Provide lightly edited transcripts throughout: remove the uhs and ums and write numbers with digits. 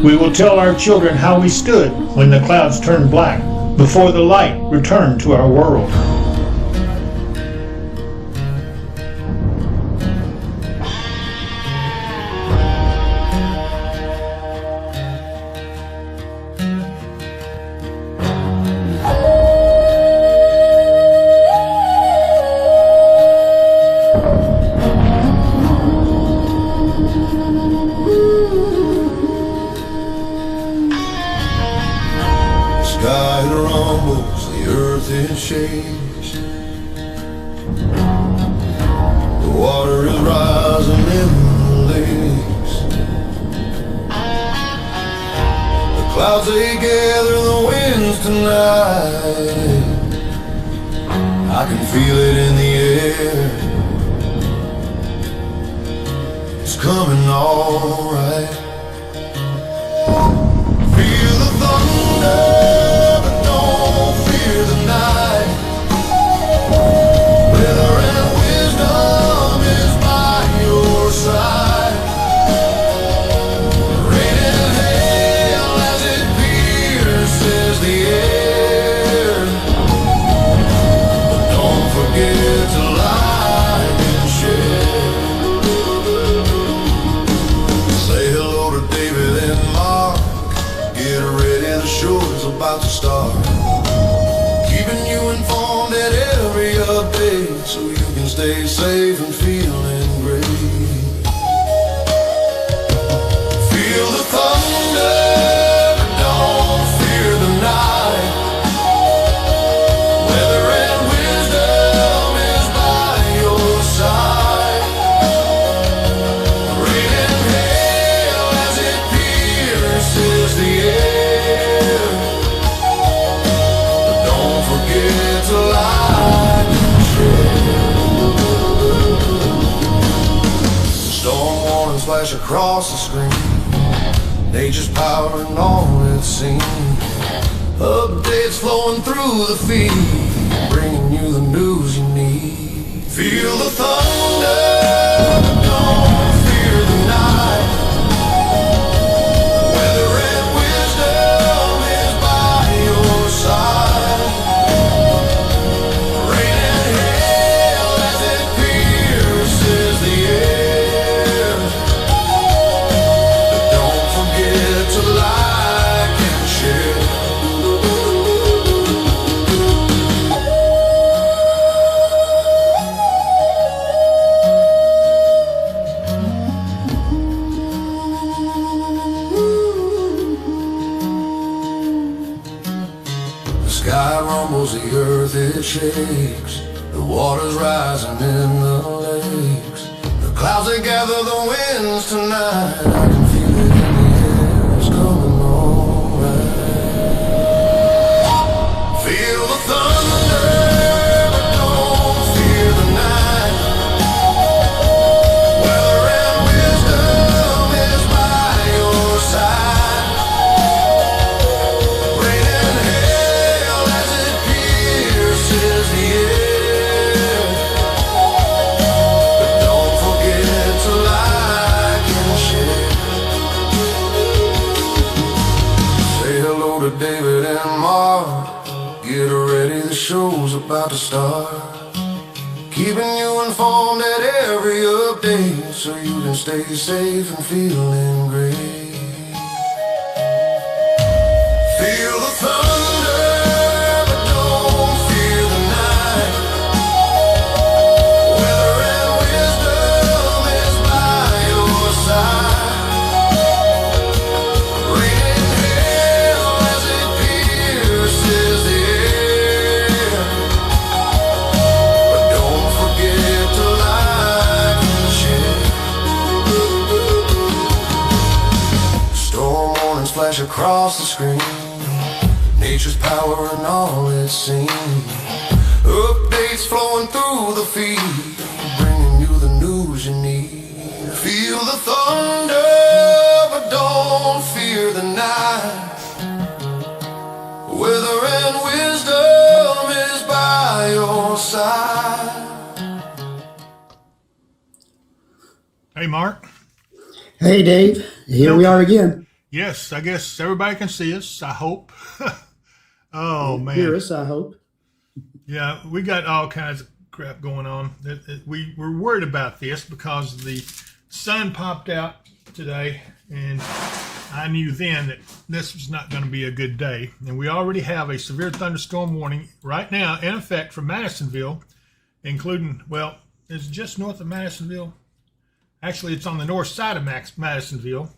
We will tell our children how we stood when the clouds turned black, before the light returned to our world. Sky rumbles, the earth it shakes. The water is rising in the lakes. The clouds they gather the winds tonight. I can feel it in the air. It's coming all right. Feel the thunder. About to start, keeping you informed at every update, so you can stay safe and feeling great. Feel the thunder, but don't fear the night. Weather and wisdom is by your side. Rain and hail as it pierces the air. Storm warnings flash across the screen. Nature's power and all it's seen. Updates flowing through the feed, bringing you the news you need. Feel the thunder, but don't fear the night. Weather and wisdom is by your side. Rain and hail as it pierces the air. But don't forget to like and share. The sky rumbles, the earth it shakes. The water's rising in the lakes. The clouds they gather the winds tonight. I can feel it in the air, it's coming all right. Feel the thunder, but don't fear the night. Weather and wisdom is by your side. Rain and hail as it pierces the air. But don't forget to like and share. Say hello to David and Mark. Get ready, the show's about to start. Keeping you informed at every update, so you can stay safe and feeling great. Feel the thunder, but don't fear the night. Weather and wisdom is by your side. Rain and hail as it pierces the air. But don't forget to like and share. Storm warnings flash across the screen. Nature's power and all it's seen. Updates flowing through the feed, bringing you the news you need. Feel the thunder, but don't fear the night. Weather and wisdom is by your side. Hey, Mark. Hey, Dave. Here we are again. Yes, I guess everybody can see us, I hope. Oh, And hear man. us, I hope. Yeah, we got all kinds of crap going on. We were worried about this because the sun popped out today, and I knew then that this was not going to be a good day. And we already have a severe thunderstorm warning right now in effect for Madisonville, including, well, it's just north of Madisonville. Actually, it's on the north side of Madisonville.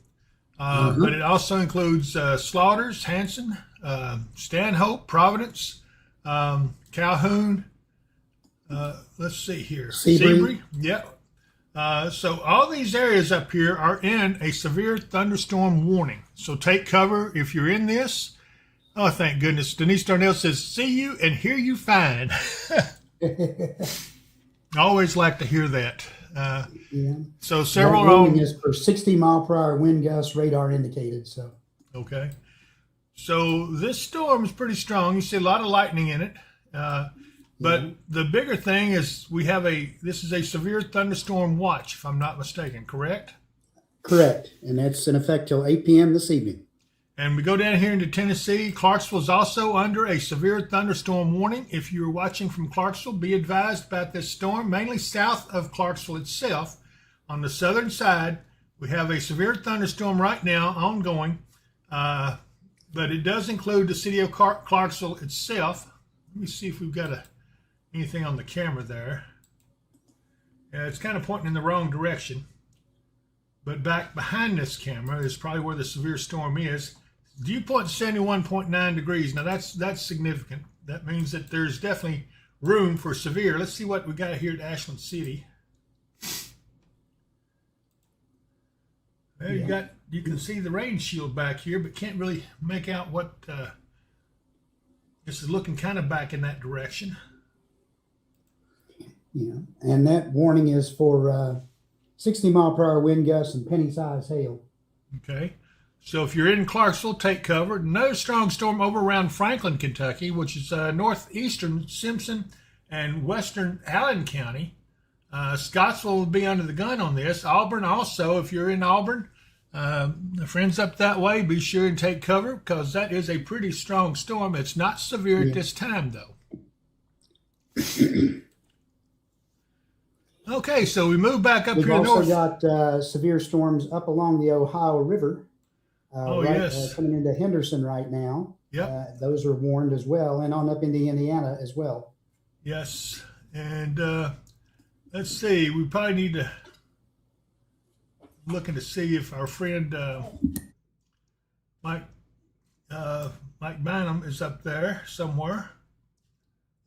But it also includes Slaughters, Hanson, Stanhope, Providence, Calhoun. Let's see here. Seabury. Yep. So all these areas up here are in a severe thunderstorm warning. So take cover if you're in this. Oh, thank goodness. Denise Darnell says, see you and hear you fine. I always like to hear that. Yeah. So several That warning is for 60-mile-per-hour wind gusts, radar indicated. So okay. So this storm is pretty strong. You see a lot of lightning in it. But the bigger thing is this is a severe thunderstorm watch, if I'm not mistaken, correct? correct, and that's in effect till 8 p.m. this evening. And we go down here into Tennessee. Clarksville is also under a severe thunderstorm warning. If you're watching from Clarksville, be advised about this storm, mainly south of Clarksville itself. On the southern side, we have a severe thunderstorm right now ongoing, but it does include the city of Clarksville itself. Let me see if we've got anything on the camera there. Yeah, it's kind of pointing in the wrong direction. But back behind this camera is probably where the severe storm is. Dew point 71.9 degrees. Now that's significant. That means that there's definitely room for severe. Let's see what we got here at Ashland City. Well, you can see the rain shield back here, but can't really make out what this is looking kind of back in that direction. Yeah, and that warning is for 60-mile-per-hour wind gusts and penny-sized hail. Okay. So if you're in Clarksville, take cover. Another strong storm over around Franklin, Kentucky, which is northeastern Simpson and western Allen County. Scottsville will be under the gun on this. Auburn also, if you're in Auburn, friends up that way, be sure and take cover because that is a pretty strong storm. It's not severe at this time, though. Okay, so we move back up We've here also north. got severe storms up along the Ohio River. Yes. Coming into Henderson right now. Yep. Those are warned as well, and on up into Indiana as well. Yes, and let's see. We probably need to looking to see if our friend Mike Bynum is up there somewhere.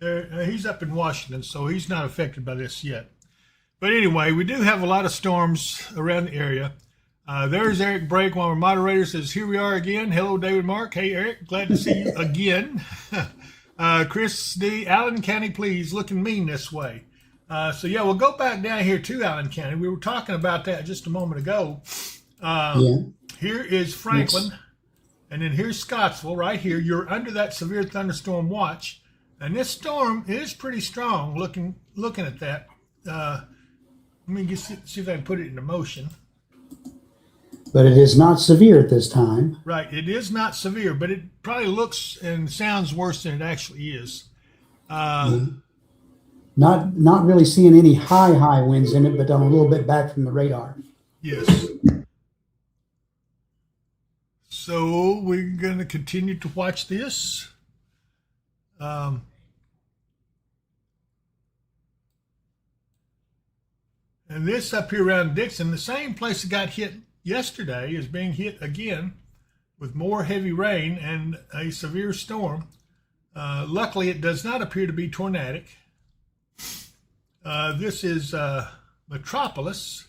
He's up in Washington, so he's not affected by this yet. But anyway, we do have a lot of storms around the area. There's Eric Brake, one of our moderators, says, here we are again. Hello, David Mark. Hey, Eric, glad to see you again. Chris D., Allen County, please, looking mean this way. So, yeah, we'll go back down here to Allen County. We were talking about that just a moment ago. Here is Franklin, and then here's Scottsville right here. You're under that severe thunderstorm watch, and this storm is pretty strong looking at that. Let me just see if I can put it into motion. But it is not severe at this time. Right, it is not severe, but it probably looks and sounds worse than it actually is. Not really seeing any high winds in it, but on a little bit back from the radar. Yes. So we're going to continue to watch this. And this up here around Dixon, the same place that got hit yesterday is being hit again with more heavy rain and a severe storm. Luckily, it does not appear to be tornadic. This is Metropolis.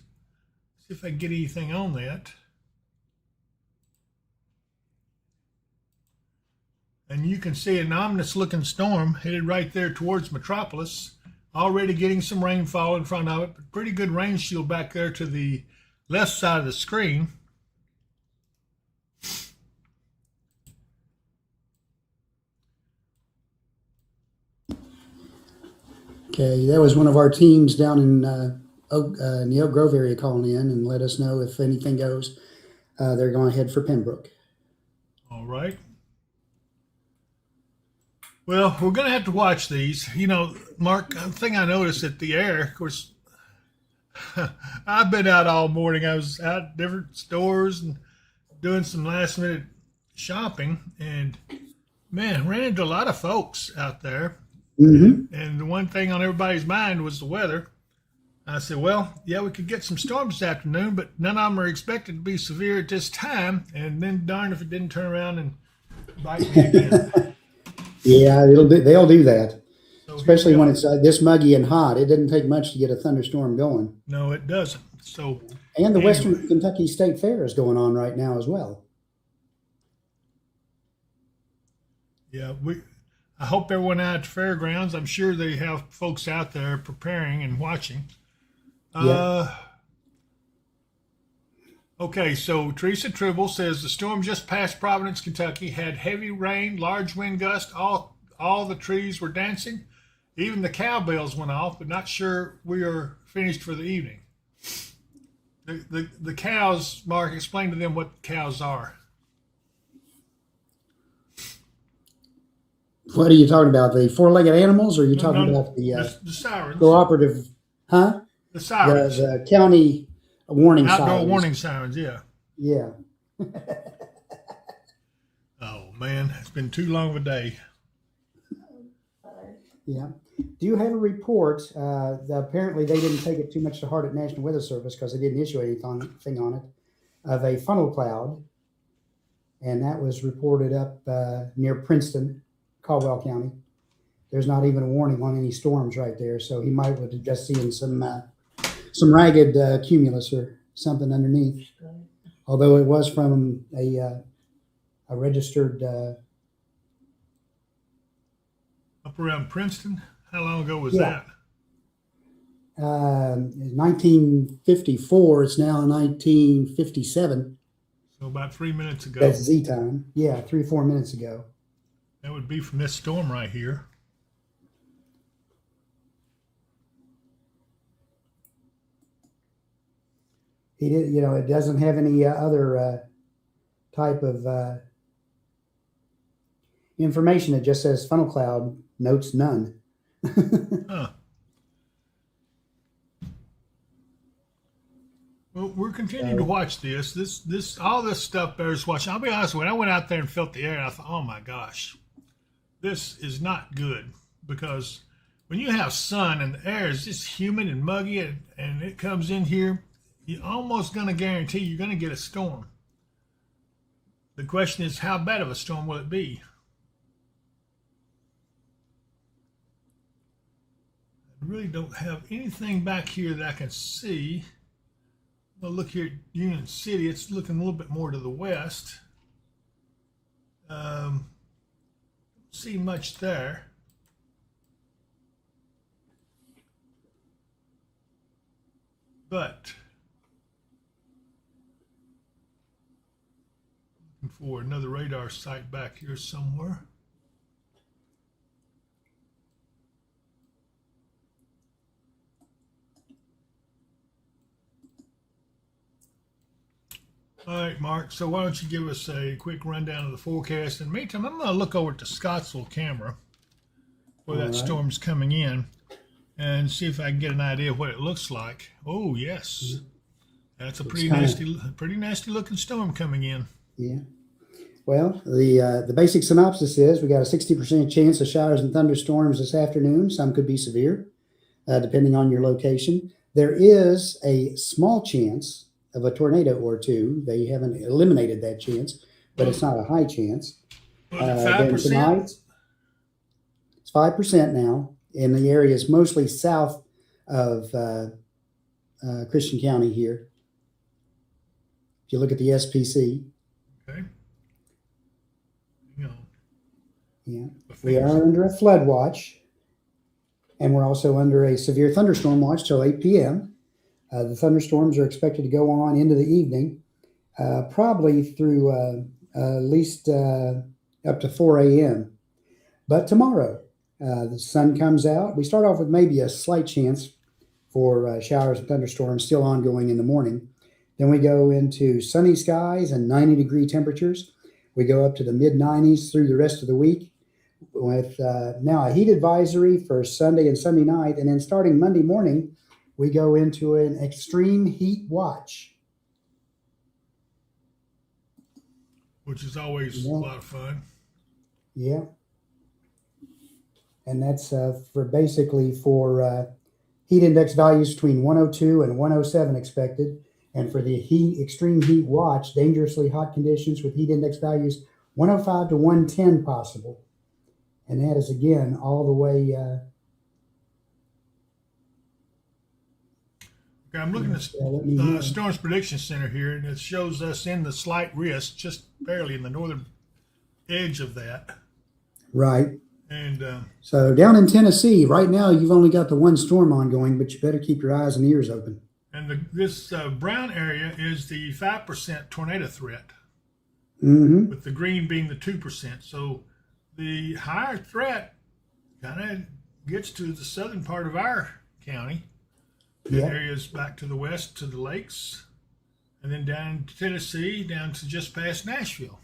See if I can get anything on that. And you can see an ominous looking storm headed right there towards Metropolis. Already getting some rainfall in front of it, but pretty good rain shield back there to the left side of the screen. Okay, that was one of our teams down in the Oak Grove area calling in and let us know if anything goes. They're going to head for Pembroke. All right. Well, we're going to have to watch these. You know, Mark, the thing I noticed at the air, of course, I've been out all morning. I was out at different stores and doing some last minute shopping, and man, ran into a lot of folks out there. Mm-hmm. And the one thing on everybody's mind was the weather. I said, well, yeah, we could get some storms this afternoon, but none of them are expected to be severe at this time. And then darn if it didn't turn around and bite me again. Yeah, they'll do that, So especially when it's this muggy and hot. It doesn't take much to get a thunderstorm going. No, it doesn't. So, And the anyway. Western Kentucky State Fair is going on right now as well. Yeah, I hope everyone out at the fairgrounds, I'm sure they have folks out there preparing and watching. Yeah. Okay, so Teresa Tribble says the storm just past Providence, Kentucky had heavy rain, large wind gust, all the trees were dancing. Even the cowbells went off, but not sure we are finished for the evening. The cows, Mark, explain to them what cows are. What are you talking about? The four-legged animals, or are you talking about the sirens? cooperative, huh? The sirens. The county warning Outdoor sirens. warning sirens, yeah. Yeah. Oh, man, it's been too long of a day. Yeah. Do you have a report? Apparently, they didn't take it too much to heart at National Weather Service because they didn't issue anything on it, of a funnel cloud. And that was reported up near Princeton, Caldwell County. There's not even a warning on any storms right there. So he might have just seen some ragged cumulus or something underneath. Although it was from a registered... Up around Princeton? How long ago was Yeah. that? 1954. It's now 1957. So about 3 minutes ago. That's Z time. Yeah, 3-4 minutes ago. That would be from this storm right here. He did. You know, it doesn't have any other type of information. It just says funnel cloud. Notes none. Huh. Well, we're continuing to watch this. This all this stuff bears watching. I'll be honest with you, when I went out there and felt the air, I thought, oh my gosh, this is not good, because when you have sun and the air is just humid and muggy and it comes in here, you're almost going to guarantee you're going to get a storm. The question is, how bad of a storm will it be? I really don't have anything back here that I can see. Well, look here at Union City. It's looking a little bit more to the west. Don't see much there. But looking for another radar site back here somewhere. All right, Mark. So why don't you give us a quick rundown of the forecast? In the meantime, I'm going to look over at the Scottsville camera where that storm's coming in and see if I can get an idea of what it looks like. Oh, yes. That's a pretty nasty looking storm coming in. Yeah. Well, the basic synopsis is we got a 60% chance of showers and thunderstorms this afternoon. Some could be severe, depending on your location. There is a small chance of a tornado or two. They haven't eliminated that chance, but it's not a high chance. Then 5%? tonight, it's 5% now, and the area is mostly south of Christian County here. If you look at the SPC. Okay. Hang on. Yeah. We are under a flood watch, and we're also under a severe thunderstorm watch till 8 p.m. The thunderstorms are expected to go on into the evening, probably through at least up to 4 a.m. But tomorrow, the sun comes out. We start off with maybe a slight chance for showers and thunderstorms still ongoing in the morning. Then we go into sunny skies and 90-degree temperatures. We go up to the mid-90s through the rest of the week with now a heat advisory for Sunday and Sunday night. And then starting Monday morning, we go into an extreme heat watch. Which is always a lot of fun. Yeah. And that's for basically for heat index values between 102 and 107 expected. And for the extreme heat watch, dangerously hot conditions with heat index values 105 to 110 possible. And that is, again, all the way. Okay, I'm looking at the Storms Prediction Center here, and it shows us in the slight risk, just barely in the northern edge of that. Right. And so down in Tennessee, right now, you've only got the one storm ongoing, but you better keep your eyes and ears open. And this brown area is the 5% tornado threat, with the green being the 2%. So the higher threat kind of gets to the southern part of our county. The areas back to the west to the lakes, and then down to Tennessee, down to just past Nashville.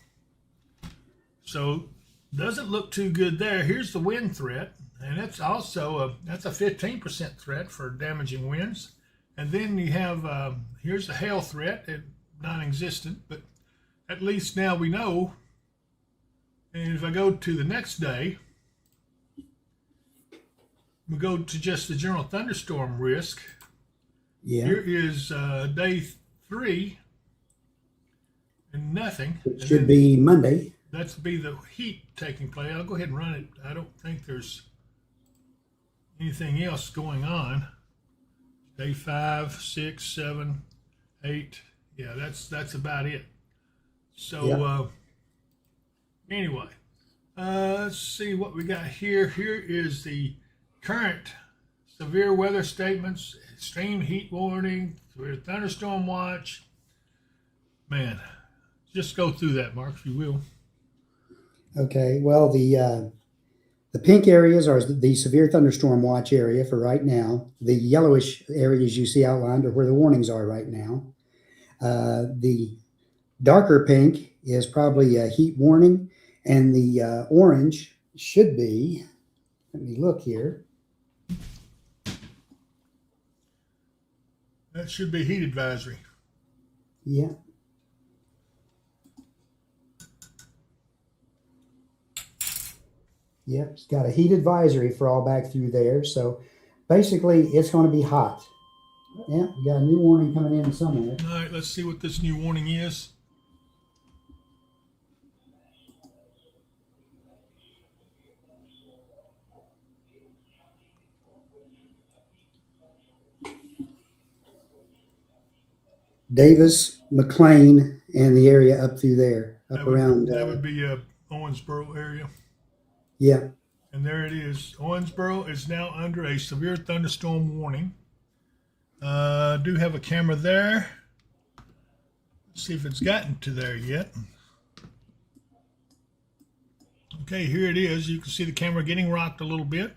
So doesn't look too good there. Here's the wind threat, and it's also that's a 15% threat for damaging winds. And then you have here's the hail threat, non-existent, but at least now we know. And if I go to the next day, we go to just the general thunderstorm risk. Yeah. Here is day 3 and nothing. It should be Monday. That's be the heat taking place. I'll go ahead and run it. I don't think there's anything else going on. Day 5, 6, 7, 8. Yeah, that's about it. So anyway, let's see what we got here. Here is the current severe weather statements, extreme heat warning, severe thunderstorm watch. Man, just go through that, Mark, if you will. Okay. Well, the pink areas are the severe thunderstorm watch area for right now. The yellowish areas you see outlined are where the warnings are right now. The darker pink is probably a heat warning, and the orange should be, let me look here. That should be heat advisory. Yeah. Yep, it's got a heat advisory for all back through there. So basically, it's going to be hot. Yeah, we got a new warning coming in somewhere. All right, let's see what this new warning is. Davis, McLean, and the area up through there, up around. That would be Owensboro area. Yeah. And there it is. Owensboro is now under a severe thunderstorm warning. Do have a camera there. Let's see if it's gotten to there yet. Okay, here it is. You can see the camera getting rocked a little bit.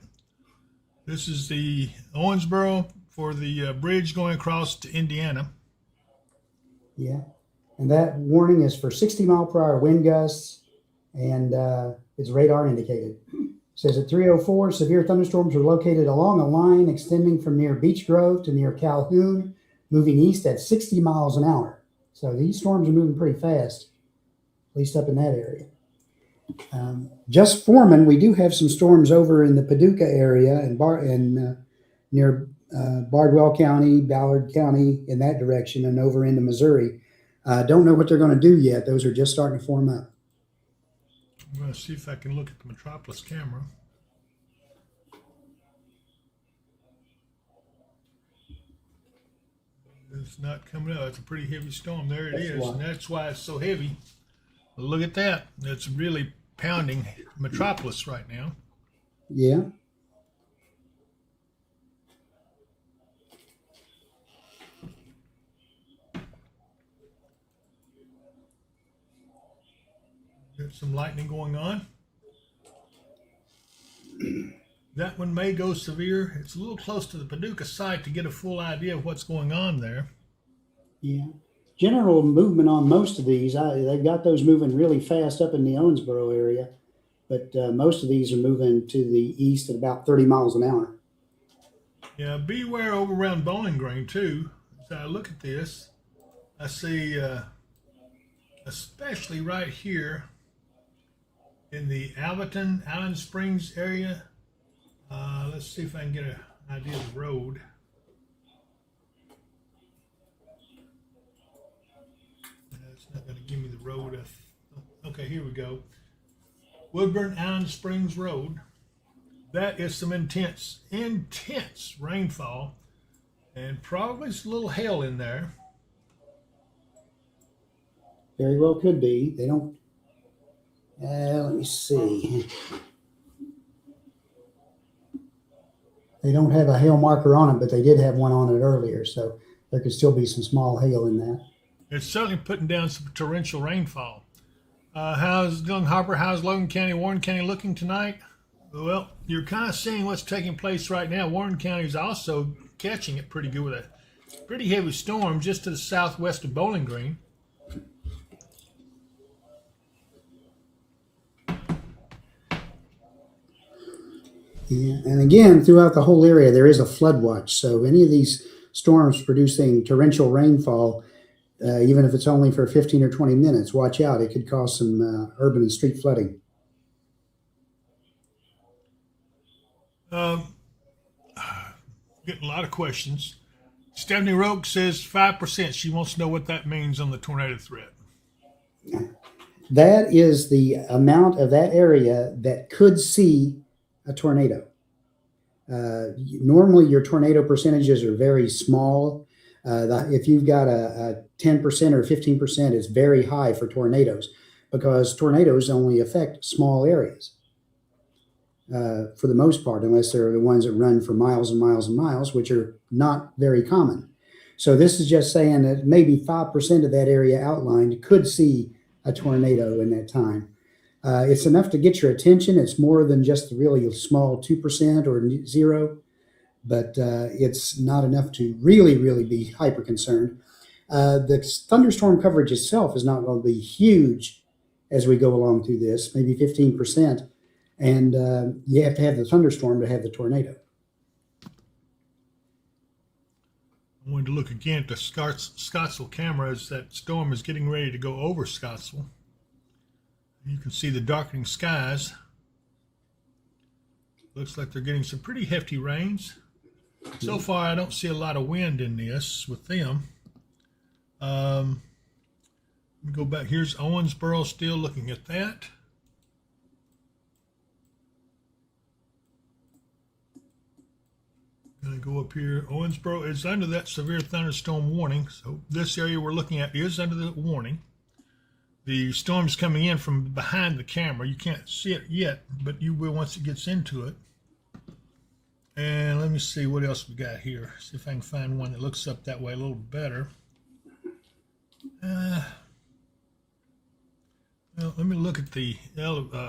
This is the Owensboro for the bridge going across to Indiana. Yeah. And that warning is for 60-mile-per-hour wind gusts, and it's radar indicated. It says at 3:04, severe thunderstorms are located along a line extending from near Beech Grove to near Calhoun, moving east at 60 miles an hour. So these storms are moving pretty fast, at least up in that area. Just Foreman, we do have some storms over in the Paducah area and near Bardwell County, Ballard County, in that direction, and over into Missouri. Don't know what they're going to do yet. Those are just starting to form up. I'm going to see if I can look at the Metropolis camera. It's not coming out. It's a pretty heavy storm. There it is, and that's why it's so heavy. Look at that. It's really pounding Metropolis right now. Yeah. There's some lightning going on. That one may go severe. It's a little close to the Paducah site to get a full idea of what's going on there. Yeah. general movement on most of these. They've got those moving really fast up in the Owensboro area, but most of these are moving to the east at about 30 miles an hour. Yeah, beware over around Bowling Green too. As I look at this, I see, especially right here in the Alberton, Island Springs area. Let's see if I can get an idea of the road. It's not going to give me the road. Okay, here we go. Woodburn Island Springs Road. That is some intense rainfall, and probably a little hail in there. Very well could be. They don't. Let me see. They don't have a hail marker on it, but they did have one on it earlier, so there could still be some small hail in that. It's certainly putting down some torrential rainfall. How's Glen Harbor, how's Logan County, Warren County looking tonight? Well, you're kind of seeing what's taking place right now. Warren County is also catching it pretty good with a pretty heavy storm just to the southwest of Bowling Green. Yeah, and again, throughout the whole area, there is a flood watch. So any of these storms producing torrential rainfall, even if it's only for 15 or 20 minutes, watch out. It could cause some urban and street flooding. Getting a lot of questions. Stephanie Roke says 5%. She wants to know what that means on the tornado threat. That is the amount of that area that could see a tornado. Normally, your tornado percentages are very small. If you've got a 10% or 15%, it's very high for tornadoes because tornadoes only affect small areas for the most part, unless they're the ones that run for miles and miles and miles, which are not very common. So this is just saying that maybe 5% of that area outlined could see a tornado in that time. It's enough to get your attention. It's more than just the really small 2% or 0, but it's not enough to really, really be hyper concerned. The thunderstorm coverage itself is not going to be huge as we go along through this, maybe 15%. And you have to have the thunderstorm to have the tornado. I wanted to look again at the Scottsville camera as that storm is getting ready to go over Scottsville. You can see the darkening skies. Looks like they're getting some pretty hefty rains. So far, I don't see a lot of wind in this with them. Let me go back. Here's Owensboro still looking at that. Going to go up here. Owensboro is under that severe thunderstorm warning. So this area we're looking at is under the warning. The storm's coming in from behind the camera. You can't see it yet, but you will once it gets into it. And let me see what else we got here. See if I can find one that looks up that way a little better. Well, let me look at the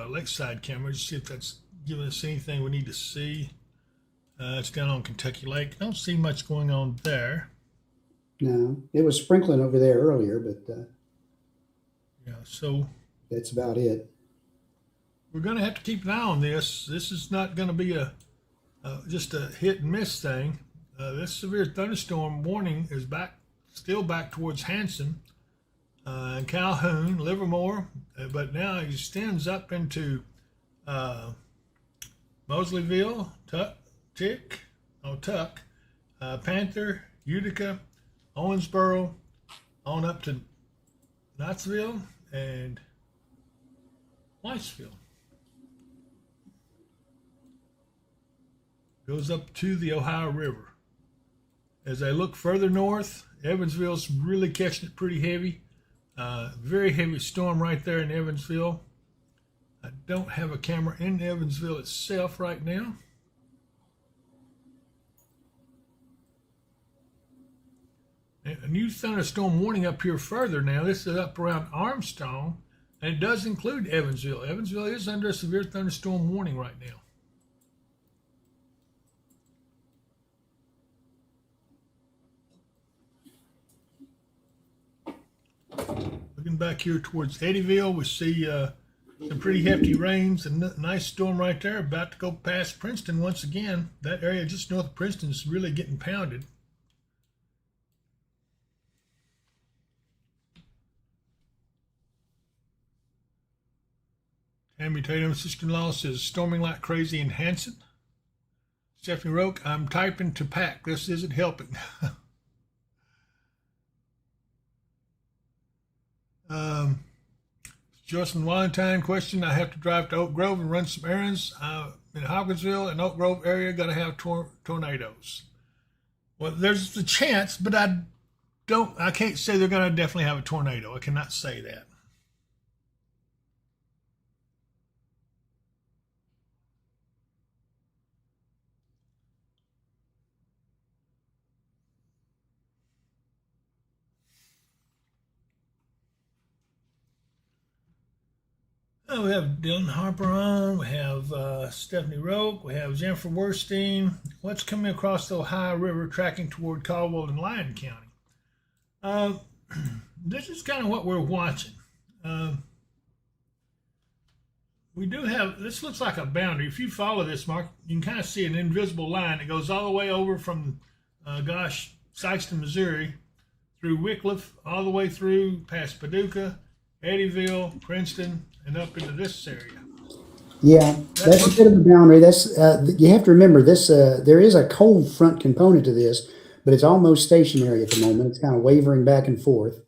lakeside camera to see if that's giving us anything we need to see. It's down on Kentucky Lake. I don't see much going on there. No, it was sprinkling over there earlier, but yeah, so that's about it. We're going to have to keep an eye on this. This is not going to be just a hit and miss thing. This severe thunderstorm warning is still back towards Hanson, and Calhoun, Livermore, but now it extends up into Mosleyville, Tuck, Panther, Utica, Owensboro, on up to Knoxville and Whitesville. Goes up to the Ohio River. As I look further north, Evansville's really catching it pretty heavy. Very heavy storm right there in Evansville. I don't have a camera in Evansville itself right now. A new thunderstorm warning up here further now. This is up around Armstrong, and it does include Evansville. Evansville is under a severe thunderstorm warning right now. getting back here towards Eddyville. We see some pretty hefty rains. A nice storm right there, about to go past Princeton once again. That area just north of Princeton is really getting pounded. Tammy Tatum, sister-in-law, says storming like crazy in Hanson. Stephanie Roke, I'm typing to pack. This isn't helping. Jocelyn Valentine question, I have to drive to Oak Grove and run some errands. In Hopkinsville and Oak Grove area, got to have tornadoes. Well, there's the chance, but I can't say they're going to definitely have a tornado. I cannot say that. We have Dylan Harper on. We have Stephanie Roke. We have Jennifer Werstein. What's coming across the Ohio River, tracking toward Caldwell and Lyon County? This is kind of what we're watching. We do have, this looks like a boundary. If you follow this, Mark, you can kind of see an invisible line that goes all the way over from, Sykeston, Missouri, through Wickliffe, all the way through past Paducah, Eddyville, Princeton, and up into this area. Yeah, that's a bit of a boundary. That's you have to remember this. There is a cold front component to this, but it's almost stationary at the moment. It's kind of wavering back and forth,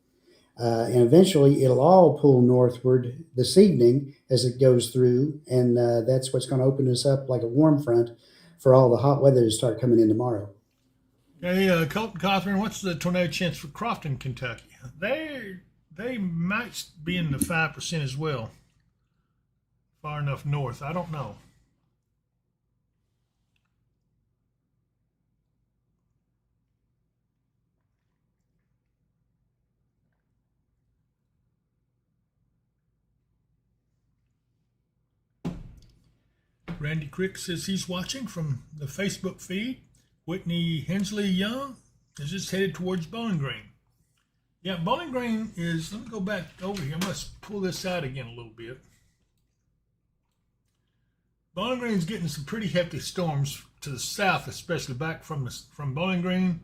and eventually it'll all pull northward this evening as it goes through, and that's what's going to open us up like a warm front for all the hot weather to start coming in tomorrow. Hey, Colton Cothran, what's the tornado chance for Crofton, Kentucky? They might be in the 5% as well. Far enough north, I don't know. Randy Crick says he's watching from the Facebook feed. Whitney Hensley Young is just headed towards Bowling Green. Yeah, Bowling Green is, let me go back over here. I must pull this out again a little bit. Bowling Green's getting some pretty hefty storms to the south, especially back from Bowling Green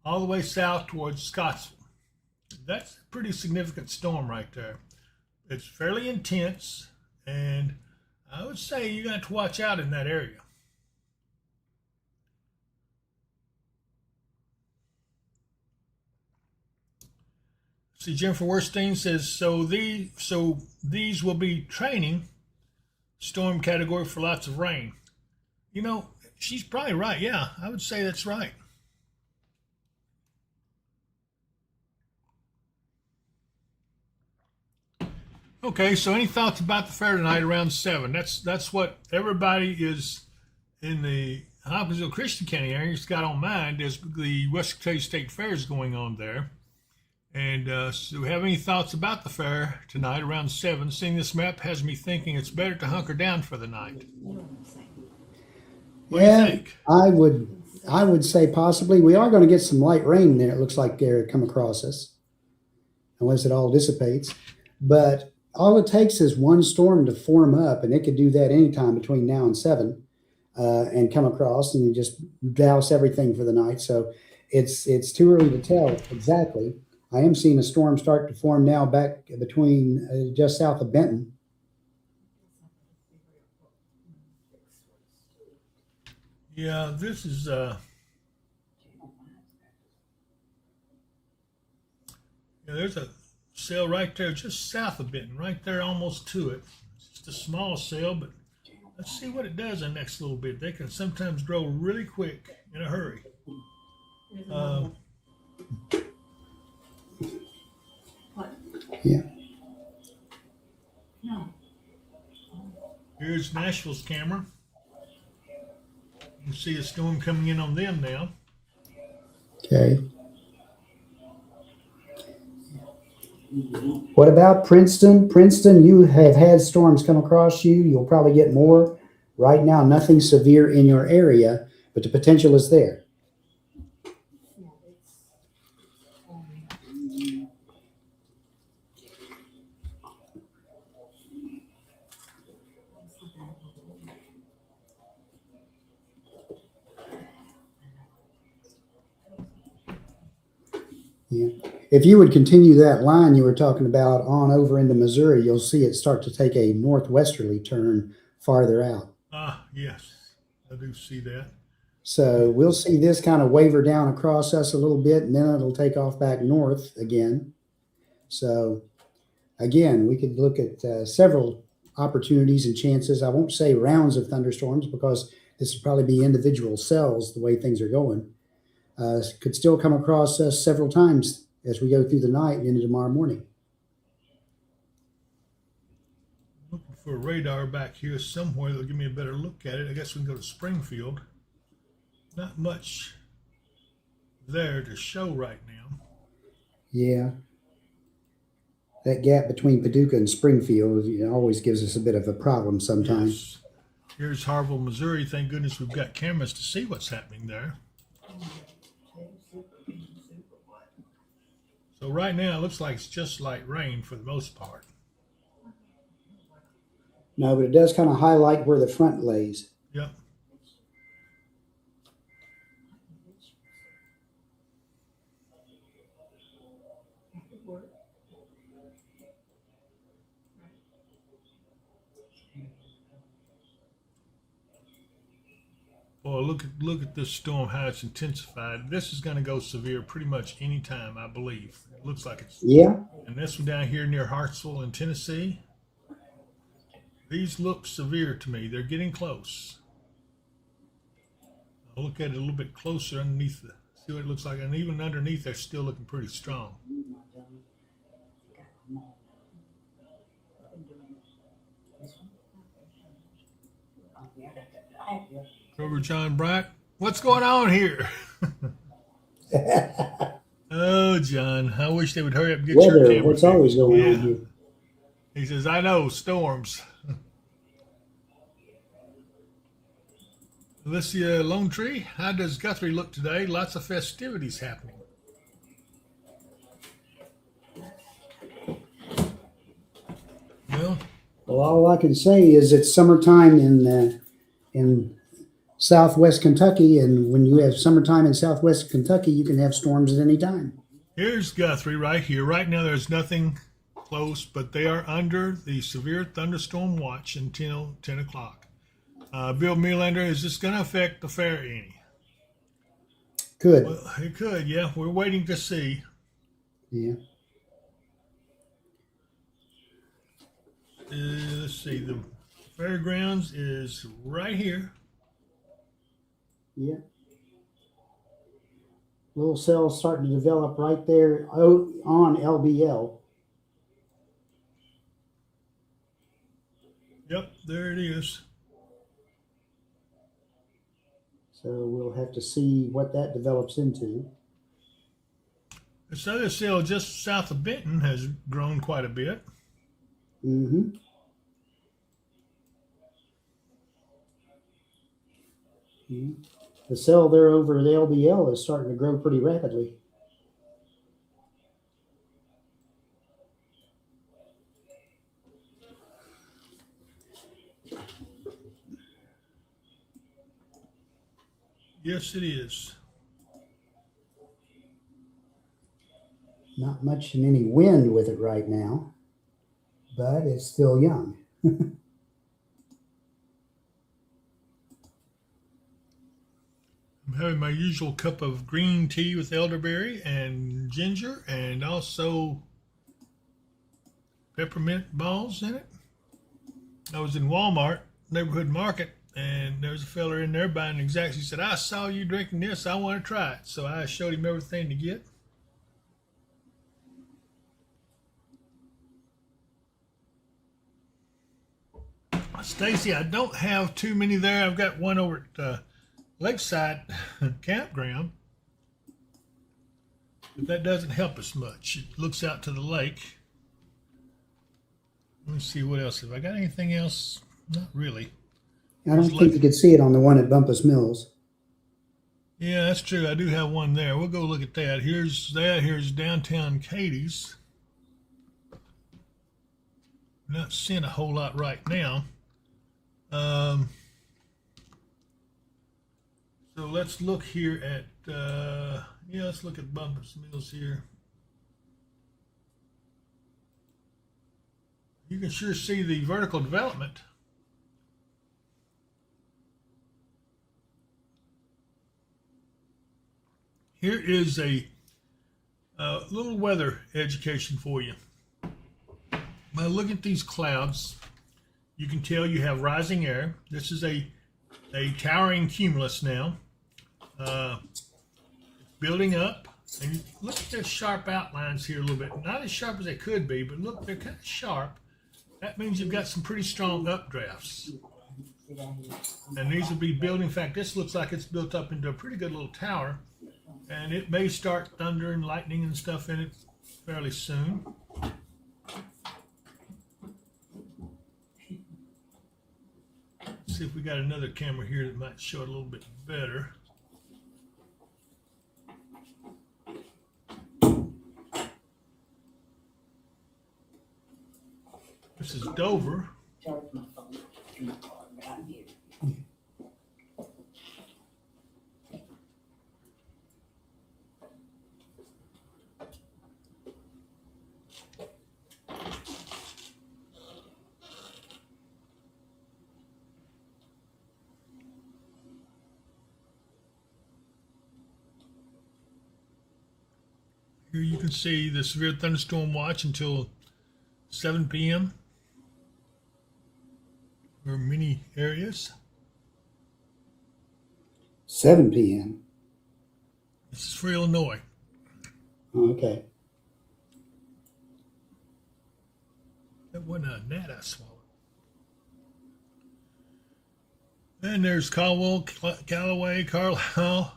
all the way south towards Scottsville. That's a pretty significant storm right there. It's fairly intense, and I would say you're going to have to watch out in that area. See, Jennifer Werstein says, so these will be training storm category for lots of rain. You know, she's probably right. Yeah, I would say that's right. Okay, so any thoughts about the fair tonight around 7? That's what everybody is in the Hopkinsville Christian County area has got on mind as the West Kentucky State Fair is going on there. And so do we have any thoughts about the fair tonight around 7? Seeing this map has me thinking it's better to hunker down for the night. What do you think? I would say possibly. We are going to get some light rain there. It looks like they're come across us, unless it all dissipates. But all it takes is one storm to form up, and it could do that anytime between now and 7, and come across and just douse everything for the night. So it's too early to tell exactly. I am seeing a storm start to form now back between just south of Benton. Yeah, this is there's a cell right there just south of Benton, right there almost to it. It's just a small cell, but let's see what it does in the next little bit. They can sometimes grow really quick in a hurry. Yeah. Here's Nashville's camera. You can see a storm coming in on them now. Okay. What about Princeton? Princeton, you have had storms come across you. You'll probably get more. Right now, nothing severe in your area, but the potential is there. Yeah. If you would continue that line you were talking about on over into Missouri, you'll see it start to take a northwesterly turn farther out. Ah, yes, I do see that. So we'll see this kind of waver down across us a little bit, and then it'll take off back north again. So again, we could look at several opportunities and chances. I won't say rounds of thunderstorms because this would probably be individual cells the way things are going. Could still come across us several times as we go through the night and into tomorrow morning. Looking for a radar back here somewhere that'll give me a better look at it. I guess we can go to Springfield. Not much there to show right now. Yeah. That gap between Paducah and Springfield always gives us a bit of a problem sometimes. Yes. Here's Harville, Missouri. Thank goodness we've got cameras to see what's happening there. So right now it looks like it's just light rain for the most part. No, but it does kind of highlight where the front lays. Yep. Boy, look at this storm, how it's intensified. This is going to go severe pretty much any time, I believe. It looks like it's. Yeah. And this one down here near Hartsville in Tennessee, these look severe to me. They're getting close. I'll look at it a little bit closer underneath the, see what it looks like. And even underneath, they're still looking pretty strong. Over John Bright, what's going on here? Oh, John, I wish they would hurry up and get your Weather, camera. what's always going on here. He says, I know, storms. Alicia Lone Tree, how does Guthrie look today? Lots of festivities happening. Well, all I can say is it's summertime in southwest Kentucky, and when you have summertime in southwest Kentucky, you can have storms at any time. here's Guthrie right here. Right now there's nothing close, but they are under the Severe Thunderstorm Watch until 10 o'clock. Bill Melander, is this going to affect the fair any? Could. Well, it could, yeah. We're waiting to see. Yeah. Let's see. The fairgrounds is right here. Yeah. Little cells starting to develop right there on LBL. Yep, there it is. So we'll have to see what that develops into. This other cell just south of Benton has grown quite a bit. Mm-hmm. Mm-hmm. The cell there over at LBL is starting to grow pretty rapidly. Yes, it is. Not much in any wind with it right now, but it's still young. I'm having my usual cup of green tea with elderberry and ginger and also peppermint balls in it. I was in Walmart, neighborhood market, and there was a fella in there buying exacts. He said, I saw you drinking this. I want to try it. So I showed him everything to get. Stacy, I don't have too many there. I've got one over at Lakeside Campground. But that doesn't help us much. It looks out to the lake. Let me see what else. Have I got anything else? Not really. I don't think you could see it on the one at Bumpus Mills. Yeah, that's true. I do have one there. We'll go look at that. Here's that. Here's downtown Katie's. Not seeing a whole lot right now. So let's look here at, let's look at Bumpus Mills here. You can sure see the vertical development. Here is a little weather education for you. By looking at these clouds, you can tell you have rising air. This is a towering cumulus now. Building up. And look at the sharp outlines here a little bit. Not as sharp as they could be, but look, they're kind of sharp. That means you've got some pretty strong updrafts. And these will be building. In fact, this looks like it's built up into a pretty good little tower. And it may start thunder and lightning and stuff in it fairly soon. Let's see if we got another camera here that might show it a little bit better. This is Dover. Here you can see the Severe Thunderstorm Watch until 7 p.m. for many areas. 7 p.m. This is for Illinois. Oh, okay. That wasn't a gnat I swallowed. And there's Caldwell, Callaway, Carlisle.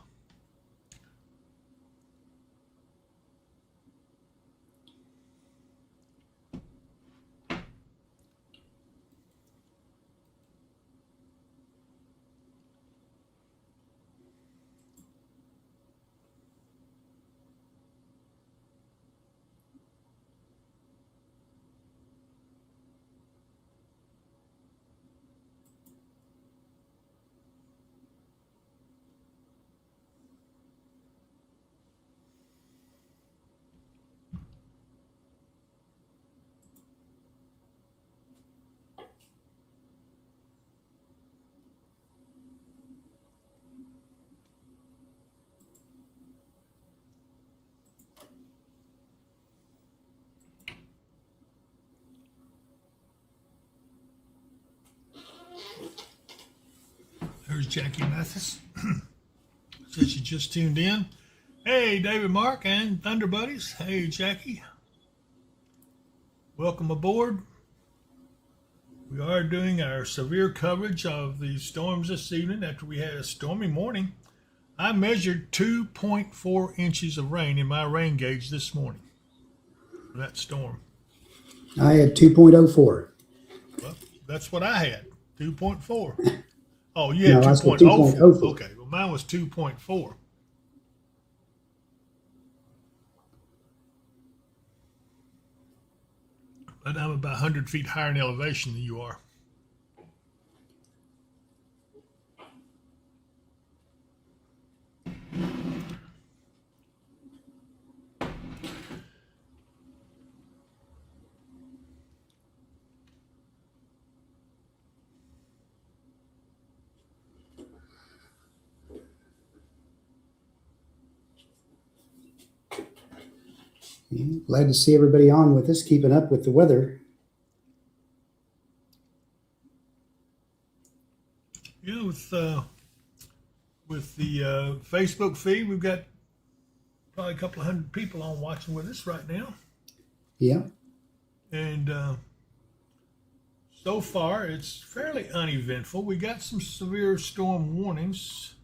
There's Jackie Mathis. Says you just tuned in. Hey, David Mark and Thunder Buddies. Hey, Jackie. Welcome aboard. We are doing our severe coverage of the storms this evening after we had a stormy morning. I measured 2.4 inches of rain in my rain gauge this morning for that storm. I had 2.04. Well, that's what I had, 2.4. Oh, you had No, I said 2.04. 2.04. Okay, well, mine was 2.4. But I'm about 100 feet higher in elevation than you are. Yeah, glad to see everybody on with us, keeping up with the weather. Yeah, with the Facebook feed, we've got probably a couple of hundred people on watching with us right now. Yeah. And so far, it's fairly uneventful. We got some severe storm warnings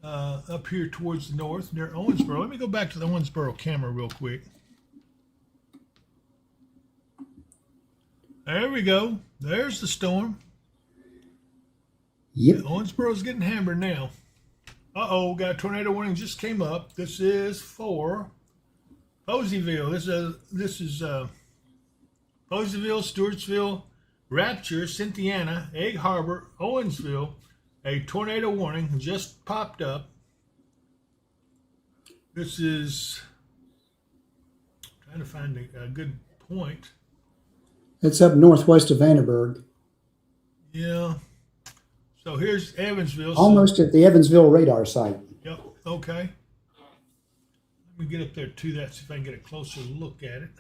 up here towards the north near Owensboro. Let me go back to the Owensboro camera real quick. There we go. There's the storm. Yep. Owensboro's getting hammered now. Uh-oh, got a tornado warning just came up. This is for Poseyville. This is Poseyville, Stewartsville, Rapture, Cynthiana, Egg Harbor, Owensville. A tornado warning just popped up. This is trying to find a good point. It's up northwest of Vandenberg, Yeah. So here's Evansville. almost at the Evansville radar site. Yep. Okay. Let me get up there to that, see if I can get a closer look at it.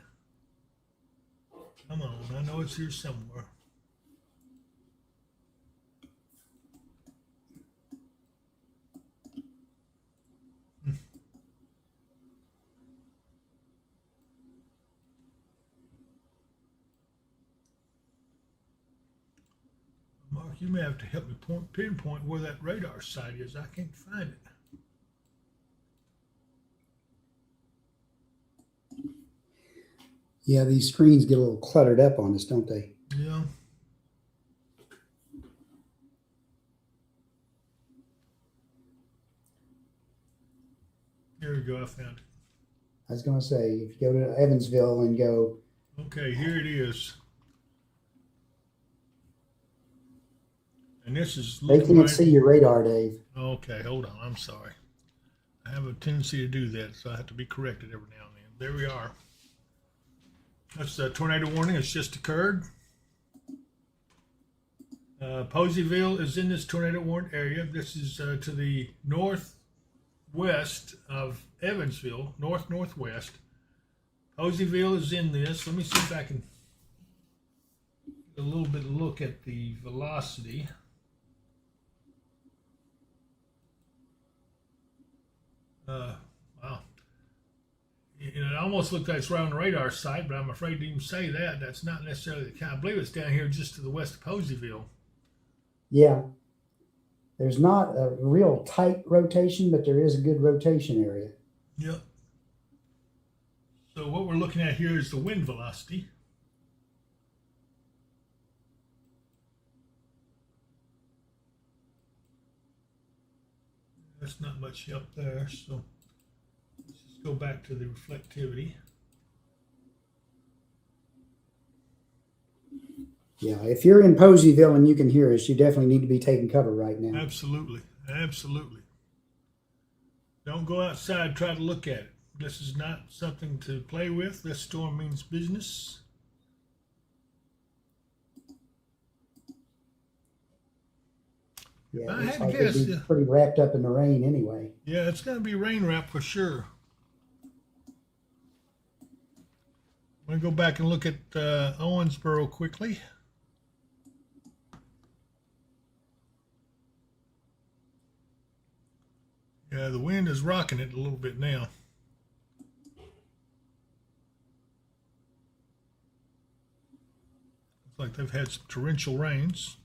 Come on, I know it's here somewhere. Mark, you may have to help me pinpoint where that radar site is. I can't find it. Yeah, these screens get a little cluttered up on us, don't they? Yeah. Here we go, I found it. I was going to say, if you go to Evansville and go... Okay, here it is. And this is They looking can't right. see your radar, Dave. Okay, hold on. I'm sorry. I have a tendency to do that, so I have to be corrected every now and then. There we are. That's a tornado warning. It's just occurred. Poseyville is in this tornado warned area. This is to the northwest of Evansville, northwest. Poseyville is in this. Let me see if I can get a little bit of look at the velocity. Wow. It almost looked like it's right on the radar site, but I'm afraid to even say that. That's not necessarily the case. I believe it's down here just to the west of Poseyville. Yeah. There's not a real tight rotation, but there is a good rotation area. Yep. So what we're looking at here is the wind velocity. That's not much up there, so let's just go back to the reflectivity. Yeah, if you're in Poseyville and you can hear us, you definitely need to be taking cover right now. Absolutely, absolutely. Don't go outside, try to look at it. This is not something to play with. This storm means business. Yeah, I it looks had to like guess, it'd be yeah. pretty wrapped up in the rain anyway. Yeah, it's going to be rain wrap for sure. I'm going to go back and look at Owensboro quickly. Yeah, the wind is rocking it a little bit now. Looks like they've had some torrential rains.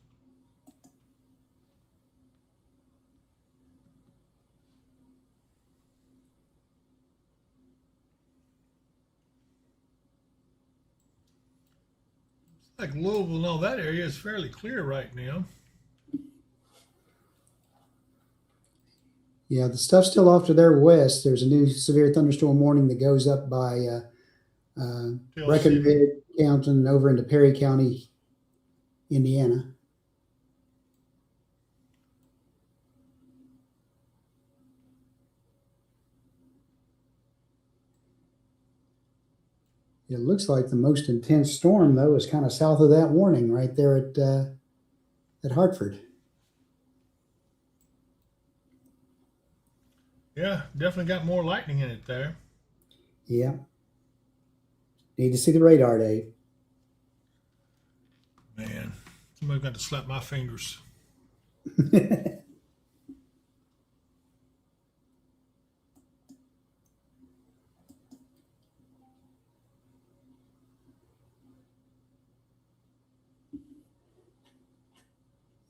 Like Louisville and all that area is fairly clear right now. Yeah, the stuff's still off to their west. There's a new severe thunderstorm warning that goes up by Breckenridge County and over into Perry County, Indiana. It looks like the most intense storm, though, is kind of south of that warning right there at Hartford. Yeah, definitely got more lightning in it there. Yeah. Need to see the radar, Dave. Man, somebody's got to slap my fingers.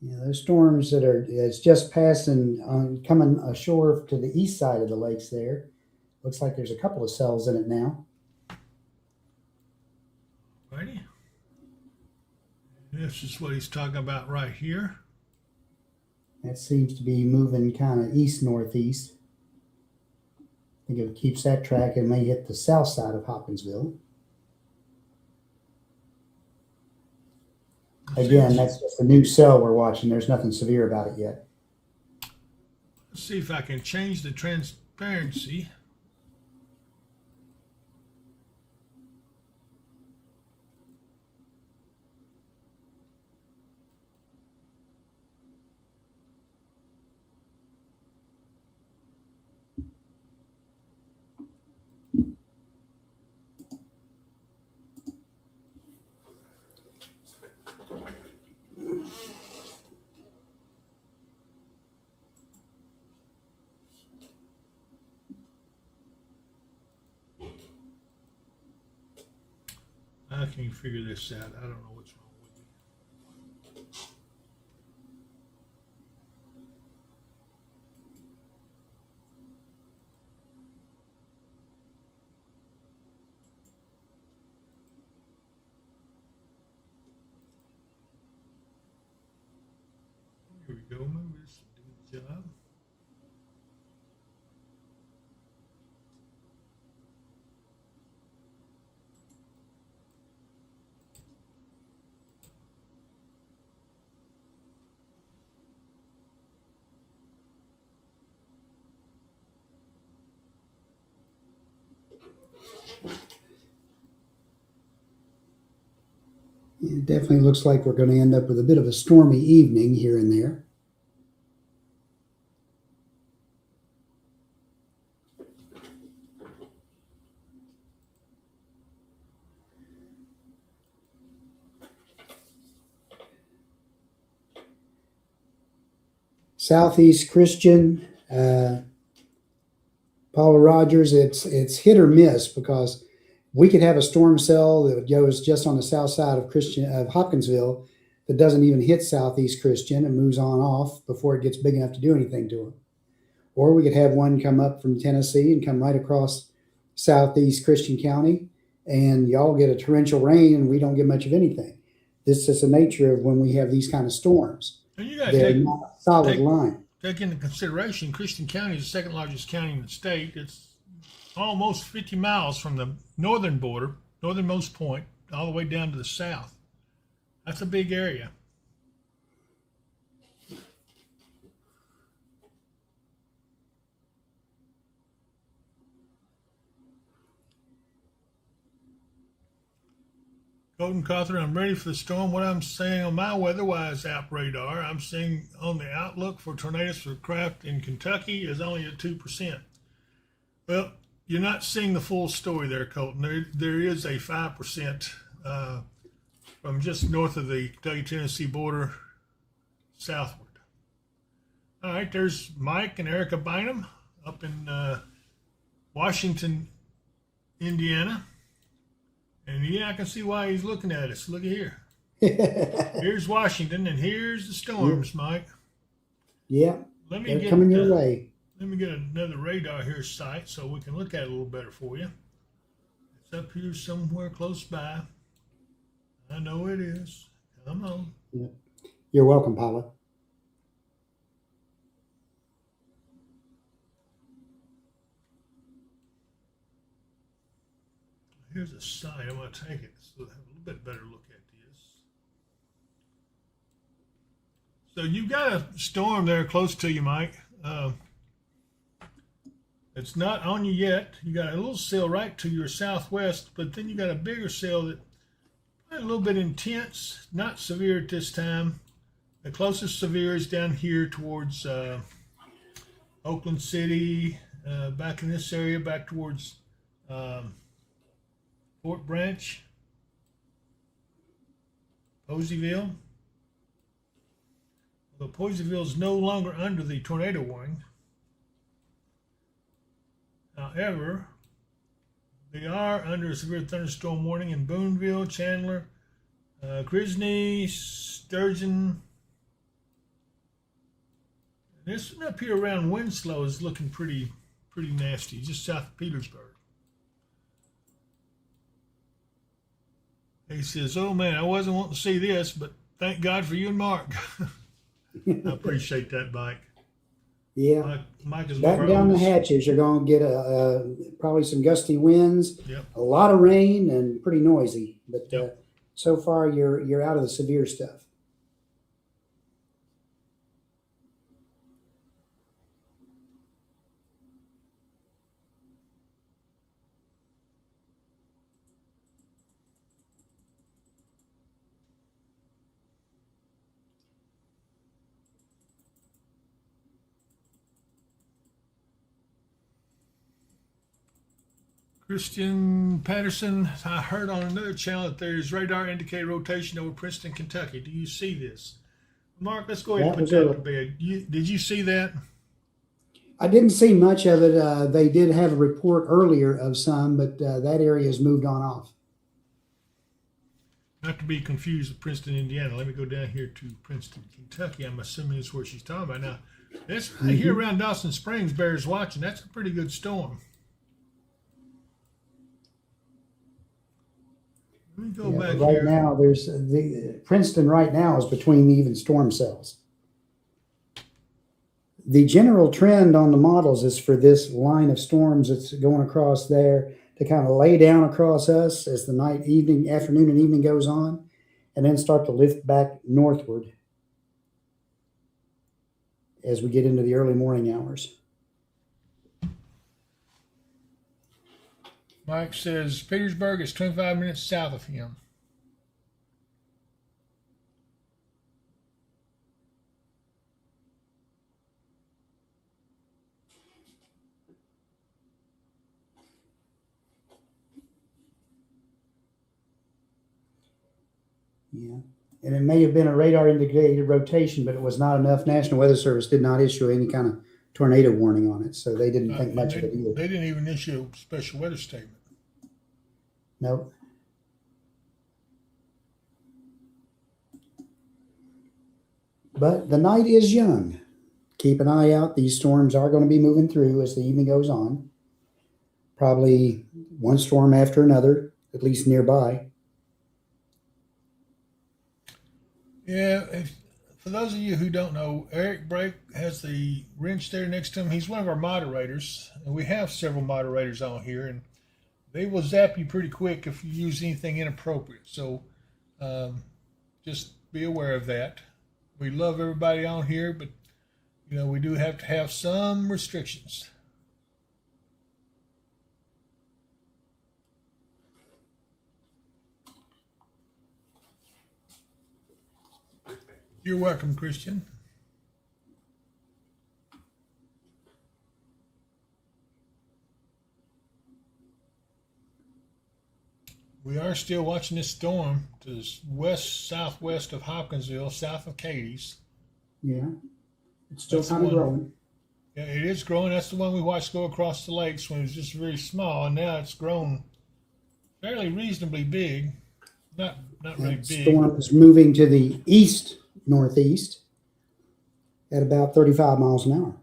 Yeah, those storms that are, it's just passing on coming ashore to the east side of the lakes there. Looks like there's a couple of cells in it now. Righty. This is what he's talking about right here. That seems to be moving kind of east-northeast. I think if it keeps that track, it may hit the south side of Hopkinsville. Again, that's just a new cell we're watching. There's nothing severe about it yet. Let's see if I can change the transparency. can't even figure this out. I don't know what's wrong with me. Here we go. Maybe this will do the job. It definitely looks like we're going to end up with a bit of a stormy evening here and there. Southeast Christian, Paula Rogers, it's hit or miss because we could have a storm cell that goes just on the south side of Hopkinsville that doesn't even hit Southeast Christian and moves on off before it gets big enough to do anything to it. Or we could have one come up from Tennessee and come right across Southeast Christian County, and y'all get a torrential rain and we don't get much of anything. This is the nature of when we have these kind of storms. And you got They're to not a solid line. take into consideration Christian County is the second largest county in the state. It's almost 50 miles from the northern border, northernmost point, all the way down to the south. That's a big area. Golden Cawthon, I'm ready for the storm. What I'm saying on my WeatherWise app radar, I'm seeing on the outlook for tornadoes for craft in Kentucky is only at 2%. Well, you're not seeing the full story there, Colton. There is a 5% from just north of the Kentucky-Tennessee border southward. All right, there's Mike and Erica Bynum up in Washington, Indiana. And yeah, I can see why he's looking at us. Look at here. Here's Washington, and here's the storms, Mike. Yeah, they're coming your way. Let me get another radar here sight so we can look at it a little better for you. It's up here somewhere close by. I know it is. Come on. Yeah. You're welcome, Paula. Here's a sight. I'm going to take it so we'll have a little bit better look at this. So you've got a storm there close to you, Mike. It's not on you yet. You got a little cell right to your southwest, but then you got a bigger cell that a little bit intense, not severe at this time. The closest severe is down here towards Oakland City, back in this area, back towards Fort Branch, Poseyville. Although Poseyville is no longer under the tornado warning. However, they are under a severe thunderstorm warning in Boonville, Chandler, Grisney, Sturgeon. This one up here around Winslow is looking pretty nasty, just south of Petersburg. He says, "Oh man, I wasn't wanting to see this, but thank God for you and Mark." I appreciate that, Mike. Yeah, Mike is back down the hatches. You're going to get probably some gusty winds, yep. A lot of rain, and pretty noisy. But yep. So far, you're out of the severe stuff. Christian Patterson, I heard on another channel that there's radar indicated rotation over Princeton, Kentucky. Do you see this? Mark, let's go ahead and put that to bed. Did you see that? I didn't see much of it. They did have a report earlier of some, but that area has moved on off. Not to be confused with Princeton, Indiana. Let me go down here to Princeton, Kentucky. I'm assuming it's where she's talking about. Now, this right here around Dawson Springs bears watching. That's a pretty good storm. Let me go back right here. now, there's the Princeton right now is between even storm cells. The general trend on the models is for this line of storms that's going across there to kind of lay down across us as the night, evening, afternoon, and evening goes on, and then start to lift back northward as we get into the early morning hours. Mike says Petersburg is 25 minutes south of him. Yeah. And it may have been a radar indicated rotation, but it was not enough. National Weather Service did not issue any kind of tornado warning on it, so they didn't think much of it either. They didn't even issue a special weather statement. Nope. But the night is young. Keep an eye out. These storms are going to be moving through as the evening goes on. Probably one storm after another, at least nearby. Yeah, for those of you who don't know, Eric Brake has the wrench there next to him. He's one of our moderators, and we have several moderators on here, and they will zap you pretty quick if you use anything inappropriate. So just be aware of that. We love everybody on here, but you know, we do have to have some restrictions. You're welcome, Christian. We are still watching this storm to the west-southwest of Hopkinsville, south of Cadiz. Yeah. It's still kind of growing. Yeah, it is growing. That's the one we watched go across the lakes when it was just very small, and now it's grown fairly reasonably big. Not really big. The storm is moving to the east-northeast at about 35 miles an hour.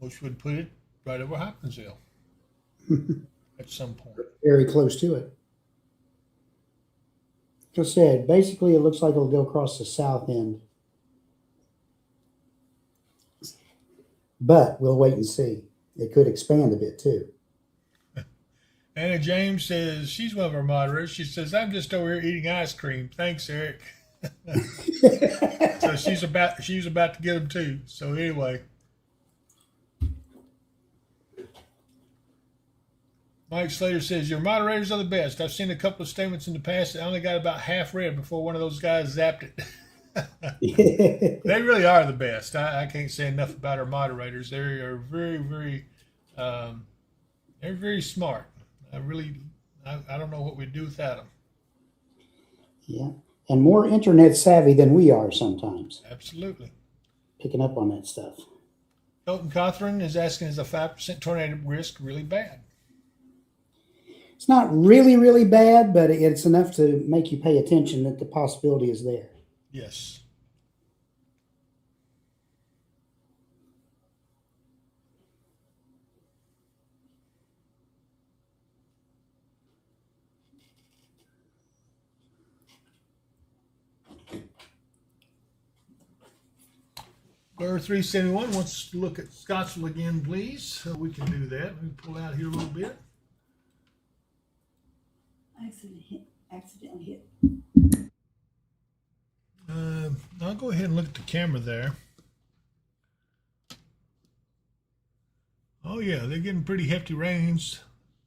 Which would put it right over Hopkinsville at some point. Very close to it. Like I said, basically it looks like it'll go across the south end. But we'll wait and see. It could expand a bit too. Anna James says, she's one of our moderators. She says, I'm just over here eating ice cream. Thanks, Eric. So she's about to get them too. So anyway. Mike Slater says, your moderators are the best. I've seen a couple of statements in the past that I only got about half read before one of those guys zapped it. They really are the best. I can't say enough about our moderators. They are very, very, they're very smart. I don't know what we'd do without them. Yeah. And more internet savvy than we are sometimes. Absolutely. Picking up on that stuff. Colton Cothran is asking, is a 5% tornado risk really bad? It's not really, really bad, but it's enough to make you pay attention that the possibility is there. Yes. Blur 371 wants to look at Scottsville again, please. So we can do that. Let me pull out here a little bit. Accidentally hit. I'll go ahead and look at the camera there. Oh yeah, they're getting pretty hefty rains.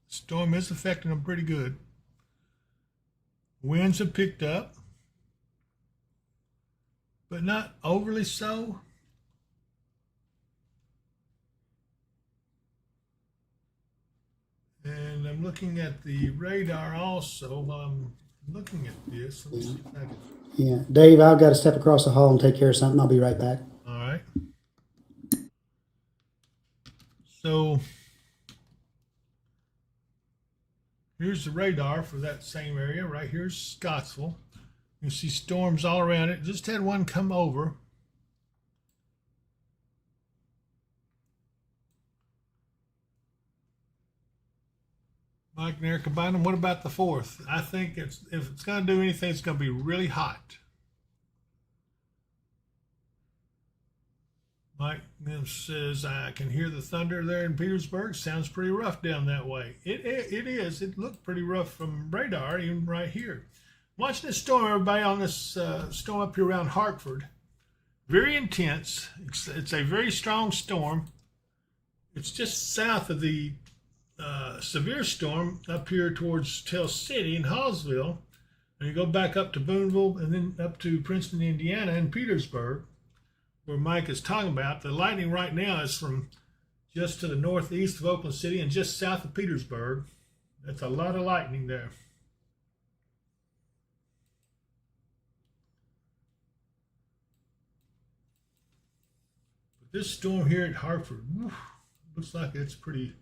The storm is affecting them pretty good. Winds have picked up, but not overly so. And I'm looking at the radar also while I'm looking at this. Let me see if I can... Yeah. Dave, I've got to step across the hall and take care of something. I'll be right back. All right. So Here's the radar for that same area. Right here's Scottsville. You see storms all around it. Just had one come over. Mike and Eric combine them. What about the 4th? I think if it's going to do anything, it's going to be really hot. Mike says, I can hear the thunder there in Petersburg. Sounds pretty rough down that way. It is. It looked pretty rough from radar, even right here. Watching this storm, everybody, on this storm up here around Hartford. Very intense. It's a very strong storm. It's just south of the severe storm up here towards Tell City and Hallsville. And you go back up to Boonville and then up to Princeton, Indiana, and Petersburg, where Mike is talking about. The lightning right now is from just to the northeast of Oakland City and just south of Petersburg. That's a lot of lightning there. But this storm here at Hartford, looks like it's pretty.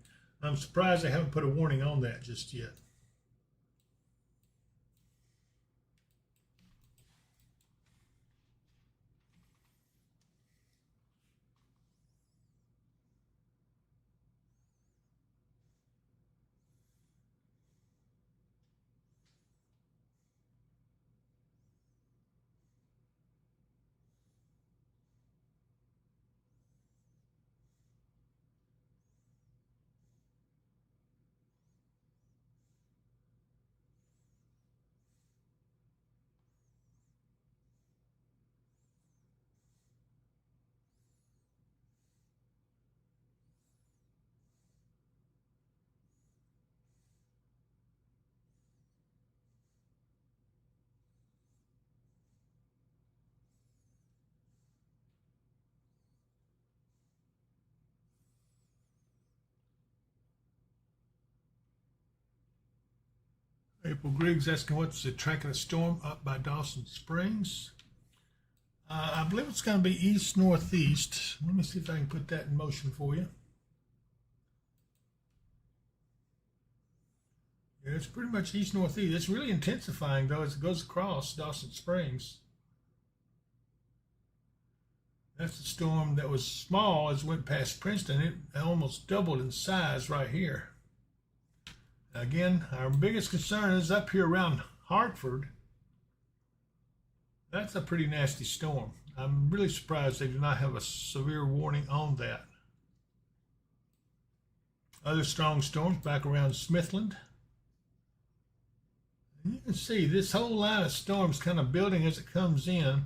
I'm surprised they haven't put a warning on that just yet. April Griggs asking what's the track of the storm up by Dawson Springs. I believe it's going to be east-northeast. Let me see if I can put that in motion for you. Yeah, it's pretty much east-northeast. It's really intensifying, though, as it goes across Dawson Springs. That's the storm that was small as it went past Princeton. It almost doubled in size right here. Again, our biggest concern is up here around Hartford. That's a pretty nasty storm. I'm really surprised they do not have a severe warning on that. Other strong storms back around Smithland. And you can see this whole line of storms kind of building as it comes in.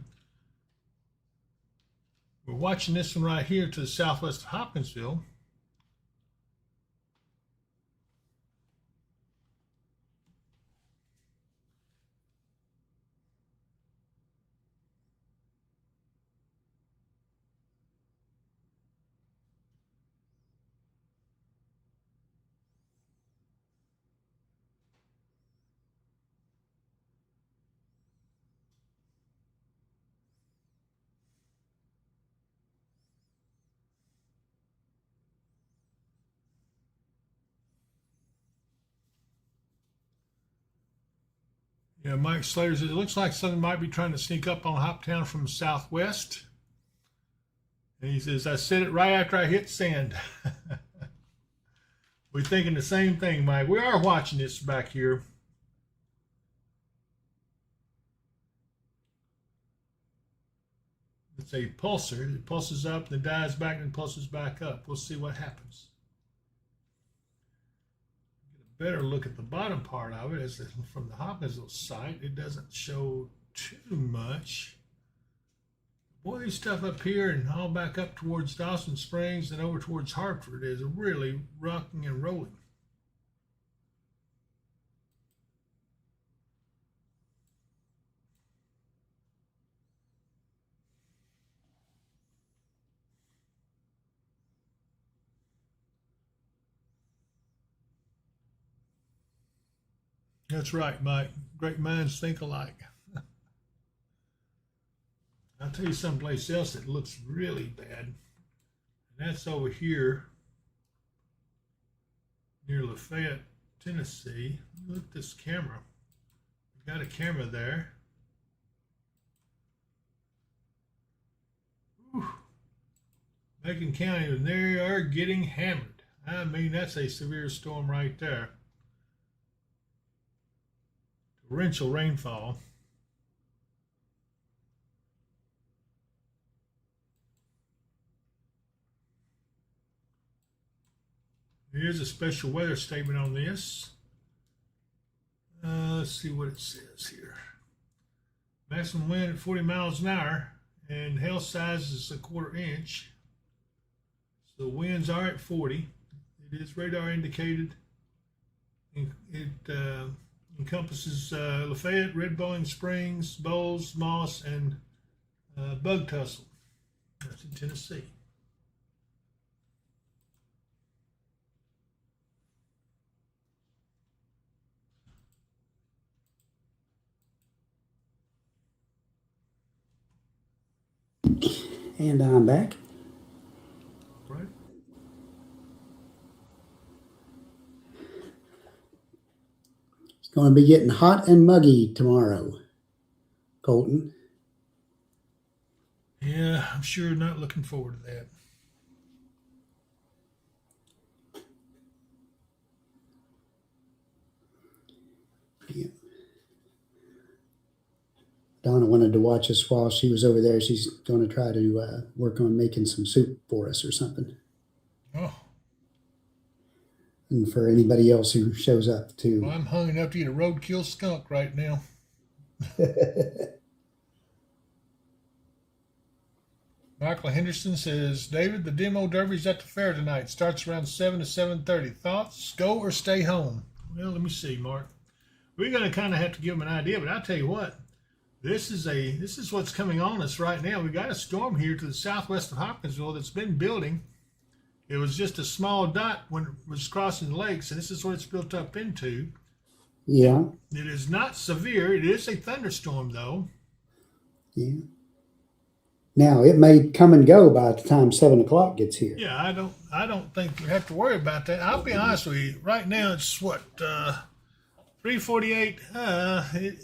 We're watching this one right here to the southwest of Hopkinsville. Yeah, Mike Slater says, it looks like something might be trying to sneak up on Hoptown from the southwest. And he says, I said it right after I hit send. We're thinking the same thing, Mike. We are watching this back here. It's a pulsar. It pulses up, then dies back, and pulses back up. We'll see what happens. Better look at the bottom part of it as from the Hopkinsville site. It doesn't show too much. Boy, this stuff up here and all back up towards Dawson Springs and over towards Hartford is really rocking and rolling. That's right, Mike. Great minds think alike. I'll tell you someplace else that looks really bad. And that's over here near Lafayette, Tennessee. Look at this camera. We got a camera there. Whew. Macon County, and they are getting hammered. I mean, that's a severe storm right there. Torrential rainfall. Here's a special weather statement on this. Let's see what it says here. Maximum wind at 40 miles an hour, and hail size is a 1/4 inch. So winds are at 40. It is radar indicated. It encompasses Lafayette, Red Bowling Springs, Bowles, Moss, and Bug Tussle. That's in Tennessee. And I'm back. Right. It's going to be getting hot and muggy tomorrow, Colton. Yeah, I'm sure not looking forward to that. Yeah. Donna wanted to watch us while she was over there. She's going to try to work on making some soup for us or something. Oh. And for anybody else who shows up too. Well, I'm hungry enough to eat a roadkill skunk right now. Michael Henderson says, David, the demo derby's at the fair tonight. Starts around 7 to 7:30. Thoughts? Go or stay home? Well, let me see, Mark. We're going to kind of have to give them an idea, but I'll tell you what. This is what's coming on us right now. We got a storm here to the southwest of Hopkinsville that's been building. It was just a small dot when it was crossing the lakes, and this is what it's built up into. Yeah. It is not severe. It is a thunderstorm, though. Yeah. Now it may come and go by the time 7 o'clock gets here. Yeah, I don't think we have to worry about that. I'll be honest with you. Right now it's what 3:48.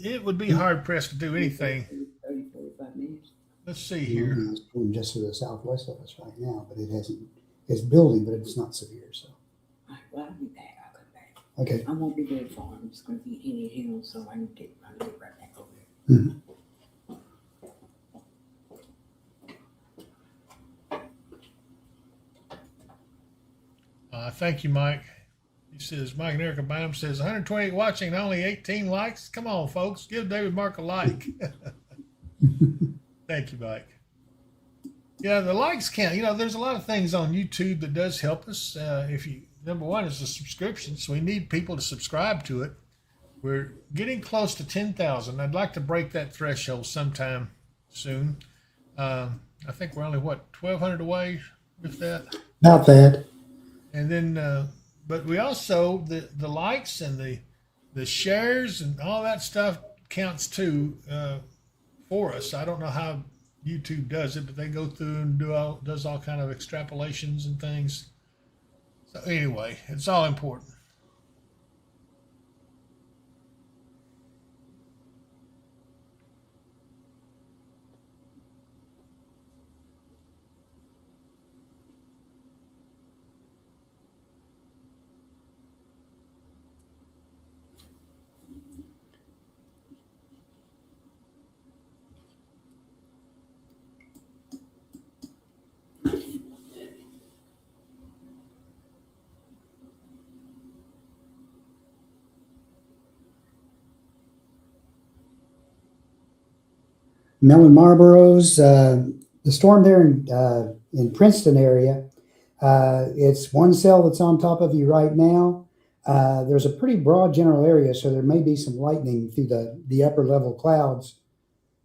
It would be hard pressed to do anything. 30, 45 minutes. Let's see here. It's going just to the southwest of us right now, but it hasn't. It's building, but it's not severe. So. All right, well, I'll be back. I'll come back. Okay. I won't be very far. I'm just going to be in the hills, so I can get right back over there. Mm-hmm. Thank you, Mike. He says, Mike and Erica Bynum says, 128 watching and only 18 likes. Come on, folks. Give David Mark a like. Thank you, Mike. Yeah, the likes count. You know, there's a lot of things on YouTube that does help us. Number one is the subscription, so we need people to subscribe to it. We're getting close to 10,000. I'd like to break that threshold sometime soon. I think we're only, 1,200 away with that? About that. And then, but we also, the likes and the shares and all that stuff counts too for us. I don't know how YouTube does it, but they go through and does all kind of extrapolations and things. So anyway, it's all important. Mellon Marlboro's, the storm there in Princeton area, it's one cell that's on top of you right now. There's a pretty broad general area, so there may be some lightning through the upper level clouds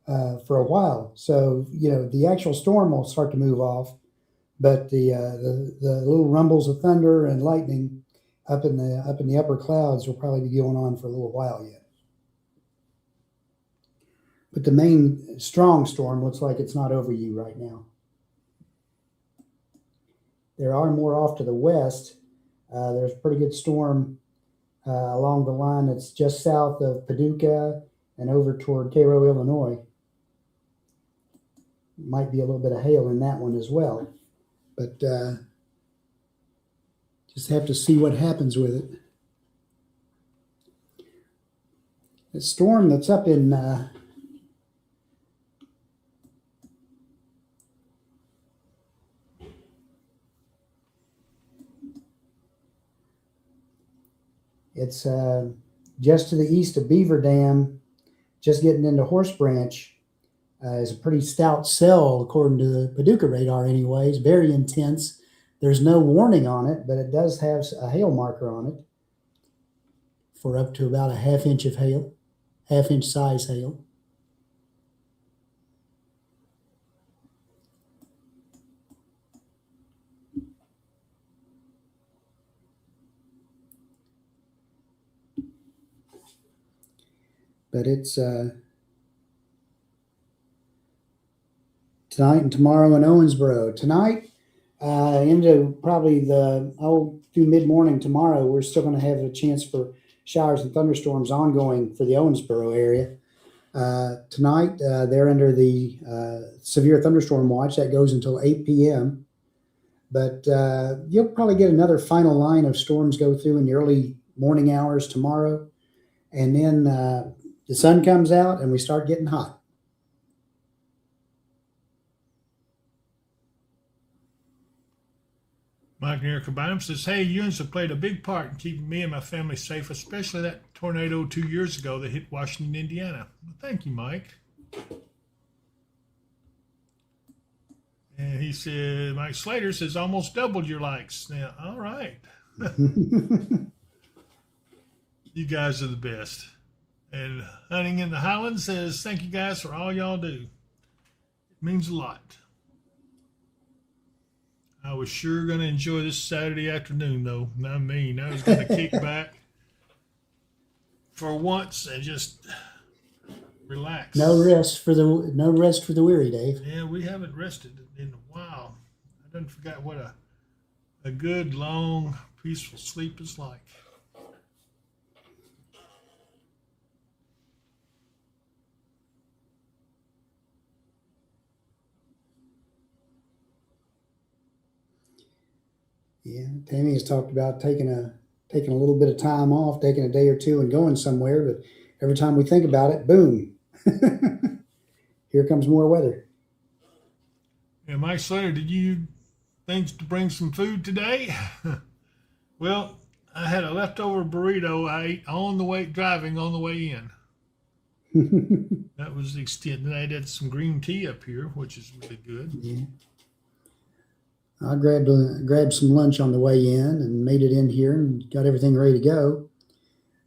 for a while. So, you know, the actual storm will start to move off, but the little rumbles of thunder and lightning up in the upper clouds will probably be going on for a little while yet. But the main strong storm looks like it's not over you right now. There are more off to the west. There's a pretty good storm along the line that's just south of Paducah and over toward Cairo, Illinois. Might be a little bit of hail in that one as well, but just have to see what happens with it. The storm that's up in it's just to the east of Beaver Dam, just getting into Horse Branch. Is a pretty stout cell according to the Paducah radar anyways, very intense. There's no warning on it, but it does have a hail marker on it for up to about a half-inch of hail, half-inch size hail. But it's tonight and tomorrow in Owensboro. Tonight, into probably through mid-morning tomorrow, we're still going to have a chance for showers and thunderstorms ongoing for the Owensboro area. Tonight, they're under the Severe Thunderstorm Watch. That goes until 8 p.m. But you'll probably get another final line of storms go through in the early morning hours tomorrow. And then the sun comes out and we start getting hot. Mike near Combinum says, hey, UNs have played a big part in keeping me and my family safe, especially that tornado 2 years ago that hit Washington, Indiana. Well, thank you, Mike. And he said, Mike Slater says, almost doubled your likes. Now, all right. You guys are the best. And Hunting in the Highlands says, thank you guys for all y'all do. It means a lot. I was sure going to enjoy this Saturday afternoon, though. Not me. I was going to kick back for once and just relax. No rest for the weary, Dave. Yeah, we haven't rested in a while. I done forgot what a good, long, peaceful sleep is like. Yeah, Tammy has talked about taking a little bit of time off, taking a day or two and going somewhere, but every time we think about it, boom. Here comes more weather. Yeah, Mike Slater, did you think to bring some food today? Well, I had a leftover burrito I ate driving on the way in. That was the extent. And I had some green tea up here, which is really good. Yeah. I grabbed some lunch on the way in and made it in here and got everything ready to go.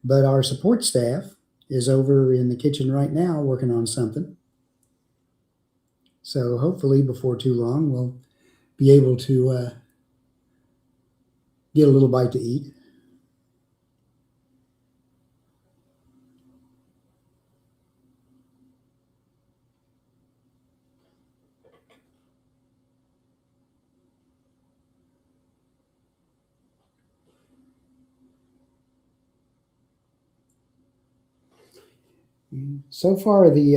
But our support staff is over in the kitchen right now working on something. So hopefully before too long, we'll be able to get a little bite to eat. So far, the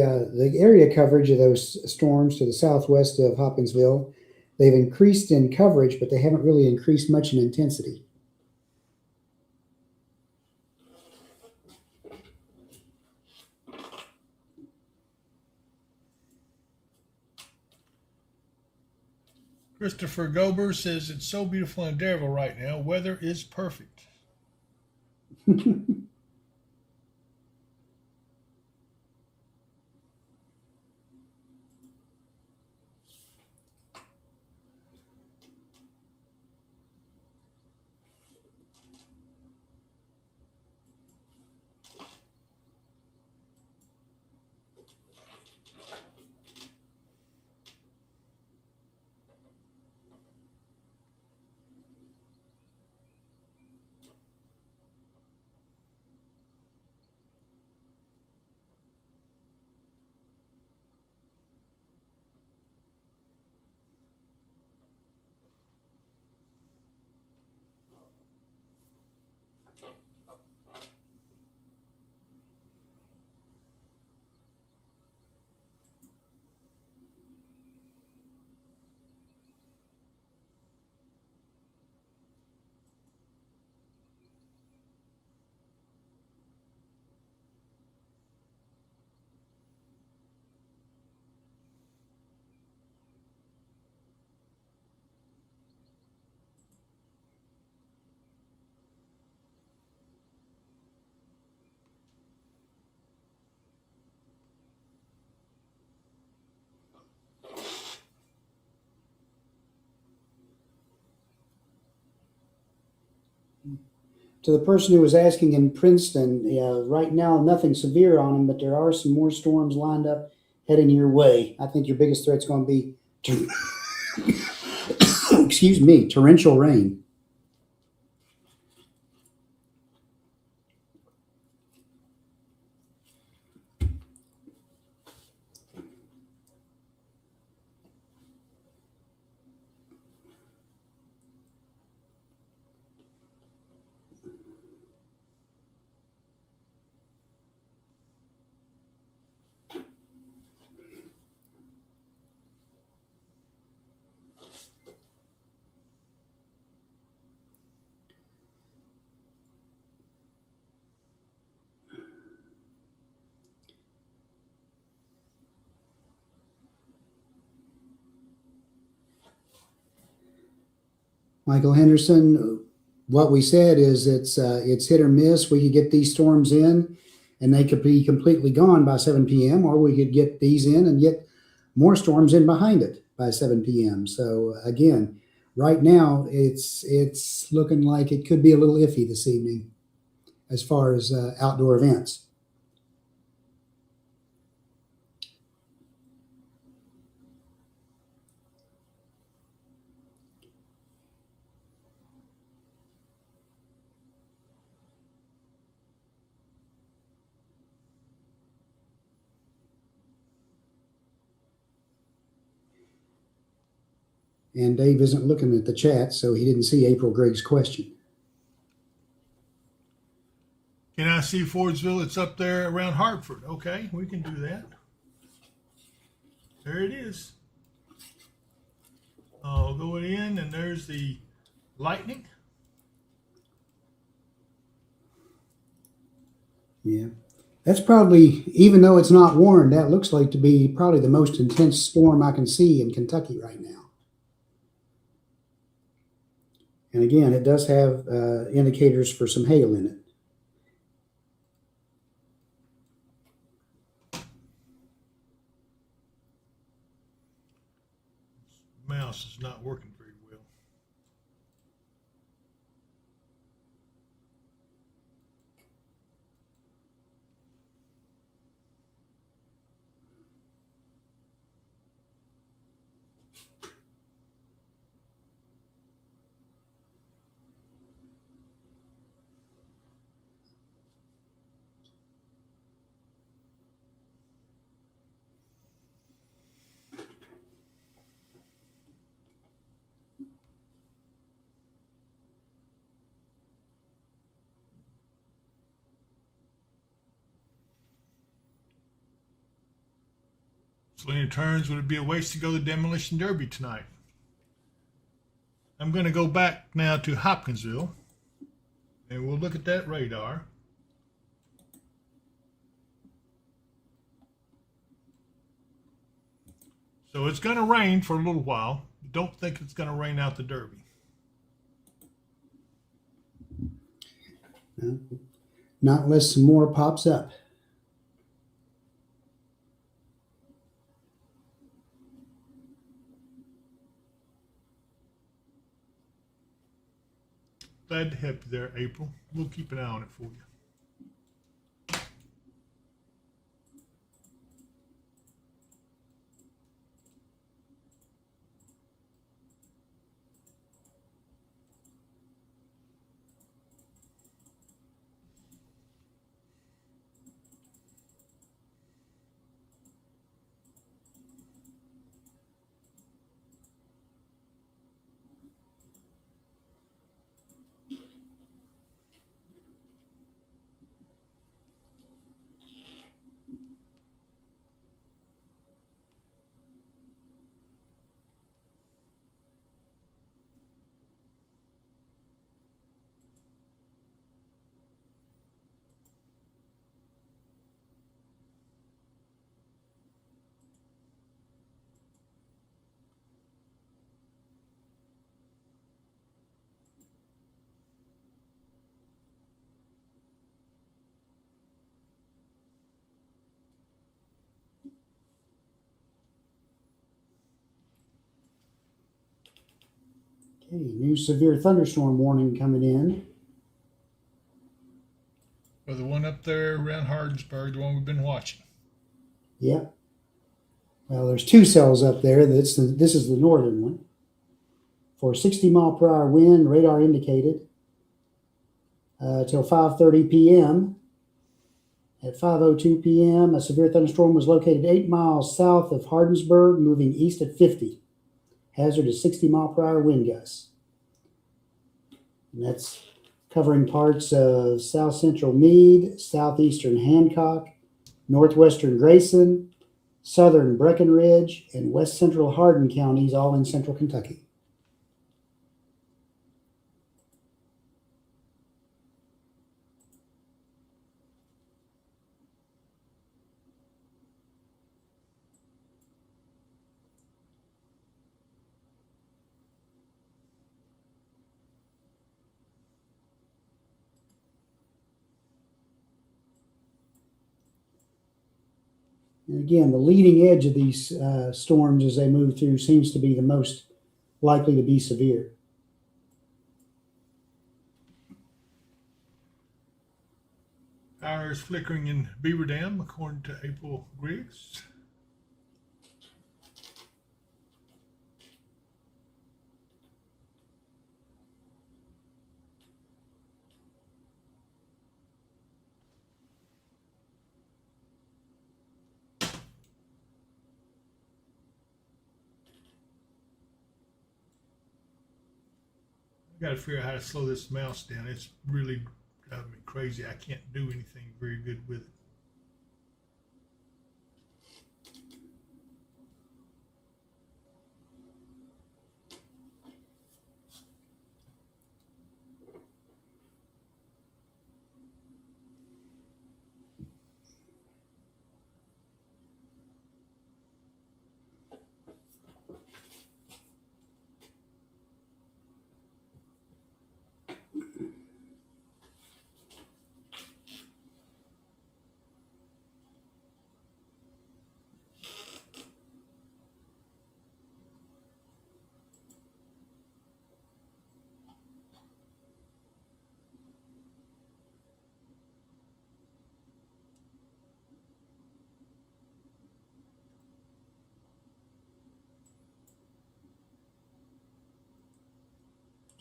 area coverage of those storms to the southwest of Hopkinsville, they've increased in coverage, but they haven't really increased much in intensity. Christopher Gober says it's so beautiful in Dareville right now. Weather is perfect. To the person who was asking in Princeton, right now nothing severe on them, but there are some more storms lined up heading your way. I think your biggest threat's going to be, excuse me, torrential rain. Michael Henderson, what we said is it's hit or miss. We could get these storms in and they could be completely gone by 7 p.m., or we could get these in and get more storms in behind it by 7 p.m. So again, right now it's looking like it could be a little iffy this evening as far as outdoor events. And Dave isn't looking at the chat, so he didn't see April Gregg's question. Can I see Fordsville? It's up there around Hartford. Okay, we can do that. There it is. Going in, and there's the lightning. Yeah. That's probably, even though it's not warned, that looks like to be probably the most intense storm I can see in Kentucky right now. And again, it does have indicators for some hail in it. Mouse is not working very well. Selena turns, would it be a waste to go to the Demolition Derby tonight? I'm going to go back now to Hopkinsville, and we'll look at that radar. So it's going to rain for a little while. Don't think it's going to rain out the Derby. No, not unless some more pops up. Glad to help you there, April. We'll keep an eye on it for you. Okay, new severe thunderstorm warning coming in. Or the one up there around Hardinsburg, the one we've been watching. Yep. Well, there's two cells up there. This is the northern one. For 60-mile-per-hour wind, radar indicated till 5:30 p.m. At 5:02 p.m., a severe thunderstorm was located 8 miles south of Hardinsburg, moving east at 50. Hazard is 60-mile-per-hour wind gusts. And that's covering parts of south-central Meade, southeastern Hancock, northwestern Grayson, southern Breckenridge, and west-central Hardin counties, all in central Kentucky. And again, the leading edge of these storms as they move through seems to be the most likely to be severe. Power is flickering in Beaver Dam, according to April Griggs. I got to figure out how to slow this mouse down. It's really driving me crazy. I can't do anything very good with it.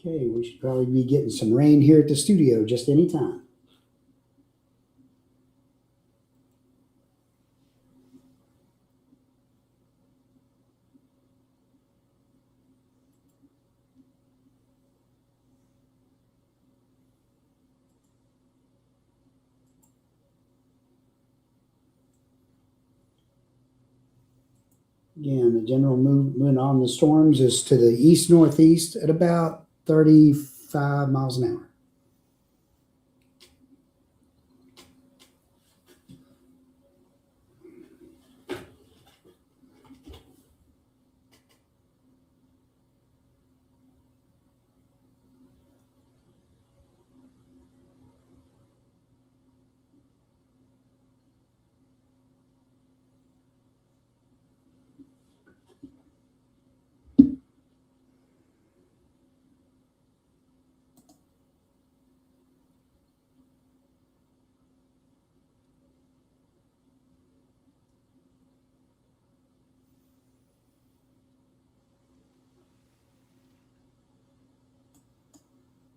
Okay, we should probably be getting some rain here at the studio just any time. Again, the general movement on the storms is to the east-northeast at about 35 miles an hour.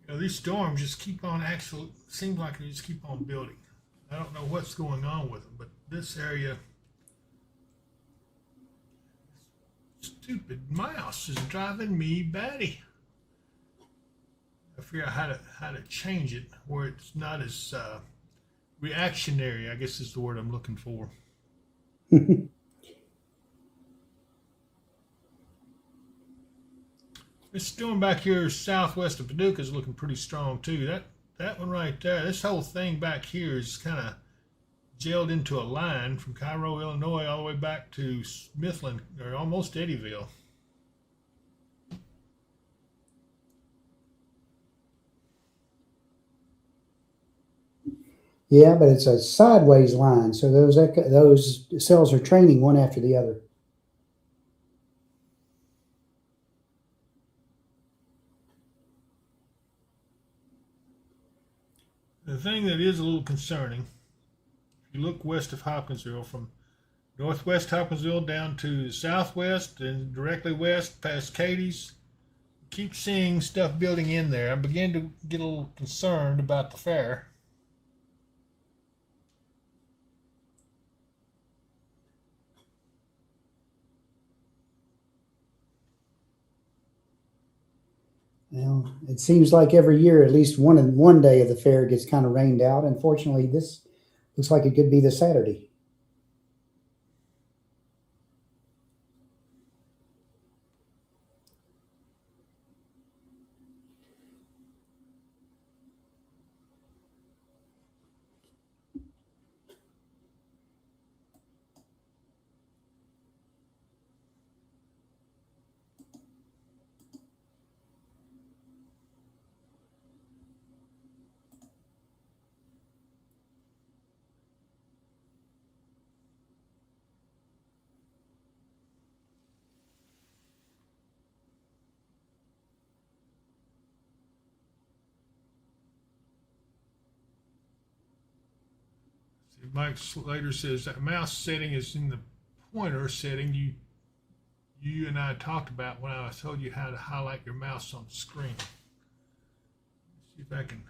You know, these storms just keep on actually, seems like they just keep on building. I don't know what's going on with them, but this area, stupid mouse is driving me batty. I figure out how to change it where it's not as reactionary, I guess is the word I'm looking for. This storm back here southwest of Paducah is looking pretty strong too. That one right there, this whole thing back here is kind of gelled into a line from Cairo, Illinois, all the way back to Smithland, or almost Eddyville. Yeah, but it's a sideways line, so those cells are training one after the other. The thing that is a little concerning, if you look west of Hopkinsville, from northwest Hopkinsville down to the southwest and directly west past Katie's, keep seeing stuff building in there. I begin to get a little concerned about the fair. Well, it seems like every year, at least one day of the fair gets kind of rained out. Unfortunately, this looks like it could be this Saturday. Mike Slater says that mouse setting is in the pointer setting you and I talked about when I told you how to highlight your mouse on the screen. Let's see if I can.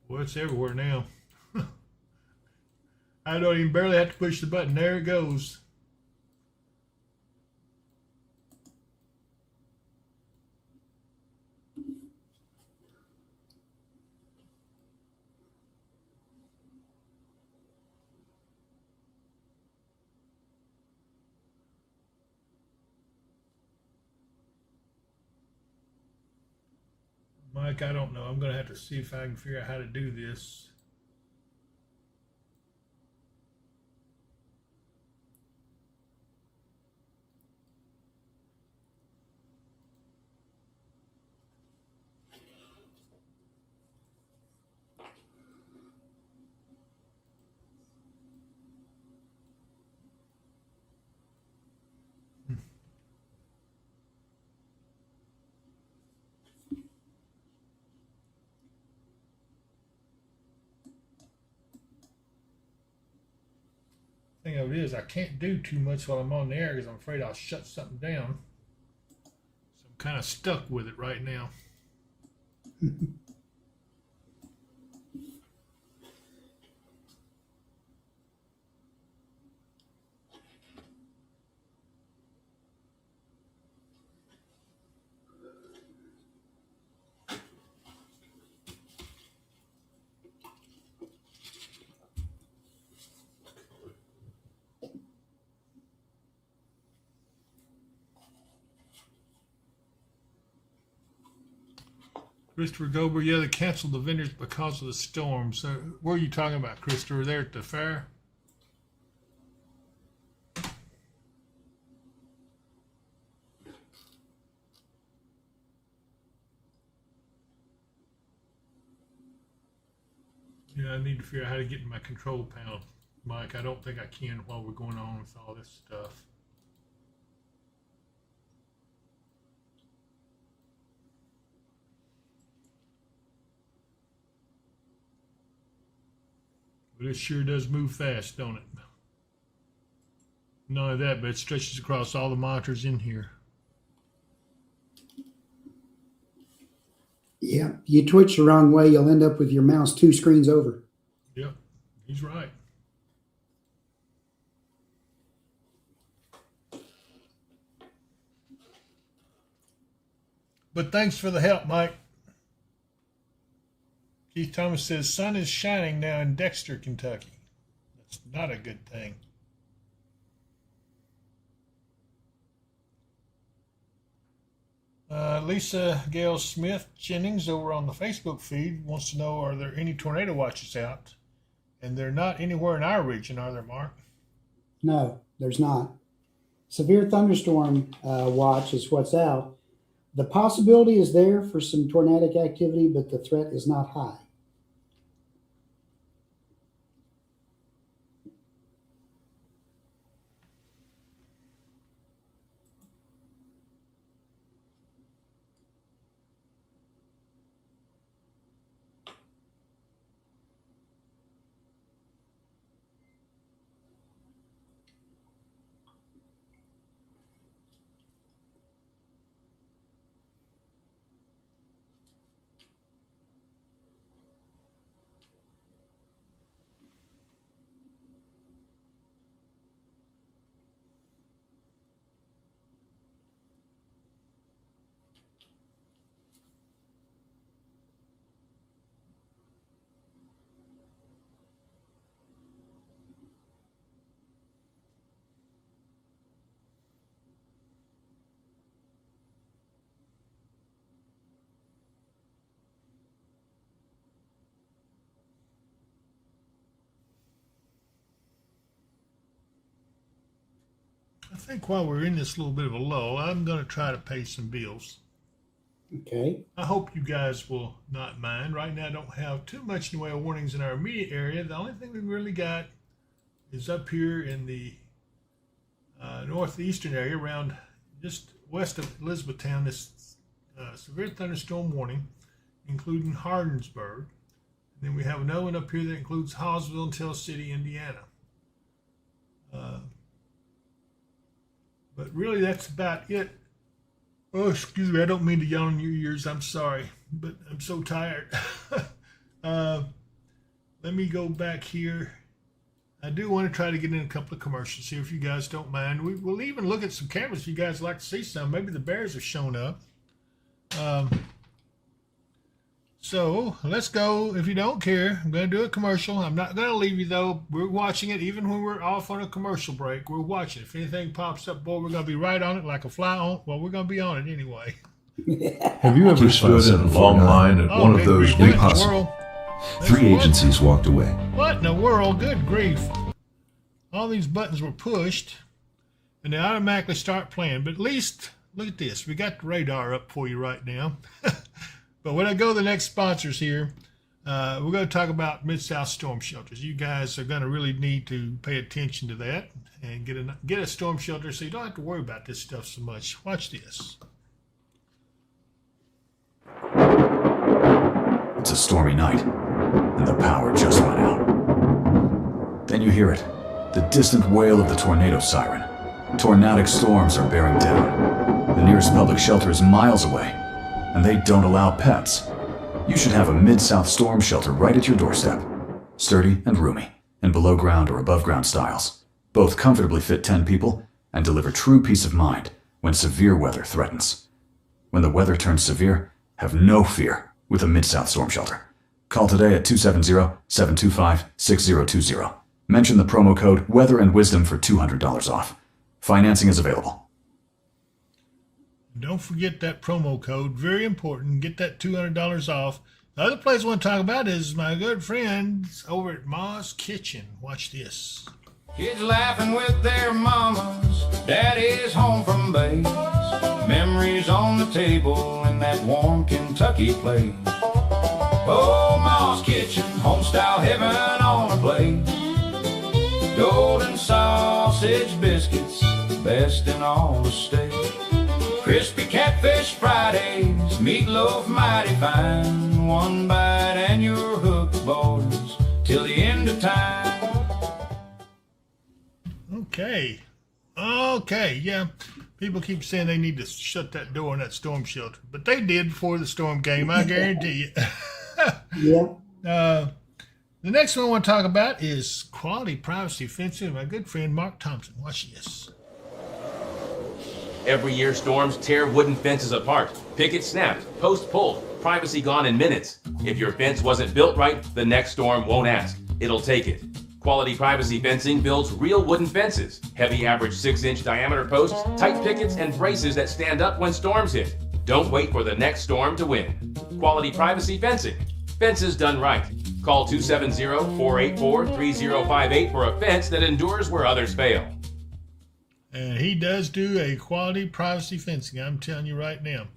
Well, it's everywhere now. I don't even barely have to push the button. There it goes. Mike, I don't know. I'm going to have to see if I can figure out how to do this. Thing of it is, I can't do too much while I'm on the air because I'm afraid I'll shut something down. So I'm kind of stuck with it right now. Christopher Gober, yeah, they canceled the vendors because of the storm. So where are you talking about, Christopher? There at the fair? Yeah, I need to figure out how to get in my control panel, Mike. I don't think I can while we're going on with all this stuff. But it sure does move fast, don't it? Not only that, but it stretches across all the monitors in here. Yeah, you twitch the wrong way, you'll end up with your mouse 2 screens over. Yep, he's right. But thanks for the help, Mike. Keith Thomas says, sun is shining now in Dexter, Kentucky. That's not a good thing. Lisa Gail Smith Jennings over on the Facebook feed wants to know, are there any tornado watches out? And they're not anywhere in our region, are there, Mark? No, there's not. Severe Thunderstorm Watch is what's out. The possibility is there for some tornadic activity, but the threat is not high. I think while we're in this little bit of a lull, I'm going to try to pay some bills. Okay. I hope you guys will not mind. Right now, I don't have too much in the way of warnings in our immediate area. The only thing we've really got is up here in the northeastern area, around just west of Elizabethtown, this severe thunderstorm warning, including Hardinsburg. And then we have another one up here that includes Hallsville and Tell City, Indiana. But really, that's about it. Oh, excuse me, I don't mean to yawn in your ears. I'm sorry, but I'm so tired. Let me go back here. I do want to try to get in a couple of commercials here, if you guys don't mind. We'll even look at some cameras if you guys like to see some. Maybe the bears have shown up. So let's go. If you don't care, I'm going to do a commercial. I'm not going to leave you, though. We're watching it. Even when we're off on a commercial break, we're watching. If anything pops up, boy, we're going to be right on it like a fly on. Well, we're going to be on it anyway. Have you ever stood in a long line at one of those big big hospitals? Three agencies walked away. What in the world? Good grief. All these buttons were pushed, and they automatically start playing. But at least, look at this. We got the radar up for you right now. But when I go to the next sponsors here, we're going to talk about Mid-South storm shelters. You guys are going to really need to pay attention to that and get a storm shelter so you don't have to worry about this stuff so much. Watch this. It's a stormy night, and the power just went out. Then you hear it, the distant wail of the tornado siren. Tornadic storms are bearing down. The nearest public shelter is miles away, and they don't allow pets. You should have a Mid-South storm shelter right at your doorstep. Sturdy and roomy, in below ground or above ground styles. Both comfortably fit 10 people and deliver true peace of mind when severe weather threatens. When the weather turns severe, have no fear with a Mid-South storm shelter. Call today at 270-725-6020. Mention the promo code Weather and Wisdom for $200 off. Financing is available. Don't forget that promo code. Very important. Get that $200 off. The other place I want to talk about is my good friends over at Ma's Kitchen. Watch this. Kids laughing with their mamas, daddy's home from base. Memories on the table in that warm Kentucky place. Oh, Ma's Kitchen, home-style heaven on a plate. Golden sausage biscuits, best in all the state. Crispy catfish Fridays, meatloaf mighty fine. One bite and you're hooked, boys, till the end of time. Okay, yeah. People keep saying they need to shut that door in that storm shelter, but they did before the storm came, I guarantee you. Yeah. The next one I want to talk about is quality privacy fencing. My good friend Mark Thompson. Watch this. Every year, storms tear wooden fences apart. Picket snapped, post pulled, privacy gone in minutes. If your fence wasn't built right, the next storm won't ask. It'll take it. Quality privacy fencing builds real wooden fences. Heavy average 6-inch diameter posts, tight pickets, and braces that stand up when storms hit. Don't wait for the next storm to win. Quality privacy fencing. Fences done right. Call 270-484-3058 for a fence that endures where others fail. And he does do a quality privacy fencing, I'm telling you right now.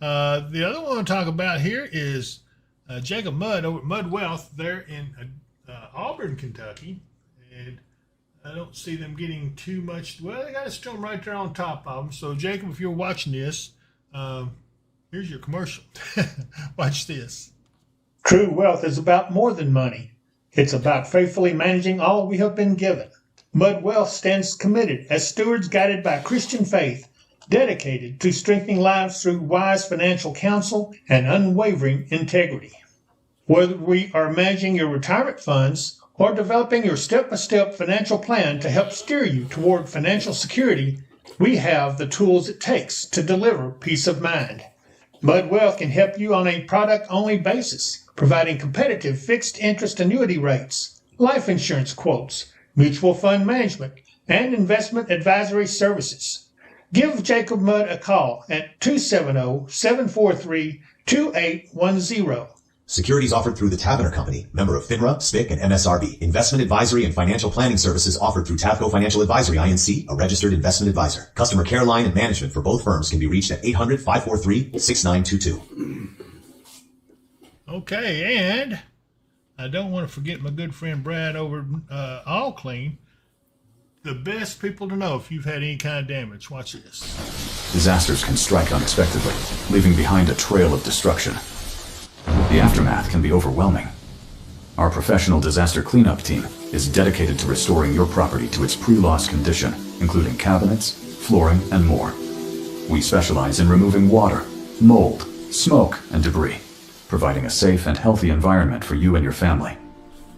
The other one I want to talk about here is Jacob Mudd over at Mudd Wealth. They're in Auburn, Kentucky. And I don't see them getting too much. Well, they got a storm right there on top of them. So, Jacob, if you're watching this, here's your commercial. Watch this. True wealth is about more than money. It's about faithfully managing all we have been given. Mudd Wealth stands committed as stewards guided by Christian faith, dedicated to strengthening lives through wise financial counsel and unwavering integrity. Whether we are managing your retirement funds or developing your step-by-step financial plan to help steer you toward financial security, we have the tools it takes to deliver peace of mind. Mudd Wealth can help you on a product-only basis, providing competitive fixed interest annuity rates, life insurance quotes, mutual fund management, and investment advisory services. Give Jacob Mudd a call at 270-743-2810. Securities offered through the Tavener Company, member of FINRA, SPIC, and MSRB. Investment advisory and financial planning services offered through Tavco Financial Advisory, Inc., a registered investment advisor. Customer care line and management for both firms can be reached at 800-543-6922. Okay, and I don't want to forget my good friend Brad over All Clean. The best people to know if you've had any kind of damage. Watch this. Disasters can strike unexpectedly, leaving behind a trail of destruction. The aftermath can be overwhelming. Our professional disaster cleanup team is dedicated to restoring your property to its pre-loss condition, including cabinets, flooring, and more. We specialize in removing water, mold, smoke, and debris, providing a safe and healthy environment for you and your family.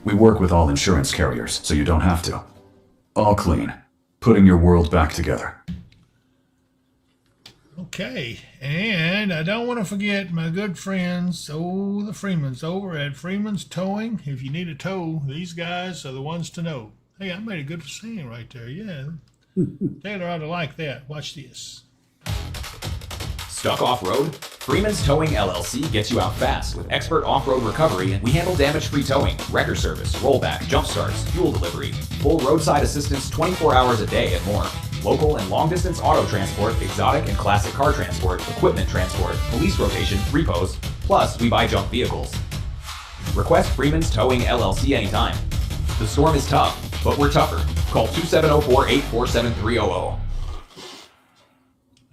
We work with all insurance carriers, so you don't have to. All Clean, putting your world back together. Okay, and I don't want to forget my good friends, the Freemans, over at Freeman's Towing. If you need a tow, these guys are the ones to know. Hey, I made a good saying right there, yeah. Taylor ought to like that. Watch this. Stuck off-road? Freeman's Towing LLC gets you out fast with expert off-road recovery, and we handle damage-free towing, wrecker service, rollback, jump starts, fuel delivery, full roadside assistance 24 hours a day and more. Local and long-distance auto transport, exotic and classic car transport, equipment transport, police rotation, repos, plus we buy junk vehicles. Request Freeman's Towing LLC anytime. The storm is tough, but we're tougher. Call 270-484-7300.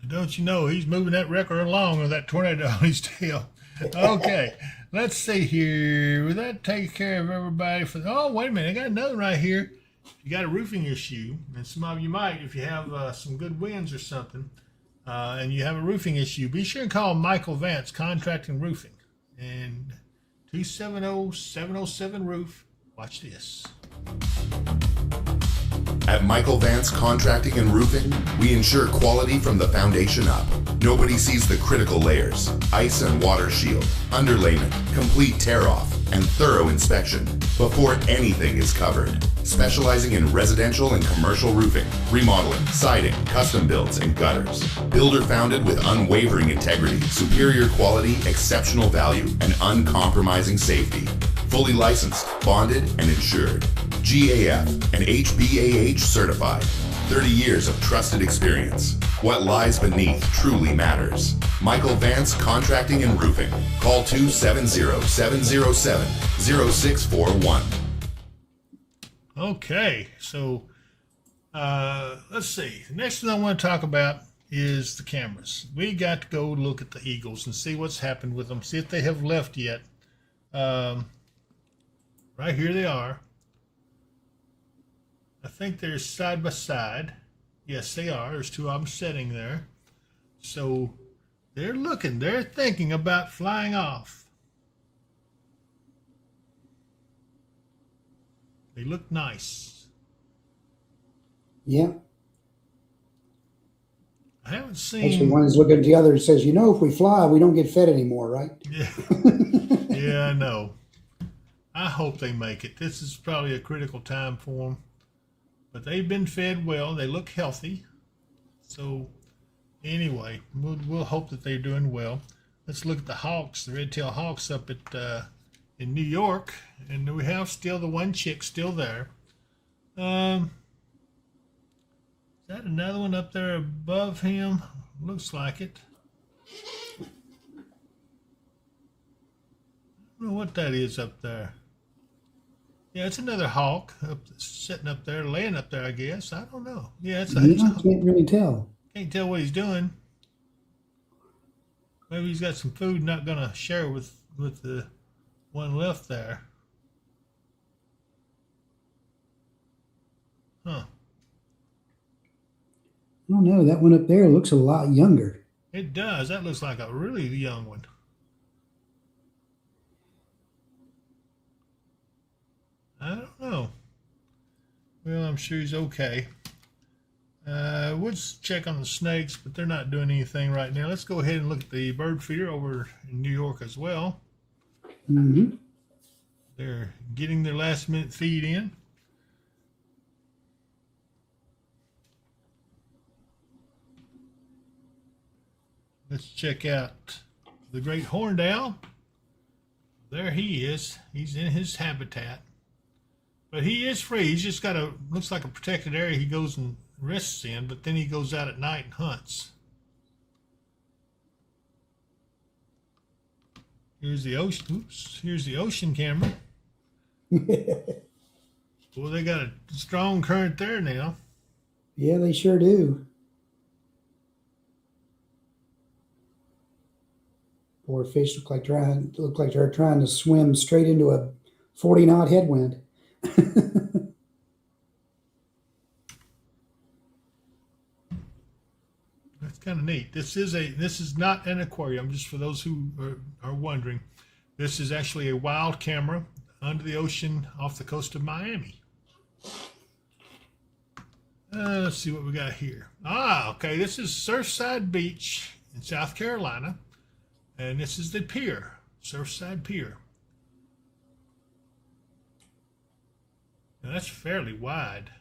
Don't you know he's moving that wrecker along with that tornado on his tail? Okay, let's see here. Will that take care of everybody? Oh, wait a minute. I got another right here. If you got a roofing issue, and some of you might if you have some good winds or something, and you have a roofing issue, be sure and call Michael Vance, Contracting Roofing, and 270-707-ROOF. Watch this. At Michael Vance Contracting and Roofing, we ensure quality from the foundation up. Nobody sees the critical layers: ice and water shield, underlayment, complete tear-off, and thorough inspection before anything is covered. Specializing in residential and commercial roofing, remodeling, siding, custom builds, and gutters. Builder founded with unwavering integrity, superior quality, exceptional value, and uncompromising safety. Fully licensed, bonded, and insured. GAF and HBAH certified. 30 years of trusted experience. What lies beneath truly matters. Michael Vance Contracting and Roofing. Call 270-707-0641. Okay, so let's see. The next thing I want to talk about is the cameras. We got to go look at the Eagles and see what's happened with them, see if they have left yet. Right here they are. I think they're side by side. Yes, they are. There's two of them sitting there. So they're looking, they're thinking about flying off. They look nice. Yeah. I haven't seen. Actually, one is looking at the other and says, if we fly, we don't get fed anymore, right? Yeah. Yeah, I know. I hope they make it. This is probably a critical time for them. But they've been fed well. They look healthy. So anyway, we'll hope that they're doing well. Let's look at the Hawks, the red-tailed Hawks up at in New York. And we have still the one chick still there. that another one up there above him? Looks like it. I don't know what that is up there. Yeah, it's another hawk sitting up there, laying up there, I guess. I don't know. Yeah, it's a I can't really tell. Can't tell what he's doing. Maybe he's got some food not going to share with the one left there. Huh. I don't know. That one up there looks a lot younger. It does. That looks like a really young one. I don't know. Well, I'm sure he's okay. We'll just check on the snakes, but they're not doing anything right now. Let's go ahead and look at the bird feeder over in New York as well. Mm-hmm. They're getting their last minute feed in. Let's check out the great horned owl. There he is. He's in his habitat. But he is free. He's just got looks like a protected area he goes and rests in, but then he goes out at night and hunts. Here's the ocean. Oops. Here's the ocean camera. Well, they got a strong current there now. Yeah, they sure do. Poor fish look like they're trying to swim straight into a 40-knot headwind. That's kind of neat. This is not an aquarium, just for those who are wondering. This is actually a wild camera under the ocean off the coast of Miami. Let's see what we got here. Okay, this is Surfside Beach in South Carolina, and this is the pier, Surfside Pier. Now that's fairly wide.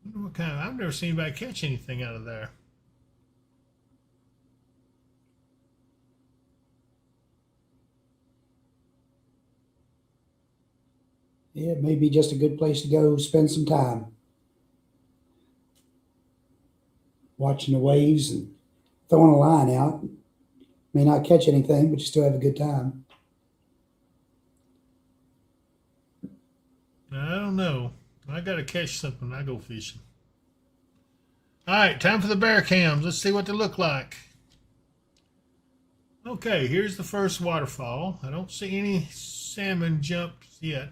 I wonder what kind of, I've never seen anybody catch anything out of there. Yeah, it may be just a good place to go spend some time. Watching the waves and throwing a line out. May not catch anything, but you still have a good time. I don't know. I got to catch something when I go fishing. All right, time for the bear cams. Let's see what they look like. Okay, here's the first waterfall. I don't see any salmon jumps yet.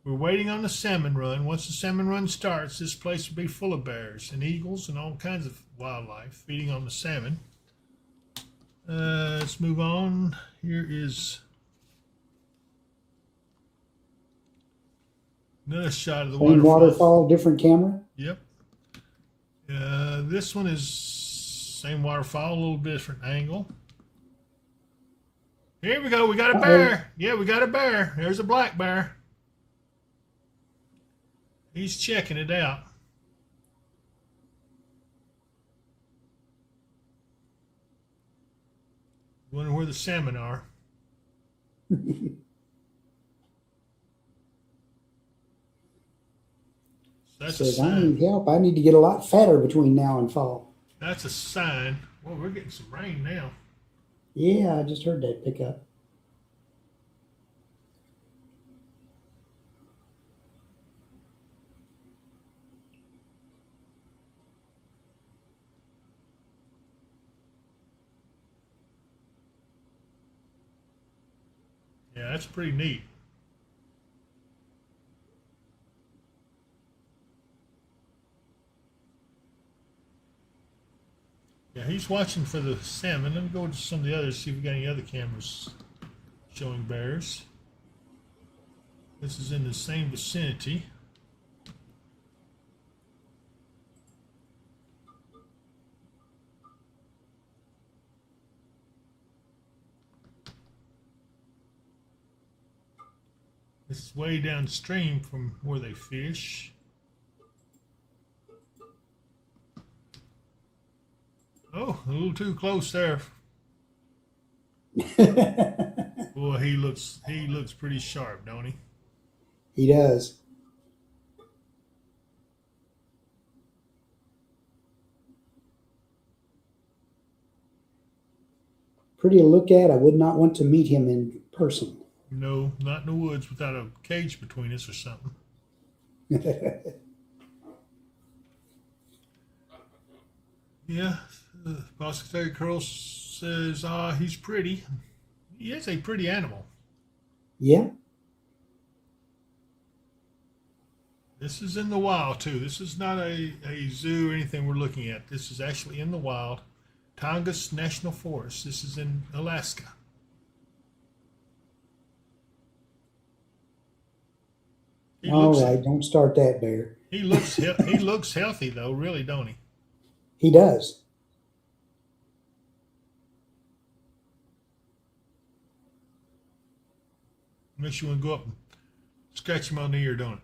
We're waiting on the salmon run. Once the salmon run starts, this place will be full of bears and eagles and all kinds of wildlife feeding on the salmon. Let's move on. Here is another shot of the Same waterfall. waterfall, different camera. Yep. This one is same waterfall, a little different angle. Here we go. We got a bear. Yeah, we got a bear. There's a black bear. He's checking it out. Wonder where the salmon are. That's Says, I need help. I need to get a lot fatter between now and fall. That's a sign. Well, we're getting some rain now. Yeah, I just heard that pick up. Yeah, that's pretty neat. Yeah, he's watching for the salmon. Let me go to some of the others, see if we got any other cameras showing bears. This is in the same vicinity. This is way downstream from where they fish. Oh, a little too close there. Boy, he looks pretty sharp, don't he? He does. pretty to look at. I would not want to meet him in person. No, not in the woods without a cage between us or something. Yeah, Boss Secretary Curl says, he's pretty. He is a pretty animal. Yeah. This is in the wild, too. This is not a zoo or anything we're looking at. This is actually in the wild. Tongass National Forest. This is in Alaska. All right, don't start that, Bear. He looks healthy, though, really, don't he? He does. Makes you want to go up and scratch him on the ear, don't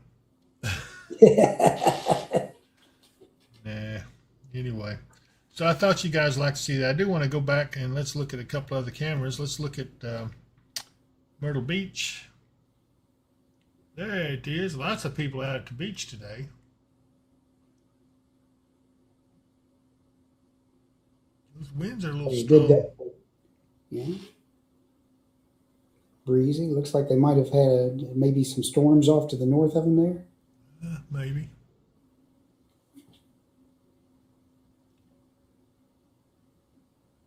it? Nah. Anyway, so I thought you guys like to see that. I do want to go back and let's look at a couple other cameras. Let's look at Myrtle Beach. There it is. Lots of people out at the beach today. Those winds are a little strong. Yeah. Breezy. Looks like they might have had maybe some storms off to the north of them there. Maybe.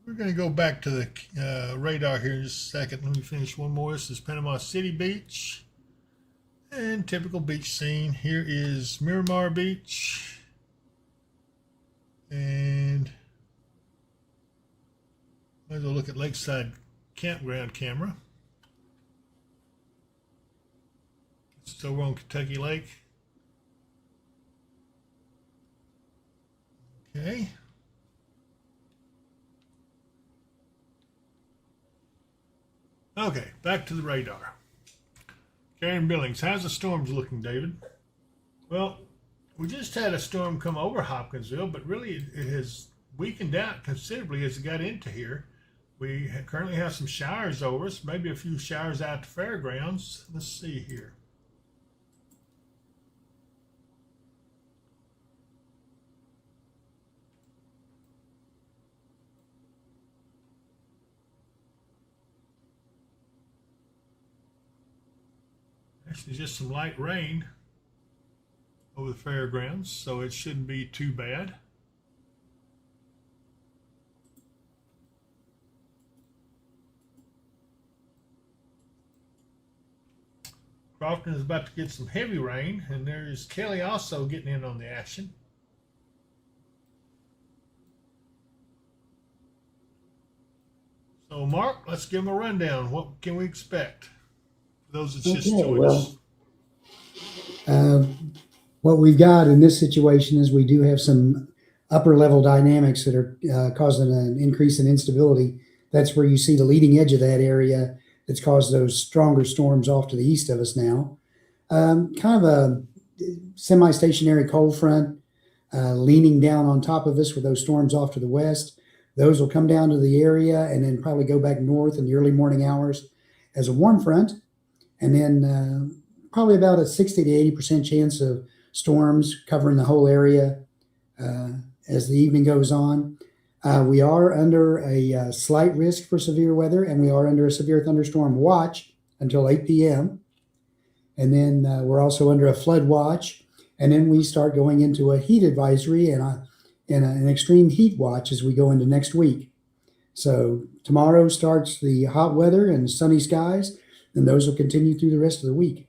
We're going to go back to the radar here in just a second. Let me finish one more. This is Panama City Beach. And typical beach scene. Here is Miramar Beach. And might as well look at Lakeside Campground camera. So we're on Kentucky Lake. Okay. Okay, back to the radar. Karen Billings, how's the storms looking, David? Well, we just had a storm come over Hopkinsville, but really it has weakened out considerably as it got into here. We currently have some showers over us, maybe a few showers out at the fairgrounds. Let's see here. Actually, just some light rain over the fairgrounds, so it shouldn't be too bad. Crofton is about to get some heavy rain, and there's Kelly also getting in on the action. So, Mark, let's give them a rundown. What can we expect? Those that's just joined us. What we've got in this situation is we do have some upper level dynamics that are causing an increase in instability. That's where you see the leading edge of that area that's caused those stronger storms off to the east of us now. Kind of a semi-stationary cold front leaning down on top of us with those storms off to the west. Those will come down to the area and then probably go back north in the early morning hours as a warm front. And then probably about a 60 to 80% chance of storms covering the whole area as the evening goes on. We are under a slight risk for severe weather, and we are under a severe thunderstorm watch until 8 p.m. And then we're also under a flood watch. And then we start going into a heat advisory and an extreme heat watch as we go into next week. So tomorrow starts the hot weather and sunny skies, and those will continue through the rest of the week.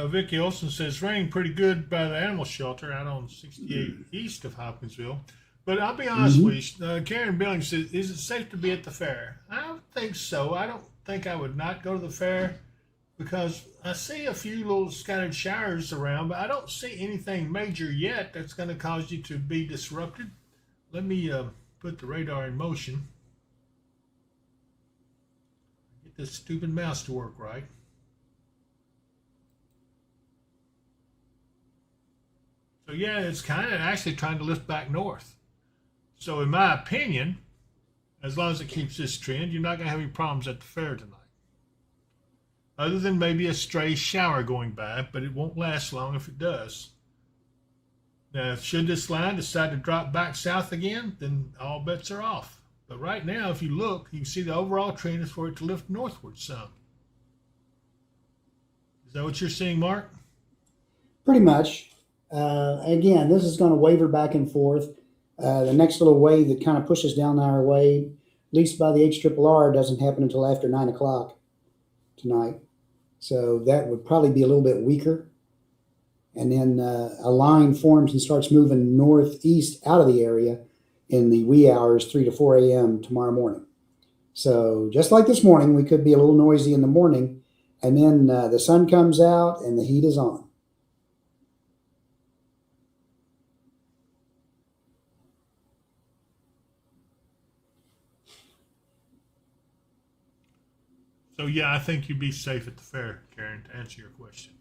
Vicki Olson says, raining pretty good by the animal shelter out on 68 east of Hopkinsville. But I'll be honest with you, Karen Billings says, is it safe to be at the fair? I don't think so. I don't think I would not go to the fair because I see a few little scattered showers around, but I don't see anything major yet that's going to cause you to be disrupted. Let me put the radar in motion. Get this stupid mouse to work right. So yeah, it's kind of actually trying to lift back north. So in my opinion, as long as it keeps this trend, you're not going to have any problems at the fair tonight. Other than maybe a stray shower going by, but it won't last long if it does. Now, should this line decide to drop back south again, then all bets are off. But right now, if you look, you can see the overall trend is for it to lift northward some. Is that what you're seeing, Mark? Pretty much. Again, this is going to waver back and forth. The next little wave that kind of pushes down our way, at least by the HRRR, doesn't happen until after 9 o'clock tonight. So that would probably be a little bit weaker. And then a line forms and starts moving northeast out of the area in the wee hours, 3 to 4 a.m. tomorrow morning. So just like this morning, we could be a little noisy in the morning, and then the sun comes out and the heat is on. So yeah, I think you'd be safe at the fair, Karen, to answer your question.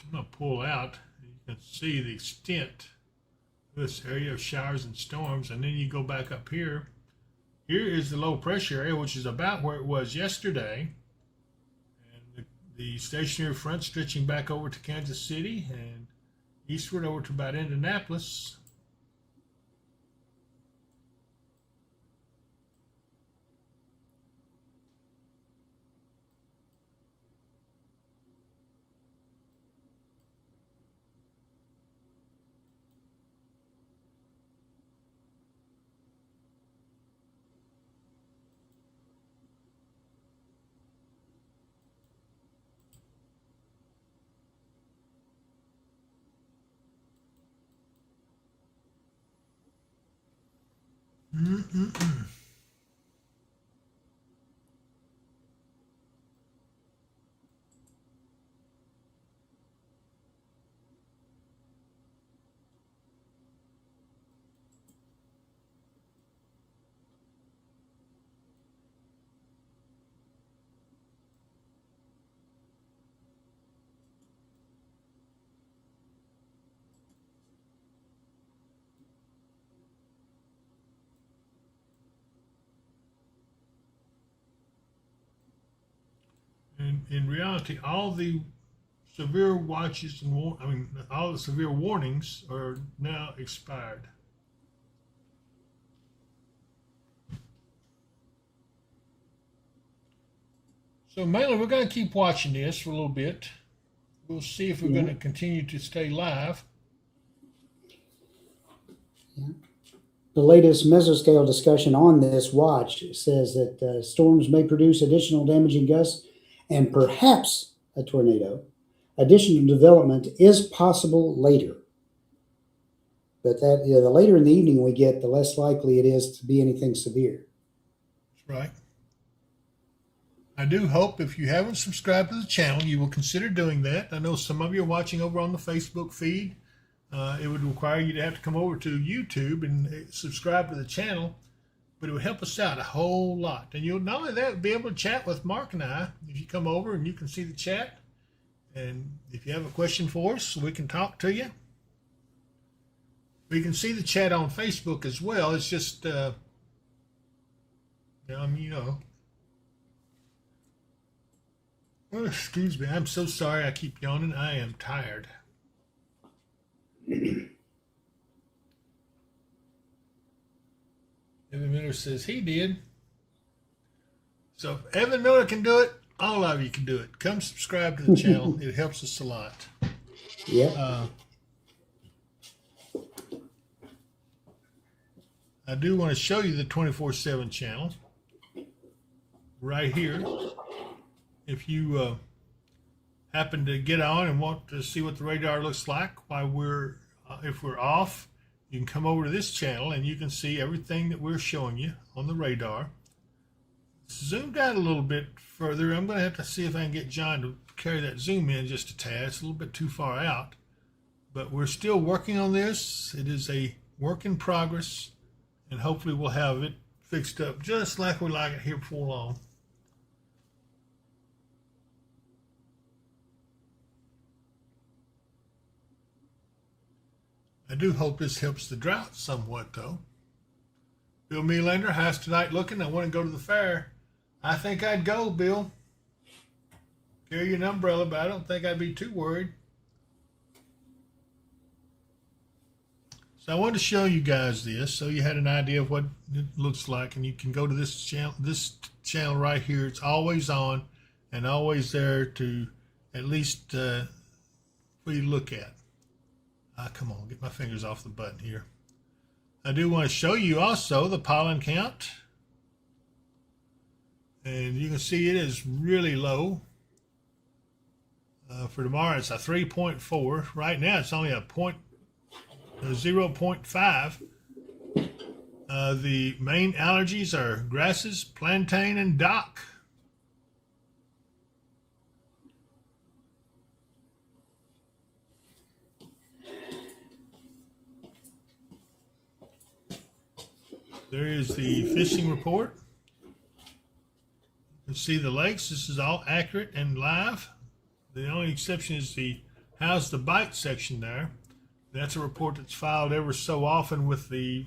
I'm going to pull out. You can see the extent of this area of showers and storms, and then you go back up here. Here is the low pressure area, which is about where it was yesterday. And the stationary front stretching back over to Kansas City and eastward over to about Indianapolis. In reality, all the severe watches and all the severe warnings are now expired. So mainly, we're going to keep watching this for a little bit. We'll see if we're going to continue to stay live. Yeah. The latest mesoscale discussion on this watch says that storms may produce additional damaging gusts and perhaps a tornado. Additional development is possible later. But that the later in the evening we get, the less likely it is to be anything severe. That's right. I do hope if you haven't subscribed to the channel, you will consider doing that. I know some of you are watching over on the Facebook feed. It would require you to have to come over to YouTube and subscribe to the channel, but it would help us out a whole lot. And you'll not only that, be able to chat with Mark and I if you come over and you can see the chat. And if you have a question for us, we can talk to you. We can see the chat on Facebook as well. It's just, well, excuse me. I'm so sorry I keep yawning. I am tired. Evan Miller says he did. So if Evan Miller can do it, all of you can do it. Come subscribe to the channel. It helps us a lot. Yeah. I do want to show you the 24/7 channel right here. If you happen to get on and want to see what the radar looks like while if we're off, you can come over to this channel and you can see everything that we're showing you on the radar. Zoomed out a little bit further. I'm going to have to see if I can get John to carry that zoom in just a tad. It's a little bit too far out, but we're still working on this. It is a work in progress, and hopefully we'll have it fixed up just like we like it here before long. I do hope this helps the drought somewhat, though. Bill Mealander, how's tonight looking? I want to go to the fair. I think I'd go, Bill. Carry an umbrella, but I don't think I'd be too worried. So I wanted to show you guys this so you had an idea of what it looks like, and you can go to this channel right here. It's always on and always there to at least for you to look at. Come on, get my fingers off the button here. I do want to show you also the pollen count, and you can see it is really low. For tomorrow it's a 3.4. Right now it's only a 0.5. The main allergies are grasses, plantain, and dock. There is the fishing report. You can see the lakes. This is all accurate and live. The only exception is the how's the bite section there. That's a report that's filed ever so often with the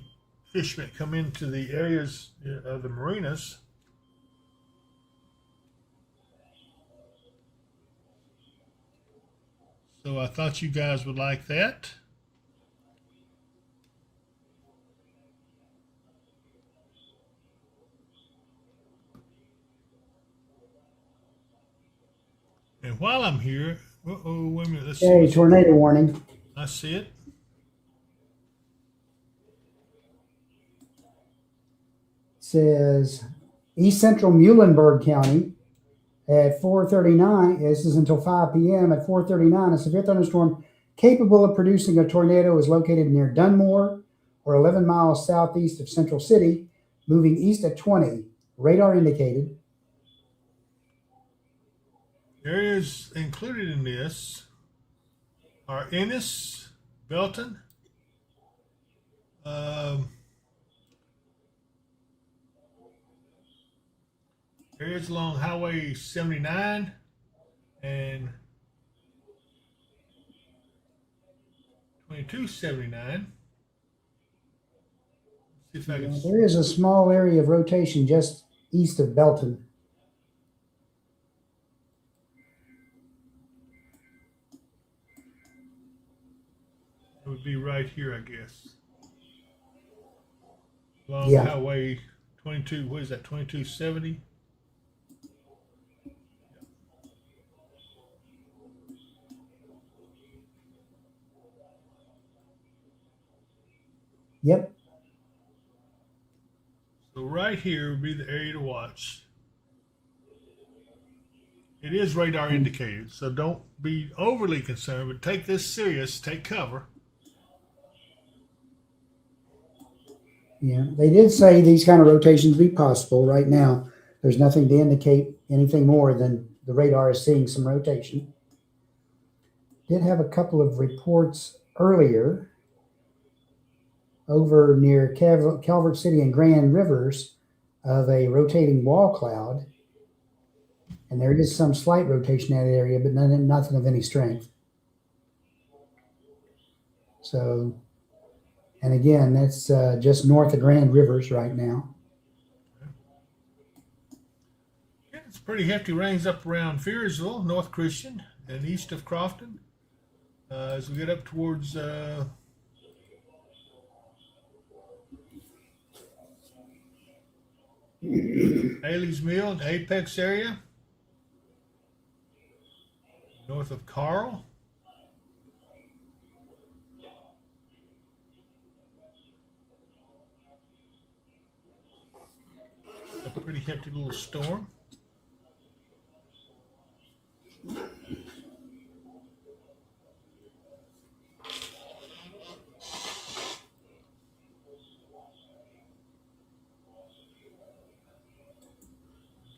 fish that come into the areas of the marinas. So I thought you guys would like that. And while I'm here, wait a minute, let's see. Okay, tornado warning. I see it. Says East Central Muhlenberg County at 4:39. This is until 5 p.m. At 4:39, a severe thunderstorm capable of producing a tornado is located near Dunmore, or 11 miles southeast of Central City, moving east at 20. Radar indicated. Areas included in this are Ennis, Belton, areas along Highway 79 and 2279. See if I can. There is a small area of rotation just east of Belton. It would be right here, I guess. Along Yeah. Highway 22, what is that, 2270? Yep. So right here would be the area to watch. It is radar indicated, so don't be overly concerned, but take this serious, take cover. Yeah, they did say these kind of rotations be possible. Right now, there's nothing to indicate anything more than the radar is seeing some rotation. Did have a couple of reports earlier over near Calvert City and Grand Rivers of a rotating wall cloud. And there is some slight rotation in that area, but nothing of any strength. So, and again, that's just north of Grand Rivers right now. Yeah, it's pretty hefty rains up around Fearsville, North Christian, and east of Crofton. As we get up towards Haley's Mill and Apex area, north of Carl. A pretty hefty little storm.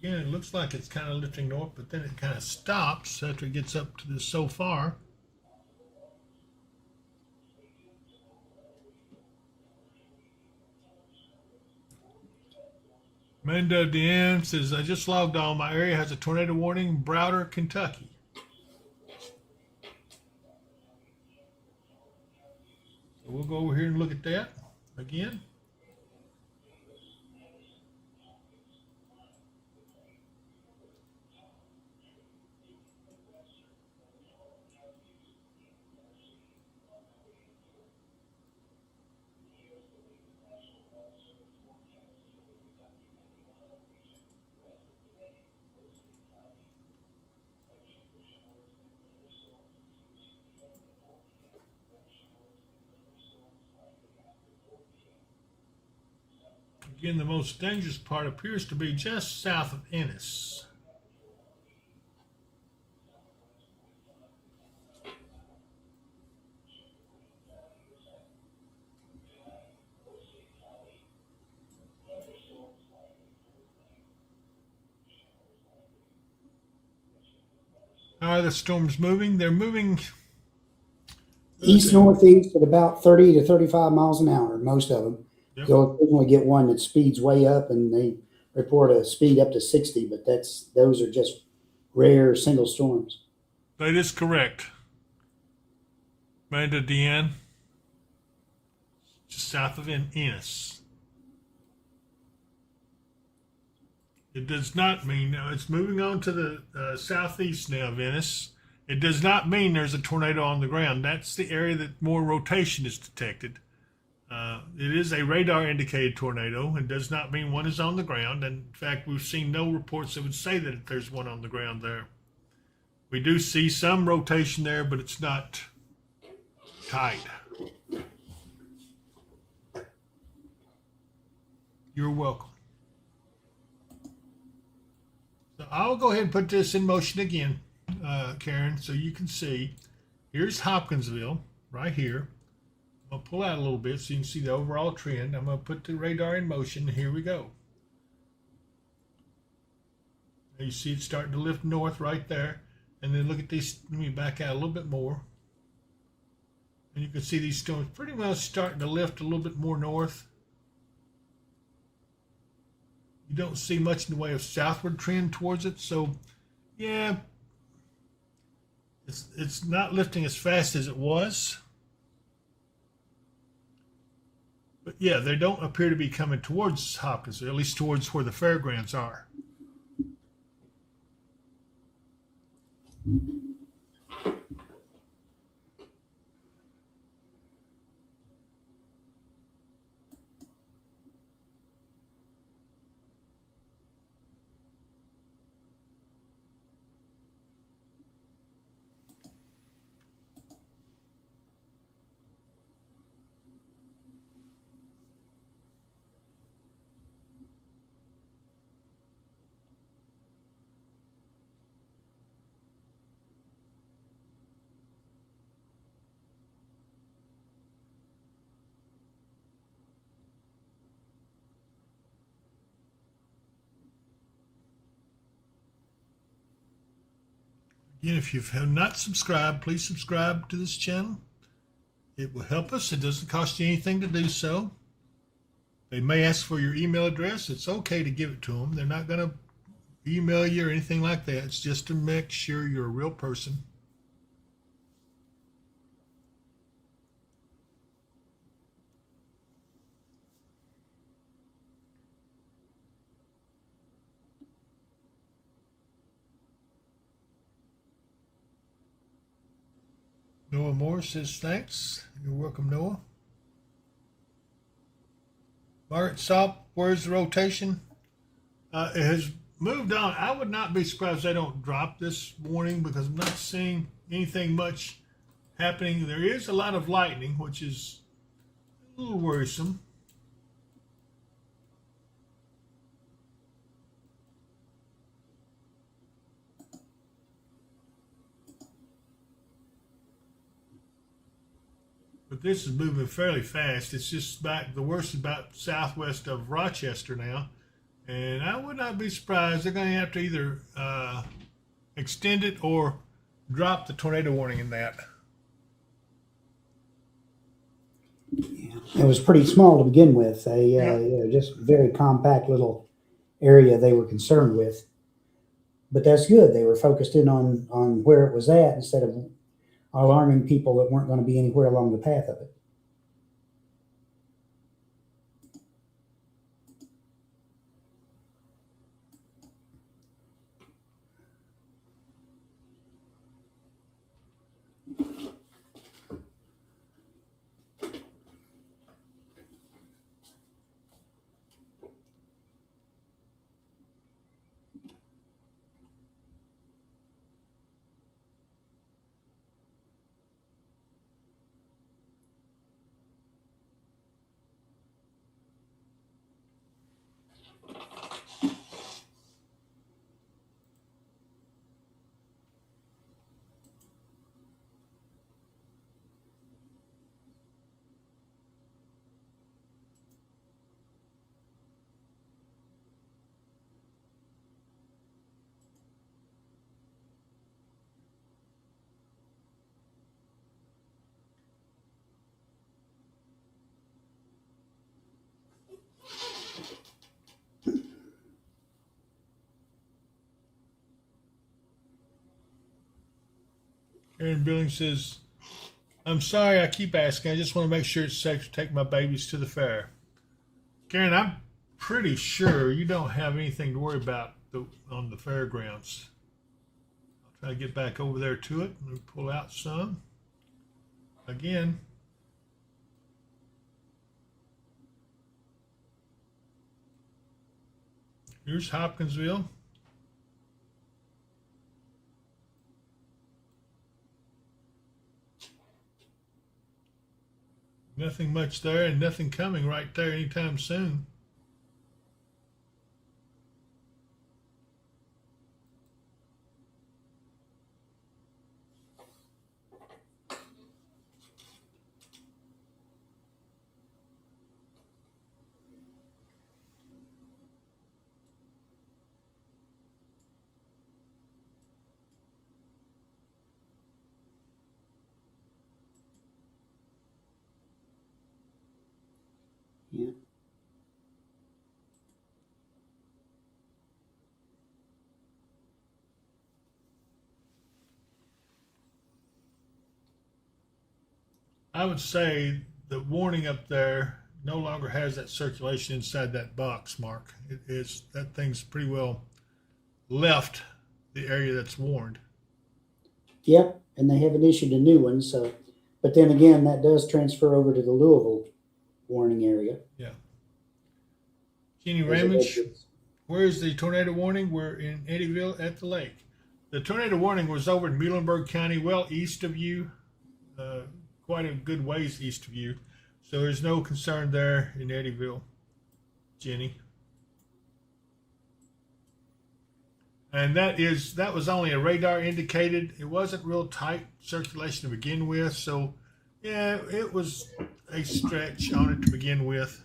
Again, it looks like it's kind of lifting north, but then it kind of stops after it gets up to this so far. Mendo DM says, I just logged on. My area has a tornado warning, Browder, Kentucky. So we'll go over here and look at that again. Again, the most dangerous part appears to be just south of Ennis. How are the storms moving? They're moving East-northeast at about 30 to 35 miles an hour, most of them. Yep. You'll occasionally get one that speeds way up, and they report a speed up to 60, but those are just rare single storms. That is correct. Amanda, Deanne, just south of Ennis. It does not mean, now it's moving on to the southeast now of Ennis. It does not mean there's a tornado on the ground. That's the area that more rotation is detected. It is a radar indicated tornado. It does not mean one is on the ground. And in fact, we've seen no reports that would say that there's one on the ground there. We do see some rotation there, but it's not tight. You're welcome. So I'll go ahead and put this in motion again, Karen, so you can see. Here's Hopkinsville right here. I'm going to pull out a little bit so you can see the overall trend. I'm going to put the radar in motion. Here we go. Now you see it starting to lift north right there. And then look at these. Let me back out a little bit more. And you can see these storms pretty much starting to lift a little bit more north. You don't see much in the way of southward trend towards it. So, yeah, it's not lifting as fast as it was. But, yeah, they don't appear to be coming towards Hopkins, at least towards where the fairgrounds are. Again, if you have not subscribed, please subscribe to this channel. It will help us. It doesn't cost you anything to do so. They may ask for your email address. It's okay to give it to them. They're not going to email you or anything like that. It's just to make sure you're a real person. Noah Moore says thanks. You're welcome, Noah. Margaret Sop, where's the rotation? It has moved on. I would not be surprised if they don't drop this warning because I'm not seeing anything much happening. There is a lot of lightning, which is a little worrisome. But this is moving fairly fast. It's just back, the worst is about southwest of Rochester now. And I would not be surprised. They're going to have to either extend it or drop the tornado warning in that. Yeah. It was pretty small to begin with. Just very compact little area they were concerned with. But that's good. They were focused in on where it was at instead of alarming people that weren't going to be anywhere along the path of it. Aaron Billings says, I'm sorry I keep asking. I just want to make sure it's safe to take my babies to the fair. Karen, I'm pretty sure you don't have anything to worry about on the fairgrounds. I'll try to get back over there to it and pull out some. Again, here's Hopkinsville. Nothing much there and nothing coming right there anytime soon. Yeah. I would say the warning up there no longer has that circulation inside that box, Mark. That thing's pretty well left the area that's warned. Yep, and they haven't issued a new one. So, but then again, that does transfer over to the Louisville warning area. Yeah. Kenny Ramage, where is the tornado warning? We're in Eddyville at the lake. The tornado warning was over in Muhlenberg County, well east of you, quite a good ways east of you. So there's no concern there in Eddyville, Jenny. And that was only a radar indicated. It wasn't real tight circulation to begin with. So yeah, it was a stretch on it to begin with.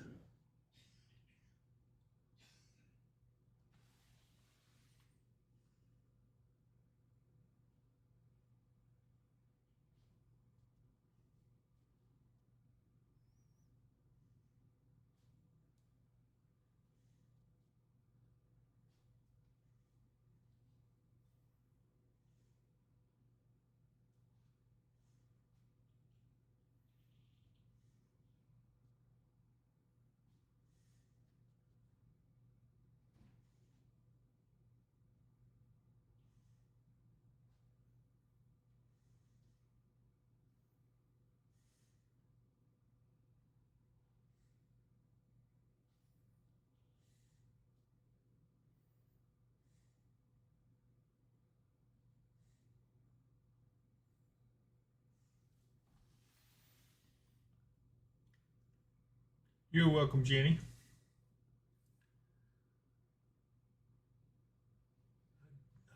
You're welcome, Jenny.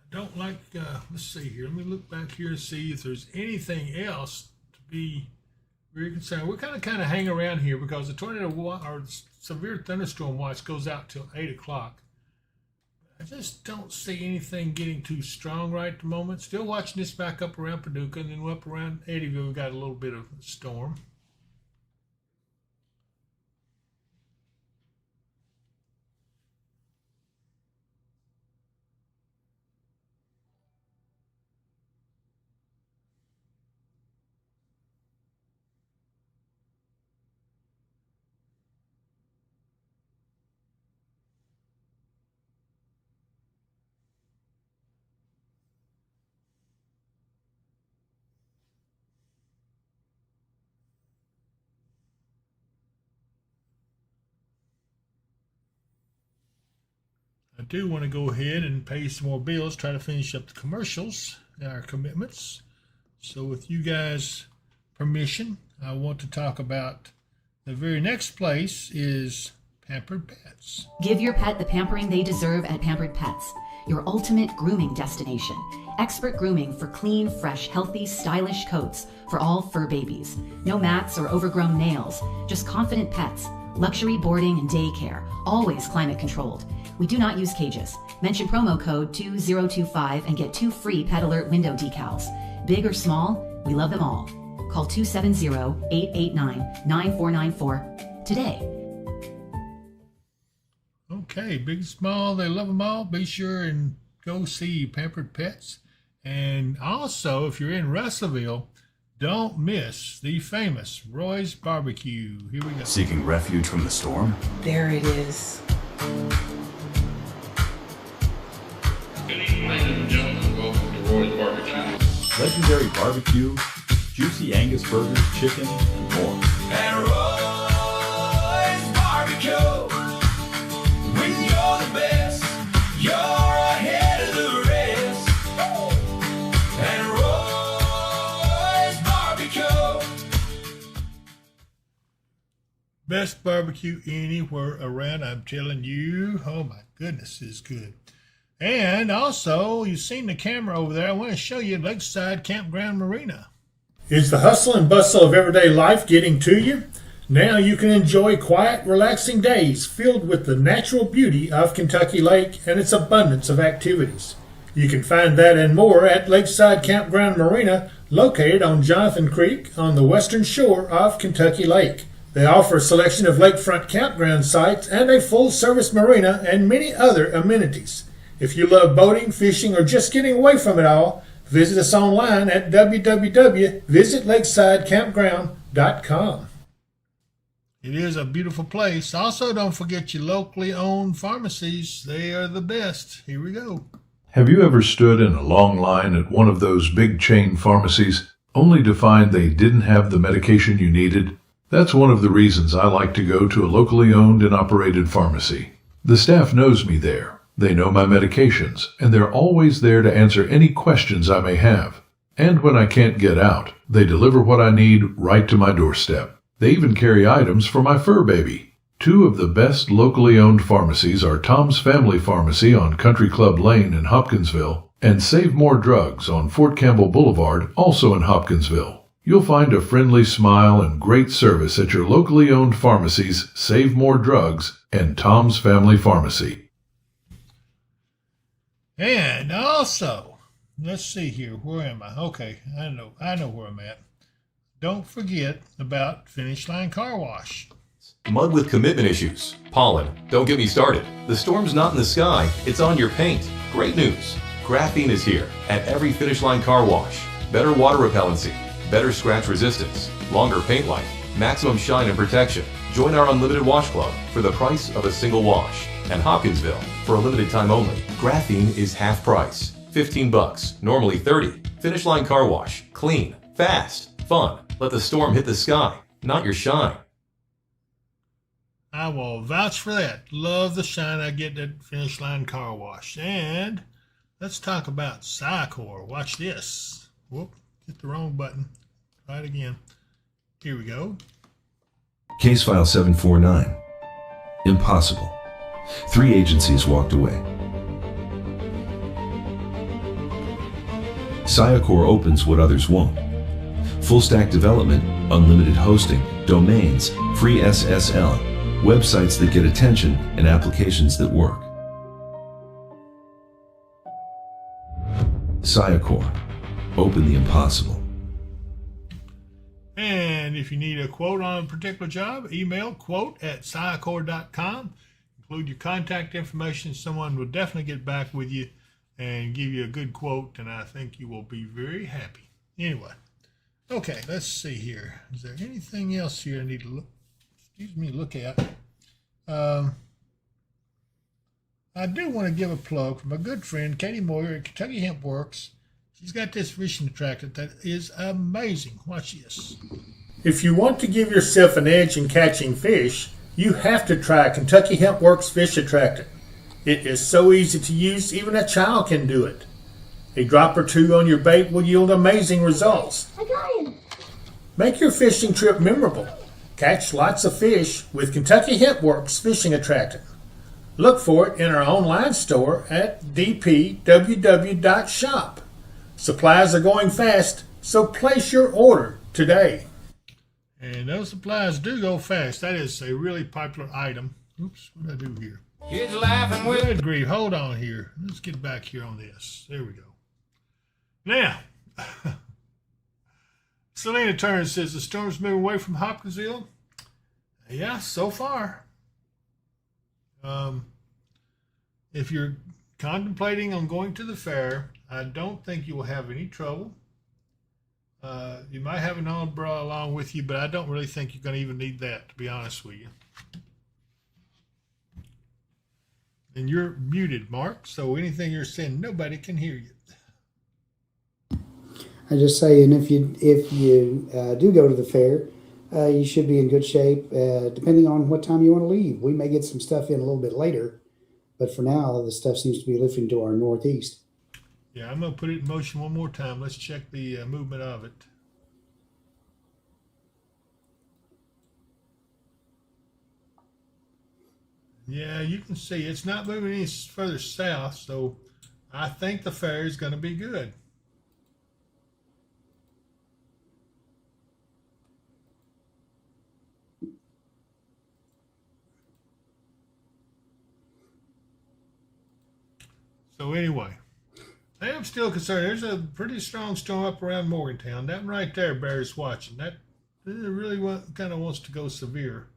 I don't like, let's see here. Let me look back here and see if there's anything else to be very concerned. We're kind of hang around here because the tornado or severe thunderstorm watch goes out till 8 o'clock. I just don't see anything getting too strong right at the moment. Still watching this back up around Paducah, and then up around Eddyville, we got a little bit of a storm. I do want to go ahead and pay some more bills, try to finish up the commercials, our commitments. So with you guys' permission, I want to talk about the very next place is Pampered Pets. Give your pet the pampering they deserve at Pampered Pets, your ultimate grooming destination. Expert grooming for clean, fresh, healthy, stylish coats for all fur babies. No mats or overgrown nails, just confident pets. Luxury boarding and daycare, always climate controlled. We do not use cages. Mention promo code 2025 and get 2 free Pet Alert window decals. Big or small, we love them all. Call 270-889-9494 today. Okay, big, small, they love them all. Be sure and go see Pampered Pets And also, if you're in Russellville, don't miss the famous Roy's Barbecue. Here we go. Seeking refuge from the storm? There it is. Good evening, ladies and gentlemen. Welcome to Roy's Barbecue. Legendary barbecue, juicy Angus burgers, chicken, and more. And Roy's Barbecue. When you're the best, you're ahead of the rest. And Roy's Barbecue. Best barbecue anywhere around, I'm telling you. Oh my goodness, it's good. And also, you've seen the camera over there. I want to show you Lakeside Campground Marina. Is the hustle and bustle of everyday life getting to you? Now you can enjoy quiet, relaxing days filled with the natural beauty of Kentucky Lake and its abundance of activities. You can find that and more at Lakeside Campground Marina, located on Jonathan Creek on the western shore of Kentucky Lake. They offer a selection of lakefront campground sites and a full-service marina and many other amenities. If you love boating, fishing, or just getting away from it all, visit us online at www.visitlakesidecampground.com. It is a beautiful place. Also, don't forget your locally owned pharmacies. They are the best. Here we go. Have you ever stood in a long line at one of those big chain pharmacies only to find they didn't have the medication you needed? That's one of the reasons I like to go to a locally owned and operated pharmacy. The staff knows me there. They know my medications, and they're always there to answer any questions I may have. And when I can't get out, they deliver what I need right to my doorstep. They even carry items for my fur baby. Two of the best locally owned pharmacies are Tom's Family Pharmacy on Country Club Lane in Hopkinsville and Save More Drugs on Fort Campbell Boulevard, also in Hopkinsville. You'll find a friendly smile and great service at your locally owned pharmacies, Save More Drugs and Tom's Family Pharmacy. And also, let's see here. Where am I? Okay, I know where I'm at. Don't forget about Finish Line Car Wash. Mud with commitment issues. Pollen. Don't get me started. The storm's not in the sky, it's on your paint. Great news. Graphene is here at every Finish Line Car Wash. Better water repellency, better scratch resistance, longer paint life, maximum shine and protection. Join our Unlimited Wash Club for the price of a single wash. And Hopkinsville, for a limited time only, graphene is half price. $15, normally $30. Finish Line Car Wash. Clean, fast, fun. Let the storm hit the sky, not your shine. I will vouch for that. Love the shine I get at Finish Line Car Wash. And let's talk about Sycor. Watch this. Whoop, hit the wrong button. Try it again. Here we go. Case file 749. Impossible. 3 agencies walked away. Sycor opens what others won't. Full stack development, unlimited hosting, domains, free SSL, websites that get attention, and applications that work. Sycor. Open the impossible. And if you need a quote on a particular job, email quote@sycor.com. Include your contact information. Someone will definitely get back with you and give you a good quote, and I think you will be very happy. Anyway, okay, let's see here. Is there anything else here I need to look at? I do want to give a plug for my good friend Katie Moyer at Kentucky Hemp Works. She's got this fishing attractor that is amazing. Watch this. If you want to give yourself an edge in catching fish, you have to try Kentucky Hemp Works Fish Attractor. It is so easy to use, even a child can do it. A drop or two on your bait will yield amazing results. I got him. Make your fishing trip memorable. Catch lots of fish with Kentucky Hemp Works Fishing Attractor. Look for it in our online store at dpww.shop. Supplies are going fast, so place your order today. And those supplies do go fast. That is a really popular item. Oops, what did I do here? Kids laughing with. Good grief, hold on here. Let's get back here on this. There we go. Now, Selena Turner says the storm's moving away from Hopkinsville. Yeah, so far. If you're contemplating on going to the fair, I don't think you will have any trouble. You might have an umbrella along with you, but I don't really think you're going to even need that, to be honest with you. And you're muted, Mark, so anything you're saying, nobody can hear you. I just say, and if you do go to the fair, you should be in good shape. Depending on what time you want to leave, we may get some stuff in a little bit later, but for now, the stuff seems to be lifting to our northeast. Yeah, I'm going to put it in motion one more time. Let's check the movement of it. Yeah, you can see it's not moving any further south, so I think the fair is going to be good. So anyway, I am still concerned. There's a pretty strong storm up around Morgantown. That one right there bears watching. That really kind of wants to go severe.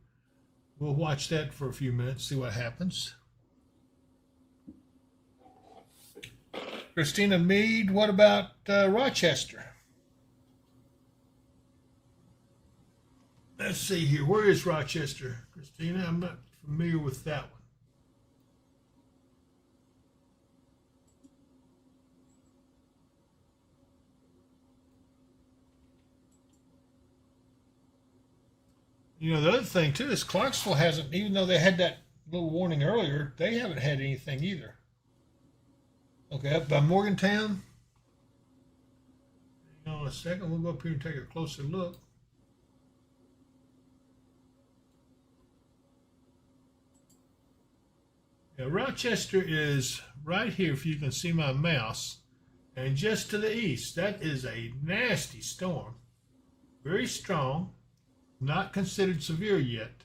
We'll watch that for a few minutes, see what happens. Christina Meade, what about Rochester? Let's see here. Where is Rochester, Christina? I'm not familiar with that one. You know, the other thing, too, is Clarksville hasn't, even though they had that little warning earlier, they haven't had anything either. Okay, up by Morgantown. Hang on a second. We'll go up here and take a closer look. Yeah, Rochester is right here, if you can see my mouse. And just to the east, that is a nasty storm. Very strong. Not considered severe yet,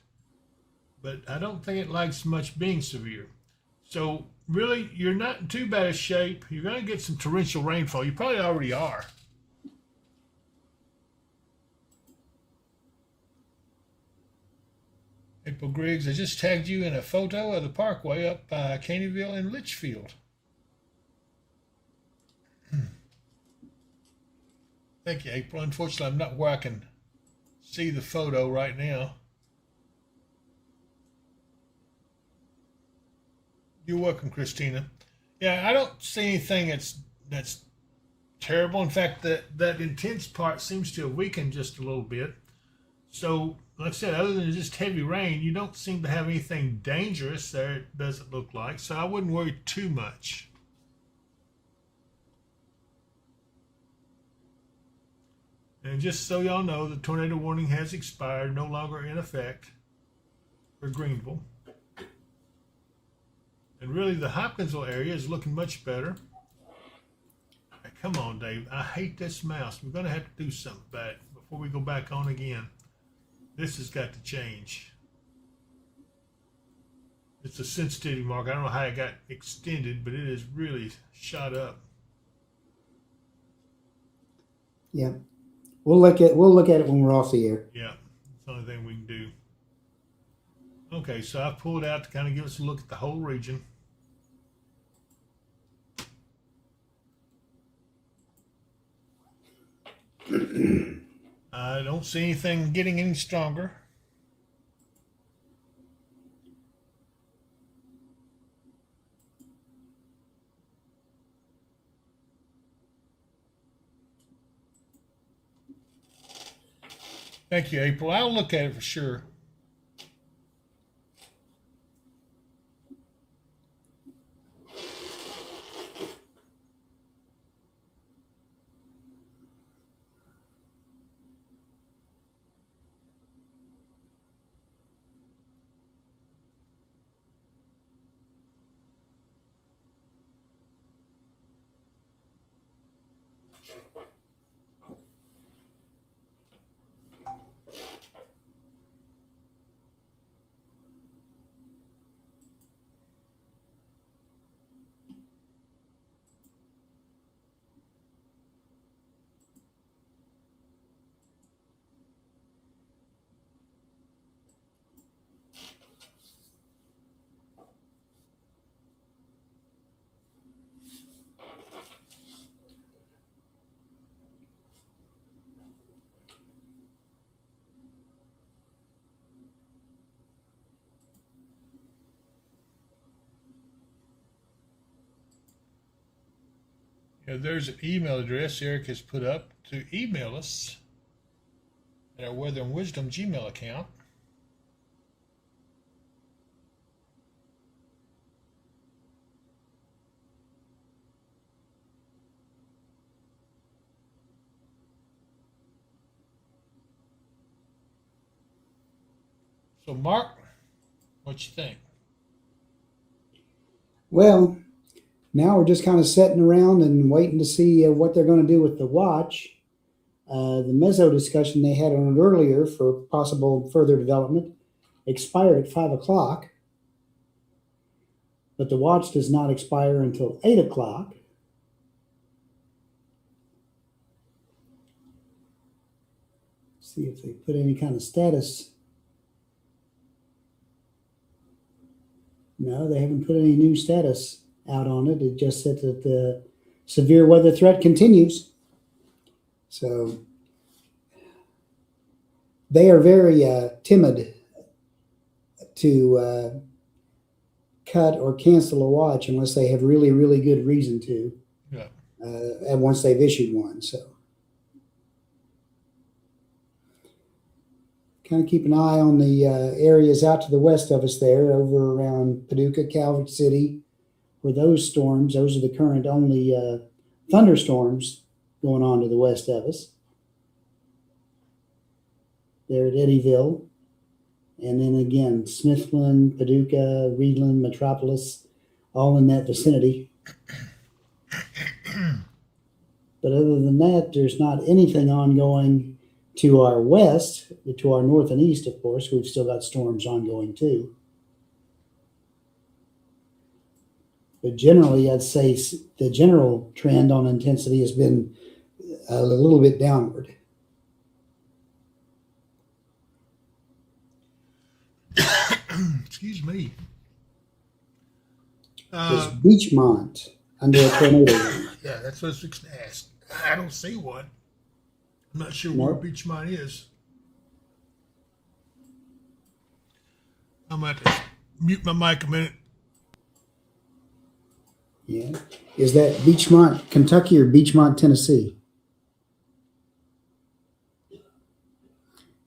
but I don't think it likes much being severe. So really, you're not in too bad a shape. You're going to get some torrential rainfall. You probably already are. April Griggs, I just tagged you in a photo of the parkway up by Caneyville and Litchfield. Thank you, April. Unfortunately, I'm not where I can see the photo right now. You're welcome, Christina. Yeah, I don't see anything that's terrible. In fact, that intense part seems to have weakened just a little bit. So, like I said, other than just heavy rain, you don't seem to have anything dangerous there, it doesn't look like. So I wouldn't worry too much. And just so y'all know, the tornado warning has expired, no longer in effect for Greenville. And really, the Hopkinsville area is looking much better. Hey, come on, Dave. I hate this mouse. We're going to have to do something about it before we go back on again. This has got to change. It's a sensitivity mark. I don't know how it got extended, but it is really shot up. Yeah. We'll look at it when we're off the air. Yeah, that's the only thing we can do. Okay, so I've pulled out to kind of give us a look at the whole region. I don't see anything getting any stronger. Thank you, April. I'll look at it for sure. There's an email address Eric has put up to email us at our Weather and Wisdom Gmail account. So, Mark, what you think? Well, now we're just kind of sitting around and waiting to see what they're going to do with the watch. The meso discussion they had on it earlier for possible further development expired at 5 o'clock, but the watch does not expire until 8 o'clock. See if they put any kind of status. No, they haven't put any new status out on it. It just said that the severe weather threat continues. So they are very timid to cut or cancel a watch unless they have really, really good reason to. Yeah. And once they've issued one, so kind of keep an eye on the areas out to the west of us there, over around Paducah, Calvert City, where those storms, those are the current only thunderstorms going on to the west of us. There at Eddyville, and then again, Smithland, Paducah, Reedland, Metropolis, all in that vicinity. But other than that, there's not anything ongoing to our west. To our north and east, of course, we've still got storms ongoing too. But generally, I'd say the general trend on intensity has been a little bit downward. Excuse me. Is Beachmont under a tornado? Yeah, that's what I was fixing to ask. I don't see one. I'm not sure where Beachmont is. I'm going to have to mute my mic a minute. Yeah. Is that Beachmont, Kentucky, or Beachmont, Tennessee?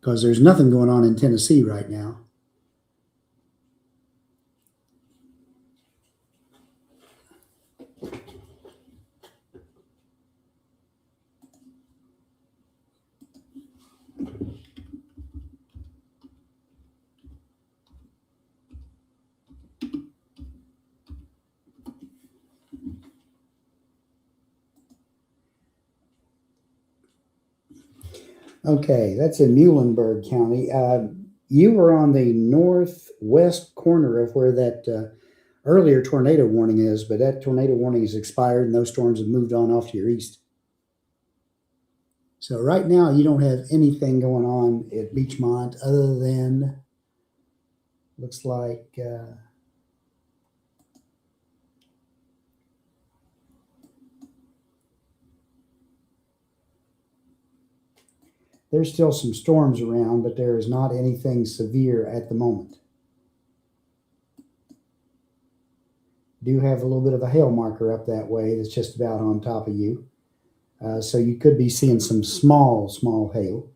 Because there's nothing going on in Tennessee right now. Okay, that's in Muhlenberg County. You were on the northwest corner of where that earlier tornado warning is, but that tornado warning has expired and those storms have moved on off to your east. So right now you don't have anything going on at Beachmont other than, looks like, there's still some storms around, but there is not anything severe at the moment. Do have a little bit of a hail marker up that way that's just about on top of you. So you could be seeing some small hail.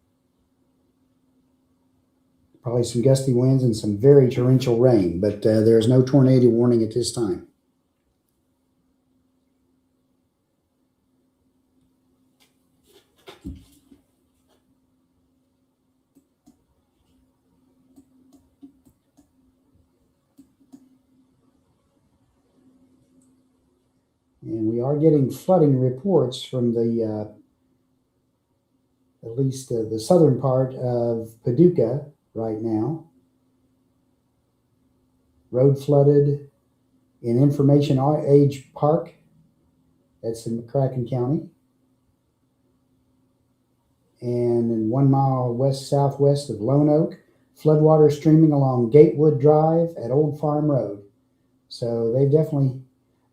Probably some gusty winds and some very torrential rain, but there's no tornado warning at this time. And we are getting flooding reports from the, at least the southern part of Paducah right now. Road flooded in Information Age Park. That's in McCracken County. And in 1 mile west-southwest of Lone Oak, floodwater streaming along Gatewood Drive at Old Farm Road. So they definitely...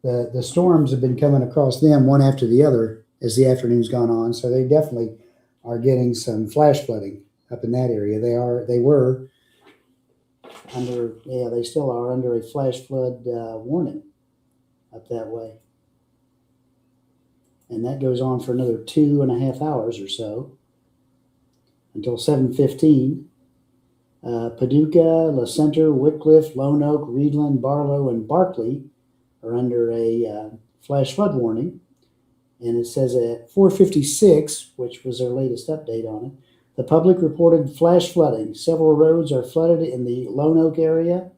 The storms have been coming across them one after the other as the afternoon's gone on, so they definitely are getting some flash flooding up in that area. They were under, they still are under a flash flood warning up that way. and that goes on for another 2.5 hours or so until 7:15. Paducah, La Center, Wickliffe, Lone Oak, Reedland, Barlow, and Barkley are under a flash flood warning. And it says at 4:56, which was their latest update on it, the public reported flash flooding. Several roads are flooded in the Lone Oak area.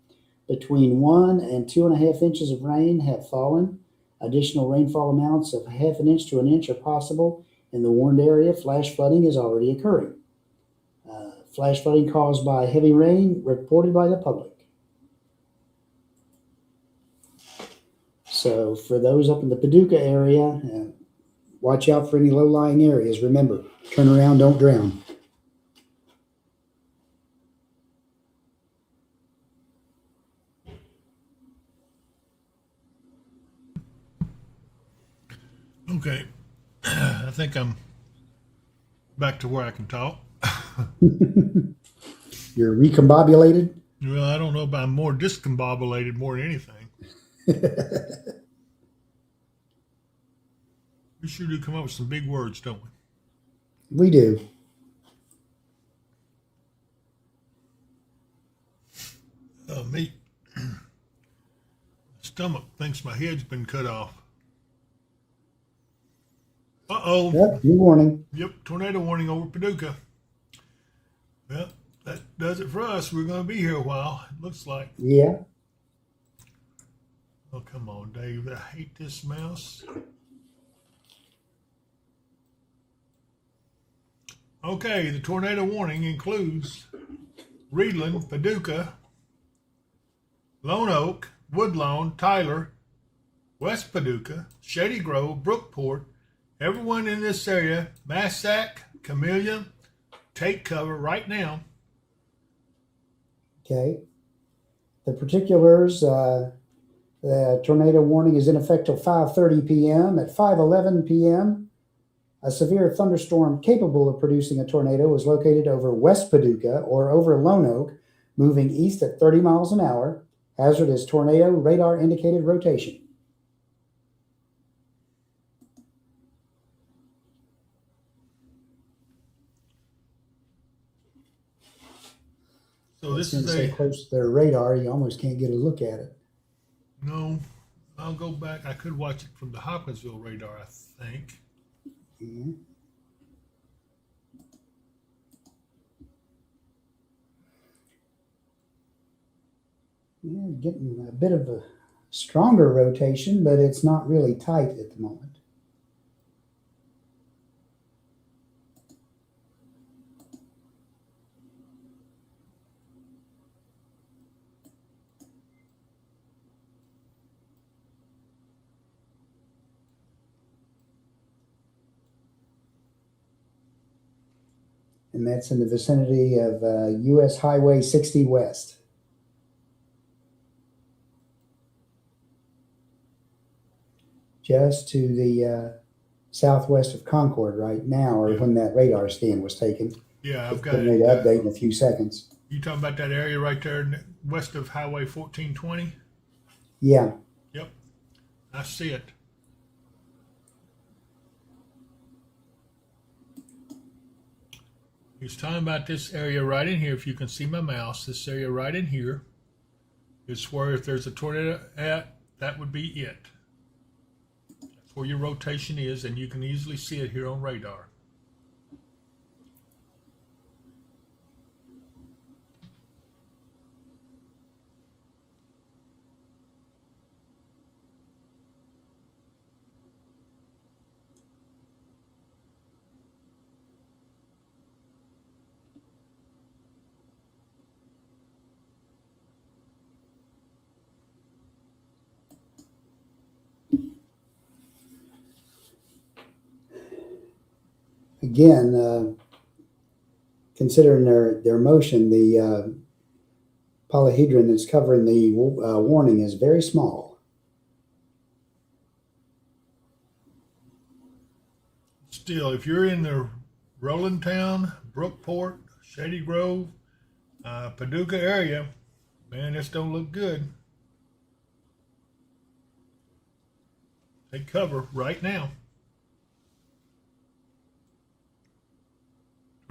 Between 1 and 2.5 inches of rain have fallen. Additional rainfall amounts of 0.5 inch to 1 inch are possible in the warned area. Flash flooding is already occurring. Flash flooding caused by heavy rain reported by the public. So for those up in the Paducah area, watch out for any low-lying areas. Remember, turn around, don't drown. Okay. I think I'm back to where I can talk. You're recombobulated? Well, I don't know, but I'm more discombobulated more than anything. We sure do come up with some big words, don't we? We do. Me. Stomach thinks my head's been cut off. Uh-oh. Yep, new warning. Yep, tornado warning over Paducah. Well, that does it for us. We're going to be here a while, it looks like. Yeah. Oh, come on, Dave. I hate this mouse. Okay, the tornado warning includes Reedland, Paducah, Lone Oak, Woodlawn, Tyler, West Paducah, Shady Grove, Brookport. Everyone in this area, Massac, Camellia, take cover right now. Okay. The particulars, the tornado warning is in effect till 5:30 p.m. At 5:11 p.m., a severe thunderstorm capable of producing a tornado was located over West Paducah or over Lone Oak, moving east at 30 miles an hour. Hazard is tornado radar indicated rotation. So this is so close to their radar, you almost can't get a look at it. No, I'll go back. I could watch it from the Hopkinsville radar, I think. Mm-hmm. Yeah, getting a bit of a stronger rotation, but it's not really tight at the moment. And that's in the vicinity of U.S. Highway 60 West. Just to the southwest of Concord right now, or when that radar scan was taken. Yeah, I've got it. Made an update in a few seconds. You talking about that area right there west of Highway 1420? Yeah. Yep, I see it. He's talking about this area right in here. If you can see my mouse, this area right in here is where if there's a tornado at, that would be it. That's where your rotation is, and you can easily see it here on radar. Again, considering their motion, the polyhedron that's covering the warning is very small. Still, if you're in the Roland Town, Brookport, Shady Grove, Paducah area, man, this don't look good. Take cover right now.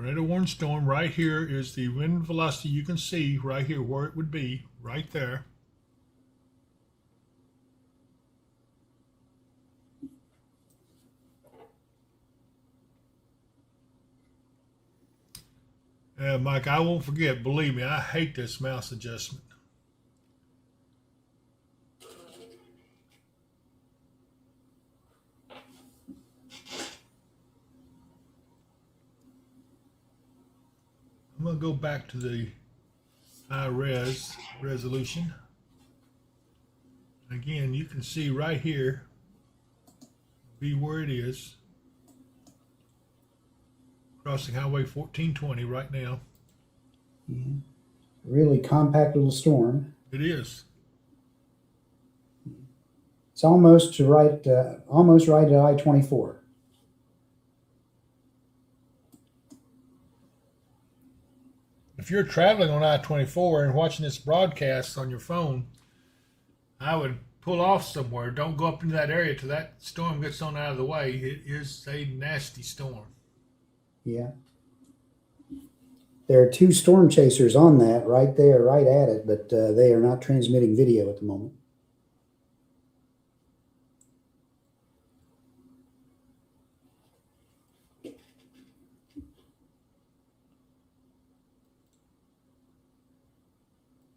Tornado warning storm. Right here is the wind velocity. You can see right here where it would be, right there. Mike, I won't forget. Believe me, I hate this mouse adjustment. I'm going to go back to the high resolution. Again, you can see right here, be where it is. Crossing Highway 1420 right now. Mm-hmm. Really compact little storm. It is. It's almost right at I-24. If you're traveling on I-24 and watching this broadcast on your phone, I would pull off somewhere. Don't go up into that area till that storm gets on out of the way. It is a nasty storm. Yeah. There are two storm chasers on that right there, right at it, but they are not transmitting video at the moment.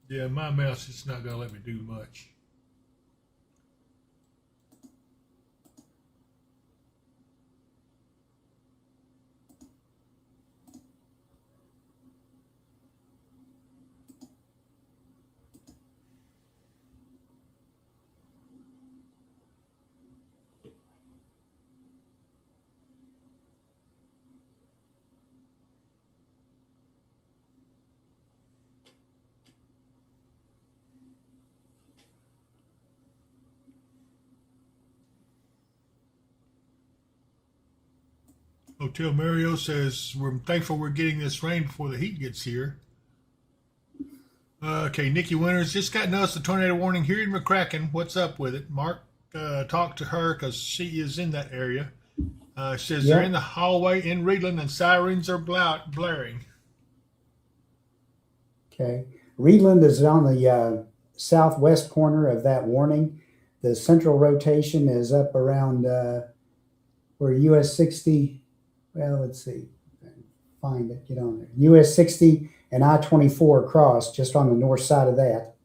Yeah, my mouse is not going to let me do much. Hotel Mario says, we're thankful we're getting this rain before the heat gets here. Okay, Nikki Winters just got noticed a tornado warning here in McCracken. What's up with it? Mark talked to her because she is in that area. Says they're in the hallway in Reedland and sirens are blaring. Okay. Reedland is on the southwest corner of that warning. The central rotation is up around where US 60, well, let's see, find it, get on there. US 60 and I-24 cross, just on the north side of that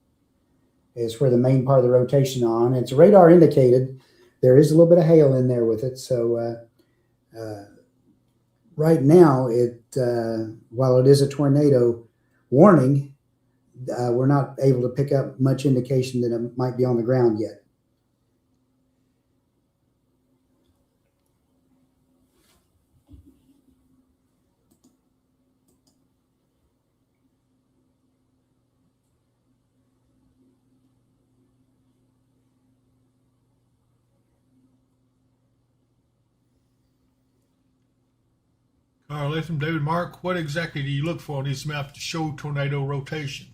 is where the main part of the rotation on. It's radar indicated. There is a little bit of hail in there with it. So right now, while it is a tornado warning, we're not able to pick up much indication that it might be on the ground yet. Carl Latham, David Mark, what exactly do you look for on these maps to show tornado rotation?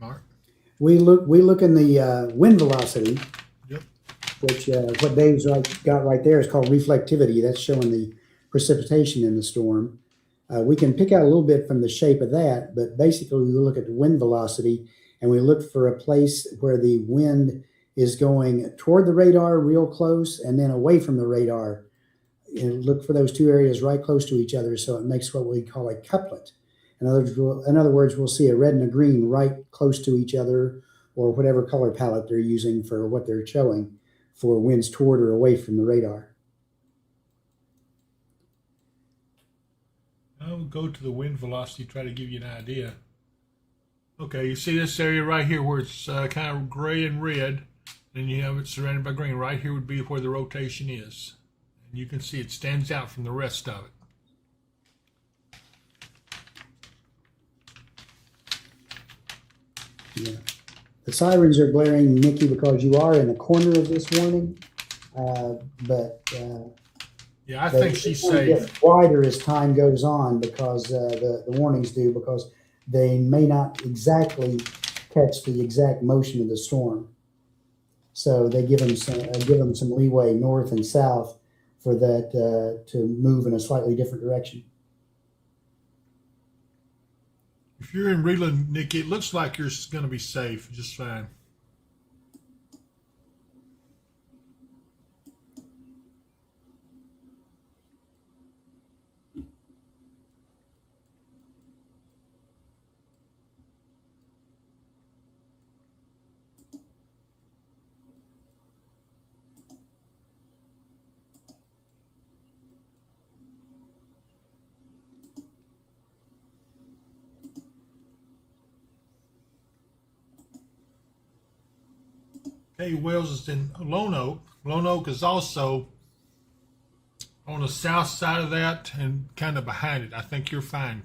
Mark? We look in the wind velocity, yep. Which what Dave's got right there is called reflectivity. That's showing the precipitation in the storm. We can pick out a little bit from the shape of that, but basically we look at the wind velocity and we look for a place where the wind is going toward the radar real close and then away from the radar. And look for those two areas right close to each other, so it makes what we call a couplet. In other words, we'll see a red and a green right close to each other, or whatever color palette they're using for what they're showing for winds toward or away from the radar. I'll go to the wind velocity, try to give you an idea. Okay, you see this area right here where it's kind of gray and red, and you have it surrounded by green. Right here would be where the rotation is. You can see it stands out from the rest of it. Yeah. The sirens are blaring, Nikki, because you are in the corner of this warning. Yeah, I think she's safe. Get wider as time goes on because the warnings do, because they may not exactly catch the exact motion of the storm. So they give them some leeway north and south for that to move in a slightly different direction. If you're in Reland, Nikki, it looks like you're going to be safe just fine. Okay, Wells is in Lone Oak. Lone Oak is also on the south side of that and kind of behind it. I think you're fine.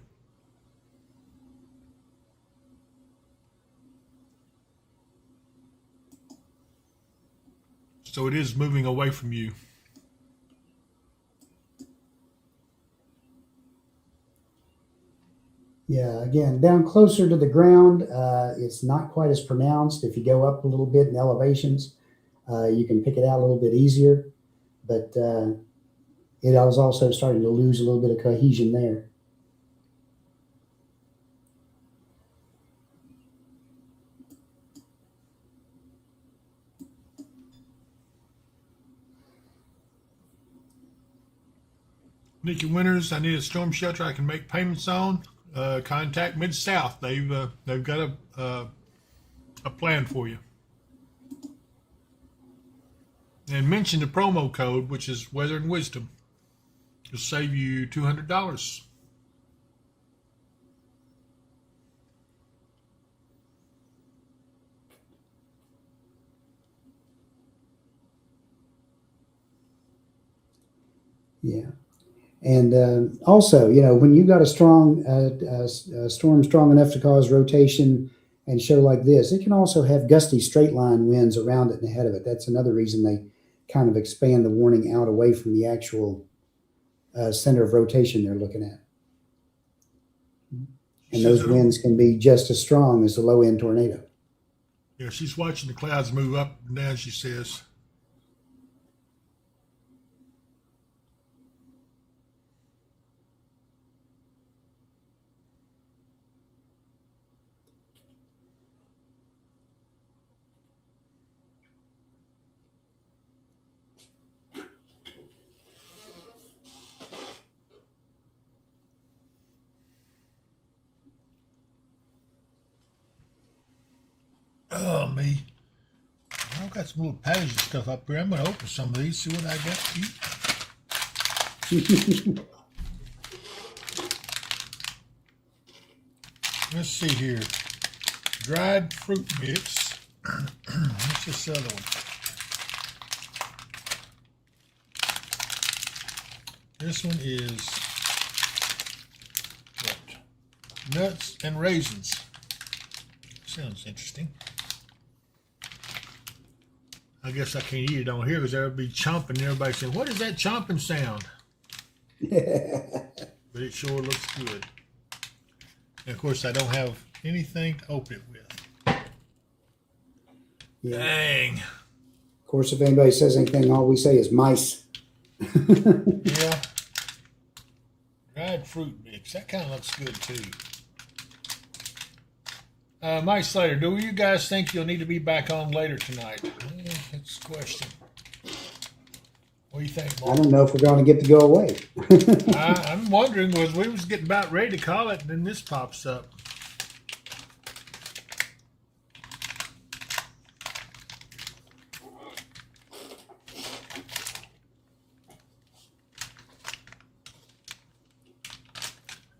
So it is moving away from you. Yeah, again, down closer to the ground, it's not quite as pronounced. If you go up a little bit in elevations, you can pick it out a little bit easier. But it was also starting to lose a little bit of cohesion there. Nikki Winters, I need a storm shelter I can make payments on. Contact Mid-South. They've got a plan for you. And mention the promo code, which is Weather and Wisdom. It'll save you $200. Yeah. And also, when you got a strong storm strong enough to cause rotation and show like this, it can also have gusty straight line winds around it and ahead of it. That's another reason they kind of expand the warning out away from the actual center of rotation they're looking at. And those winds can be just as strong as the low end tornado. Yeah, she's watching the clouds move up and down, she says. Oh, me. I've got some little patties and stuff up here. I'm going to open some of these, see what I got to eat. Let's see here. Dried fruit mix. What's this other one? This one is what? Nuts and raisins. Sounds interesting. I guess I can't eat it on here because there would be chomping and everybody saying, what is that chomping sound? But it sure looks good. And of course, I don't have anything to open it with. Yeah. Dang. Of course, if anybody says anything, all we say is mice. Yeah. Dried fruit mix. That kind of looks good too. Mike Slater, do you guys think you'll need to be back on later tonight? That's the question. What do you think, Mark? I don't know if we're going to get to go away. I'm wondering, was we was getting about ready to call it, and then this pops up.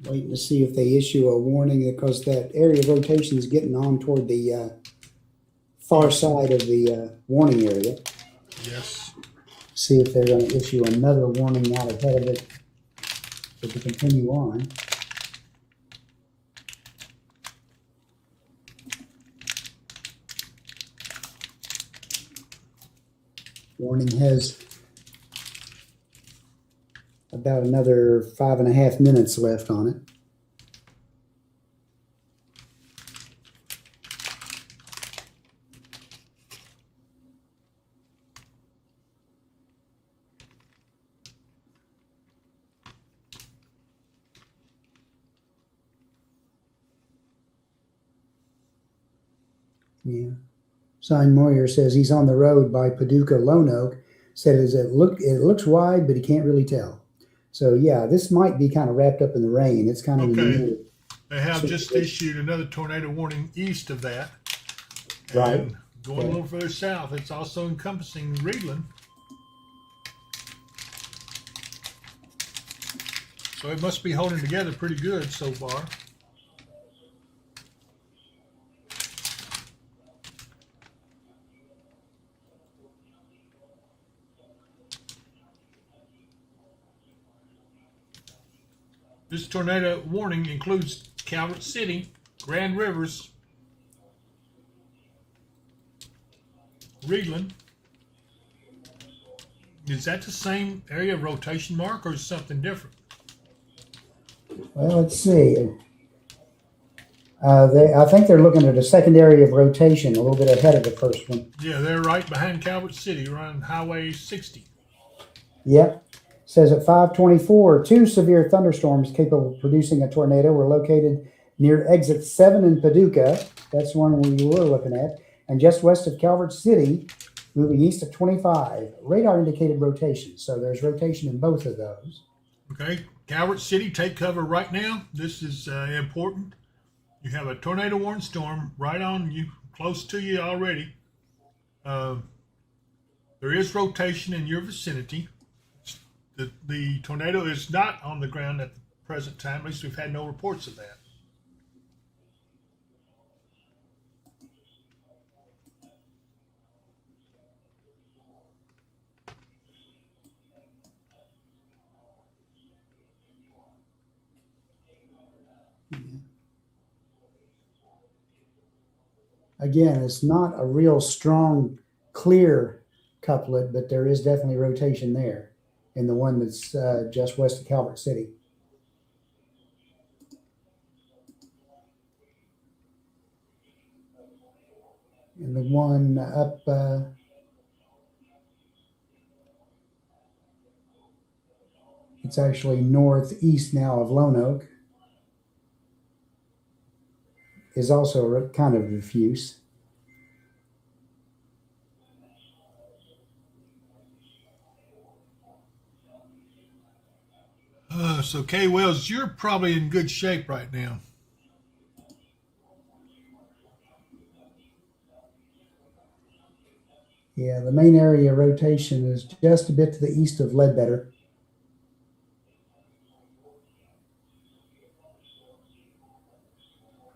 Waiting to see if they issue a warning because that area of rotation is getting on toward the far side of the warning area. Yes. See if they're going to issue another warning out ahead of it to continue on. Warning has about another 5.5 minutes left on it. Yeah. Sign Moyer says he's on the road by Paducah Lone Oak. Said it looks wide, but he can't really tell. So yeah, this might be kind of wrapped up in the rain. It's kind of in the Okay. middle. They have just issued another tornado warning east of that. Right. And going a little further south, it's also encompassing Reedland. So it must be holding together pretty good so far. This tornado warning includes Calvert City, Grand Rivers, Reedland. Is that the same area of rotation, Mark, or is it something different? Well, let's see. I think they're looking at a secondary of rotation, a little bit ahead of the first one. Yeah, they're right behind Calvert City, around Highway 60. Yep. Says at 5:24, 2 severe thunderstorms capable of producing a tornado were located near exit 7 in Paducah. That's the one we were looking at. And just west of Calvert City, moving east of 25. Radar indicated rotation. So there's rotation in both of those. Okay, Calvert City, take cover right now. This is important. You have a tornado warning storm right on you, close to you already. There is rotation in your vicinity. The tornado is not on the ground at the present time. At least we've had no reports of that. Again, it's not a real strong, clear couplet, but there is definitely rotation there in the one that's just west of Calvert City. And the one up it's actually northeast now of Lone Oak, is also kind of diffuse. So Kay Wells, you're probably in good shape right now. Yeah, the main area of rotation is just a bit to the east of Ledbetter.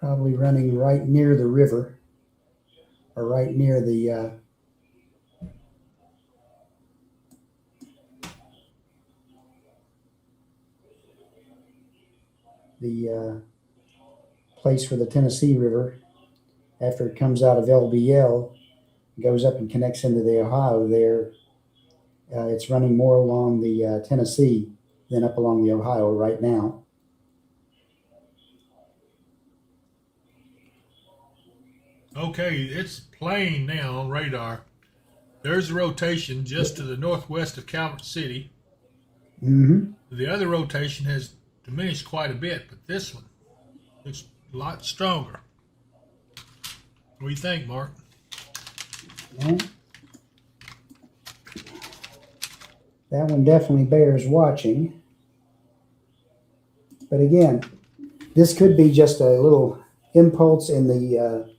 Probably running right near the river, or right near the place for the Tennessee River. After it comes out of LBL, goes up and connects into the Ohio there. It's running more along the Tennessee than up along the Ohio right now. Okay, it's plain now on radar. There's a rotation just to the northwest of Calvert City. Mm-hmm. The other rotation has diminished quite a bit, but this one looks a lot stronger. What do you think, Mark? Yeah. That one definitely bears watching. But again, this could be just a little impulse in the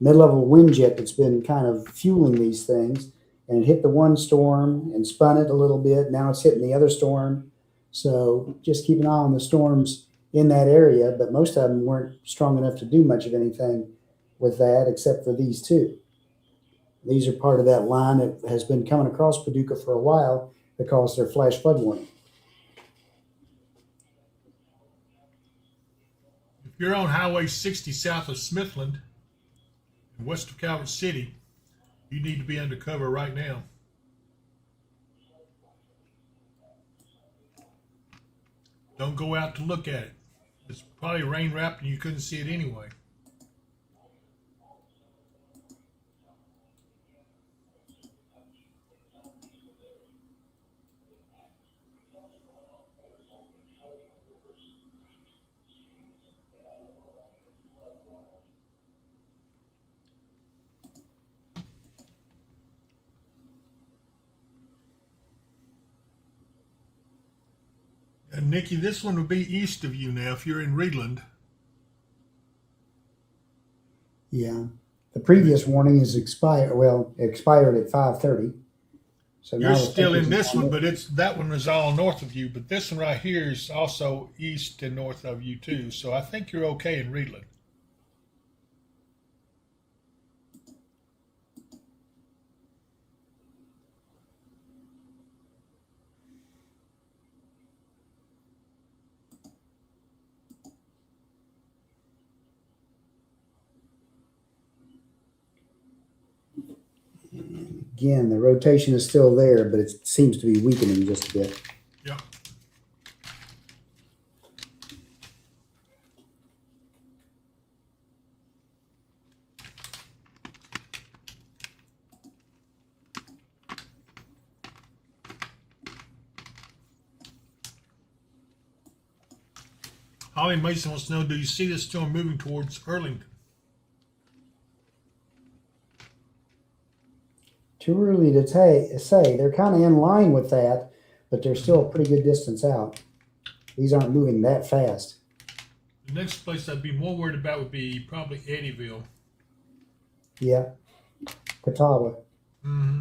mid-level wind jet that's been kind of fueling these things, and it hit the one storm and spun it a little bit. Now it's hitting the other storm. So just keep an eye on the storms in that area, but most of them weren't strong enough to do much of anything with that except for these two. These are part of that line that has been coming across Paducah for a while because they're flash flood warning. If you're on Highway 60 south of Smithland, west of Calvert City, you need to be under cover right now. Don't go out to look at it. It's probably rain wrapped and you couldn't see it anyway. Nikki, this one would be east of you now if you're in Reedland. Yeah. The previous warning is expired at 5:30. So You're now the still in focus this is on one, but that one is all north of you. But this one right here is also east and north of you too. So I think you're okay in Reedland. Again, the rotation is still there, but it seems to be weakening just a bit. Yep. Holly Mason wants to know, do you see this storm moving towards Arlington? Too early to say. They're kind of in line with that, but they're still a pretty good distance out. These aren't moving that fast. The next place I'd be more worried about would be probably Eddyville. Yeah. Catawba. Mm-hmm.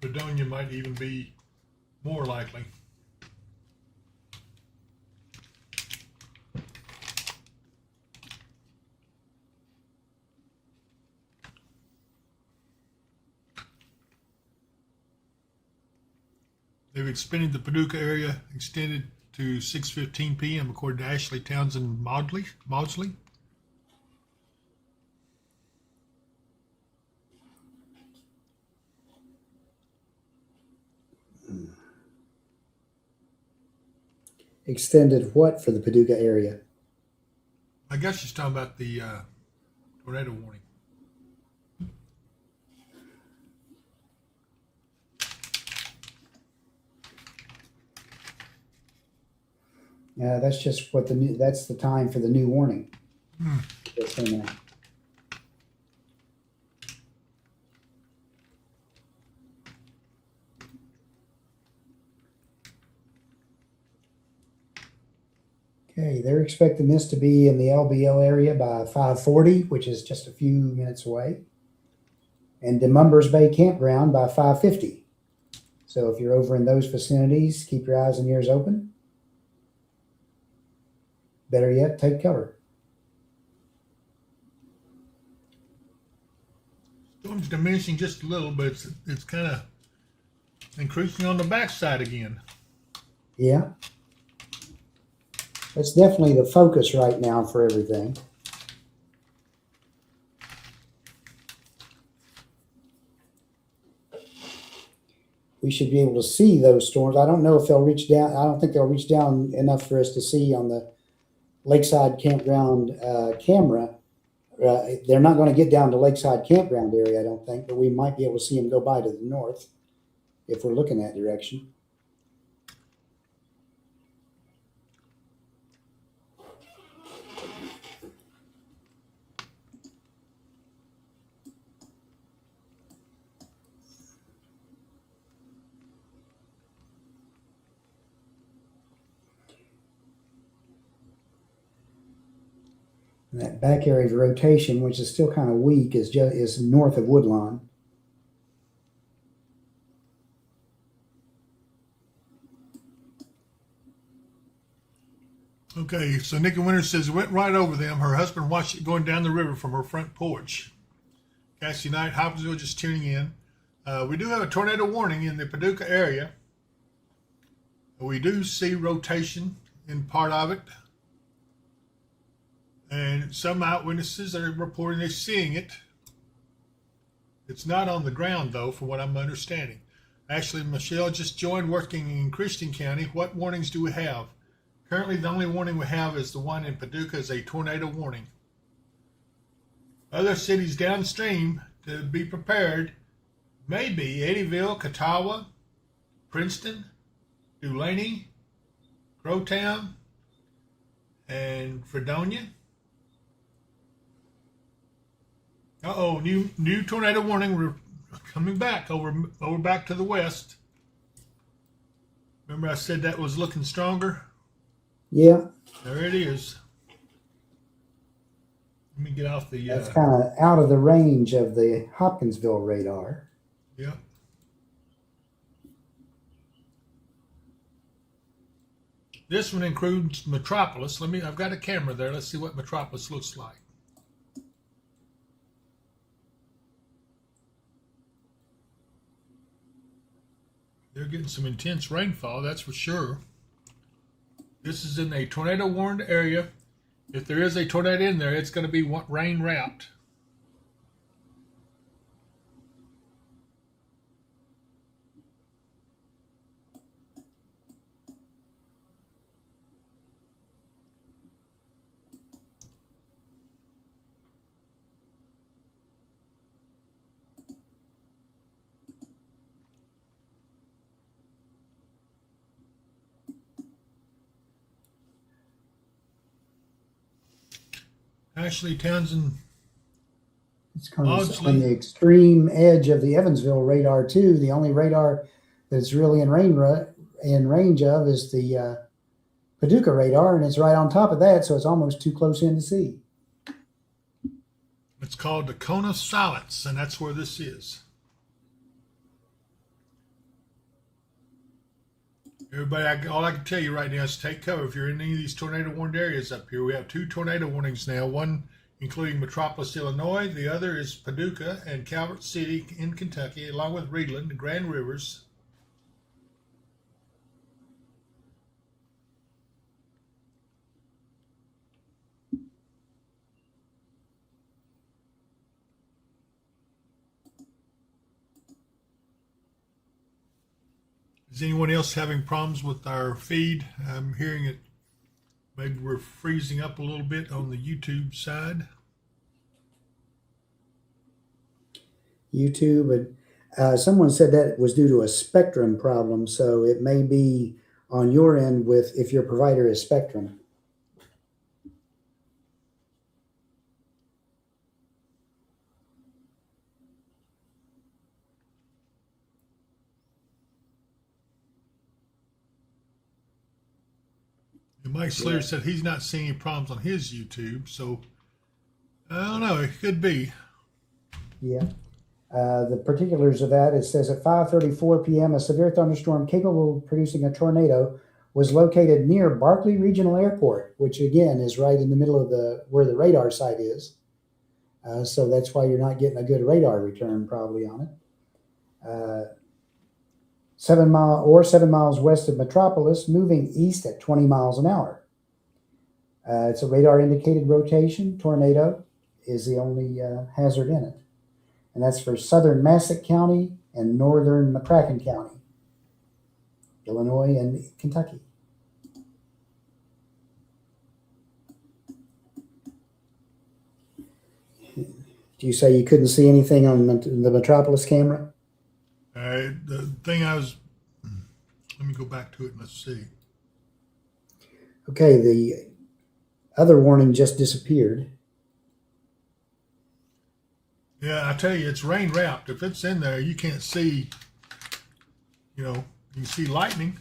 Fredonia might even be more likely. They've extended the Paducah area, extended to 6:15 p.m. according to Ashley Townsend Maudsley. Extended what for the Paducah area? I guess she's talking about the tornado warning. That's just what that's the time for the new warning. That's coming out. Okay, they're expecting this to be in the LBL area by 5:40, which is just a few minutes away, and DeMumbers Bay Campground by 5:50. So if you're over in those vicinities, keep your eyes and ears open. Better yet, take cover. Storm's diminishing just a little, but it's kind of increasing on the backside again. Yeah. That's definitely the focus right now for everything. We should be able to see those storms. I don't know if they'll reach down. I don't think they'll reach down enough for us to see on the Lakeside Campground camera. They're not going to get down to Lakeside Campground area, I don't think, but we might be able to see them go by to the north if we're looking that direction. And that back area of rotation, which is still kind of weak, is north of Woodlawn. Okay, so Nikki Winter says, went right over them. Her husband watched it going down the river from her front porch. Cassie Knight, Hopkinsville, just tuning in. We do have a tornado warning in the Paducah area. We do see rotation in part of it. And some eyewitnesses are reporting they're seeing it. It's not on the ground, though, from what I'm understanding. Actually, Michelle just joined working in Christian County. What warnings do we have? Currently, the only warning we have is the one in Paducah is a tornado warning. Other cities downstream to be prepared may be Eddyville, Catawba, Princeton, Dulaney, Crowtown, and Fredonia. New tornado warning coming back over back to the west. Remember I said that was looking stronger? Yeah, There it is. Let me get off the... that's kind of out of the range of the Hopkinsville radar. Yeah. This one includes Metropolis. I've got a camera there. Let's see what Metropolis looks like. They're getting some intense rainfall, that's for sure. This is in a tornado warned area. If there is a tornado in there, it's going to be rain wrapped. Ashley Townsend. It's kind of on the extreme edge of the Evansville radar too. The only radar that's really in range of is the Paducah radar, and it's right on top of that, so it's almost too close in to see. It's called the Cone of Silence, and that's where this is. Everybody, all I can tell you right now is take cover. If you're in any of these tornado warned areas up here, we have 2 tornado warnings now, one including Metropolis, Illinois. The other is Paducah and Calvert City in Kentucky, along with Reedland and Grand Rivers. Is anyone else having problems with our feed? I'm hearing it. Maybe we're freezing up a little bit on the YouTube side. YouTube, and someone said that it was due to a Spectrum problem, so it may be on your end with if your provider is Spectrum. Mike Slater said he's not seeing any problems on his YouTube, so I don't know. It could be. Yeah. The particulars of that, it says at 5:34 p.m., a severe thunderstorm capable of producing a tornado was located near Barkley Regional Airport, which again is right in the middle of where the radar site is. So that's why you're not getting a good radar return probably on it. 7 miles west of Metropolis, moving east at 20 miles an hour. It's a radar indicated rotation. Tornado is the only hazard in it. And that's for southern Massac County and northern McCracken County, Illinois and Kentucky. Do you say you couldn't see anything on the Metropolis camera? The thing let me go back to it and let's see. Okay, the other warning just disappeared. Yeah, I tell you, it's rain wrapped. If it's in there, you can't see, you can see lightning.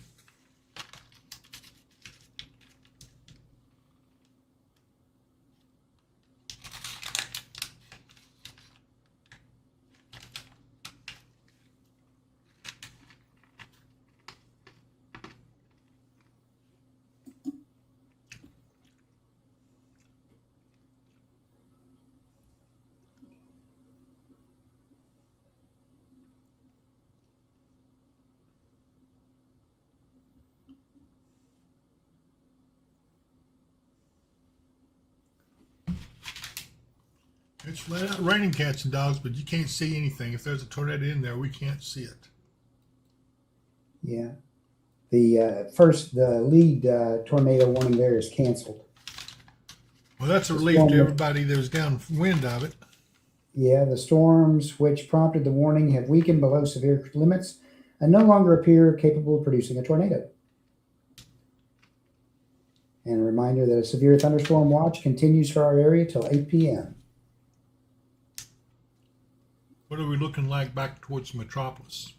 It's raining cats and dogs, but you can't see anything. If there's a tornado in there, we can't see it. Yeah. The lead tornado warning there is canceled. Well, that's a relief to everybody that was downwind of it. Yeah, the storms which prompted the warning have weakened below severe limits and no longer appear capable of producing a tornado. And a reminder that a severe thunderstorm watch continues for our area till 8 p.m. What are we looking like back towards Metropolis?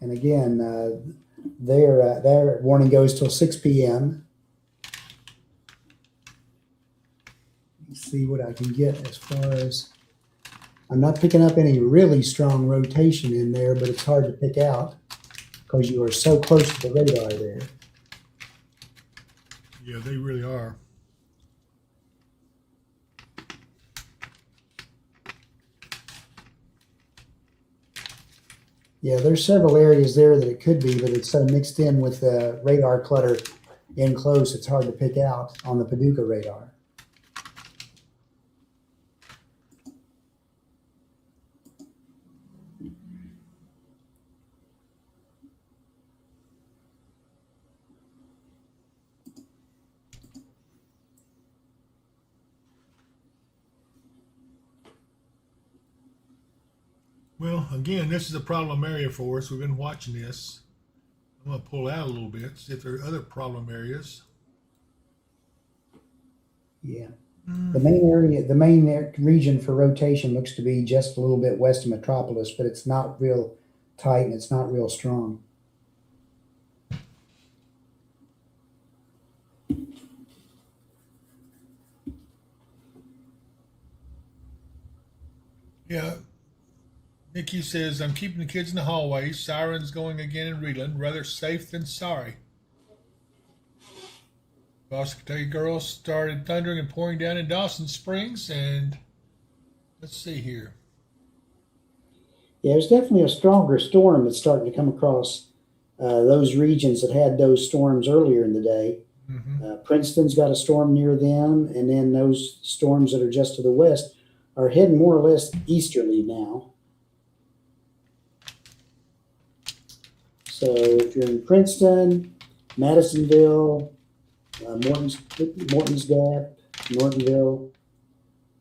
And again, their warning goes till 6 p.m. Let's see what I can get as far as. I'm not picking up any really strong rotation in there, but it's hard to pick out because you are so close to the radar there. Yeah, they really are. Yeah, there's several areas there that it could be, but it's so mixed in with the radar clutter in close, it's hard to pick out on the Paducah radar. Well, again, this is a problem area for us. We've been watching this. I'm going to pull out a little bit, see if there are other problem areas. Yeah. The main region for rotation looks to be just a little bit west of Metropolis, but it's not real tight and it's not real strong. Yeah. Nikki says, I'm keeping the kids in the hallway. Sirens going again in Reland. Rather safe than sorry. Boston girls started thundering and pouring down in Dawson Springs. And let's see here. Yeah, there's definitely a stronger storm that's starting to come across those regions that had those storms earlier in the day. Mm-hmm. Princeton's got a storm near them, and then those storms that are just to the west are heading more or less easterly now. So if you're in Princeton, Madisonville, Morton's Gap, Nortonville,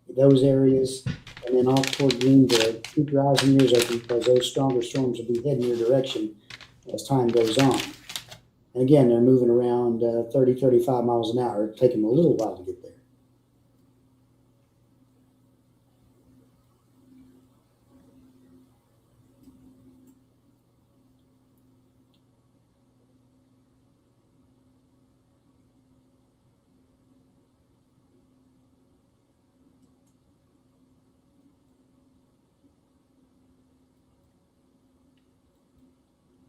those areas, and then off toward Greenville, keep your eyes and ears open because those stronger storms will be heading your direction as time goes on. And again, they're moving around 30, 35 miles an hour. It'll take them a little while to get there.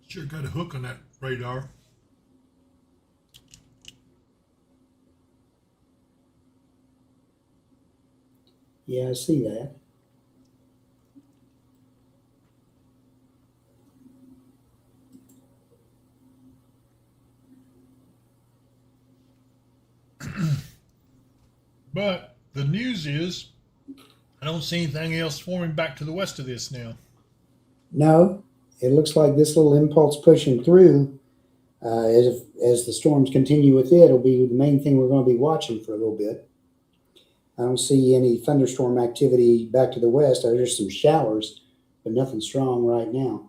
Sure got a hook on that radar. Yeah, I see that. But the news is, I don't see anything else forming back to the west of this now. No, it looks like this little impulse pushing through, as the storms continue with it, will be the main thing we're going to be watching for a little bit. I don't see any thunderstorm activity back to the west. There's some showers, but nothing strong right now.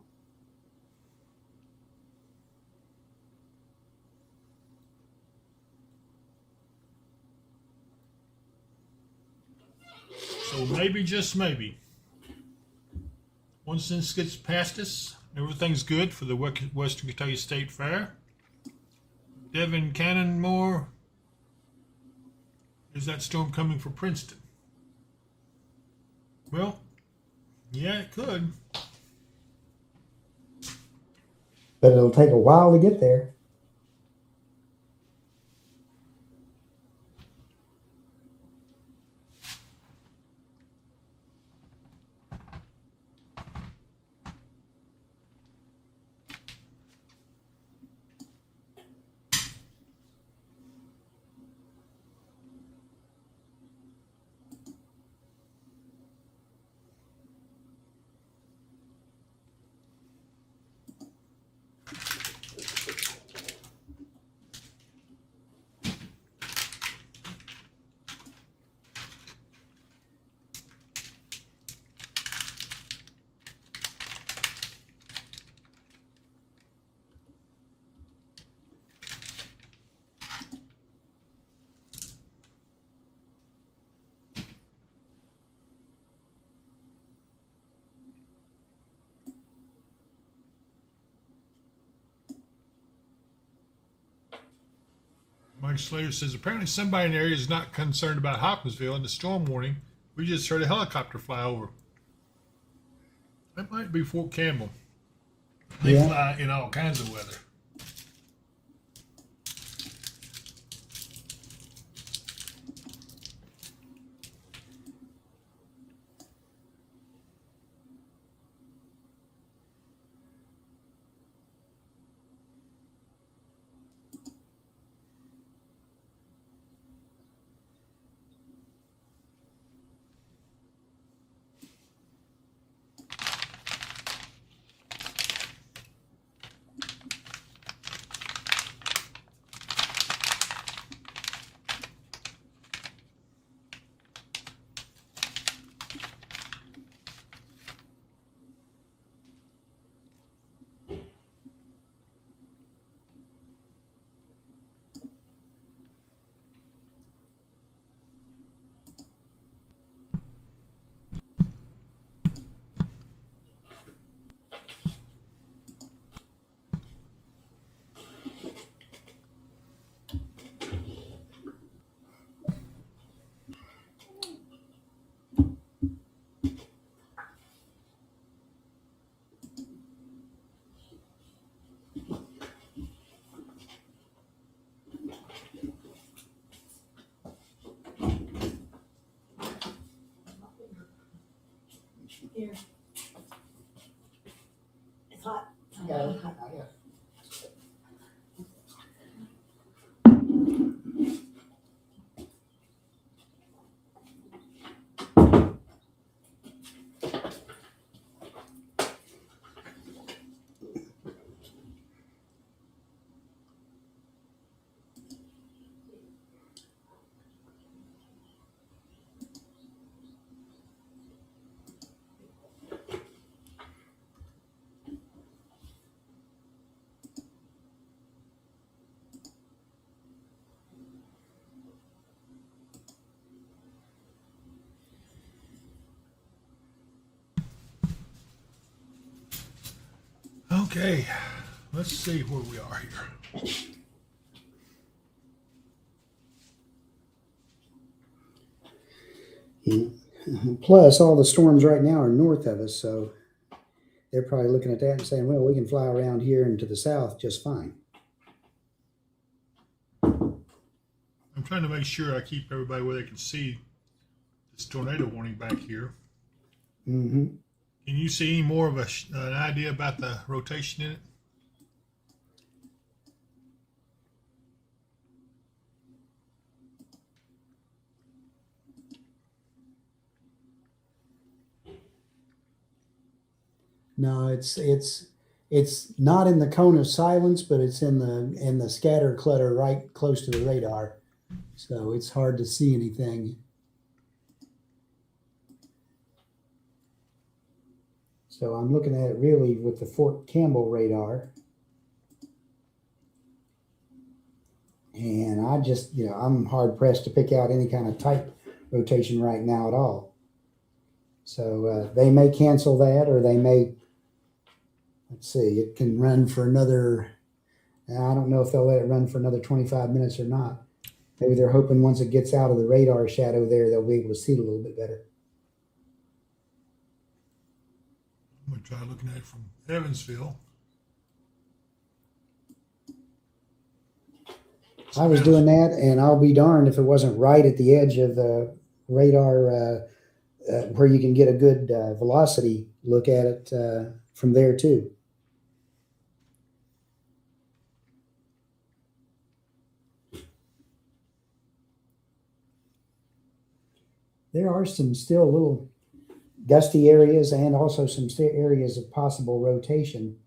So maybe, just maybe, once this gets past us, everything's good for the Western Kentucky State Fair. Devin Cannonmore, is that storm coming for Princeton? Well, yeah, it could. But it'll take a while to get there. Frank Slater says, apparently somebody in the area is not concerned about Hopkinsville and the storm warning. We just heard a helicopter fly over. That might be Fort Campbell. They fly in all kinds of weather. Here. It's hot. Yeah, it's hot. Yeah. Okay, let's see where we are here. Plus, all the storms right now are north of us, so they're probably looking at that and saying, well, we can fly around here and to the south just fine. I'm trying to make sure I keep everybody where they can see this tornado warning back here. Mm-hmm. Can you see any more of an idea about the rotation in it? No, it's not in the cone of silence, but it's in the scatter clutter right close to the radar, so it's hard to see anything. So I'm looking at it really with the Fort Campbell radar, and I just I'm hard pressed to pick out any kind of type rotation right now at all. So they may cancel that, or they may. Let's see, it can run for another, I don't know if they'll let it run for another 25 minutes or not. Maybe they're hoping once it gets out of the radar shadow there, they'll be able to see it a little bit better. I'm going to try looking at it from Evansville. I was doing that, and I'll be darned if it wasn't right at the edge of the radar where you can get a good velocity look at it from there too. There are some still little gusty areas and also some areas of possible rotation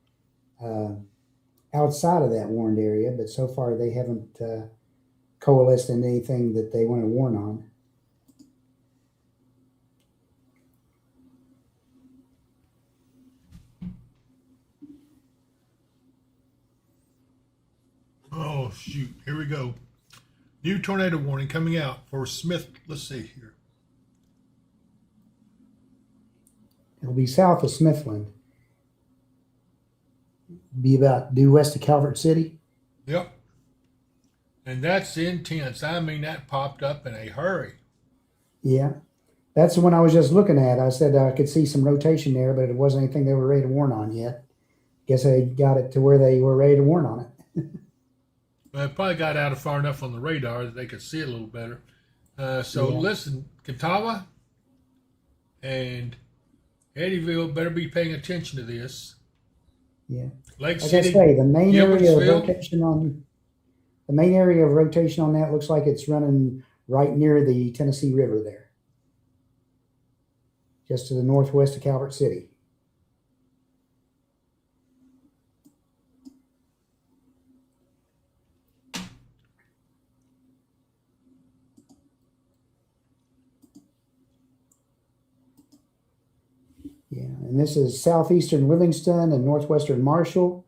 outside of that warned area, but so far they haven't coalesced in anything that they want to warn on. Oh, shoot. Here we go. New tornado warning coming out for Smith. Let's see here. It'll be south of Smithland. Be about due west of Calvert City. Yep. And that's intense. I mean, that popped up in a hurry. Yeah. That's the one I was just looking at. I said I could see some rotation there, but it wasn't anything they were ready to warn on yet. Guess they got it to where they were ready to warn on it. Well, it probably got out of far enough on the radar that they could see it a little better. So Yeah. listen, Catawba and Eddyville better be paying attention to this. Yeah. Lake Like City, I say, the main area of Gilbertsville. rotation on that looks like it's running right near the Tennessee River there, just to the northwest of Calvert City. Yeah, and this is southeastern Livingston and northwestern Marshall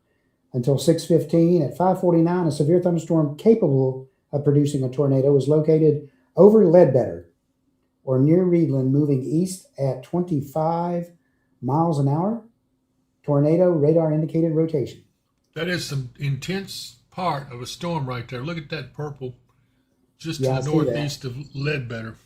until 6:15. At 5:49, a severe thunderstorm capable of producing a tornado was located over Ledbetter or near Reedland, moving east at 25 miles an hour. Tornado radar indicated rotation. That is some intense part of a storm right there. Look at that purple just Yeah, I to the see that. northeast of Ledbetter.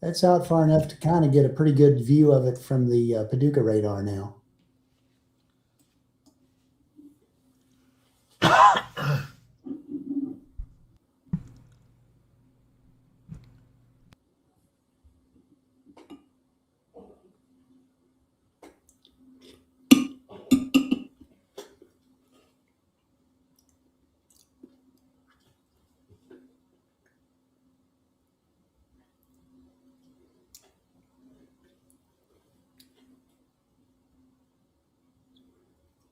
That's out far enough to kind of get a pretty good view of it from the Paducah radar now.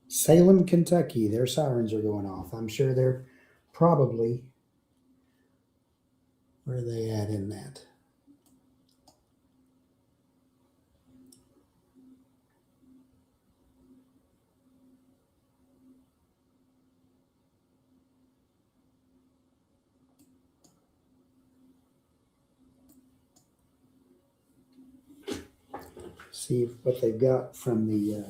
Salem, Kentucky, their sirens are going off. I'm sure they're probably, where are they at in that? See what they've got from the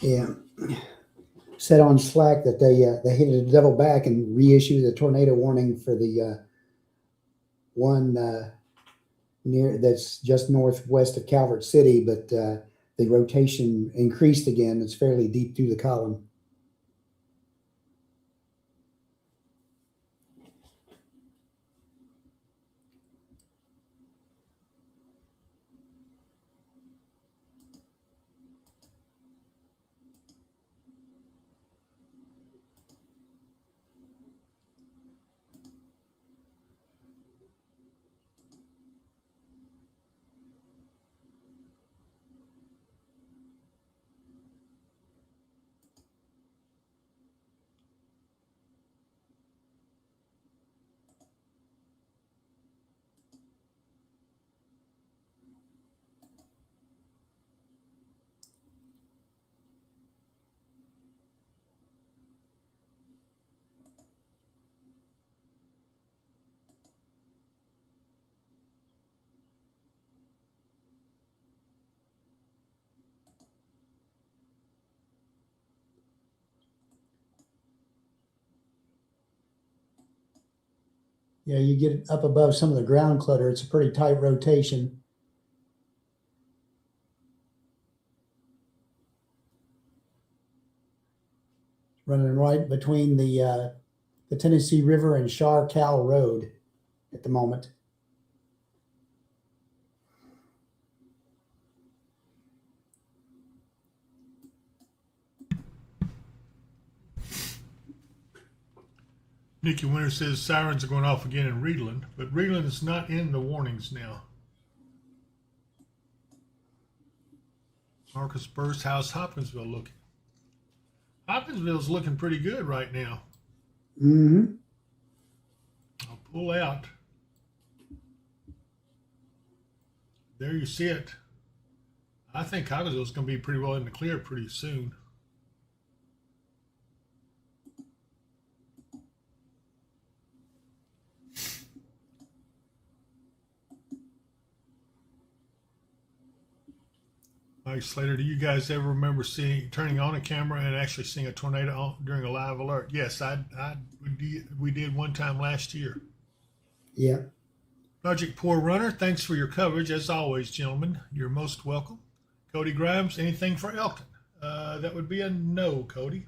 yeah. Said on Slack that they hit a double back and reissued the tornado warning for the one near that's just northwest of Calvert City, but the rotation increased again. It's fairly deep through the column. Yeah, you get up above some of the ground clutter. It's a pretty tight rotation. Running right between the Tennessee River and Char Cal Road at the moment. Nikki Winter says sirens are going off again in Reedland, but Reedland is not in the warnings now. Marcus Burst, how's Hopkinsville looking? Hopkinsville's looking pretty good right now. Mm-hmm. I'll pull out. There you see it. I think Hopkinsville's going to be pretty well in the clear pretty soon. Mike Slater, do you guys ever remember turning on a camera and actually seeing a tornado during a live alert? Yes, we did one time last year. Yeah. Project Poor Runner, thanks for your coverage. As always, gentlemen, you're most welcome. Cody Grimes, anything for Elton? That would be a no, Cody.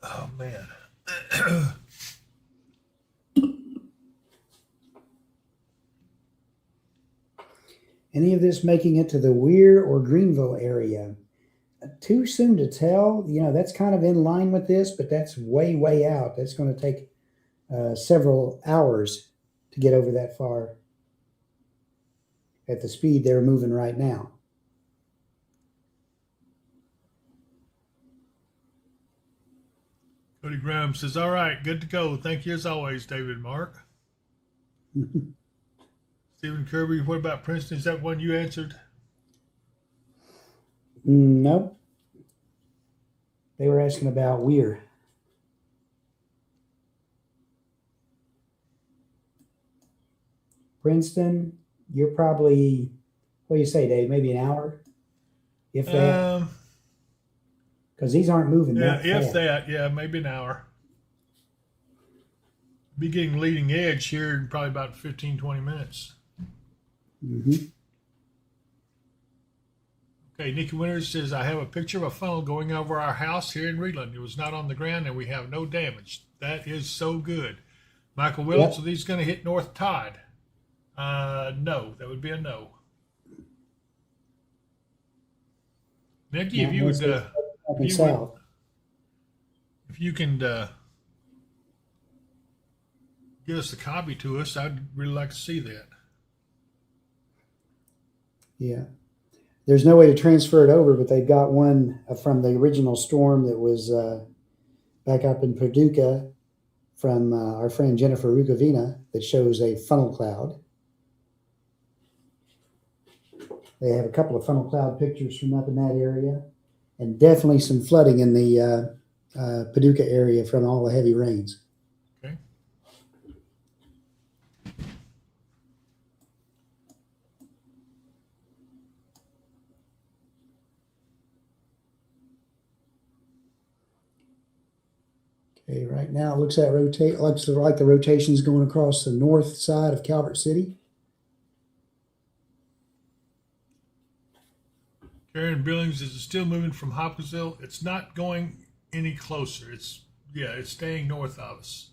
Oh, man. Any of this making it to the Weir or Greenville area? Too soon to tell. You know, that's kind of in line with this, but that's way, way out. That's going to take several hours to get over that far at the speed they're moving right now. Cody Graham says, all right, good to go. Thank you as always, David Mark. Stephen Kirby, what about Princeton? Is that one you answered? Nope. They were asking about Weir. Princeton, you're probably, what do you say, Dave? Maybe an hour? If that? Because these aren't moving that fast. Yeah, maybe an hour. Be getting leading edge here in probably about 15, 20 minutes. Mm-hmm. Okay, Nikki Winters says, I have a picture of a funnel going over our house here in Reedland. It was not on the ground and we have no damage. That is so good. Michael Willits, so these going to hit North Tide? No, that would be a no. Nikki, if you would, if you can give us a copy to us, I'd really like to see that. Yeah. There's no way to transfer it over, but they've got one from the original storm that was back up in Paducah from our friend Jennifer Rukavina that shows a funnel cloud. They have a couple of funnel cloud pictures from up in that area, and definitely some flooding in the Paducah area from all the heavy rains. Okay. Okay, right now it looks like the rotation's going across the north side of Calvert City. Karen Billings, is it still moving from Hopkinsville? It's not going any closer. It's staying north of us.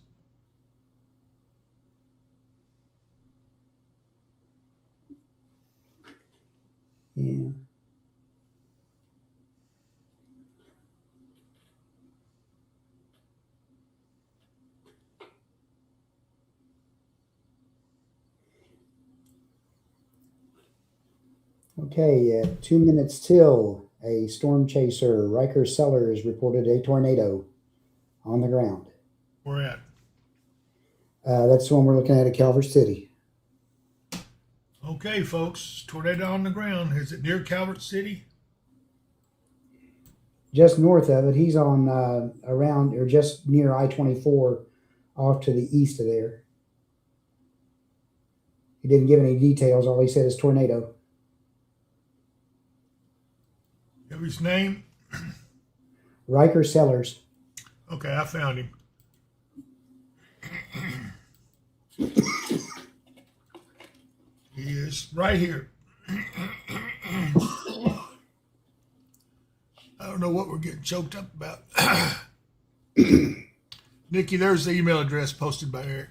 Yeah. Okay, 2 minutes till a storm chaser, Riker Sellers, reported a tornado on the ground. Where at? That's the one we're looking at Calvert City. Okay, folks. Tornado on the ground. Is it near Calvert City? Just north of it. He's on around or just near I-24 off to the east of there. He didn't give any details. All he said is tornado. Give his name. Riker Sellers. Okay, I found him. He is right here. I don't know what we're getting choked up about. Nikki, there's the email address posted by Eric.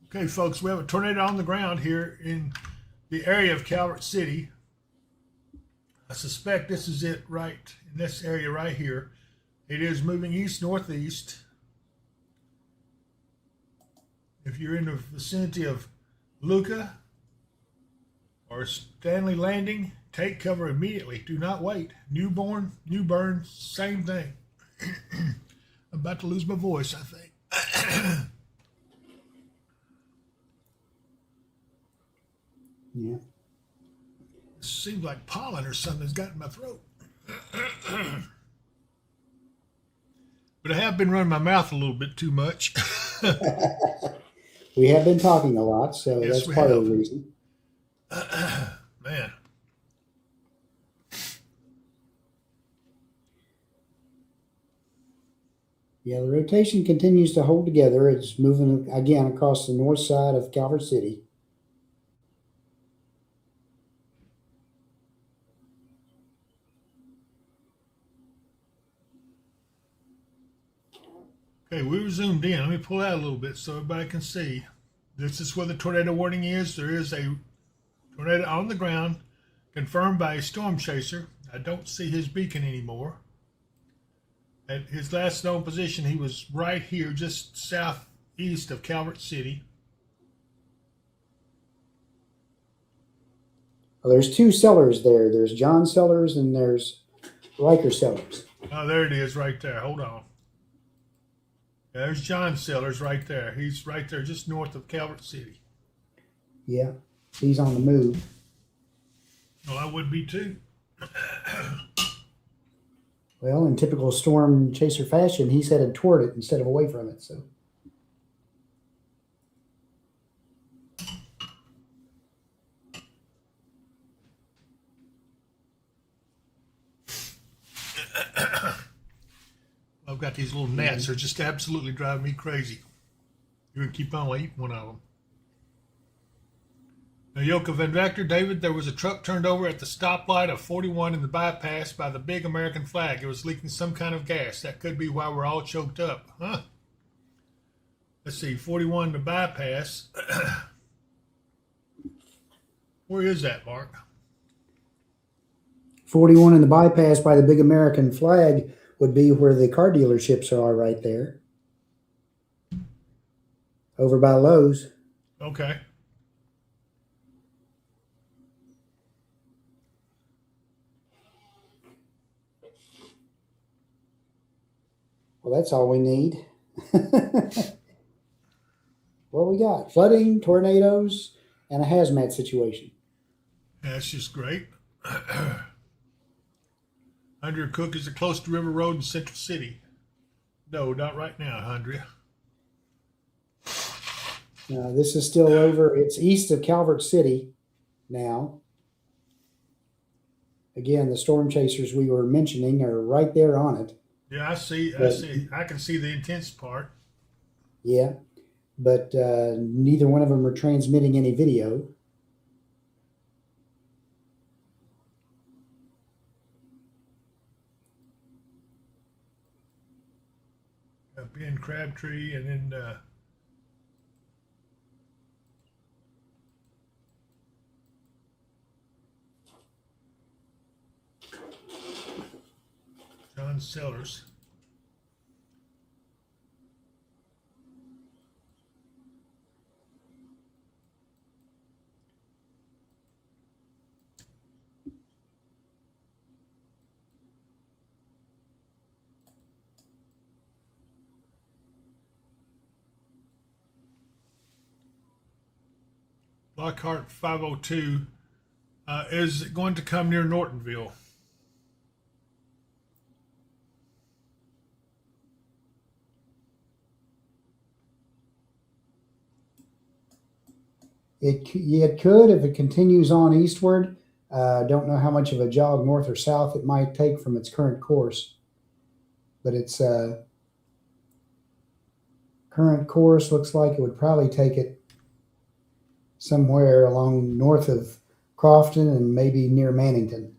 Okay, folks, we have a tornado on the ground here in the area of Calvert City. I suspect this is it right in this area right here. It is moving east-northeast. If you're in the vicinity of Luca or Stanley Landing, take cover immediately. Do not wait. Newborn, New Bern, same thing. I'm about to lose my voice, I think. Yeah. It seems like pollen or something's got in my throat. But I have been running my mouth a little bit too much. We have been talking a lot, so Yes, that's part of the reason. Man. Yeah, the rotation continues to hold together. It's moving again across the north side of Calvert City. Okay, we were zoomed in. Let me pull out a little bit so everybody can see. This is where the tornado warning is. There is a tornado on the ground confirmed by a storm chaser. I don't see his beacon anymore. At his last known position, he was right here, just southeast of Calvert City. Well, there's two Sellers there. There's John Sellers and there's Riker Sellers. Oh, there it is right there. Hold on. There's John Sellers right there. He's right there just north of Calvert City. Yeah, he's on the move. Well, I would be too. Well, in typical storm chaser fashion, he's headed toward it instead of away from it. So, I've got these little gnats. They're just absolutely driving me crazy. You're going to keep on eating one of them. Now, Yoka Van Vector, David, there was a truck turned over at the stoplight of 41 in the bypass by the big American flag. It was leaking some kind of gas. That could be why we're all choked up. Huh? Let's see, 41 in the bypass. Where is that, Mark? 41 in the bypass by the big American flag would be where the car dealerships are right there. Over by Lowe's. Okay. Well, that's all we need. What we got? Flooding, tornadoes, and a hazmat situation. That's just great. Andrea Cook, is it close to River Road in Central City? No, not right now, Andrea. This is still over. It's east of Calvert City now. Again, the storm chasers we were mentioning are right there on it. Yeah, I see. I can see the intense part. Yeah, but neither one of them are transmitting any video. Ben Crabtree, and then John Sellers. Lockhart 502. Is it going to come near Nortonville? It could if it continues on eastward. Don't know how much of a jog north or south it might take from its current course, but its current course looks like it would probably take it somewhere along north of Crofton and maybe near Mannington.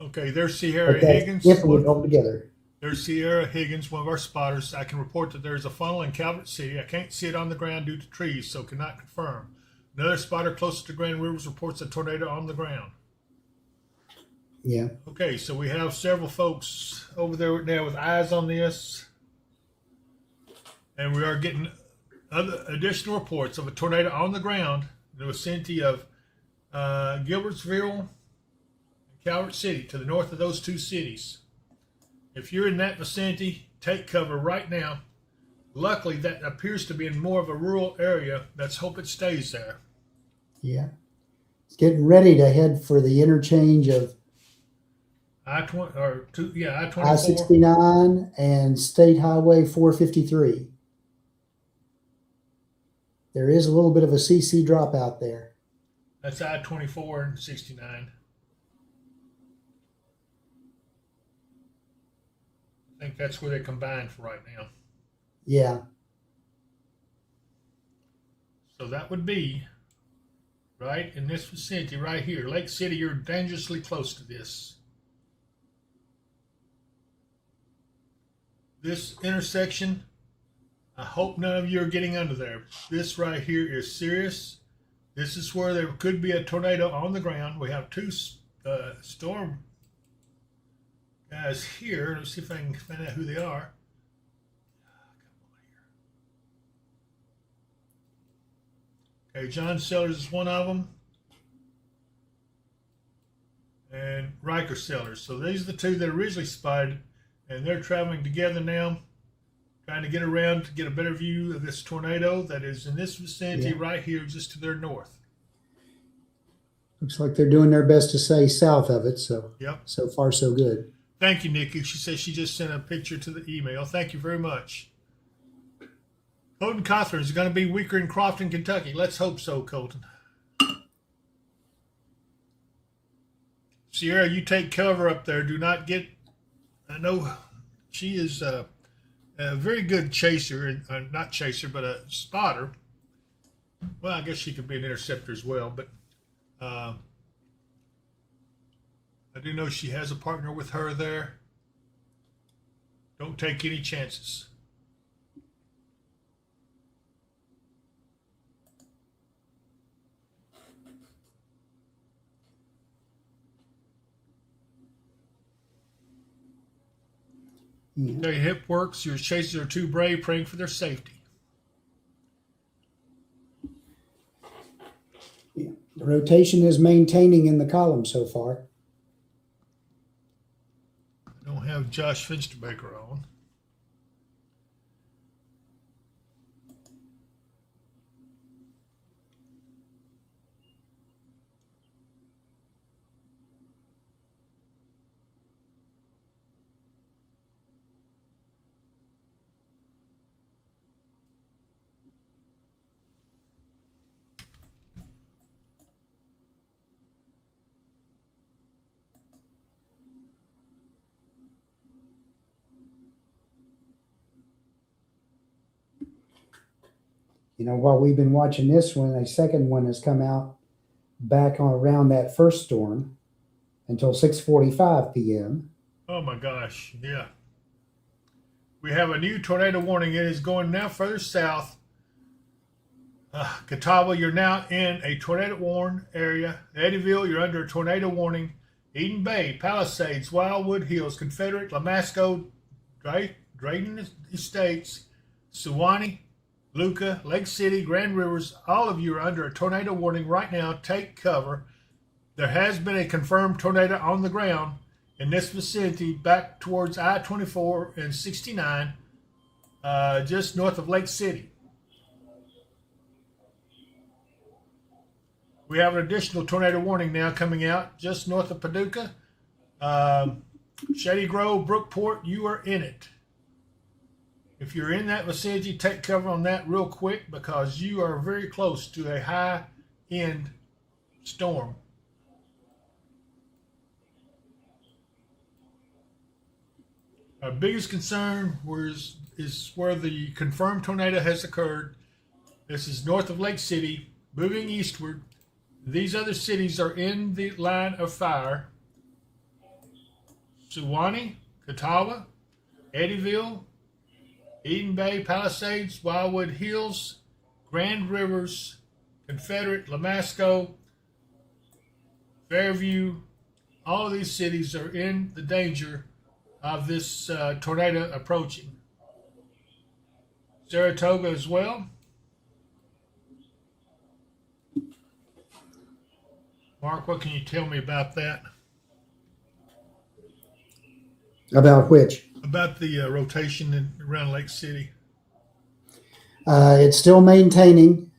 Okay, there's Sierra But that's Higgins. if it would hold together. There's Sierra Higgins, one of our spotters. I can report that there's a funnel in Calvert City. I can't see it on the ground due to trees, so cannot confirm. Another spotter closer to Grand Rivers reports a tornado on the ground. Yeah. Okay, so we have several folks over there now with eyes on this. And we are getting other additional reports of a tornado on the ground in the vicinity of Gilbertsville and Calvert City, to the north of those two cities. If you're in that vicinity, take cover right now. Luckily, that appears to be in more of a rural area. Let's hope it stays there. Yeah. It's getting ready to head for the interchange of I-24. I-69 and State Highway 453. There is a little bit of a CC drop out there. That's I-24 and 69. I think that's where they combine for right now. Yeah. So that would be right in this vicinity right here. Lake City, you're dangerously close to this. This intersection, I hope none of you are getting under there. This right here is serious. This is where there could be a tornado on the ground. We have two storm guys here. Let's see if I can find out who they are. Okay, John Sellers is one of them. And Riker Sellers. So these are the two that originally spotted, and they're traveling together now, trying to get around to get a better view of this tornado that is in this vicinity right here, just to their north. Looks like they're doing their best to stay south of it, so Yep. so far so good. Thank you, Nikki. She says she just sent a picture to the email. Thank you very much. Colton Cawthorn is going to be weaker in Crofton, Kentucky. Let's hope so, Colton. Sierra, you take cover up there. Do not get... I know she is a very good chaser, not chaser, but a spotter. Well, I guess she could be an interceptor as well, but I do know she has a partner with her there. Don't take any chances. Their hip works, your chasers are too brave, praying for their safety. Yeah. The rotation is maintaining in the column so far. I don't have Josh Finsterbaker on. You know, while we've been watching this one, a second one has come out back on around that first storm until 6:45 p.m. Oh my gosh, yeah. We have a new tornado warning. It is going now further south. Catawba, you're now in a tornado warned area. Eddyville, you're under a tornado warning. Eden Bay, Palisades, Wildwood Hills, Confederate, Lamasco, Drayton Estates, Suwannee, Luca, Lake City, Grand Rivers, all of you are under a tornado warning right now. Take cover. There has been a confirmed tornado on the ground in this vicinity back towards I-24 and 69, just north of Lake City. We have an additional tornado warning now coming out just north of Paducah. Shady Grove, Brookport, you are in it. If you're in that vicinity, take cover on that real quick because you are very close to a high-end storm. Our biggest concern is where the confirmed tornado has occurred. This is north of Lake City, moving eastward. These other cities are in the line of fire. Suwannee, Catawba, Eddyville, Eden Bay, Palisades, Wildwood Hills, Grand Rivers, Confederate, Lamasco, Fairview. All of these cities are in the danger of this tornado approaching. Saratoga as well. Mark, what can you tell me about that? About which? About the rotation around Lake City. It's still maintaining.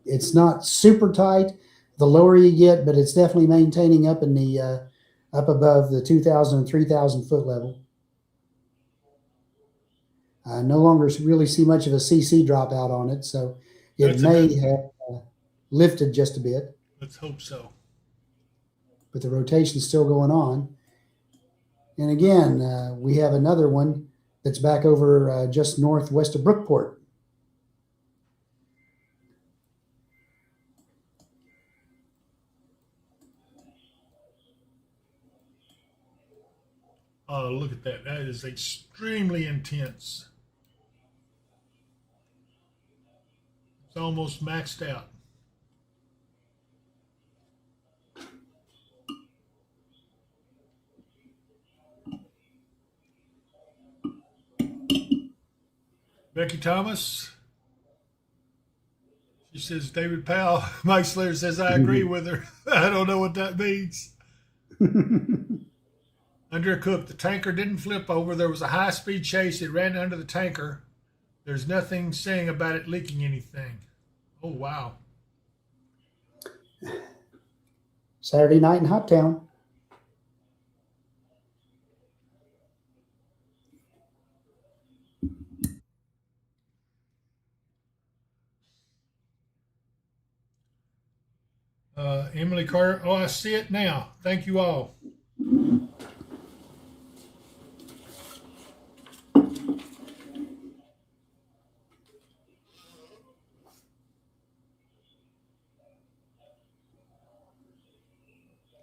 It's not super tight the lower you get, but it's definitely maintaining up in the up above the 2,000 and 3,000 foot level. No longer really see much of a CC drop out on it, so it may have lifted just a bit. Let's hope so. But the rotation's still going on. And again, we have another one that's back over just northwest of Brookport. Oh, look at that. That is extremely intense. It's almost maxed out. Becky Thomas. She says, David Powell. Mike Slater says, I agree with her. I don't know what that means. Under Cook, the tanker didn't flip over. There was a high-speed chase. It ran under the tanker. There's nothing saying about it leaking anything. Oh, wow. Saturday night in Hoptown. Emily Carter. Oh, I see it now. Thank you all.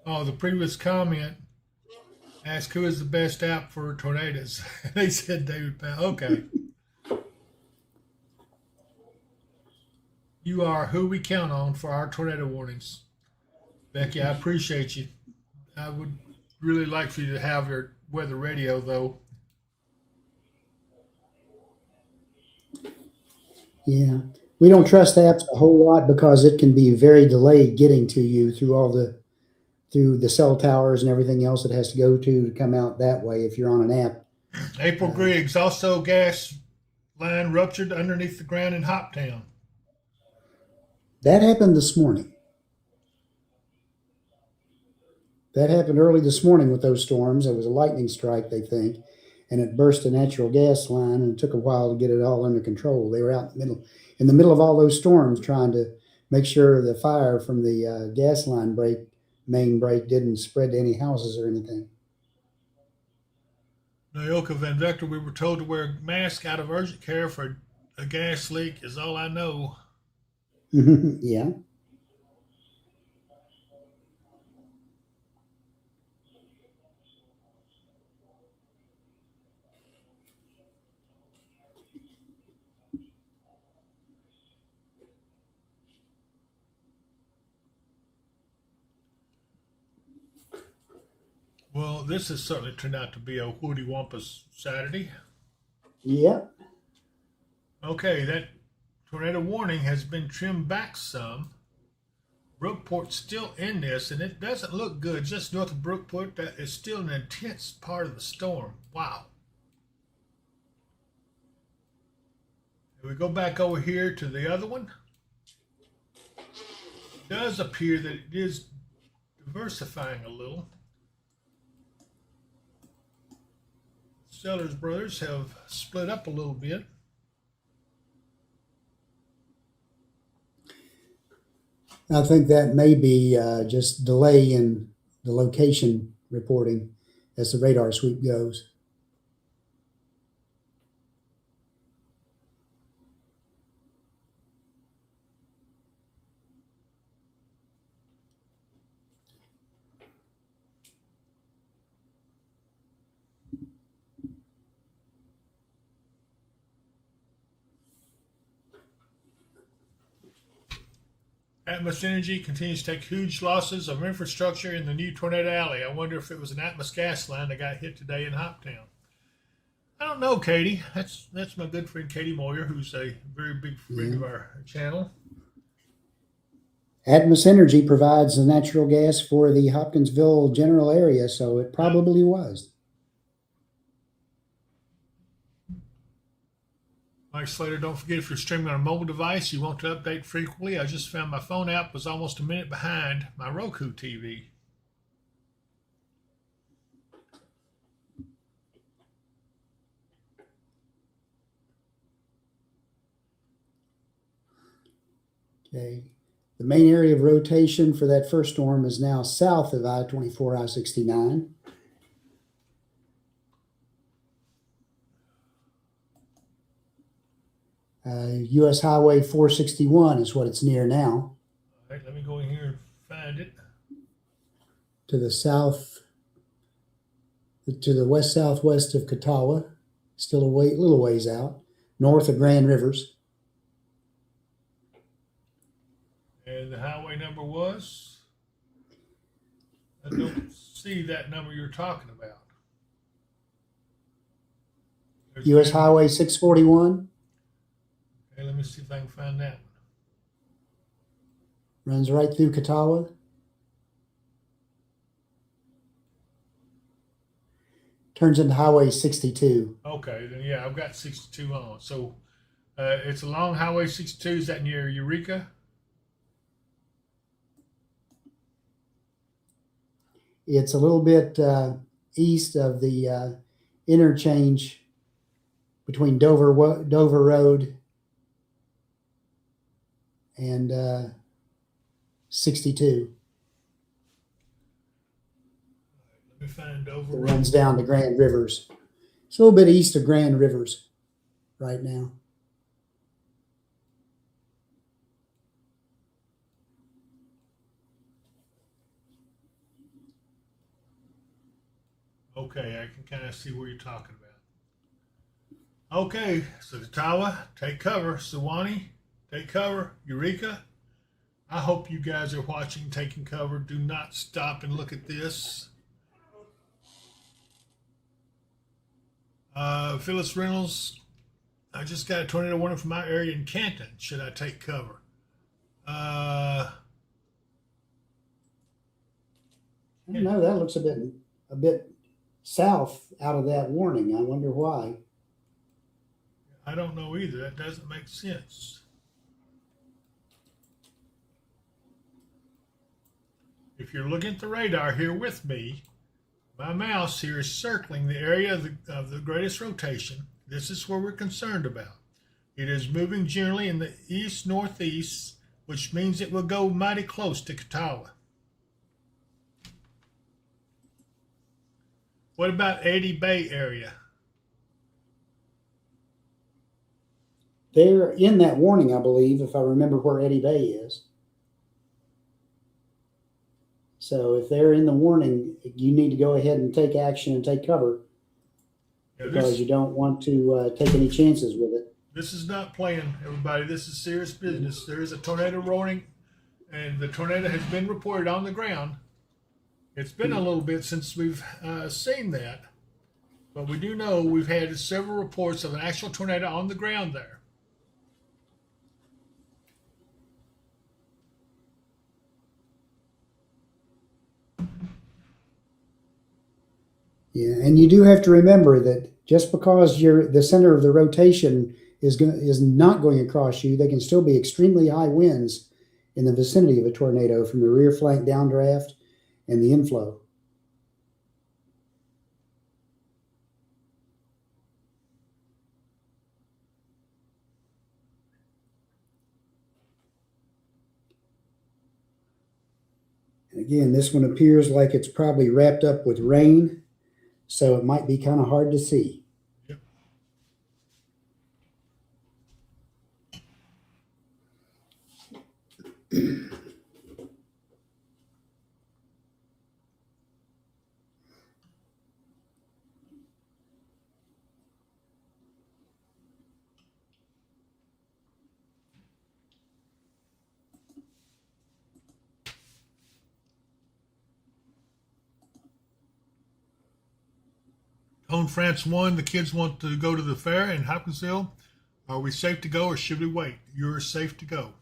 Oh, the previous comment asked who is the best app for tornadoes. They said David Powell. Okay. You are who we count on for our tornado warnings. Becky, I appreciate you. I would really like for you to have your weather radio, though. Yeah. We don't trust apps a whole lot because it can be very delayed getting to you through the cell towers and everything else it has to go to come out that way if you're on an app. April Griggs, also gas line ruptured underneath the ground in Hoptown. That happened this morning. That happened early this morning with those storms. It was a lightning strike, they think, and it burst a natural gas line, and it took a while to get it all under control. They were out in the middle of all those storms trying to make sure the fire from the gas line main break didn't spread to any houses or anything. Naoka Van Vector, we were told to wear a mask out of urgent care for a gas leak is all I know. Yeah. Well, this has certainly turned out to be a Woody Wampus Saturday. Yep. Okay, that tornado warning has been trimmed back some. Brookport's still in this, and it doesn't look good. Just north of Brookport, that is still an intense part of the storm. Wow. If we go back over here to the other one. does appear that it is diversifying a little. Sellers Brothers have split up a little bit. I think that may be just delay in the location reporting as the radar sweep goes. Atmos Energy continues to take huge losses of infrastructure in the new Tornado Alley. I wonder if it was an Atmos gas line that got hit today in Hoptown. I don't know, Katie. That's my good friend Katie Moyer, who's a very big friend of our channel. Atmos Energy provides the natural gas for the Hopkinsville general area, so it probably was. Mike Slater, don't forget, if you're streaming on a mobile device, you want to update frequently. I just found my phone app was almost a minute behind my Roku TV. Okay. The main area of rotation for that first storm is now south of I-24, I-69. U.S. Highway 461 is what it's near now. All right, let me go in here and find it. To the south, to the west-southwest of Catawba, still a little ways out, north of Grand Rivers. And the highway number was? I don't see that number you're talking about. U.S. Highway 641. Okay, let me see if I can find that one. Runs right through Catawba. Turns into Highway 62. Okay, then yeah, I've got 62 on. So it's along Highway 62. Is that near Eureka? It's a little bit east of the interchange between Dover Road and 62. Let me find Dover. It runs down to Grand Rivers. It's a little bit east of Grand Rivers right now. Okay, I can kind of see where you're talking about. Okay, so Catawba, take cover. Sewanee, take cover. Eureka. I hope you guys are watching, taking cover. Do not stop and look at this. Phyllis Reynolds, I just got a tornado warning from my area in Canton. Should I take cover? No, that looks a bit south out of that warning. I wonder why. I don't know either. That doesn't make sense. If you're looking at the radar here with me, my mouse here is circling the area of the greatest rotation. This is where we're concerned about. It is moving generally in the east-northeast, which means it will go mighty close to Catawba. What about Eddy Bay area? They're in that warning, I believe, if I remember where Eddy Bay is. So if they're in the warning, you need to go ahead and take action and take cover, because you don't want to take any chances with it. This is not playing, everybody. This is serious business. There is a tornado warning, and the tornado has been reported on the ground. It's been a little bit since we've seen that, but we do know we've had several reports of an actual tornado on the ground there. Yeah, and you do have to remember that just because the center of the rotation is not going across you, they can still be extremely high winds in the vicinity of a tornado from the rear flank downdraft and the inflow. And again, this one appears like it's probably wrapped up with rain, so it might be kind of hard to see. Home France 1, the kids want to go to the fair in Hopkinsville. Are we safe to go or should we wait? You're safe to go.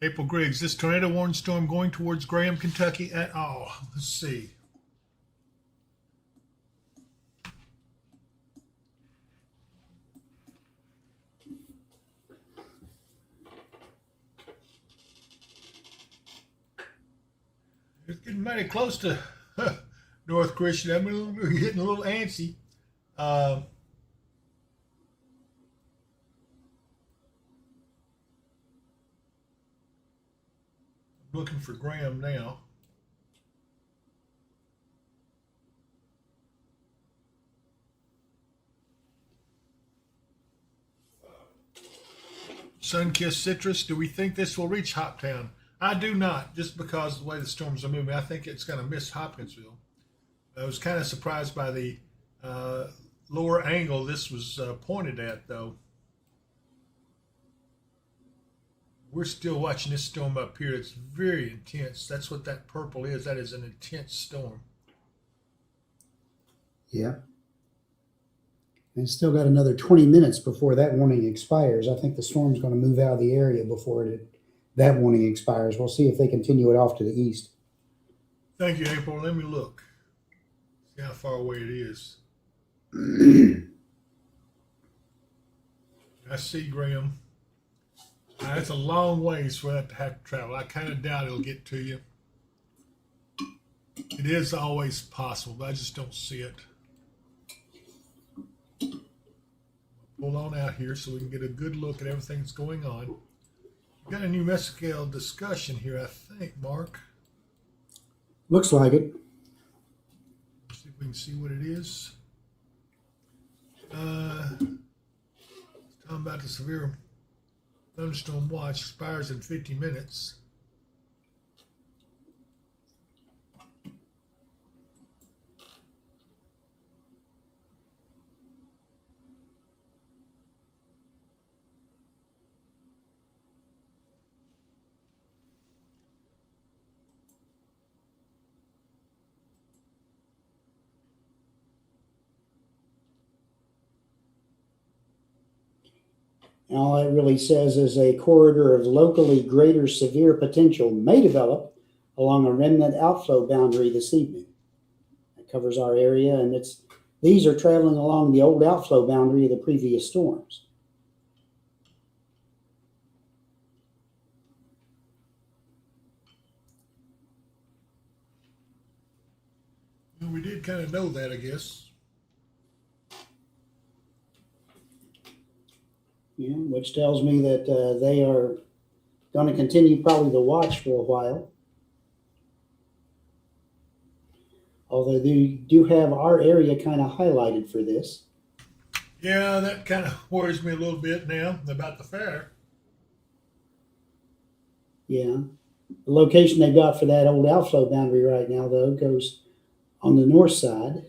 April Griggs, this tornado warning storm going towards Graham, Kentucky at all? Let's see. It's getting mighty close to North Christian. I'm getting a little antsy. Looking for Graham now. Sun-kissed citrus. Do we think this will reach Hoptown? I do not, just because of the way the storms are moving. I think it's going to miss Hopkinsville. I was kind of surprised by the lower angle this was pointed at, though. We're still watching this storm up here. It's very intense. That's what that purple is. That is an intense storm. Yeah. And it's still got another 20 minutes before that warning expires. I think the storm's going to move out of the area before that warning expires. We'll see if they continue it off to the east. Thank you, April. Let me look. See how far away it is. I see Graham. That's a long ways for that to have to travel. I kind of doubt it'll get to you. It is always possible, but I just don't see it. Pull on out here so we can get a good look at everything that's going on. We've got a new mesoscale discussion here, I think, Mark. Looks like it. See if we can see what it is. Talking about the Severe Thunderstorm Watch expires in 50 minutes. And all it really says is a corridor of locally greater severe potential may develop along a remnant outflow boundary this evening. That covers our area, and these are traveling along the old outflow boundary of the previous storms. We did kind of know that, I guess. Yeah, which tells me that they are going to continue probably the watch for a while. Although they do have our area kind of highlighted for this. Yeah, that kind of worries me a little bit now about the fair. Yeah. The location they've got for that old outflow boundary right now, though, goes on the north side.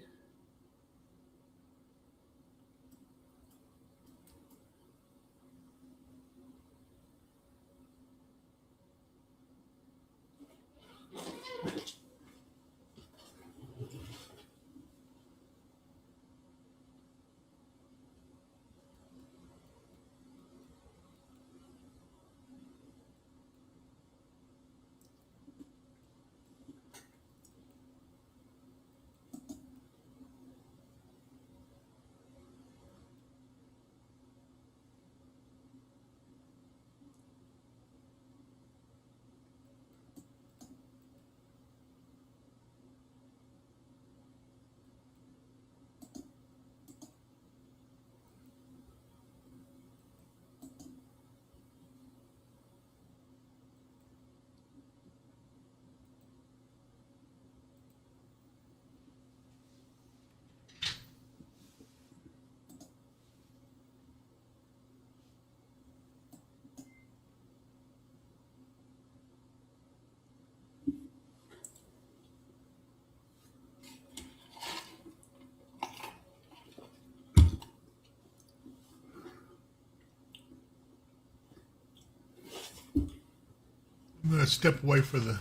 going to step away for the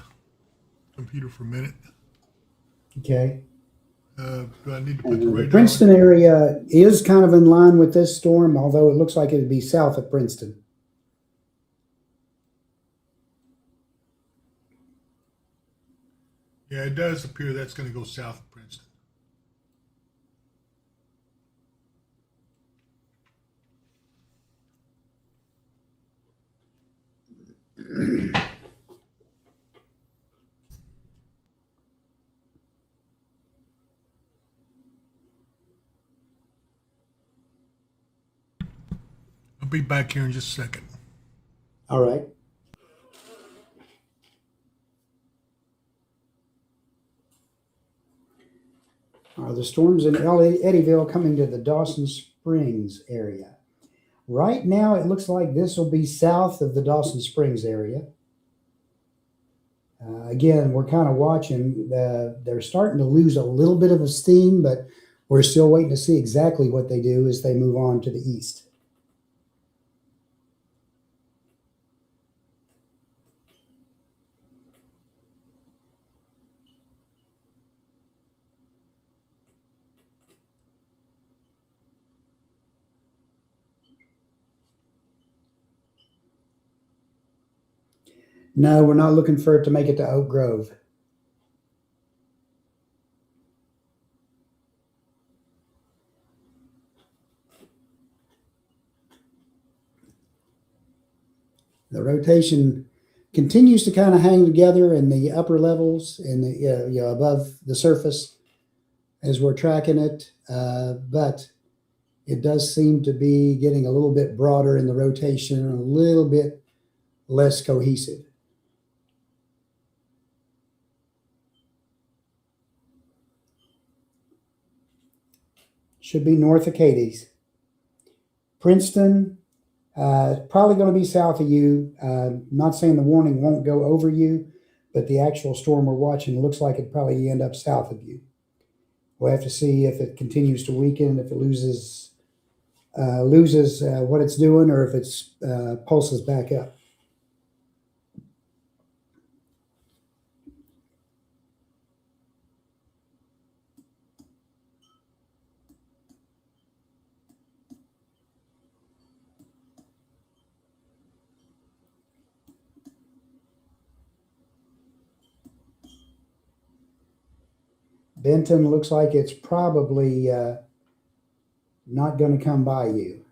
computer for a minute. Okay. Do I need to put And the the radar Princeton on? area is kind of in line with this storm, although it looks like it would be south of Princeton. Yeah, it does appear that's going to go south of Princeton. I'll be back here in just a second. All right. Are the storms in Eddyville coming to the Dawson Springs area? Right now, it looks like this will be south of the Dawson Springs area. Again, we're kind of watching. They're starting to lose a little bit of steam, but we're still waiting to see exactly what they do as they move on to the east. No, we're not looking for it to make it to Oak Grove. The rotation continues to kind of hang together in the upper levels and the above the surface as we're tracking it, but it does seem to be getting a little bit broader in the rotation and a little bit less cohesive. Should be north of Cadiz. Princeton, probably going to be south of you. Not saying the warning won't go over you, but the actual storm we're watching looks like it'd probably end up south of you. We'll have to see if it continues to weaken, if it loses what it's doing, or if it's pulses back up. Benton looks like it's probably not going to come by you.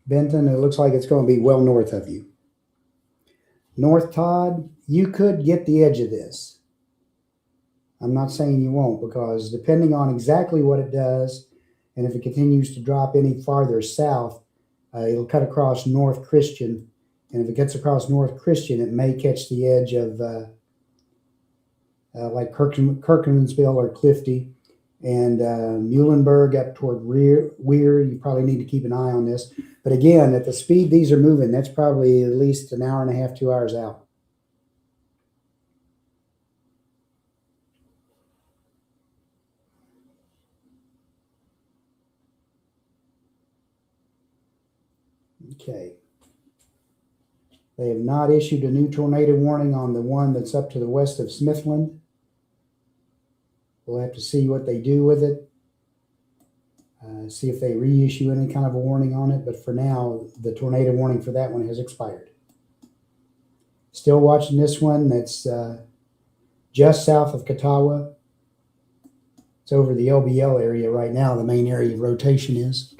Benton, it looks like it's going to be well north of you. North Todd, you could get the edge of this. I'm not saying you won't, because depending on exactly what it does, and if it continues to drop any farther south, it'll cut across North Christian. And if it gets across North Christian, it may catch the edge of like Kirkmansville or Clifty. And Muhlenberg up toward Weir, you probably need to keep an eye on this. But again, at the speed these are moving, that's probably at least an hour and a half, 2 hours out. Okay. They have not issued a new tornado warning on the one that's up to the west of Smithland. We'll have to see what they do with it. See if they reissue any kind of a warning on it. But for now, the tornado warning for that one has expired. Still watching this one. That's just south of Catawba. It's over the LBL area right now. The main area of rotation is.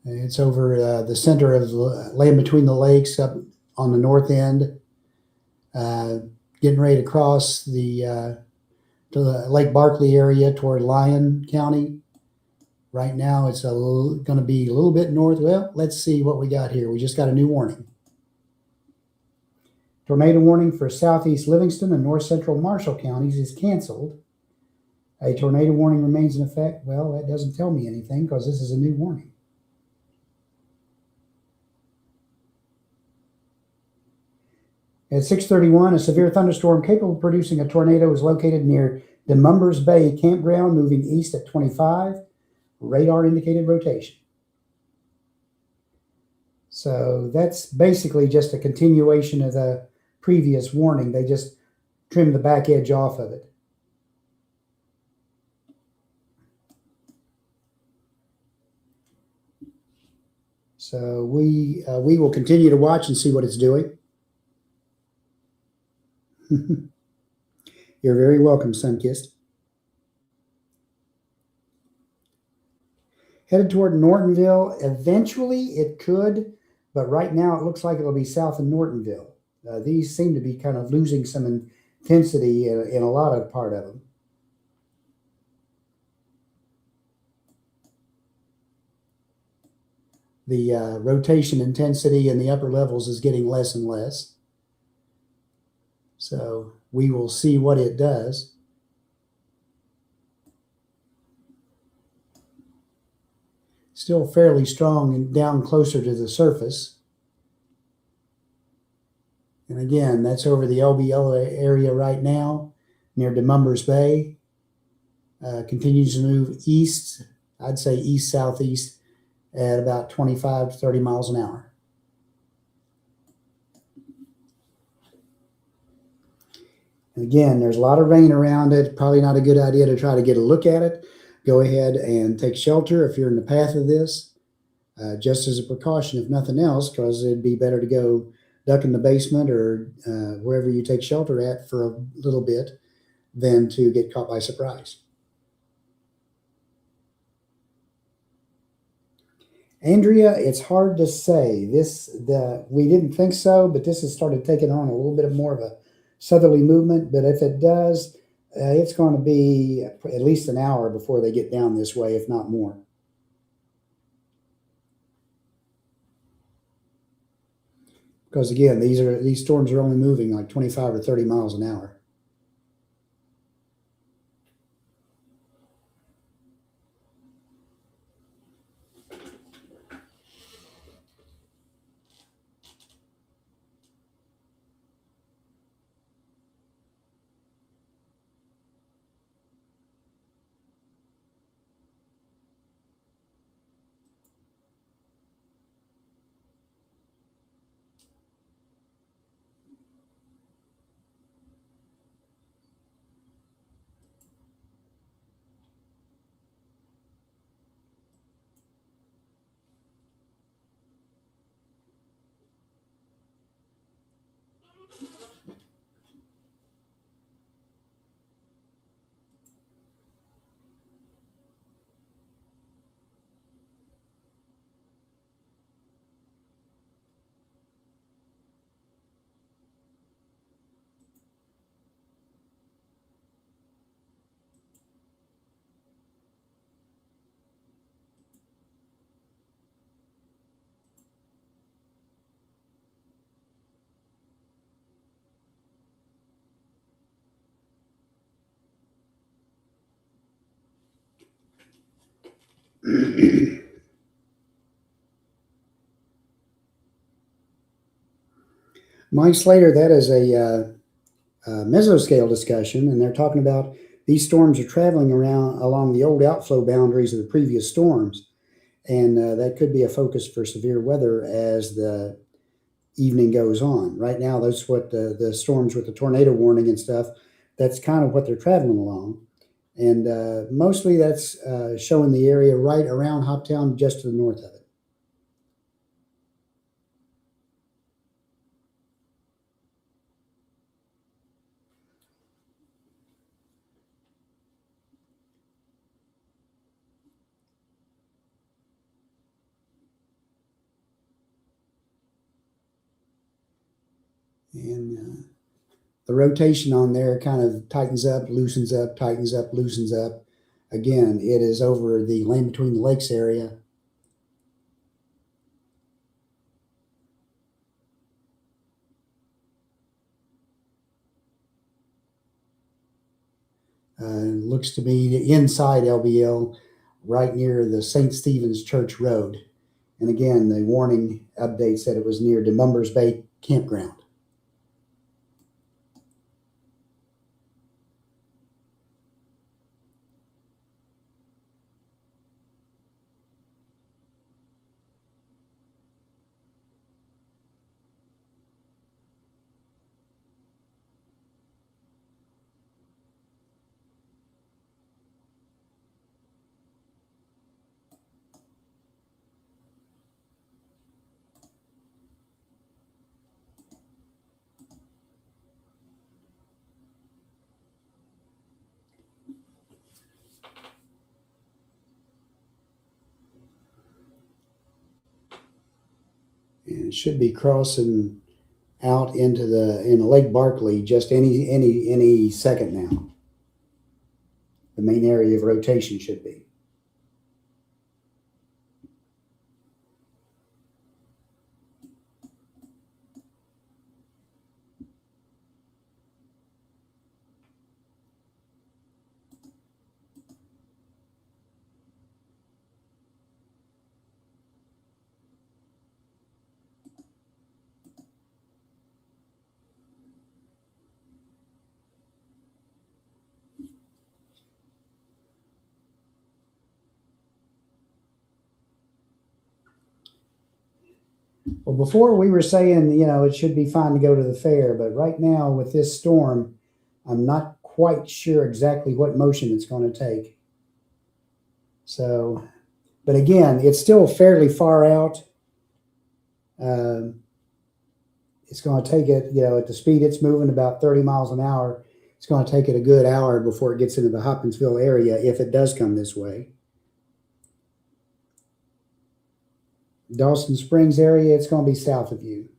It's over the center of the land between the lakes up on the north end getting ready to cross to the Lake Barkley area toward Lyon County. Right now, it's going to be a little bit north. Well, let's see what we got here. We just got a new warning. Tornado warning for southeast Livingston and north central Marshall counties is canceled. A tornado warning remains in effect. Well, that doesn't tell me anything because this is a new warning. At 6:31, a severe thunderstorm capable of producing a tornado is located near the Mumbers Bay campground, moving east at 25. Radar indicated rotation. So that's basically just a continuation of the previous warning. They just trimmed the back edge off of it. So we will continue to watch and see what it's doing. You're very welcome, Sunkist. Headed toward Nortonville. Eventually it could, but right now it looks like it'll be south of Nortonville. These seem to be kind of losing some intensity in a lot of part of them. The rotation intensity in the upper levels is getting less and less. So we will see what it does. Still fairly strong and down closer to the surface. And again, that's over the LBL area right now, near DeMumbers Bay. Continues to move east, I'd say east-southeast, at about 25 to 30 miles an hour. And again, there's a lot of rain around it. Probably not a good idea to try to get a look at it. Go ahead and take shelter if you're in the path of this, just as a precaution, if nothing else, because it'd be better to go duck in the basement or wherever you take shelter at for a little bit than to get caught by surprise. Andrea, it's hard to say. We didn't think so, but this has started taking on a little bit more of a southerly movement. But if it does, it's going to be at least an hour before they get down this way, if not more. Because again, these storms are only moving like 25 or 30 miles an hour. Mike Slater, that is a mesoscale discussion, and they're talking about these storms are traveling around along the old outflow boundaries of the previous storms, and that could be a focus for severe weather as the evening goes on. Right now, that's what the storms with the tornado warning and stuff, that's kind of what they're traveling along. And mostly that's showing the area right around Hoptown, just to the north of it. And the rotation on there kind of tightens up, loosens up, tightens up, loosens up. Again, it is over the Land Between the Lakes area. Looks to be inside LBL, right near the St. Stephen's Church Road. And again, the warning update said it was near DeMumbers Bay Campground. And it should be crossing out into Lake Barkley just any second now. The main area of rotation should be. Well, before we were saying, it should be fine to go to the fair, but right now with this storm, I'm not quite sure exactly what motion it's going to take. So, but again, it's still fairly far out. It's going to take it, at the speed it's moving, about 30 miles an hour. It's going to take it a good hour before it gets into the Hopkinsville area, if it does come this way. Dawson Springs area, it's going to be south of you.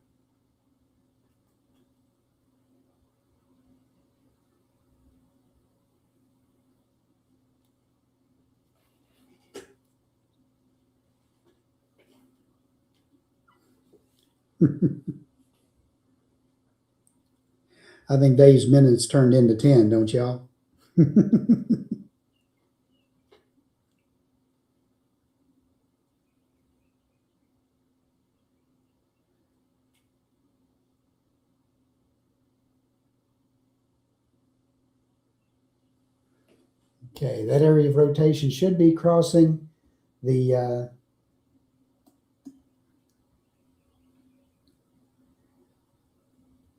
I think Dave's minutes turned into 10, don't y'all? Okay, that area of rotation should be crossing the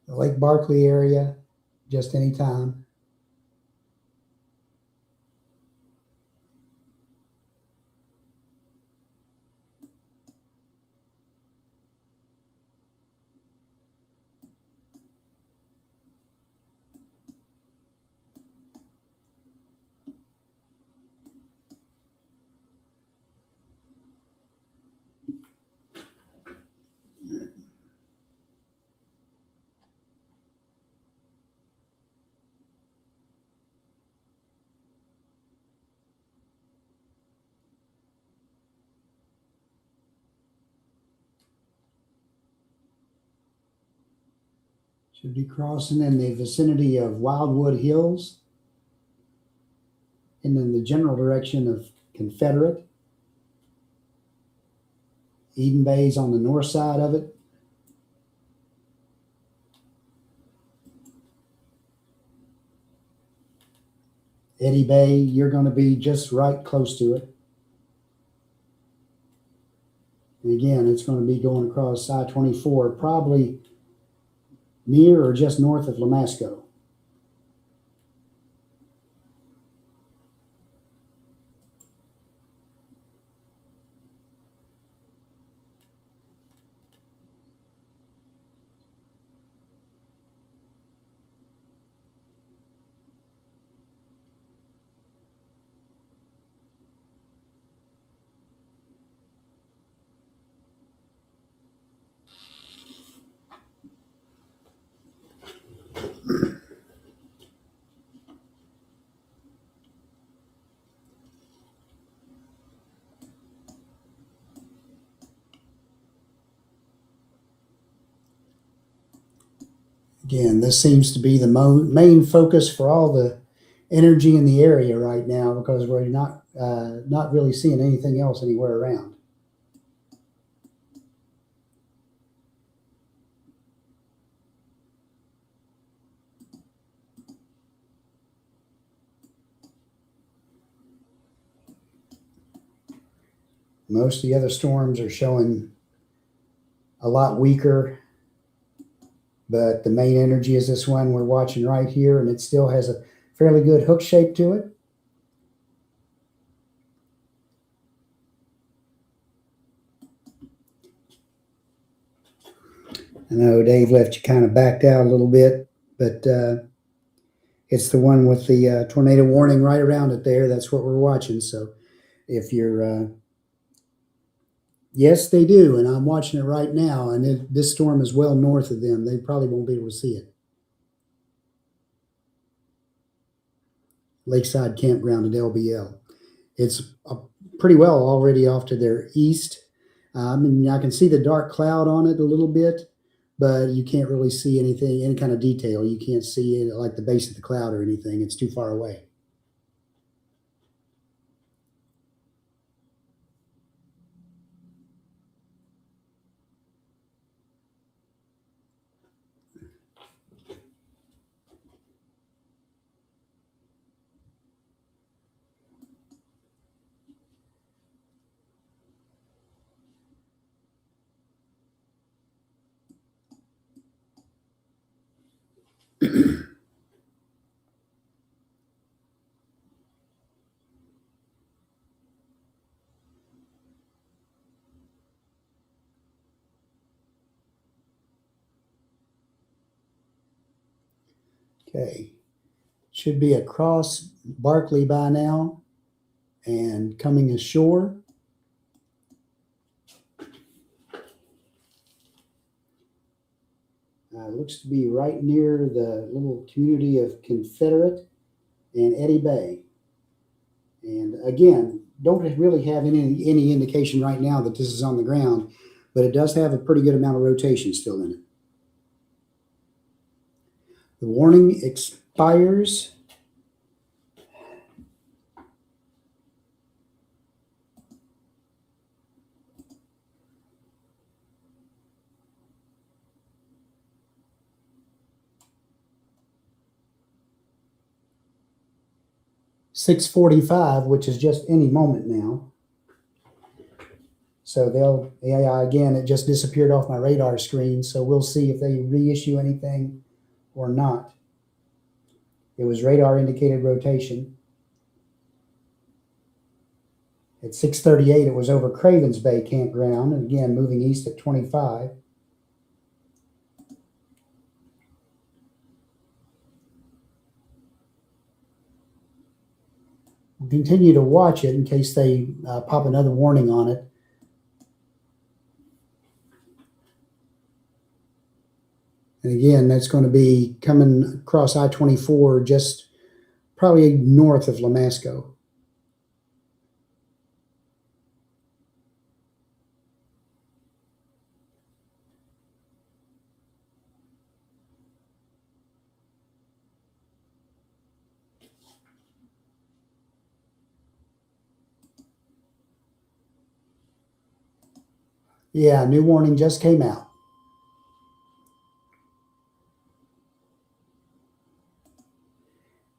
Lake Barkley area just any time. Should be crossing in the vicinity of Wildwood Hills and in the general direction of Confederate. Eden Bay's on the north side of it. Eddy Bay, you're going to be just right close to it. And again, it's going to be going across I-24, probably near or just north of Lamasco. Again, this seems to be the main focus for all the energy in the area right now because we're not really seeing anything else anywhere around. Most of the other storms are showing a lot weaker, but the main energy is this one we're watching right here, and it still has a fairly good hook shape to it. I know Dave left you kind of backed out a little bit, but it's the one with the tornado warning right around it there. That's what we're watching. So if you're, yes, they do. And I'm watching it right now. And this storm is well north of them. They probably won't be able to see it. Lakeside Campground at LBL. It's pretty well already off to their east. I mean, I can see the dark cloud on it a little bit, but you can't really see anything, any kind of detail. You can't see it like the base of the cloud or anything. It's too far away. Okay, should be across Barkley by now and coming ashore. Looks to be right near the little community of Confederate and Eddy Bay. And again, don't really have any indication right now that this is on the ground, but it does have a pretty good amount of rotation still in it. The warning expires (6:45), which is just any moment now. So again, it just disappeared off my radar screen. So we'll see if they reissue anything or not. It was radar indicated rotation. At 6:38, it was over Cravens Bay Campground, and again, moving east at 25. We'll continue to watch it in case they pop another warning on it. And again, that's going to be coming across I-24, just probably north of Lamasco. Yeah, new warning just came out.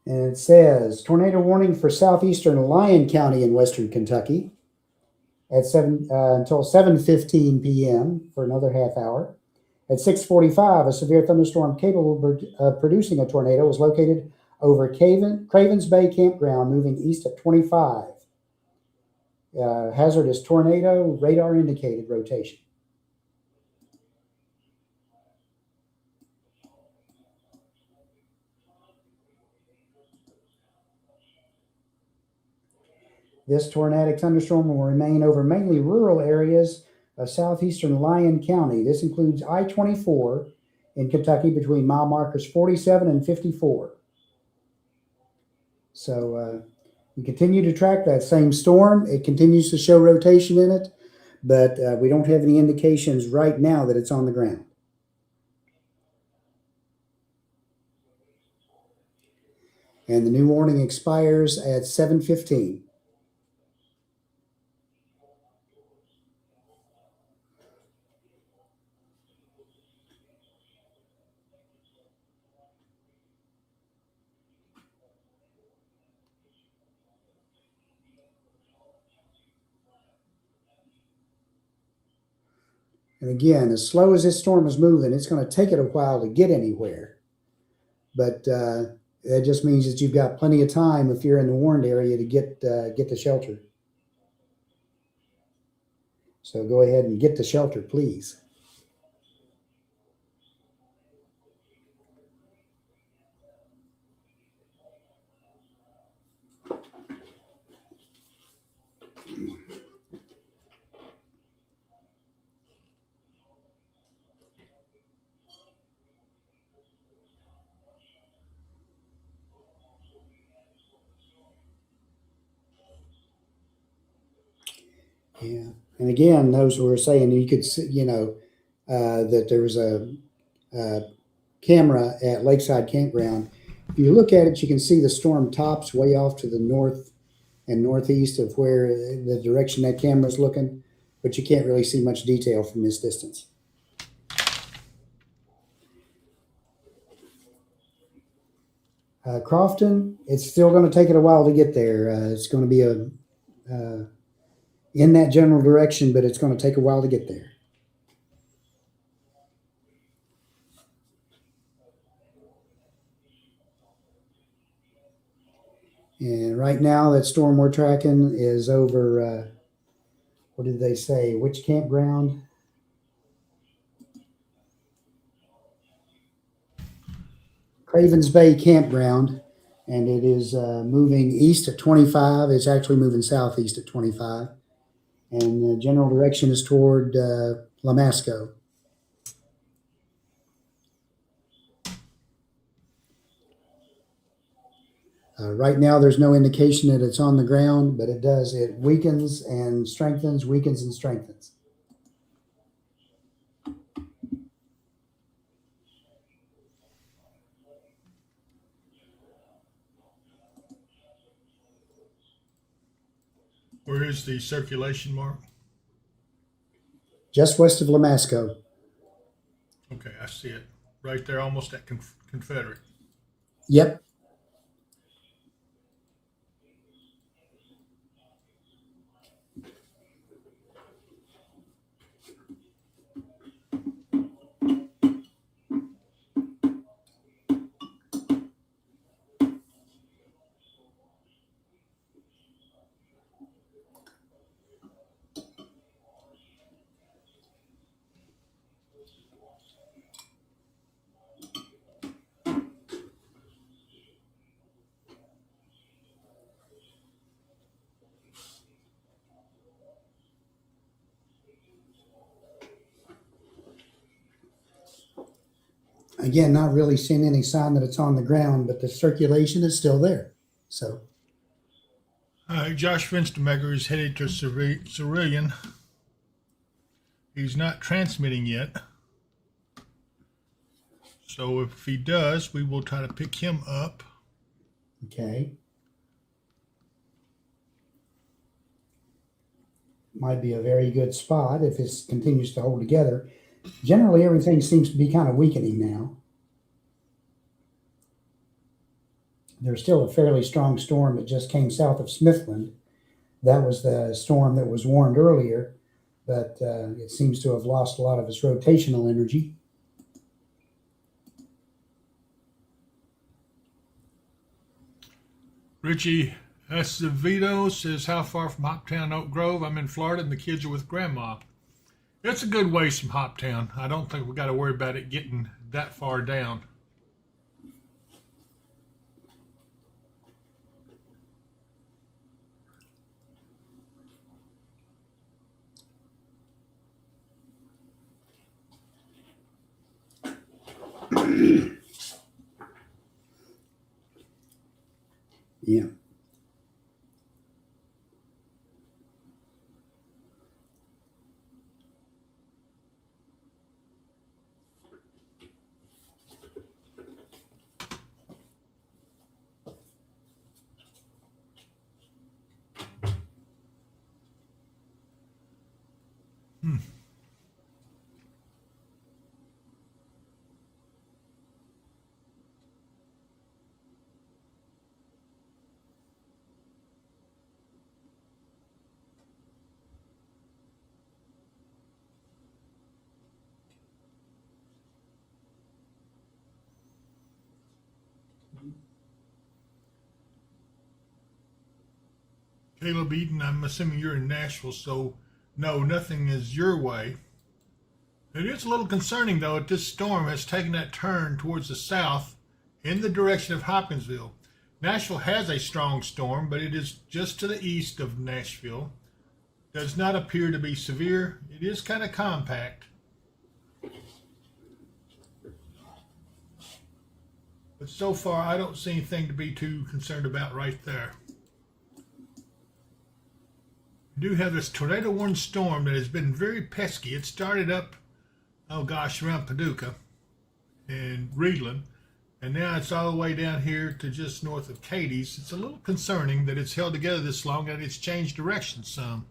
And it says, tornado warning for southeastern Lyon County in western Kentucky at until 7:15 p.m. for another half hour. At 6:45, a severe thunderstorm capable of producing a tornado was located over Cravens Bay Campground, moving east at 25. Hazardous tornado, radar indicated rotation. This tornadic thunderstorm will remain over mainly rural areas of southeastern Lyon County. This includes I-24 in Kentucky between mile markers 47 and 54. So we continue to track that same storm. It continues to show rotation in it, but we don't have any indications right now that it's on the ground. And the new warning expires at 7:15. And again, as slow as this storm is moving, it's going to take it a while to get anywhere. But that just means that you've got plenty of time if you're in the warned area to get to shelter. So go ahead and get to shelter, please. Yeah. And again, those who were saying you could see, that there was a camera at Lakeside Campground. If you look at it, you can see the storm tops way off to the north and northeast of where the direction that camera's looking, but you can't really see much detail from this distance. Crofton, it's still going to take it a while to get there. It's going to be in that general direction, but it's going to take a while to get there. And right now, that storm we're tracking is over, what did they say? Which campground? Cravens Bay Campground. And it is moving east at 25. It's actually moving southeast at 25. And the general direction is toward Lamasco. Right now, there's no indication that it's on the ground, but it does. It weakens and strengthens, weakens and strengthens. Where is the circulation mark? Just west of Lamasco. Okay, I see it. Right there, almost at Confederate. Yep. Again, not really seeing any sign that it's on the ground, but the circulation is still there. So, Josh Finstermaker is headed to Cerulean. He's not transmitting yet. So if he does, we will try to pick him up. Okay. Might be a very good spot if it continues to hold together. Generally, everything seems to be kind of weakening now. There's still a fairly strong storm that just came south of Smithland. That was the storm that was warned earlier, but it seems to have lost a lot of its rotational energy. Richie Acevedo says, how far from Hoptown, Oak Grove? I'm in Florida and the kids are with Grandma. It's a good ways from Hoptown. I don't think we got to worry about it getting that far down. Yeah. Caleb Eden, I'm assuming you're in Nashville, so no, nothing is your way. It is a little concerning, though, that this storm has taken that turn towards the south in the direction of Hopkinsville. Nashville has a strong storm, but it is just to the east of Nashville. Does not appear to be severe. It is kind of compact. But so far, I don't see anything to be too concerned about right there. We do have this tornado warning storm that has been very pesky. It started up, oh gosh, around Paducah and Reedland, and now it's all the way down here to just north of Cadiz. It's a little concerning that it's held together this long and it's changed direction some.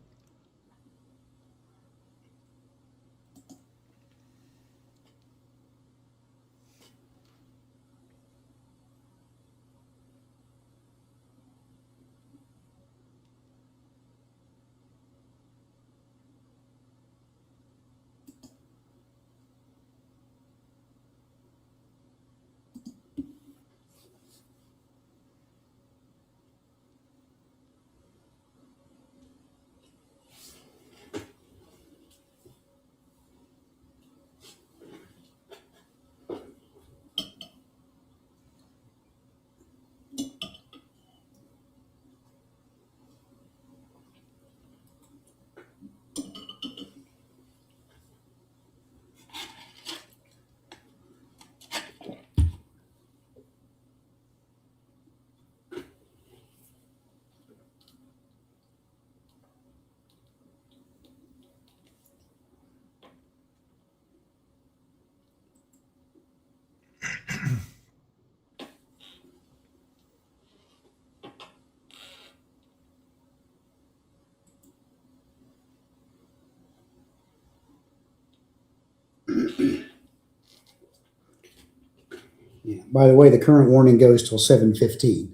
Yeah. By the way, the current warning goes till 7:15.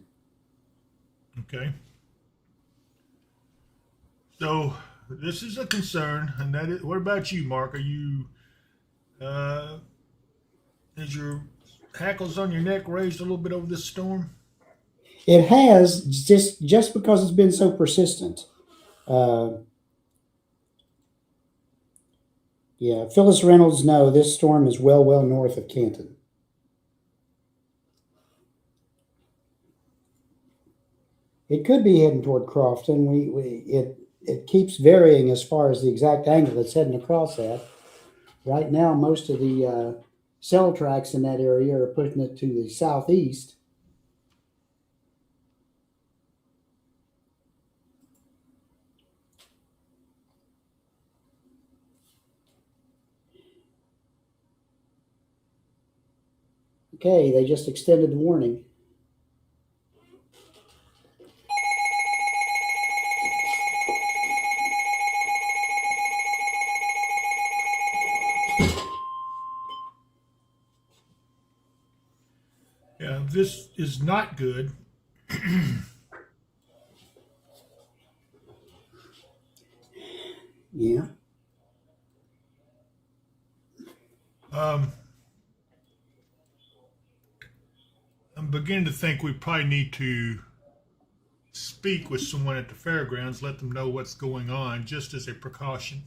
Okay. So this is a concern, and that is, what about you, Mark? Are you, is your hackles on your neck raised a little bit over this storm? It has, just because it's been so persistent. Yeah, Phyllis Reynolds, no, this storm is well north of Canton. It could be heading toward Crofton. It keeps varying as far as the exact angle it's heading across at. Right now, most of the cell tracks in that area are pushing it to the southeast. Okay, they just extended the warning. Yeah, this is not good. Yeah. I'm beginning to think we probably need to speak with someone at the fairgrounds, let them know what's going on, just as a precaution.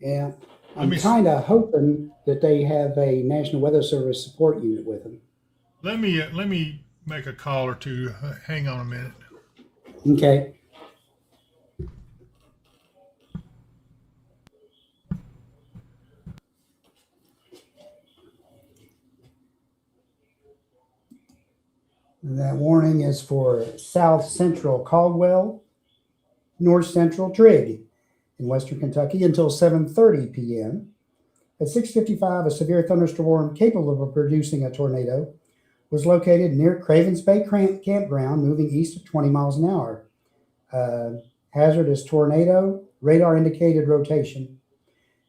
Yeah. I'm kind of hoping that they have a National Weather Service support unit with them. Let me make a call or two. Hang on a minute. Okay. That warning is for South Central Caldwell, North Central Trigg in Western Kentucky until 7:30 p.m. At 6:55, a severe thunderstorm capable of producing a tornado was located near Cravens Bay Campground, moving east at 20 miles an hour. Hazardous tornado, radar indicated rotation.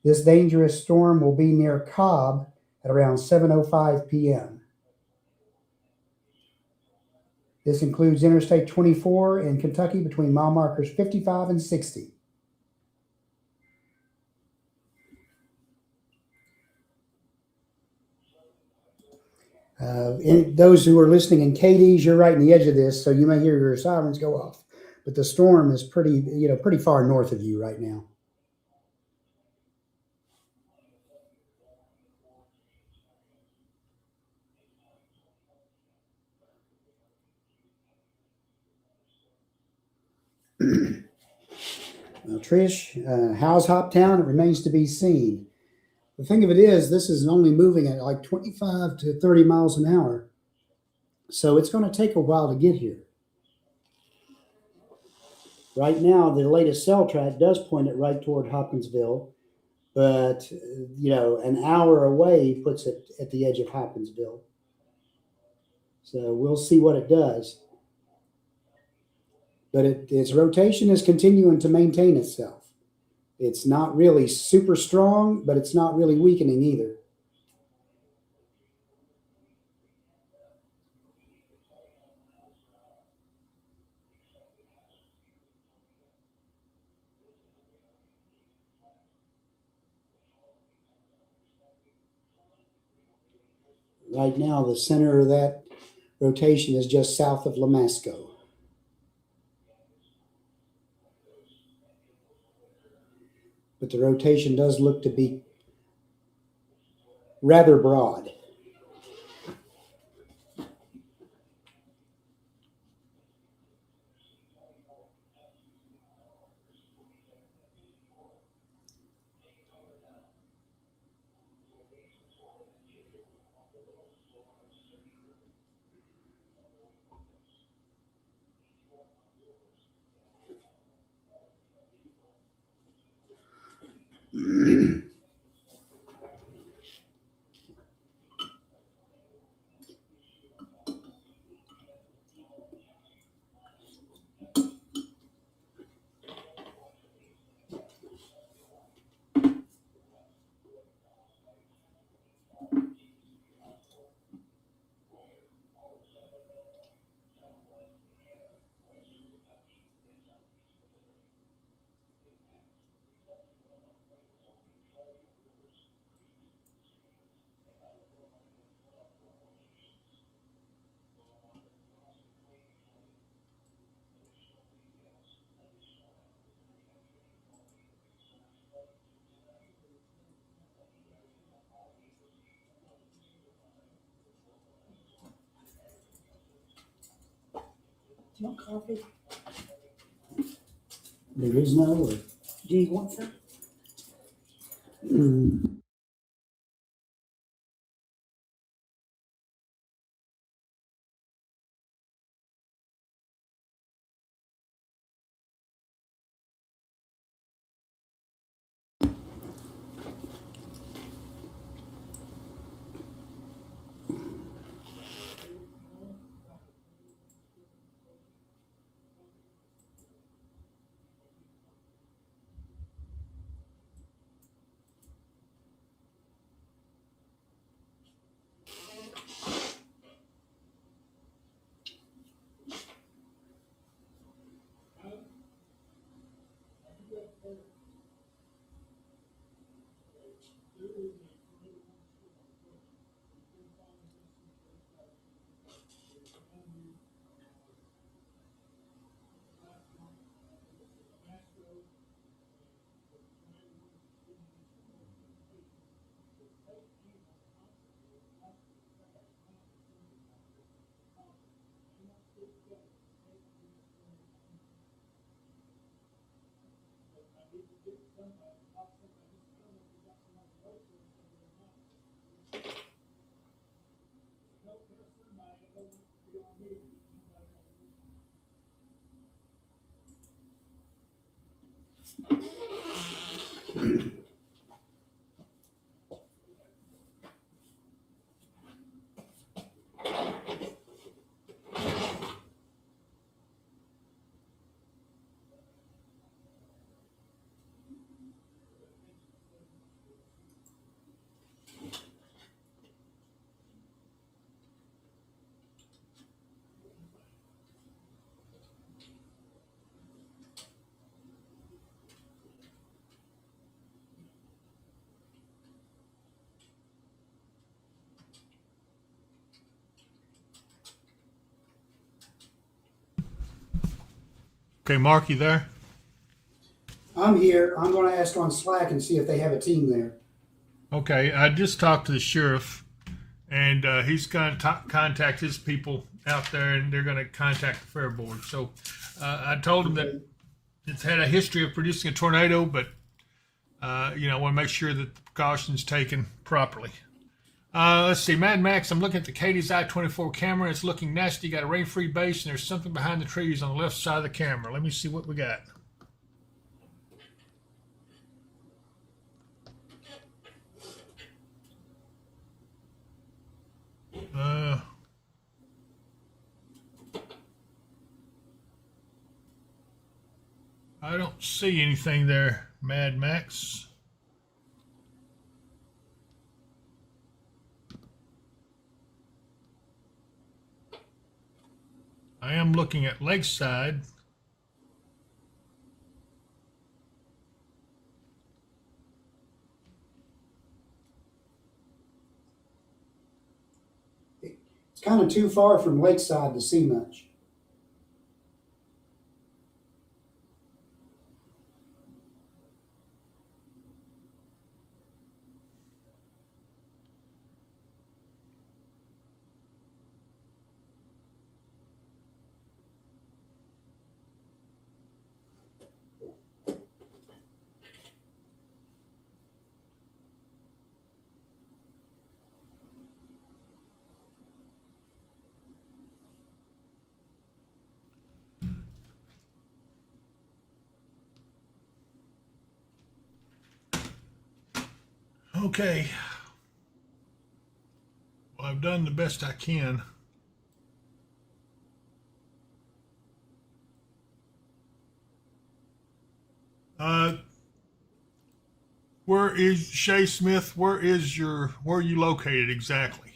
This dangerous storm will be near Cobb at around 7:05 p.m. This includes Interstate 24 in Kentucky between mile markers 55 and 60. Those who are listening in KDs, you're right in the edge of this, so you may hear your sirens go off. But the storm is pretty far north of you right now. Now, Trish, how's Hoptown? It remains to be seen. The thing of it is, this is only moving at like 25 to 30 miles an hour. So it's going to take a while to get here. Right now, the latest cell track does point it right toward Hopkinsville, but, an hour away puts it at the edge of Hopkinsville. So we'll see what it does. But its rotation is continuing to maintain itself. It's not really super strong, but it's not really weakening either. Right now, the center of that rotation is just south of Lamasco. But the rotation does look to be rather broad. Do you want coffee? There is no. Or, Do you want some? Okay, Mark, you there? I'm here. I'm going to ask on Slack and see if they have a team there. Okay, I just talked to the sheriff, and he's going to contact his people out there, and they're going to contact the fair board. So I told him that it's had a history of producing a tornado, but I want to make sure that the precautions taken properly. Let's see, Mad Max, I'm looking at the Katie's I-24 camera. It's looking nasty. Got a rain-free base, and there's something behind the trees on the left side of the camera. Let me see what we got. I don't see anything there, Mad Max. I am looking at Lakeside. It's kind of too far from Lakeside to see much. Okay. Well, I've done the best I can. Where is Shay Smith? Where are you located exactly?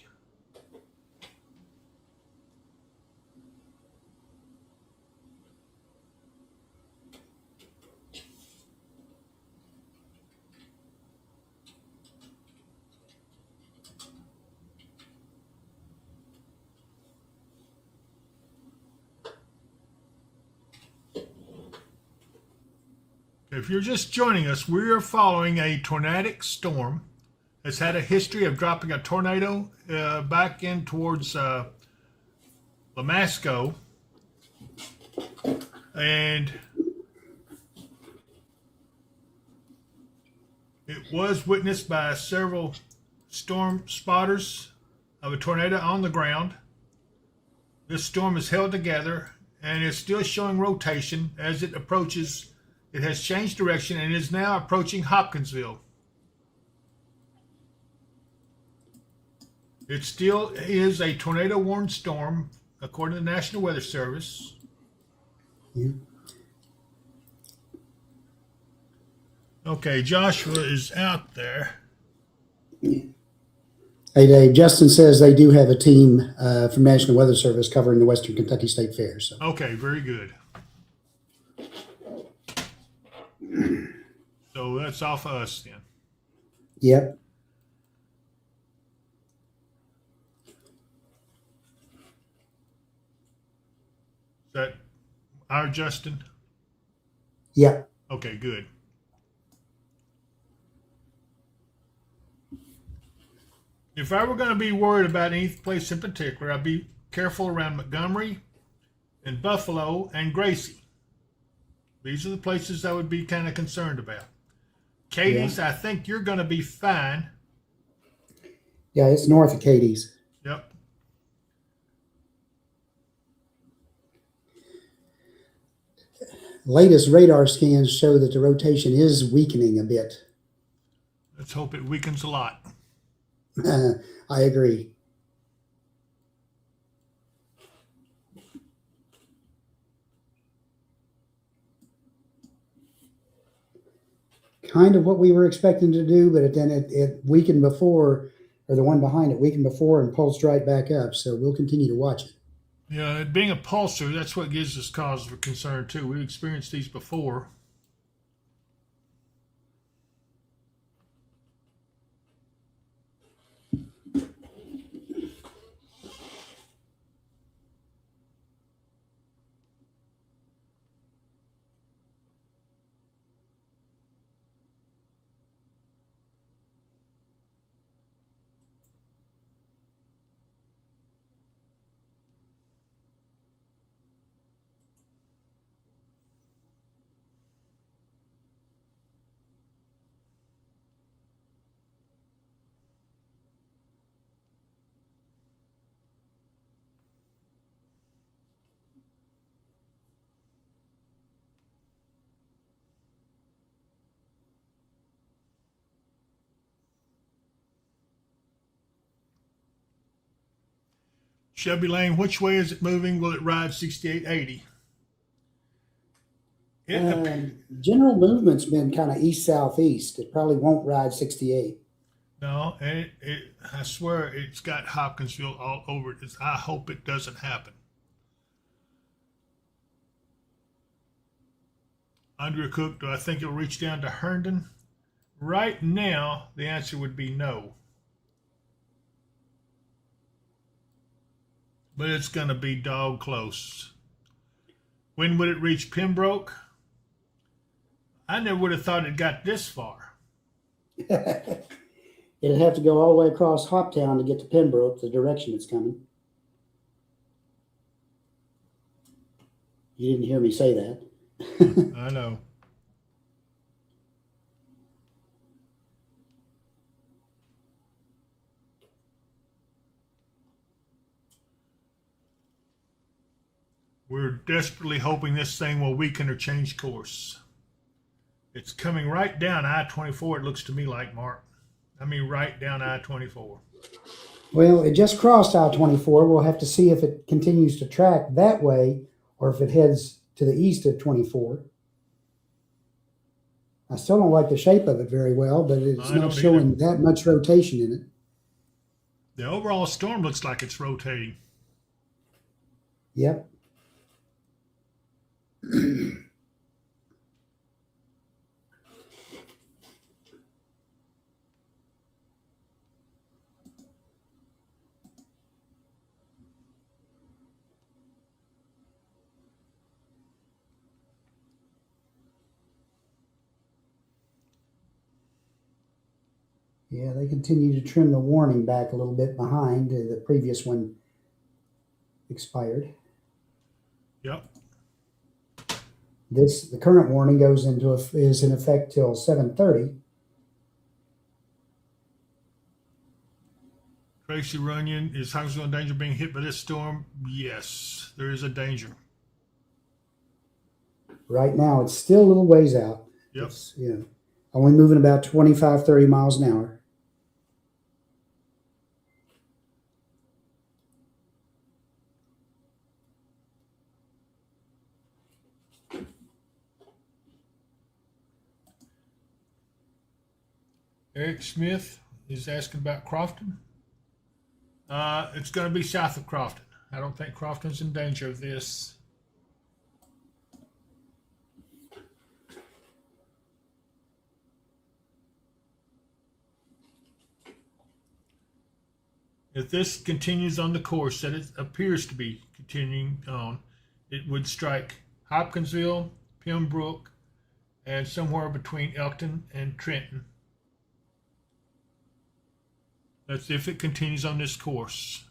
If you're just joining us, we are following a tornadic storm that's had a history of dropping a tornado back in towards Lamasco. And it was witnessed by several storm spotters of a tornado on the ground. This storm is held together and is still showing rotation as it approaches. It has changed direction and is now approaching Hopkinsville. It still is a tornado warned storm, according to the National Weather Service. Yeah. Okay, Joshua is out there. Hey, Dave, Justin says they do have a team from National Weather Service covering the Western Kentucky State Fair. So. Okay, very good. So that's off of us then. Yep. Is that our Justin? Yep. Okay, good. If I were going to be worried about any place in particular, I'd be careful around Montgomery and Buffalo and Gracie. These are the places I would be kind of concerned about. Katie's, yeah. I think you're going to be fine. Yeah, it's north of Katie's. Yep. Latest radar scans show that the rotation is weakening a bit. Let's hope it weakens a lot. I agree. Kind of what we were expecting to do, but then it weakened before, or the one behind it weakened before and pulsed right back up. So we'll continue to watch it. Yeah, it being a pulsar, that's what gives us cause for concern too. We've experienced these before. Shelby Lane, which way is it moving? Will it ride 6880? General movement's been kind of east-southeast. It probably won't ride 68. No, and I swear it's got Hopkinsville all over it. I hope it doesn't happen. Andrea Cook, do I think it'll reach down to Herndon? Right now, the answer would be no. But it's going to be dog close. When would it reach Pembroke? I never would have thought it got this far. It'd have to go all the way across Hoptown to get to Pembroke, the direction it's coming. You didn't hear me say that. I know. We're desperately hoping this thing will weaken or change course. It's coming right down I-24, it looks to me like, Mark. I mean, right down I-24. Well, it just crossed I-24. We'll have to see if it continues to track that way or if it heads to the east of 24. I still don't like the shape of it very well, but it's not showing that much rotation in it. The overall storm looks like it's rotating. Yep. Yeah, they continue to trim the warning back a little bit behind. The previous one expired. Yep. The current warning is in effect till 7:30. Tracy Runyon, is Hopkinsville in danger of being hit by this storm? Yes, there is a danger. Right now, it's still a little ways out. Yep. It's, only moving about 25, 30 miles an hour. Eric Smith is asking about Crofton. It's going to be south of Crofton. I don't think Crofton's in danger of this. If this continues on the course that it appears to be continuing on, it would strike Hopkinsville, Pembroke, and somewhere between Elkton and Trenton. That's if it continues on this course.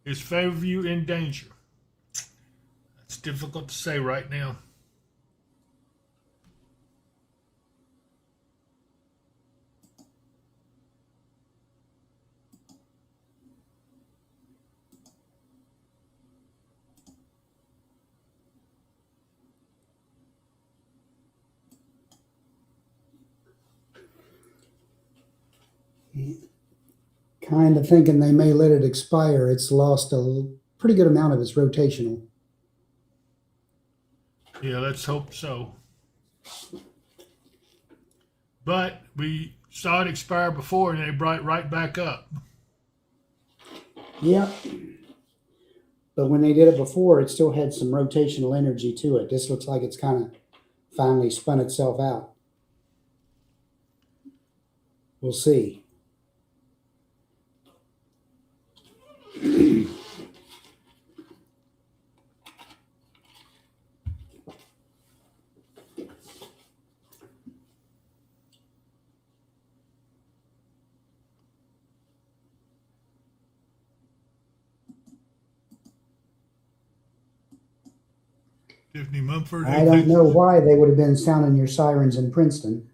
Is Fairview in danger? That's difficult to say right now. Kind of thinking they may let it expire. It's lost a pretty good amount of its rotational. Yeah, let's hope so. But we saw it expire before and they brought it right back up. Yep. But when they did it before, it still had some rotational energy to it. This looks like it's kind of finally spun itself out. We'll see. Tiffany Mumford. I don't know why they would have been sounding your sirens in Princeton.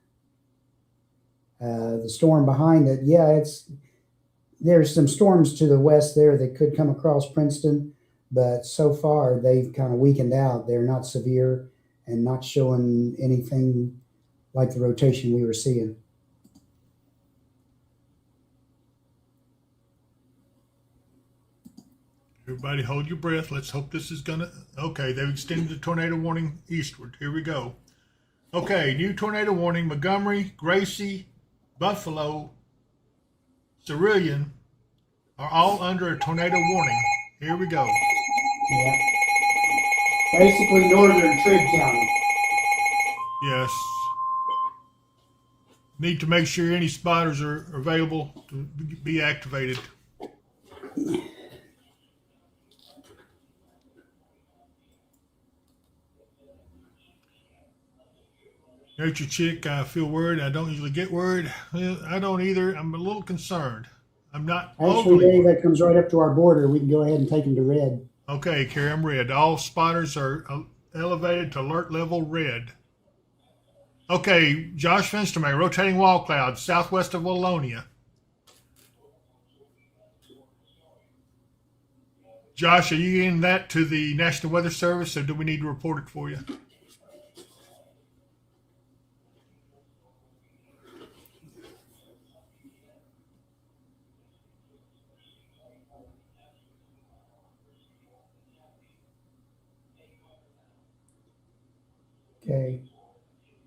The storm behind it, there's some storms to the west there that could come across Princeton, but so far they've kind of weakened out. They're not severe and not showing anything like the rotation we were seeing. Everybody hold your breath. Let's hope this is gonna, okay, they've extended the tornado warning eastward. Here we go. Okay, new tornado warning, Montgomery, Gracie, Buffalo, Cerulean are all under a tornado warning. Here we go. Yeah. Basically northern Trigg County. Yes. Need to make sure any spotters are available to be activated. Nature Chick, I feel worried. I don't usually get worried. Well, I don't either. I'm a little concerned. I'm not Actually, overly Dave, worried. that comes right up to our border. We can go ahead and take them to red. Okay, Carrie, I'm red. All spotters are elevated to alert level red. Okay, Josh Finsterman, rotating wall cloud, southwest of Wallonia. Josh, are you in that to the National Weather Service, or do we need to report it for you? Okay.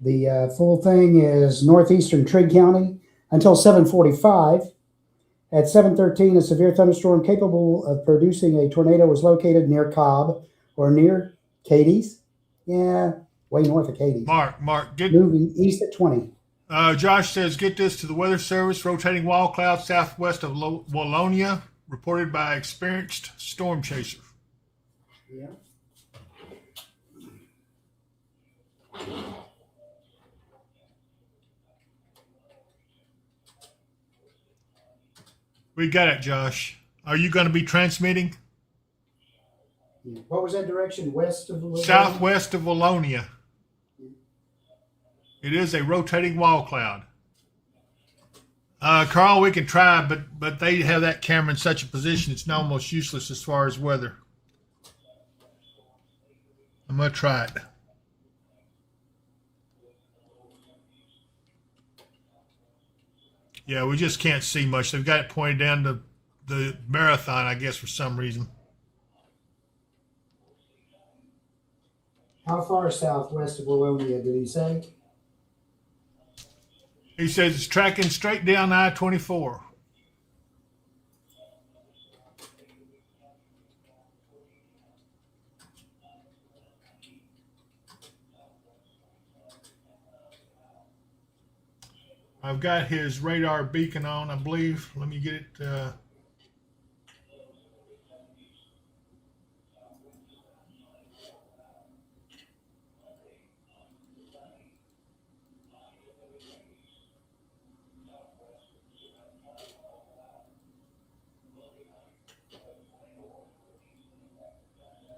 The full thing is northeastern Trigg County until 7:45. At 7:13, a severe thunderstorm capable of producing a tornado was located near Cobb or near Cadiz. Yeah, way north of Cadiz. Mark, get moving east at 20. Josh says, get this to the Weather Service. Rotating wall cloud southwest of Wallonia, reported by experienced storm chaser. Yeah. We got it, Josh. Are you going to be transmitting? Yeah. What was that direction? West of Wallonia? Southwest of Wallonia. It is a rotating wall cloud. Carl, we can try, but they have that camera in such a position it's almost useless as far as weather. I'm going to try it. Yeah, we just can't see much. They've got it pointed down to the marathon, I guess, for some reason. How far southwest of Wallonia did he say? He says it's tracking straight down I-24. I've got his radar beacon on, I believe. Let me get it.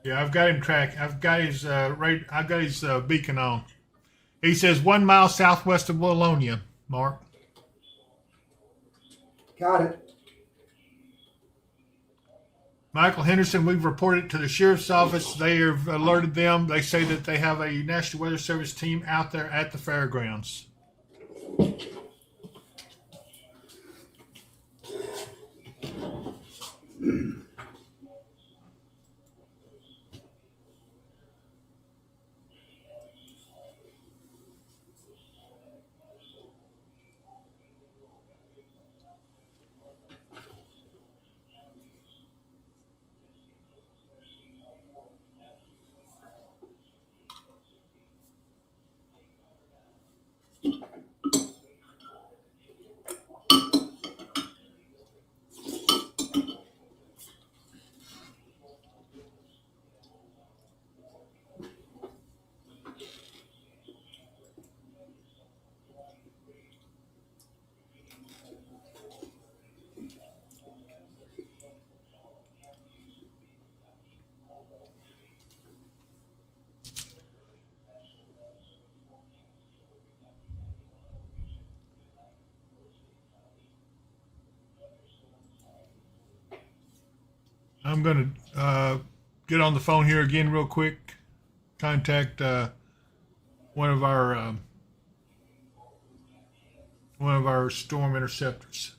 Yeah, I've got him track. I've got his I've got his beacon on. He says 1 mile southwest of Wallonia. Mark. Got it. Michael Henderson, we've reported to the sheriff's office. They have alerted them. They say that they have a National Weather Service team out there at the fairgrounds. I'm going to get on the phone here again real quick. Contact one of our storm interceptors.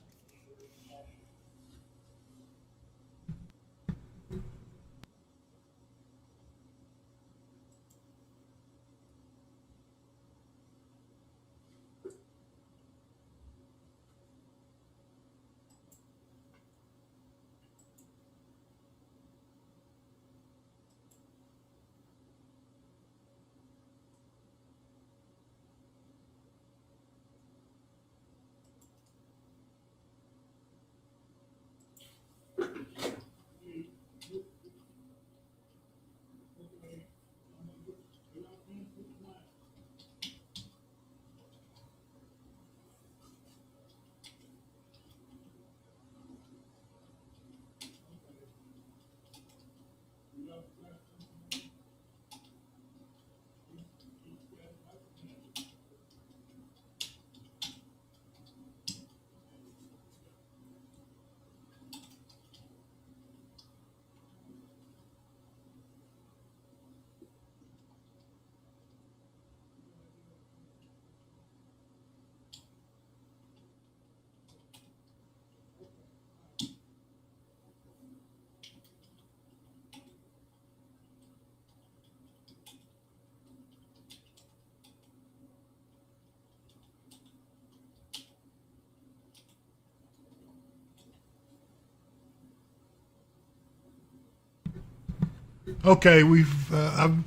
Okay, I've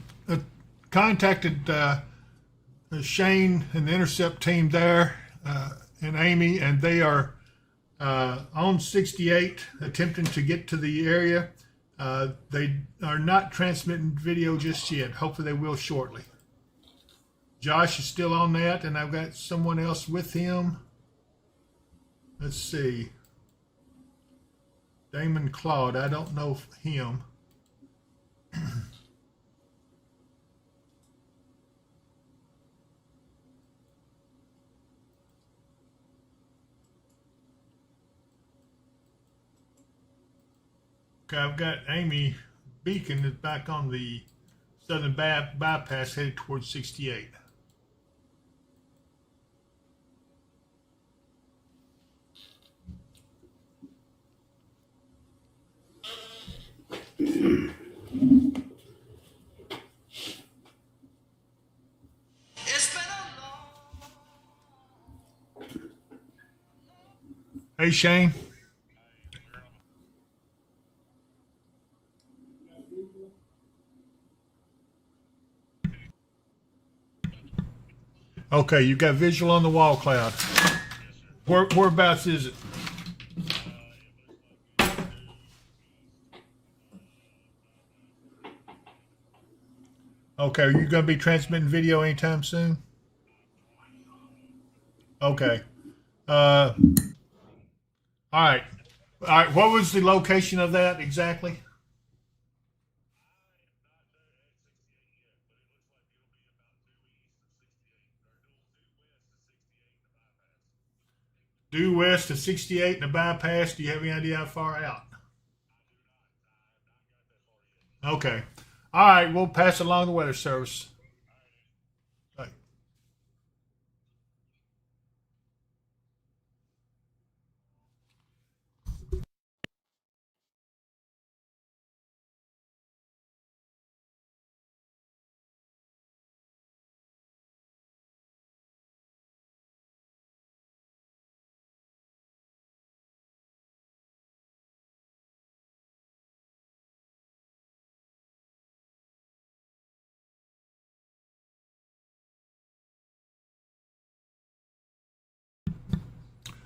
contacted Shane and the intercept team there and Amy, and they are on 68 attempting to get to the area. They are not transmitting video just yet. Hopefully they will shortly. Josh is still on that, and I've got someone else with him. Let's see. Damon Claude, I don't know him. Okay, I've got Amy Beacon is back on the southern bypass headed towards 68. Hey, Shane. Okay, you got visual on the wall cloud. Whereabouts is it? Okay, are you going to be transmitting video anytime soon? Okay. All right. All right. What was the location of that exactly? Due west of 68 and the bypass. Do you have any idea how far out? Okay. All right. We'll pass along the weather service. Bye.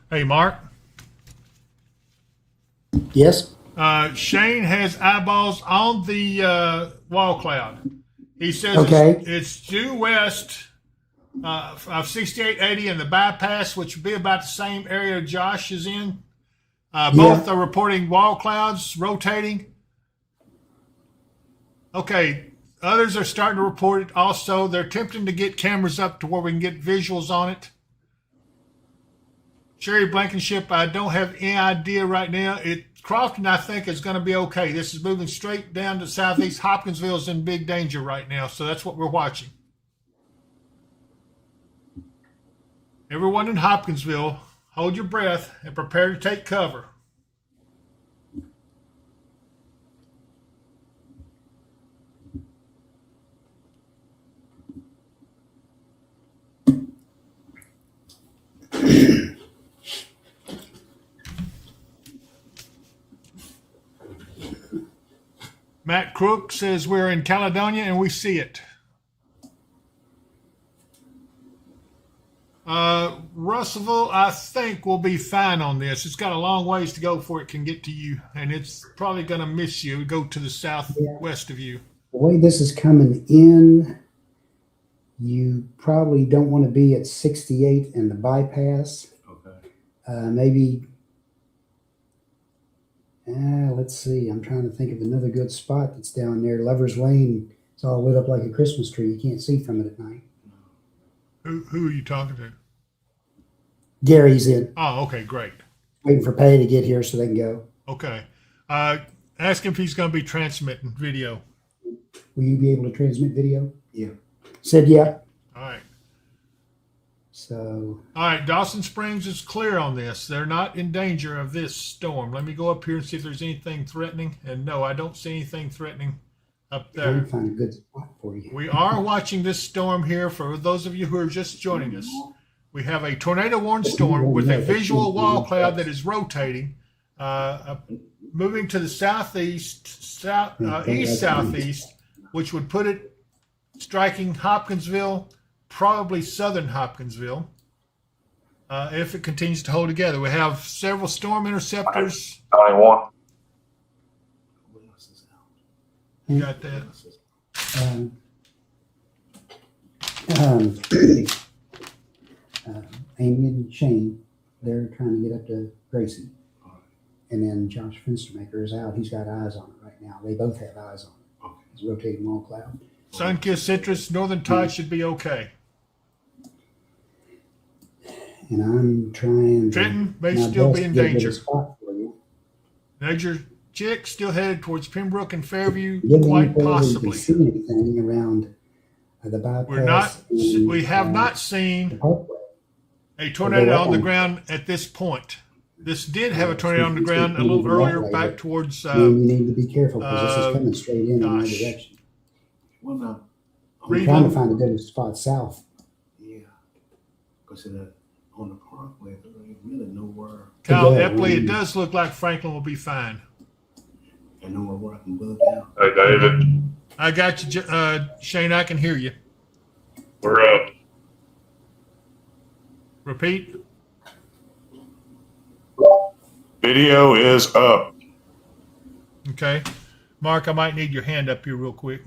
Hey, Mark. Yes. Shane has eyeballs on the wall cloud. He says it's due west of 6880 and the bypass, which would be about the same area Josh is in. Both are reporting wall clouds rotating. Okay. Others are starting to report it also. They're attempting to get cameras up to where we can get visuals on it. Sherry Blankenship, I don't have any idea right now. Crofton, I think, is going to be okay. This is moving straight down to southeast. Hopkinsville is in big danger right now, so that's what we're watching. Everyone in Hopkinsville, hold your breath and prepare to take cover. Matt Crook says we're in Caledonia and we see it. Russellville, I think, will be fine on this. It's got a long ways to go before it can get to you, and it's probably going to miss you. Go to the southwest of you. The way this is coming in, you probably don't want to be at 68 and the bypass. Okay. Maybe. Let's see. I'm trying to think of another good spot that's down there. Lover's Lane. It's all lit up like a Christmas tree. You can't see from it at night. Who are you talking to? Gary's in. Oh, okay, great. Waiting for Patty to get here so they can go. Okay. Ask him if he's going to be transmitting video. Will you be able to transmit video? Yeah. Said yeah. All right. So. All right, Dawson Springs is clear on this. They're not in danger of this storm. Let me go up here and see if there's anything threatening. And no, I don't see anything threatening up there. I'll find a good spot for you. We are watching this storm here. For those of you who are just joining us, we have a tornado warning storm with a visual wall cloud that is rotating moving to the east southeast, which would put it striking Hopkinsville, probably southern Hopkinsville, if it continues to hold together. We have several storm interceptors. You got that? Amy and Shane, they're trying to get up to Gracie. And then Josh Finstermaker is out. He's got eyes on it right now. They both have eyes on it. It's rotating wall cloud. Sun-kissed citrus, northern tide should be okay. And I'm trying. Trenton may still be in danger. Major Chick still headed towards Pembroke and Fairview, quite possibly. See anything around the bypass? We have not seen a tornado on the ground at this point. This did have a tornado on the ground a little earlier, back towards. You need to be careful because this is coming straight in my direction. Well, now, I'm trying to find a good spot south. Yeah, because on the parkway, there ain't really nowhere. Kyle Epley, it does look like Franklin will be fine. And nowhere where I can bug out. Hey, David. I got you, Shane. I can hear you. We're up. Repeat. Video is up. Okay. Mark, I might need your hand up here real quick.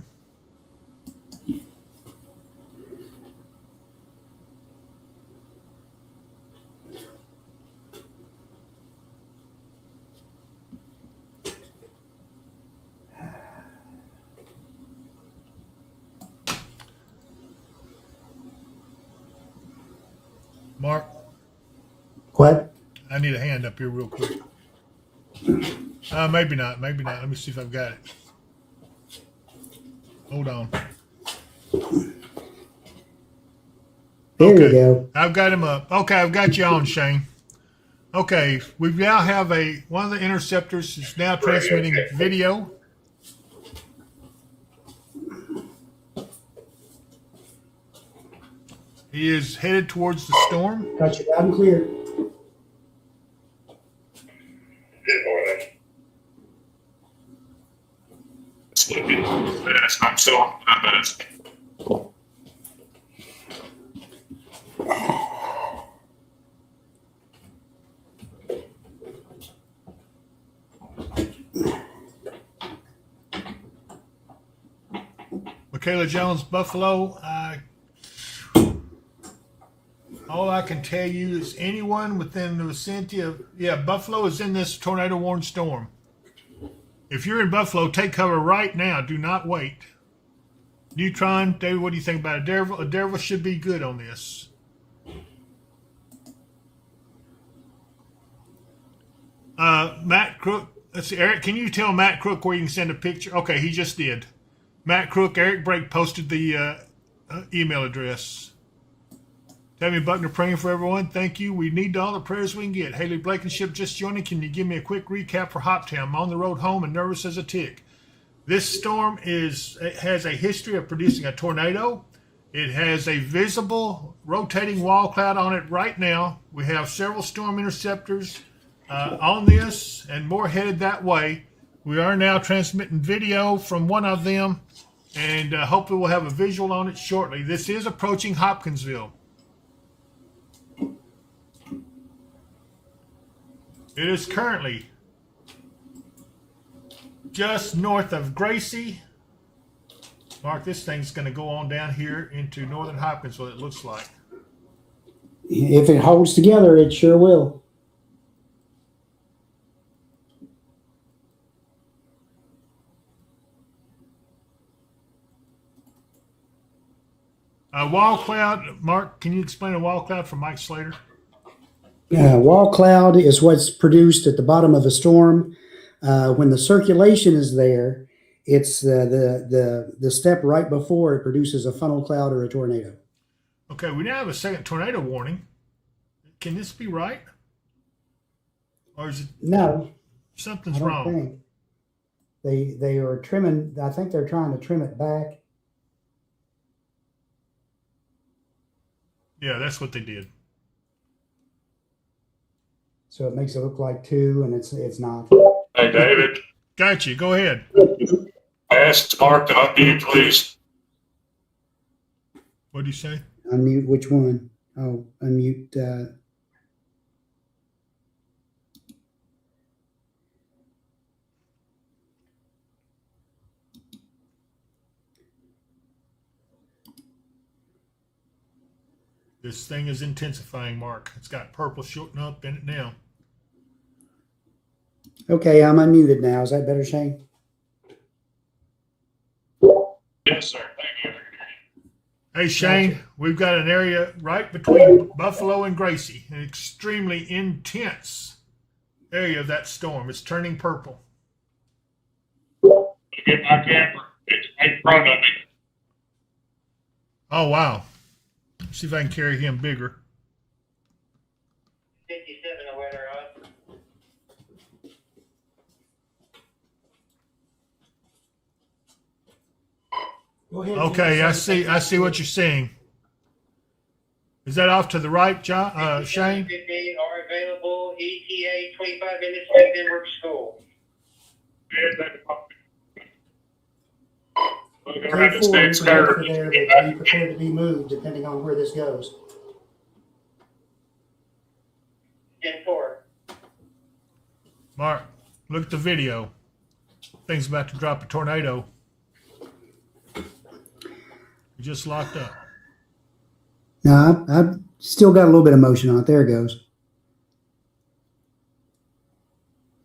Mark? What? I need a hand up here real quick. Maybe not. Maybe not. Let me see if I've got it. Hold on. There you go. I've got him up. Okay, I've got you on, Shane. Okay, we now have one of the interceptors is now transmitting video. He is headed towards the storm. Got you loud and clear. I'm so fast. Michaela Jones, Buffalo. All I can tell you is anyone within the vicinity of, Buffalo is in this tornado warned storm. If you're in Buffalo, take cover right now. Do not wait. Neutron, David, what do you think about it? Adderville should be good on this. Matt Crook, let's see, Eric, can you tell Matt Crook where you can send a picture? Okay, he just did. Matt Crook, Eric Brake posted the email address. Tammy Buckner praying for everyone. Thank you. We need all the prayers we can get. Haley Blankenship just joining. Can you give me a quick recap for Hoptown? I'm on the road home and nervous as a tick. This storm has a history of producing a tornado. It has a visible rotating wall cloud on it right now. We have several storm interceptors on this and more headed that way. We are now transmitting video from one of them, and hopefully we'll have a visual on it shortly. This is approaching Hopkinsville. It is currently just north of Gracie. Mark, this thing's going to go on down here into northern Hopkinsville, it looks like. If it holds together, it sure will. Wall cloud, Mark, can you explain a wall cloud from Mike Slater? Wall cloud is what's produced at the bottom of a storm. When the circulation is there, it's the step right before it produces a funnel cloud or a tornado. Okay, we now have a second tornado warning. Can this be right? Or is it? No. Something's wrong. They are trimming. I think they're trying to trim it back. Yeah, that's what they did. So it makes it look like two, and it's not. Hey, David. Got you. Go ahead. Ask Mark to unmute, please. What do you say? Unmute which one? Oh, unmute. This thing is intensifying, Mark. It's got purple shorting up in it now. Okay, I'm unmuted now. Is that better, Shane? Yes, sir. Thank you. Hey, Shane, we've got an area right between Buffalo and Gracie, an extremely intense area of that storm. It's turning purple. Get my camera. It's in front of me. Oh, wow. Let's see if I can carry him bigger. 57 the weather, Go ahead. Okay, I see what you're seeing. Is that off to the right, Shane? 58 are available. ETA 25 minutes to Denver school. Around the state's curve. There, but be prepared to be moved depending on where this goes. 10-4. Mark, look at the video. Thing's about to drop a tornado. You just locked up. No, I've still got a little bit of motion on it. There it goes.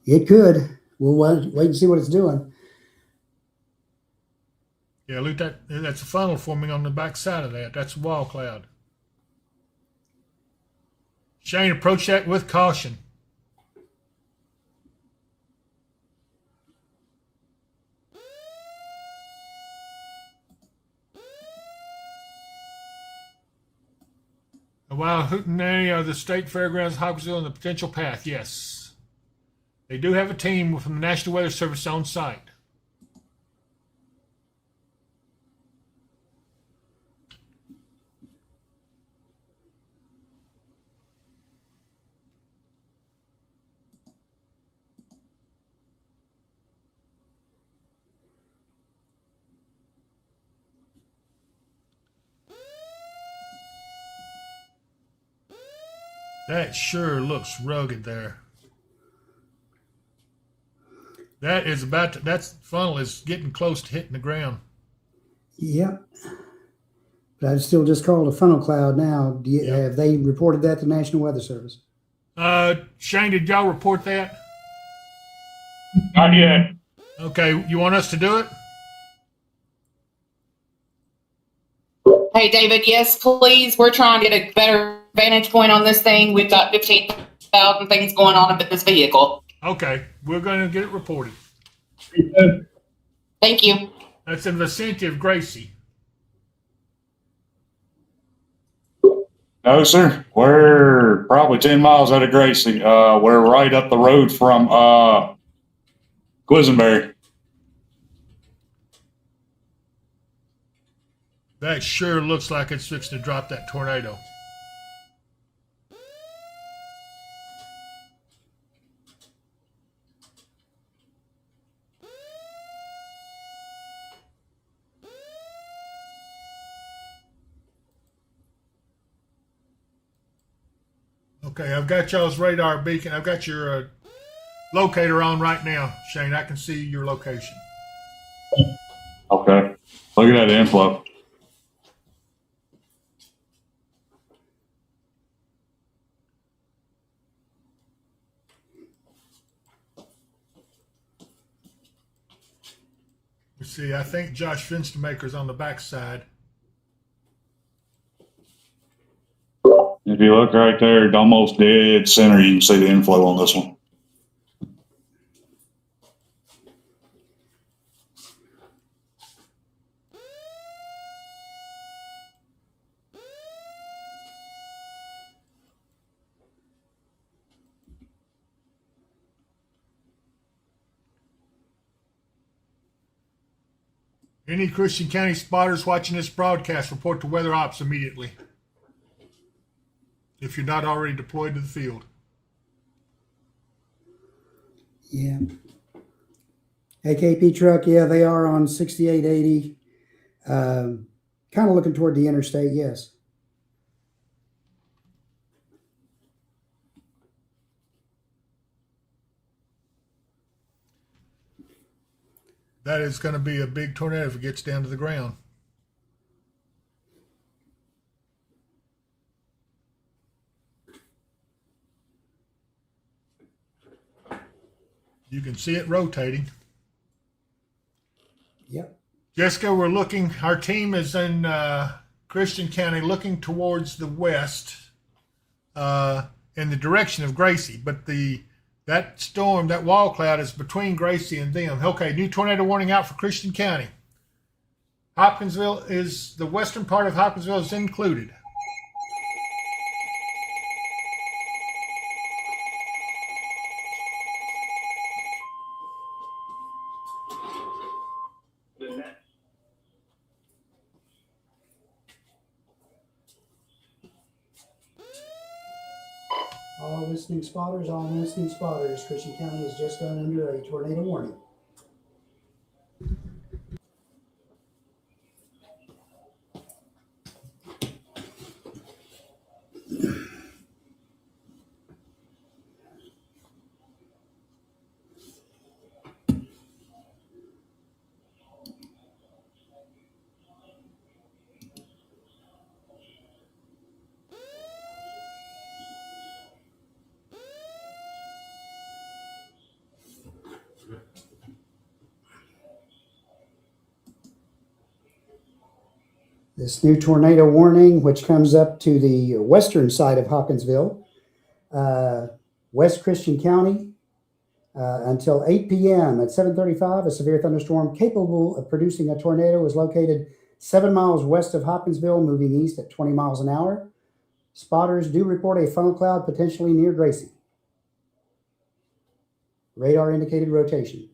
It could. We'll wait and see what it's doing. Yeah, look, that's a funnel forming on the back side of that. That's a wall cloud. Shane, approach that with caution. While Hootenanny are the state fairgrounds, Hawkinsville, and the potential path, yes. They do have a team from the National Weather Service on site. That sure looks rugged there. That is that funnel is getting close to hitting the ground. Yep. But I've still just called a funnel cloud now. Have they reported that to National Weather Service? Shane, did y'all report that? Not yet. Okay, you want us to do it? Hey, David, yes, please. We're trying to get a better vantage point on this thing. We've got 15,000 things going on with this vehicle. Okay, we're going to get it reported. Thank you. That's in the vicinity of Gracie. No, sir. We're probably 10 miles out of Gracie. We're right up the road from Quisenberry. That sure looks like it's fixing to drop that tornado. Okay, I've got y'all's radar beacon. I've got your locator on right now, Shane. I can see your location. Okay. Look at that inflow. Let's see, I think Josh Finstermaker's on the backside. If you look right there, it's almost dead center, you can see the inflow on this one. Any Christian County spotters watching this broadcast, report to Weather Ops immediately, if you're not already deployed to the field. Yeah. AKP truck, yeah, they are on 6880. Kind of looking toward the interstate, yes. That is going to be a big tornado if it gets down to the ground. You can see it rotating. Yep. Jessica, we're looking, our team is in Christian County looking towards the west in the direction of Gracie, but that storm, that wall cloud is between Gracie and them. Okay, new tornado warning out for Christian County. Hopkinsville is, the western part of Hopkinsville is included. All listening spotters, Christian County has just gone under a tornado warning. This new tornado warning, which comes up to the western side of Hopkinsville, West Christian County, until 8 p.m. At 7:35, a severe thunderstorm capable of producing a tornado is located 7 miles west of Hopkinsville, moving east at 20 miles an hour. Spotters do report a funnel cloud potentially near Gracie. Radar indicated rotation.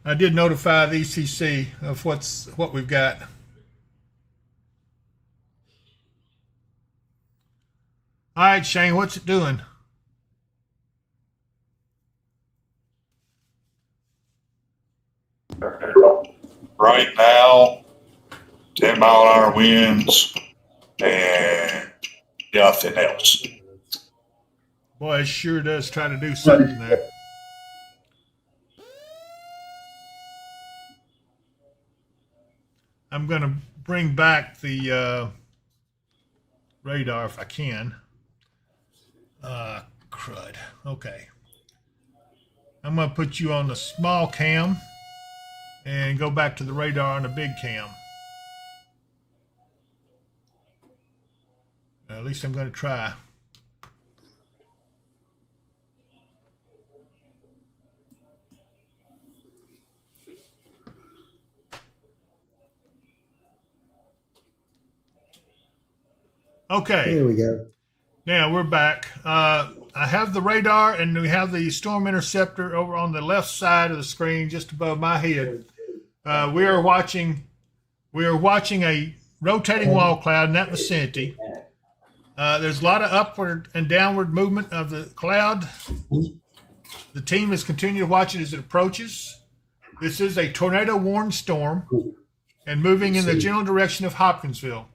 I did notify the ECC of what we've got. All right, Shane, what's it doing? Right now, 10-mile-an-hour winds and nothing else. Boy, it sure does try to do something there. I'm going to bring back the radar if I can. Crud. Okay. I'm going to put you on the small cam and go back to the radar on the big cam. At least I'm going to try. Okay. There we go. Now we're back. I have the radar and we have the storm interceptor over on the left side of the screen, just above my head. We are watching a rotating wall cloud in that vicinity. There's a lot of upward and downward movement of the cloud. The team is continuing to watch it as it approaches. This is a tornado warned storm and moving in the general direction of Hopkinsville.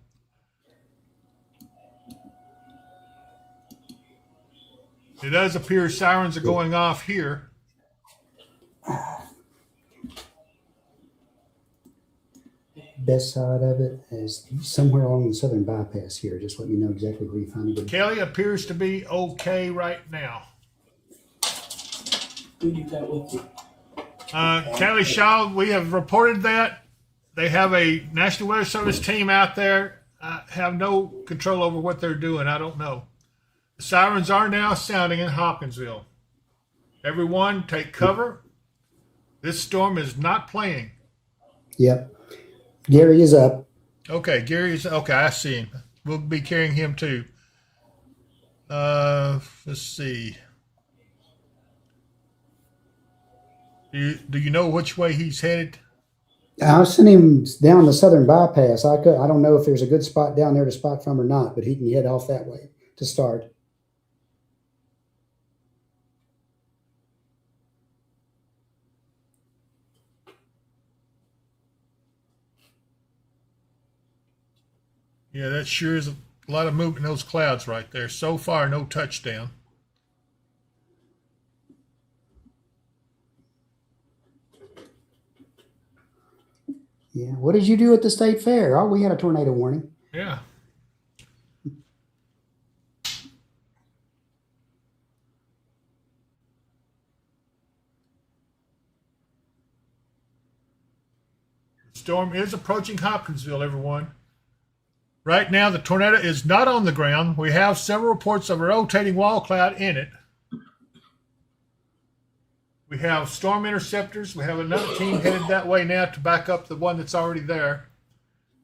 It does appear sirens are going off here. Best side of it is somewhere along the southern bypass here. Just let me know exactly where you find it. Kelly appears to be okay right now. Who you got with you? Kelly Shaw, we have reported that. They have a National Weather Service team out there. I have no control over what they're doing. I don't know. The sirens are now sounding in Hopkinsville. Everyone take cover. This storm is not playing. Yep. Gary is up. Okay, Gary is okay. I see him. We'll be carrying him too. Let's see. Do you know which way he's headed? I sent him down the southern bypass. I don't know if there's a good spot down there to spot from or not, but he can head off that way to start. Yeah, that sure is a lot of movement in those clouds right there. So far, no touchdown. Yeah. What did you do at the state fair? Oh, we had a tornado warning. Yeah. The storm is approaching Hopkinsville, everyone. Right now, the tornado is not on the ground. We have several reports of a rotating wall cloud in it. We have storm interceptors. We have another team headed that way now to back up the one that's already there.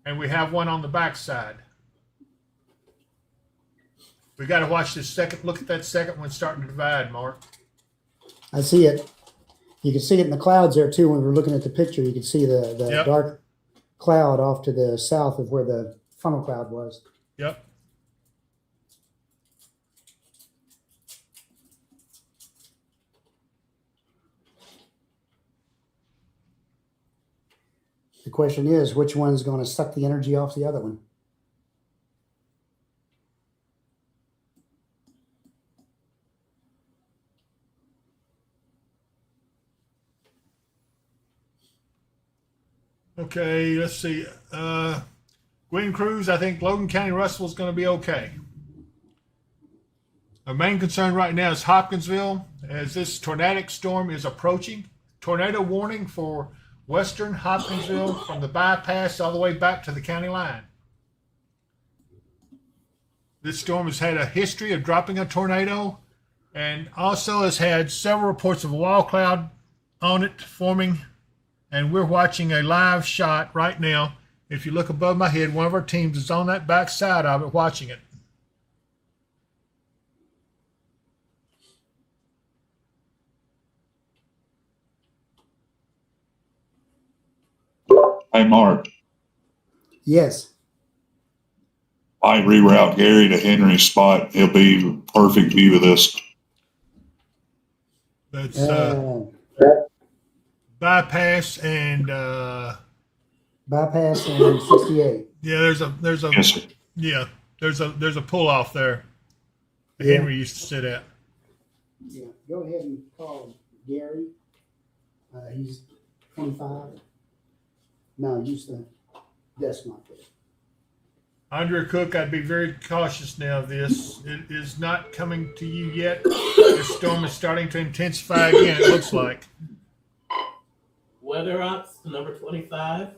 And we have one on the backside. We got to watch this second. Look at that second one starting to divide, Mark. I see it. You can see it in the clouds there too. When we were looking at the picture, you can see the Yep. dark cloud off to the south of where the funnel cloud was. Yep. The question is, which one's going to suck the energy off the other one? Okay, let's see. Gwen Cruz, I think Logan County Russell is going to be okay. Our main concern right now is Hopkinsville, as this tornadic storm is approaching. Tornado warning for western Hopkinsville from the bypass all the way back to the county line. This storm has had a history of dropping a tornado and also has had several reports of a wall cloud on it forming. And we're watching a live shot right now. If you look above my head, one of our teams is on that back side of it watching it. Hey, Mark, Yes. I reroute Gary to Henry's spot. He'll be perfect view of this. That's bypass and Bypass and 68. yeah, there's a Yes, sir. yeah, there's a pull off there that Yeah. Henry used to sit at. Yeah. Go ahead and call Gary. He's 25. No, use the desk mic there. Andrea Cook, I'd be very cautious now of this. It is not coming to you yet. The storm is starting to intensify again, it looks like. Weather ops number 25.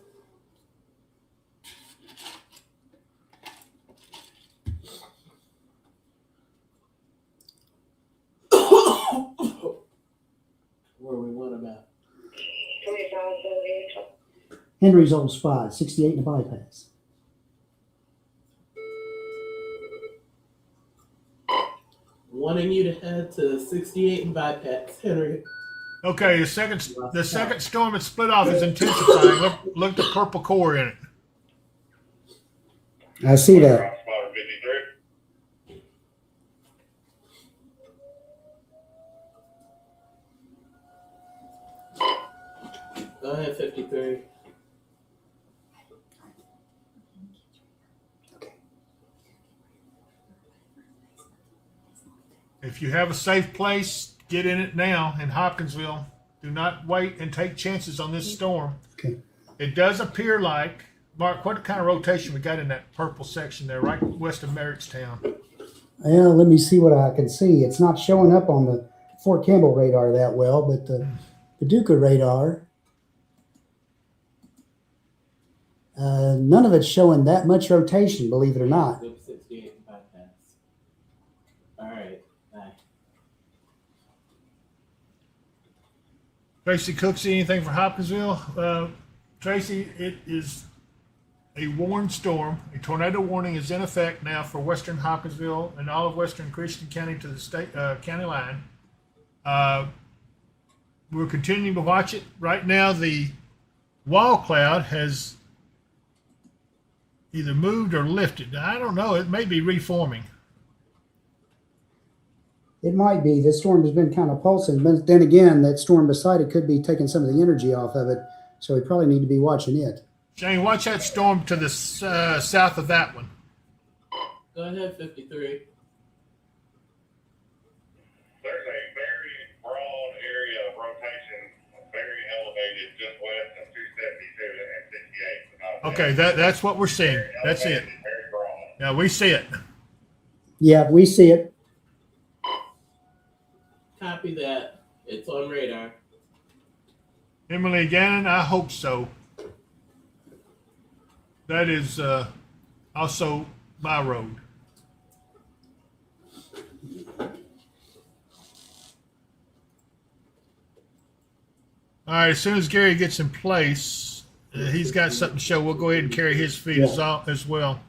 Where we what about? Henry's old spot, 68 in the bypass. Wanting you to head to 68 and bypass, Henry. Okay, the second storm that split off is intensifying. Look at the purple core in it. I see that. Go ahead, 53. If you have a safe place, get in it now in Hopkinsville. Do not wait and take chances on this storm. Okay. It does appear like, Mark, what kind of rotation we got in that purple section there, right west of Merrittstown? Well, let me see what I can see. It's not showing up on the Fort Campbell radar that well, but the Paducah radar. None of it's showing that much rotation, believe it or not. 68 and bypass. All right. Bye. Tracy Cooksey, anything for Hopkinsville? Tracy, it is a warned storm. A tornado warning is in effect now for western Hopkinsville and all of western Christian County to the state county line. We're continuing to watch it. Right now, the wall cloud has either moved or lifted. I don't know. It may be reforming. It might be. This storm has been kind of pulsing, but then again, that storm beside it could be taking some of the energy off of it, so we probably need to be watching it. Shane, watch that storm to the south of that one. Go ahead, 53. There's a very broad area of rotation, very elevated, just west of 272 and 68. Okay, that's what we're seeing. That's it. Very broad. Yeah, we see it. Yeah, we see it. Copy that. It's on radar. Emily Gannon, I hope so. That is also my road. All right, as soon as Gary gets in place, he's got something to show. We'll go ahead and carry his feed as well.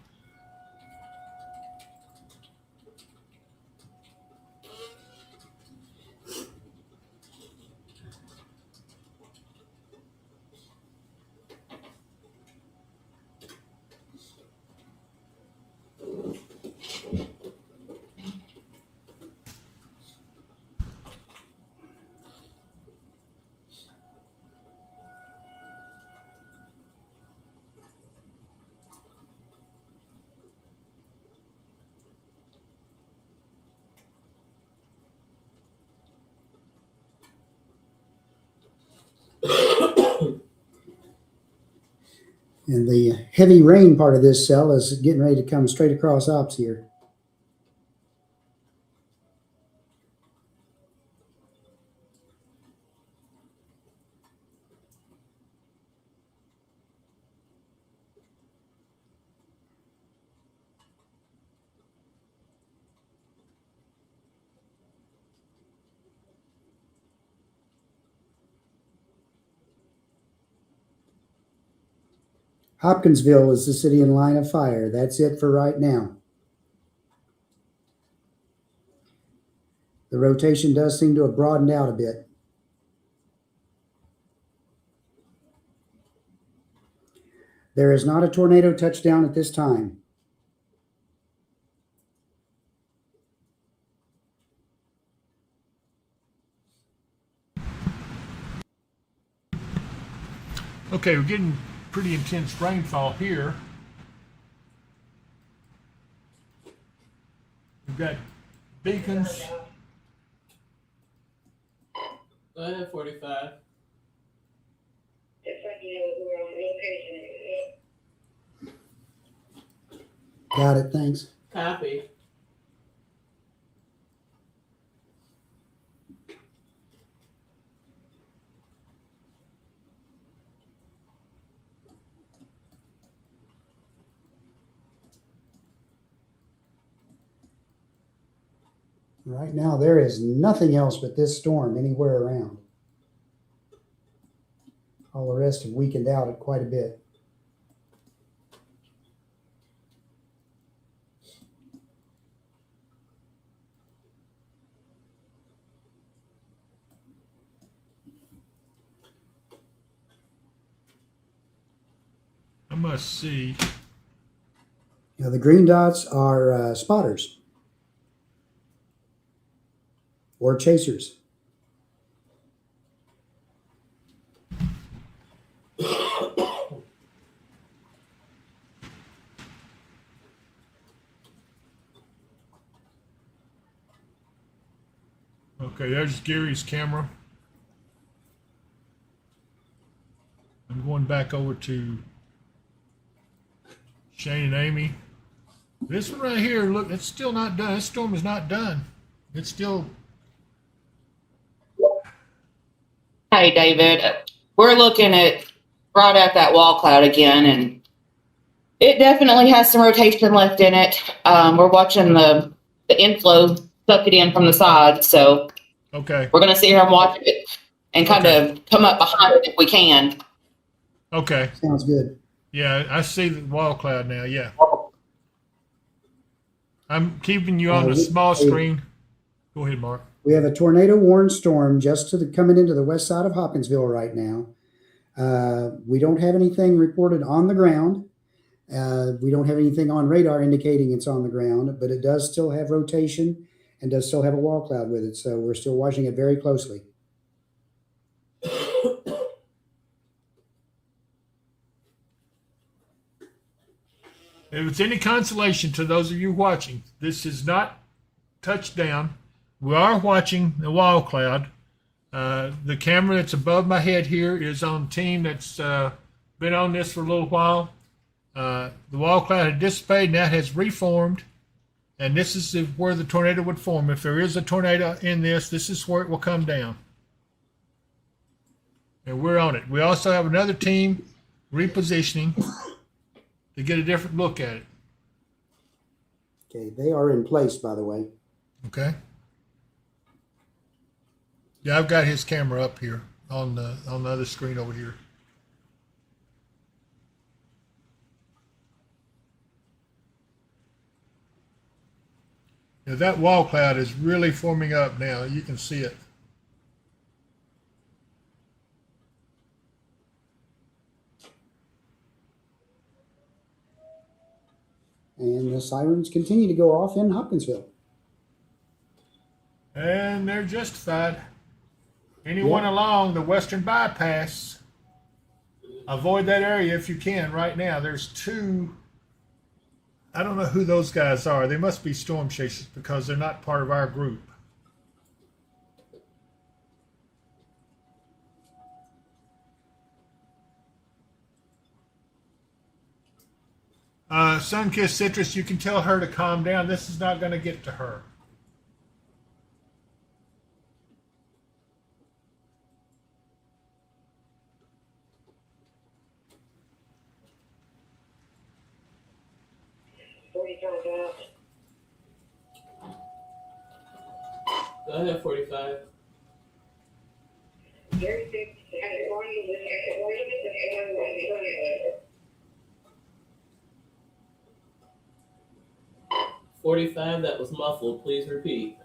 And the heavy rain part of this cell is getting ready to come straight across ops here. Hopkinsville is the city in line of fire. That's it for right now. The rotation does seem to have broadened out a bit. There is not a tornado touchdown at this time. Okay, we're getting pretty intense rainfall here. We've got beacons. Go ahead, 45. Just like you know, we're on location. Got it, thanks. Copy. Right now, there is nothing else but this storm anywhere around. All the rest have weakened out quite a bit. I must see. Now, the green dots are spotters or chasers. Okay, there's Gary's camera. I'm going back over to Shane and Amy. This one right here, look, it's still not done. This storm is not done. It's still Hey, David, we're looking at right at that wall cloud again, and it definitely has some rotation left in it. We're watching the inflow suck it in from the side, so Okay. we're going to sit here and watch it and kind of come up behind it if we can. Okay. Sounds good. Yeah, I see the wall cloud now. Yeah. I'm keeping you on the small screen. Go ahead, Mark. We have a tornado warned storm just coming into the west side of Hopkinsville right now. We don't have anything reported on the ground. We don't have anything on radar indicating it's on the ground, but it does still have rotation and does still have a wall cloud with it. So we're still watching it very closely. If it's any consolation to those of you watching, this is not touchdown. We are watching the wall cloud. The camera that's above my head here is on a team that's been on this for a little while. The wall cloud had dissipated, now it has reformed, and this is where the tornado would form. If there is a tornado in this is where it will come down. And we're on it. We also have another team repositioning to get a different look at it. Okay, they are in place, by the way. Okay. Yeah, I've got his camera up here on the other screen over here. Now that wall cloud is really forming up now. You can see it. And the sirens continue to go off in Hopkinsville. And they're justified. Anyone along the western bypass, avoid that area if you can right now. There's two, I don't know who those guys are. They must be storm chasers because they're not part of our group. Sunkissed Citrus, you can tell her to calm down. This is not going to get to her. Go ahead, 45. 45, that was muffled. Please repeat.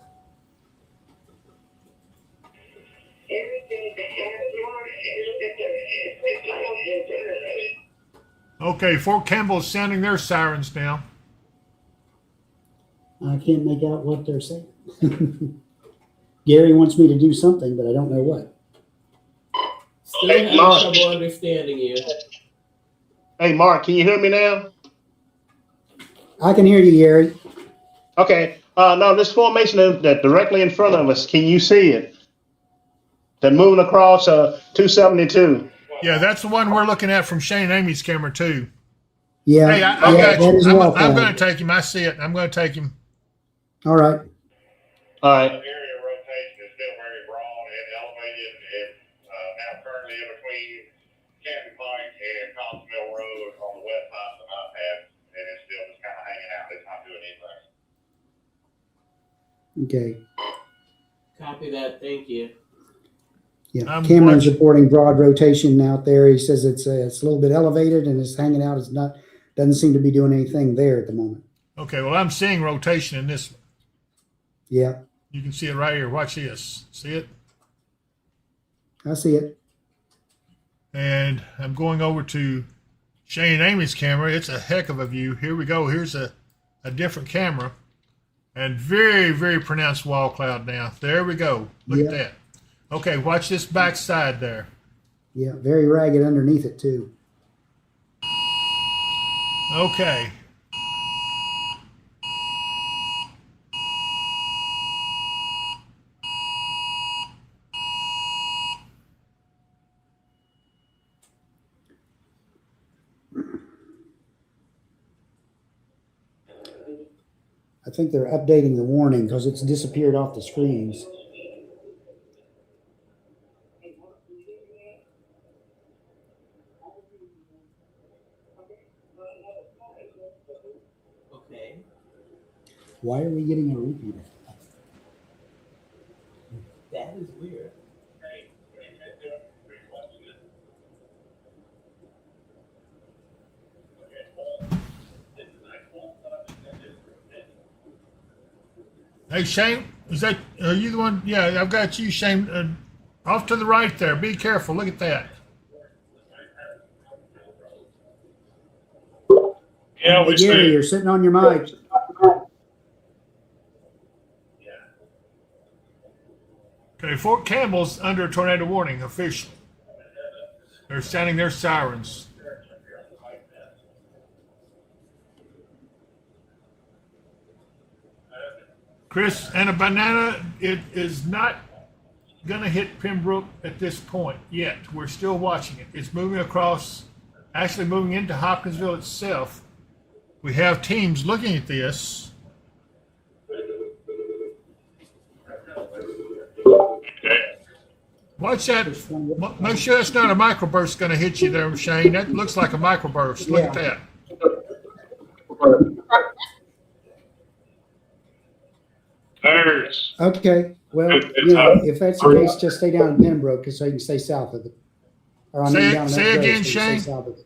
Okay, Fort Campbell is sounding their sirens now. I can't make out what they're saying. Gary wants me to do something, but I don't know what. Still having trouble understanding you. Hey, Mark, can you hear me now? I can hear you, Gary. Okay. No, this formation that directly in front of us, can you see it? That moving across 272. Yeah, that's the one we're looking at from Shane and Amy's camera too. Yeah. Hey, I got you. I'm going to take him. I see it. I'm going to take him. All right. All right. Area rotation is still very broad and elevated. It's now currently in between Canton Pike and Cosmill Road on the west side of the bypass, and it's still just kind of hanging out. It's not doing anything. Okay. Copy that. Thank you. Yeah. Cameron's reporting broad rotation out there. He says it's a little bit elevated and it's hanging out. It's not, doesn't seem to be doing anything there at the moment. Okay, well, I'm seeing rotation in this one. Yeah. You can see it right here. Watch this. See it? I see it. And I'm going over to Shane and Amy's camera. It's a heck of a view. Here we go. Here's a different camera. And very, very pronounced wall cloud now. There we go. Look at that. Okay, watch this back side there. Yeah, very ragged underneath it too. Okay. I think they're updating the warning because it's disappeared off the screens. Why are we getting a repeater? That is weird. Hey, Shane, are you the one? Yeah, I've got you, Shane. Off to the right there. Be careful. Look at that. Yeah, Hey, we Gary, see. you're sitting on your mic. Okay, Fort Campbell's under a tornado warning officially. They're sounding their sirens. Chris, and a banana, it is not going to hit Pembroke at this point yet. We're still watching it. It's moving across, actually moving into Hopkinsville itself. We have teams looking at this. Watch that. Make sure that's not a microburst going to hit you there, Shane. That looks like a microburst. Look at that. There's. Okay. Well, if that's the case, just stay down in Pembroke so you can stay south of it. Or I mean, down say that again, road, so you Shane. stay south of it.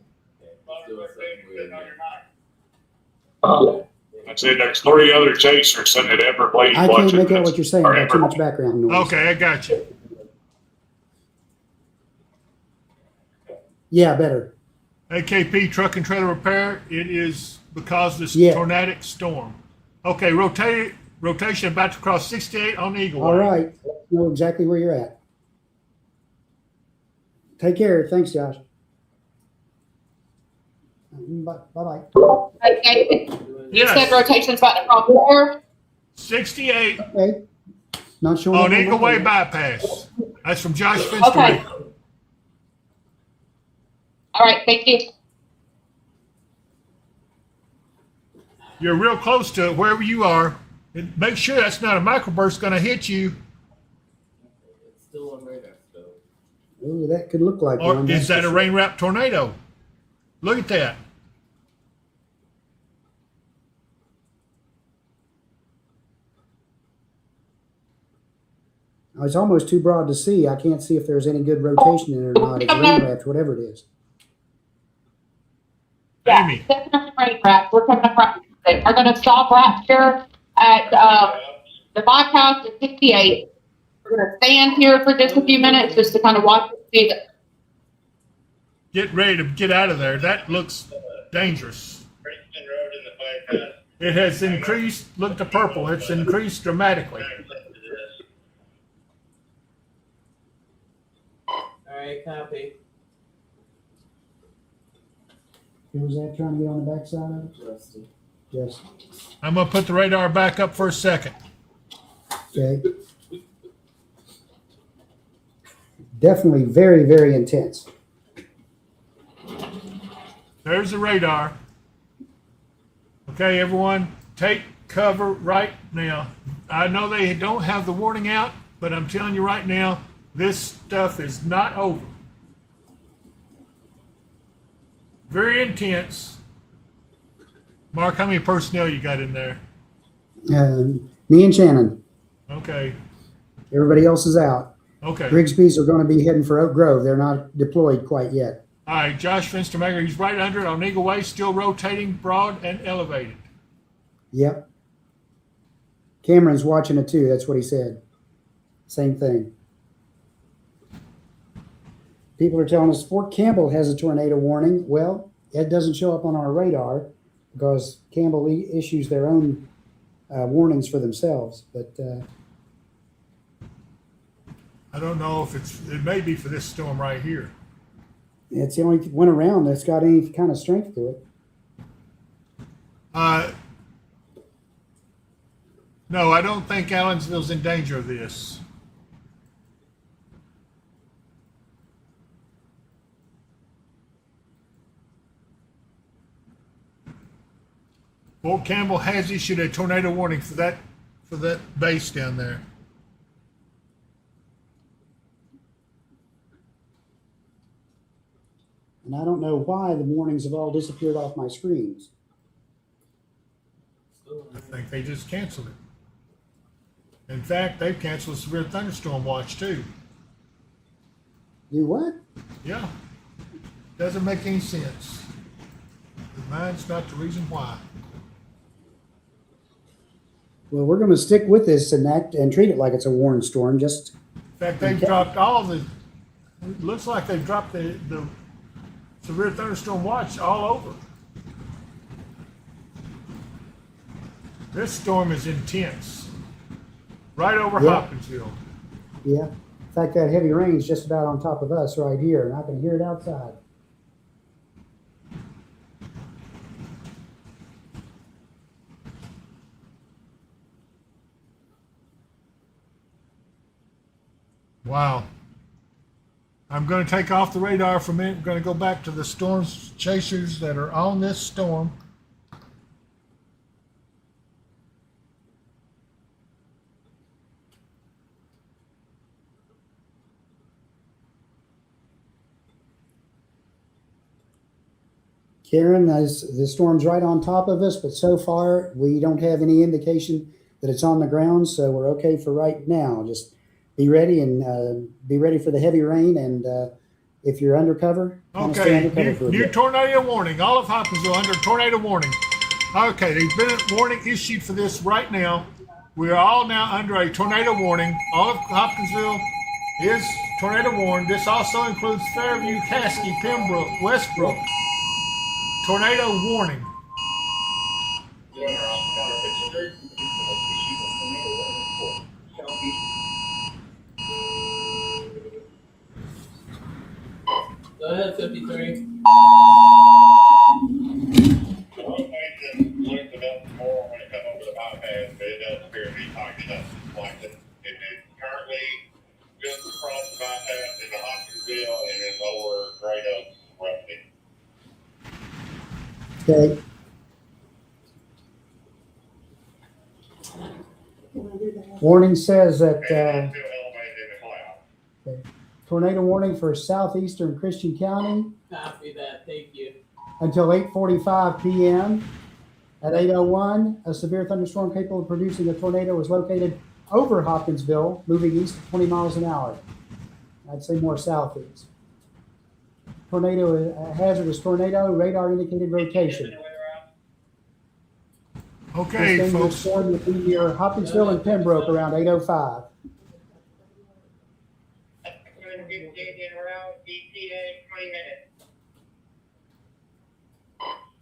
I said there's 3 other chasers sitting at Everglades I can't watching make out this. what you're saying. Or Got too much background noise. Okay, I got you. Yeah, better. AKP Truck and Trailer Repair. It is because of this tornadic storm. Okay, rotation about to cross 68 on Eagle Way. All right. Know exactly where you're at. Take care. Thanks, Josh. Bye-bye. Okay. You Yes. said rotation's about to cross where? 68 Okay. Not showing on up Eagle my Way radar. bypass. That's from Josh Finster. Okay. All right, thank you. You're real close to it, wherever you are. And make sure that's not a microburst going to hit you. It's still on radar still. Ooh, that could look like Or one. is that's that for a sure. rain wrap tornado? Look at that. Oh, it's almost too broad to see. I can't see if there's any good rotation in it or not. It's rain wrapped, whatever it is. Yeah, Amy. definitely rain wrap. We're coming across. We're going to stop right here at the bypass at 68. We're going to stand here for just a few minutes just to kind of watch and see that. Get ready to get out of there. That looks dangerous. It has increased. Look to purple. It's increased dramatically. All right, copy. Who was that trying to get on the backside of it? Justin. Yes. I'm going to put the radar back up for a second. Okay. Definitely very, very intense. There's the radar. Okay, everyone, take cover right now. I know they don't have the warning out, but I'm telling you right now, this stuff is not over. Very intense. Mark, how many personnel you got in there? Me and Shannon. Okay. Everybody else is out. Okay. Grigsby's are going to be heading for Oak Grove. They're not deployed quite yet. All right, Josh Finstermaker, he's right under it on Eagle Way, still rotating, broad and elevated. Yep. Cameron's watching it too. That's what he said. Same thing. People are telling us Fort Campbell has a tornado warning. Well, it doesn't show up on our radar because Campbell issues their own warnings for themselves. But I don't know if it may be for this storm right here. it's the only one around that's got any kind of strength to it. No, I don't think Allensville's in danger of this. Fort Campbell has issued a tornado warning for that base down there. And I don't know why the warnings have all disappeared off my screens. Still I think they just canceled it. In fact, they've canceled the Severe Thunderstorm Watch too. Do what? Yeah. Doesn't make any sense. The mind's not the reason why. Well, we're going to stick with this and treat it like it's a warning storm. Just in fact, they've dropped all the. It looks like they've dropped the Severe Thunderstorm Watch all over. This storm is intense. Right over Hopkinsville. Yeah. In fact, that heavy rain is just about on top of us right here, and I can hear it outside. Wow. I'm going to take off the radar for a minute. I'm going to go back to the storm chasers that are on this storm. Karen, the storm's right on top of us, but so far we don't have any indication that it's on the ground, so we're okay for right now. Just be ready and be ready for the heavy rain, and if you're undercover, stay undercover for a new bit. tornado warning. All of Hopkinsville under tornado warning. Okay, there's been a warning issued for this right now. We are all now under a tornado warning. All of Hopkinsville is tornado warned. This also includes Fairview, Caskey, Pembroke, Westbrook. Tornado warning. Go ahead, 53. More when it comes over the bypass, but it does appear to be talking up like it. It is currently just across the bypass into Hopkinsville and is over Great Oaks roughly. Okay. Warning says that tornado warning for southeastern Christian County Copy that. Thank you. until 8:45 p.m. At 8:01, a severe thunderstorm capable of producing a tornado was located over Hopkinsville, moving east at 20 miles an hour. I'd say more southeast. Tornado, hazardous tornado, radar indicated rotation. Okay, This folks. storm will be near Hopkinsville and Pembroke around 8:05.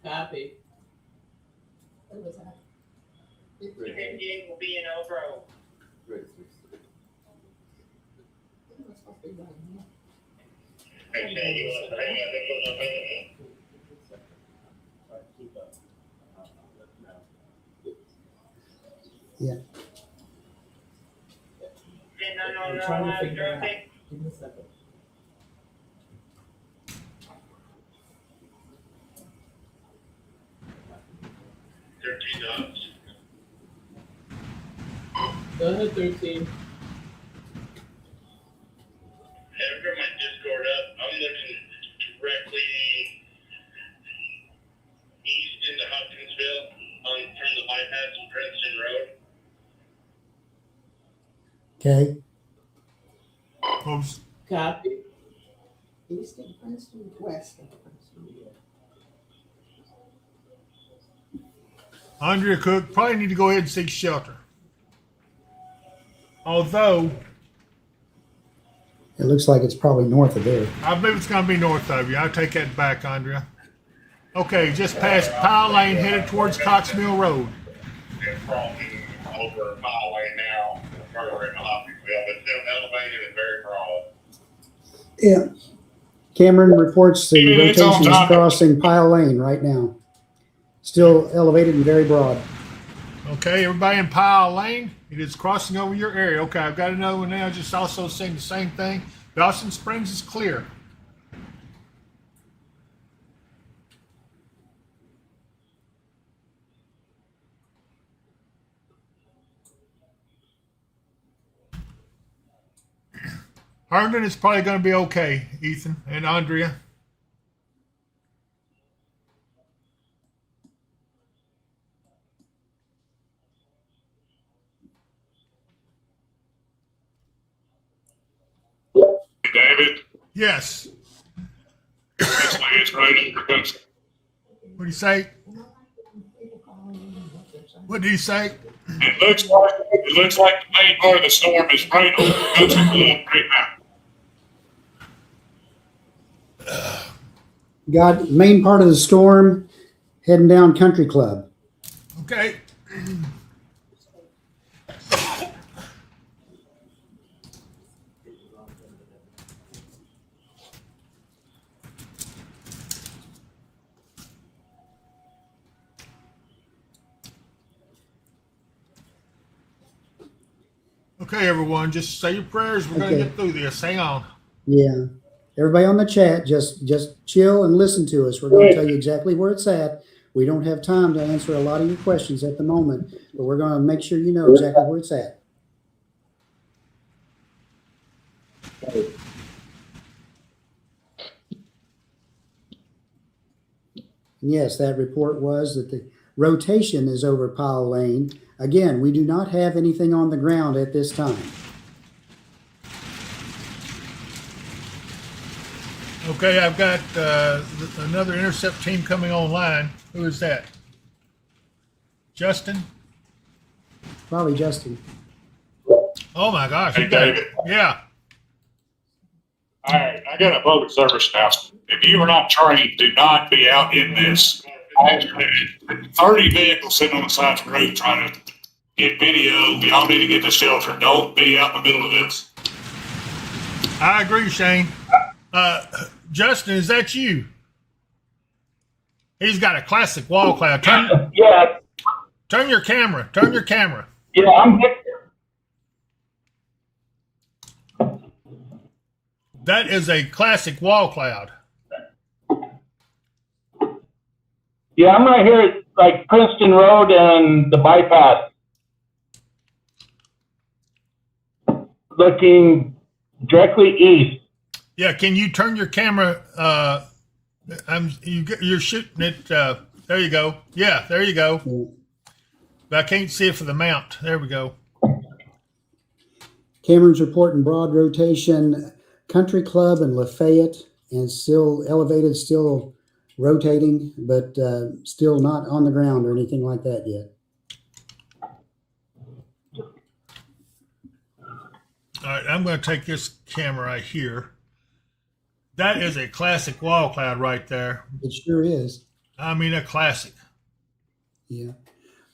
Copy. The 58 will be in Oak Grove. Yeah. I'm trying to figure it out. Give me a second. Go ahead, 13. I've got my Discord up. I'm looking directly east into Hopkinsville from the bypass of Princeton Road. Okay. Folks. Copy. East of Princeton, west of Princeton. Andrea Cook, probably need to go ahead and seek shelter. Although, It looks like it's probably north of there. I believe it's going to be north of you. I'll take that back, Andrea. Okay, just past Powell Lane, headed towards Cox Mill Road. It's crossing over a mile lane now, further into Hopkinsville, but still elevated and very broad. Yeah. Cameron reports the It's on rotation is top. crossing Pile Lane right now. Still elevated and very broad. Okay, everybody in Powell Lane, it is crossing over your area. Okay, I've got another one now, just also saying the same thing. Dawson Springs is clear. Herndon is probably going to be okay, Ethan and Andrea. it? Yes. It's like it's right over the country. What do you say? What do you say? It looks like the main part of the storm is right over the country club right now. Got main part of the storm heading down Country Club. Okay. Okay, everyone, just say your prayers. We're going to get through this. Hang on. Yeah. Everybody on the chat, just chill and listen to us. We're going to tell you exactly where it's at. We don't have time to answer a lot of your questions at the moment, but we're going to make sure you know exactly where it's at. Yes, that report was that the rotation is over Powell Lane. Again, we do not have anything on the ground at this time. Okay, I've got another intercept team coming online. Who is that? Justin? Probably Justin. Oh my gosh. Hey, David. Yeah. All right, I got a public service announcement. If you are not trained, do not be out in this. 30 vehicles sitting on the side of the road trying to get video. Y'all need to get to shelter. Don't be out in the middle of this. I agree, Shane. Justin, is that you? He's got a classic wall cloud. Yeah. Turn your camera. Turn your camera. Yeah, I'm here. That is a classic wall cloud. Yeah, I'm right here at like Princeton Road and the bypass. Looking directly east. Yeah, can you turn your camera? You're shooting it. There you go. Yeah, there you go. But I can't see it for the mount. There we go. Cameron's reporting broad rotation, Country Club and Lafayette, and still elevated, still rotating, but still not on the ground or anything like that yet. All right, I'm going to take this camera right here. That is a classic wall cloud right there. It sure is. I mean, a classic. Yeah.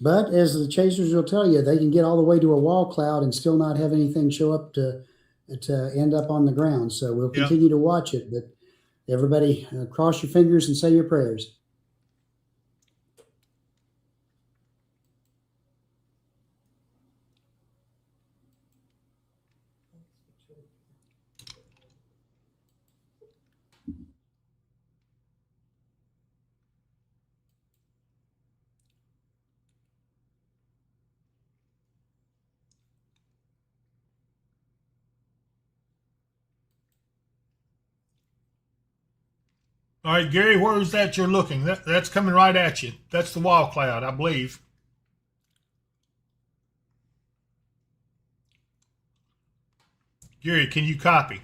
But as the chasers will tell you, they can get all the way to a wall cloud and still not have anything show up to end up on the ground. So we'll continue to watch it. But everybody, cross your fingers and say your prayers. All right, Gary, where is that you're looking? That's coming right at you. That's the wall cloud, I believe. Gary, can you copy?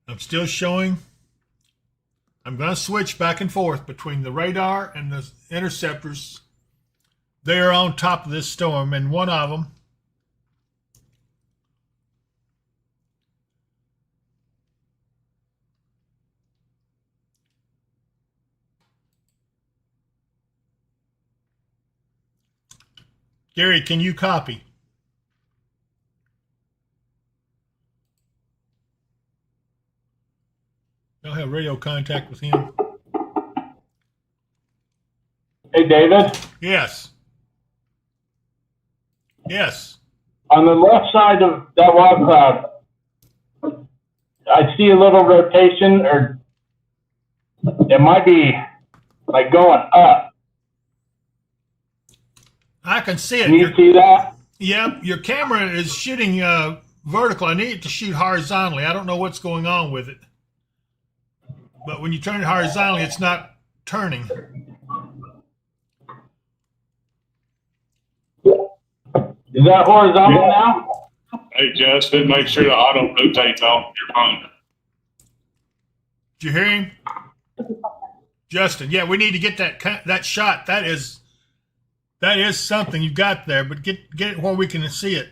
I'm still showing. I'm going to switch back and forth between the radar and the interceptors. They are on top of this storm, and one of them Gary, can you copy? Y'all have radio contact with him? Hey, David? Yes. Yes. On the left side of that wall cloud, I see a little rotation, or it might be like going up. I can see it. Can you see that? Yep, your camera is shooting vertical. I need it to shoot horizontally. I don't know what's going on with it. But when you turn it horizontally, it's not turning. Is that horizontal now? Hey, Justin, make sure the auto rotates off your phone. Did you hear him? Justin, yeah, we need to get that shot. That is something you got there, but get it where we can see it.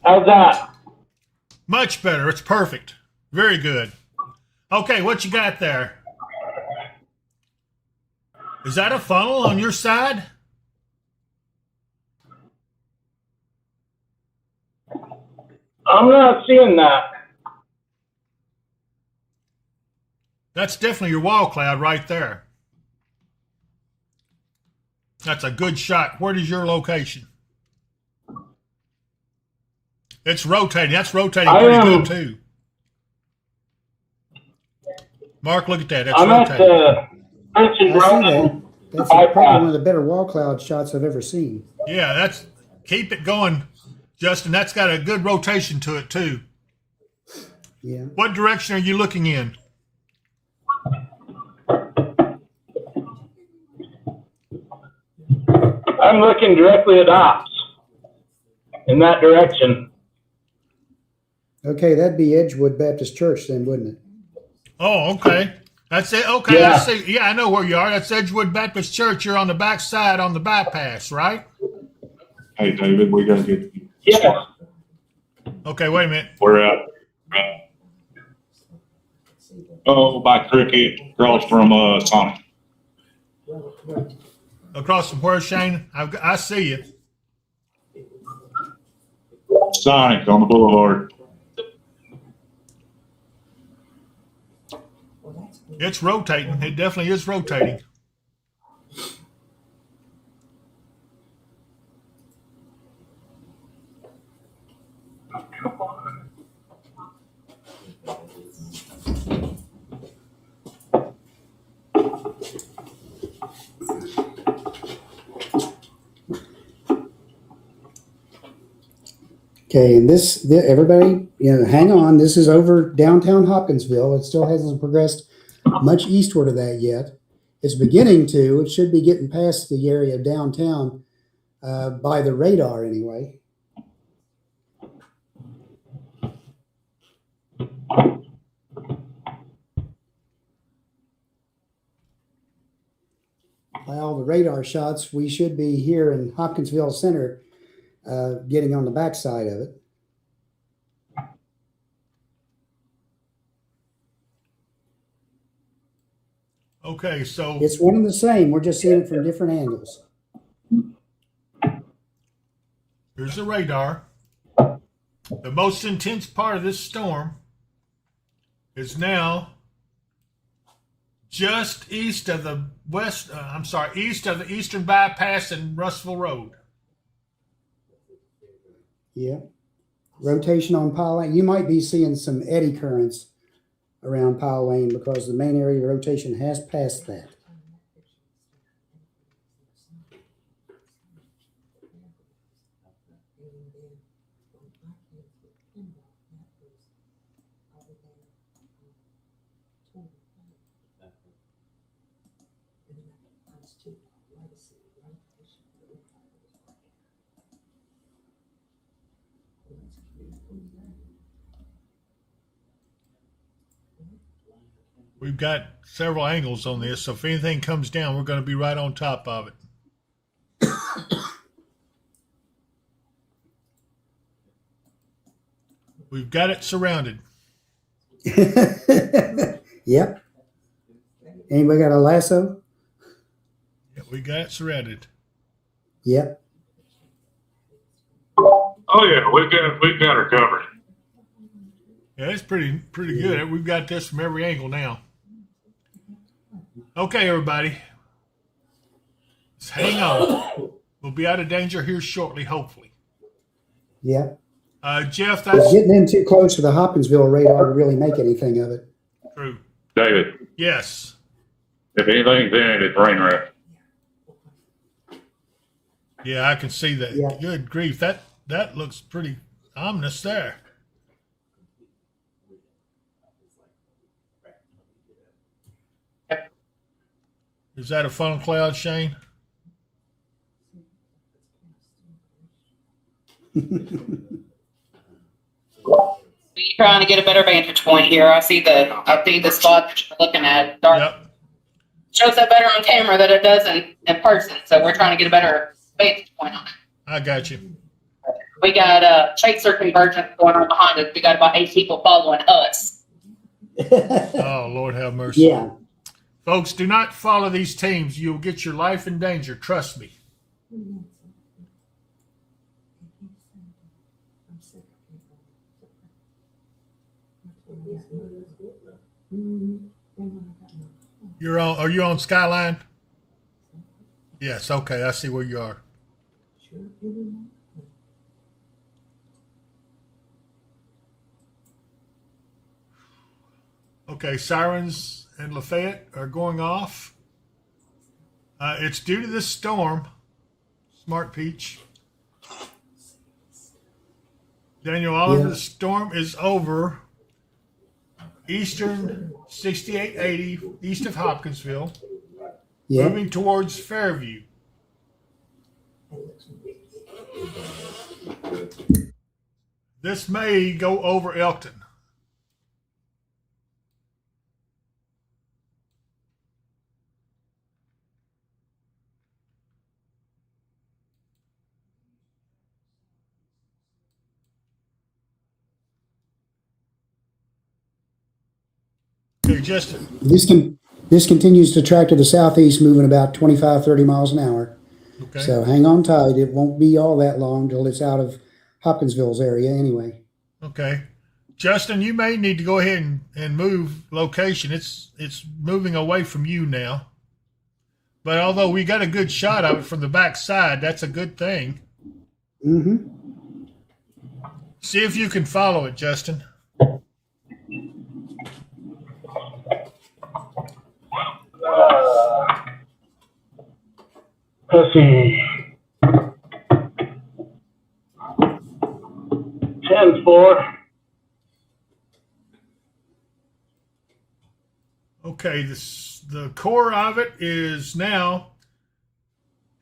How's that? Much better. It's perfect. Very good. Okay, what you got there? Is that a funnel on your side? I'm not seeing that. That's definitely your wall cloud right there. That's a good shot. What is your location? It's rotating. That's rotating pretty good too. Mark, look at that. That's rotating. I see that. That's probably one of the better wall cloud shots I've ever seen. Yeah, keep it going, Justin. That's got a good rotation to it too. Yeah. What direction are you looking in? I'm looking directly at ops in that direction. Okay, that'd be Edgewood Baptist Church then, wouldn't it? Oh, okay. That's it. Okay, Yeah. I see. Yeah, I know where you are. That's Edgewood Baptist Church. You're on the back side on the bypass, right? Hey, David, we got to get you. Yeah. Okay, wait a minute. We're at, by Cricket, across from Sonic. Across from where, Shane? I see you. Sonic on the boulevard. It's rotating. It definitely is rotating. Okay, and everybody, hang on. This is over downtown Hopkinsville. It still hasn't progressed much eastward of that yet. It's beginning to. It should be getting past the area of downtown by the radar anyway. By all the radar shots, we should be here in Hopkinsville Center getting on the backside of it. Okay, so It's one and the same. We're just seeing it from different angles. here's the radar. The most intense part of this storm is now just east of the east of the eastern bypass and Russellville Road. Yeah. Rotation on Pile Lane. You might be seeing some eddy currents around Pile Lane because the main area of rotation has passed that. We've got several angles on this, so if anything comes down, we're going to be right on top of it. We've got it surrounded. Yep. Anybody got a lasso? Yeah, we got it surrounded. Yep. Oh yeah, we've got her covered. Yeah, it's pretty good. We've got this from every angle now. Okay, everybody. Let's hang on. We'll be out of danger here shortly, hopefully. Yeah. Jeff, It's that's getting in too close to the Hopkinsville radar to really make anything of it. true. David, Yes. if anything's in it, it's rain wreck. Yeah, I can see that. Yeah. Good grief. That looks pretty ominous there. Is that a funnel cloud, Shane? Trying to get a better vantage point here. I see the spot that you're looking at. Dark. Yep. Shows up better on camera than it does in person. So we're trying to get a better vantage point on it. I got you. We got chaser convergence going on behind us. We got about 8 people following us. Oh, Lord have mercy. Yeah. Folks, do not follow these teams. You'll get your life in danger. Trust me. Are you on Skyline? Yes, okay, I see where you are. Okay, sirens in Lafayette are going off. It's due to this storm. Smart Peach. Daniel Oliver, the storm is over. Eastern 6880, east of Hopkinsville. Yeah. Moving towards Fairview. This may go over Elkton. Okay, Justin. This continues to track to the southeast, moving about 25, 30 miles an hour. Okay. So hang on tight. It won't be all that long till it's out of Hopkinsville's area anyway. Okay. Justin, you may need to go ahead and move location. It's moving away from you now. But although we got a good shot of it from the back side, that's a good thing. Mm-hmm. See if you can follow it, Justin. Let's see. 10-4. Okay, the core of it is now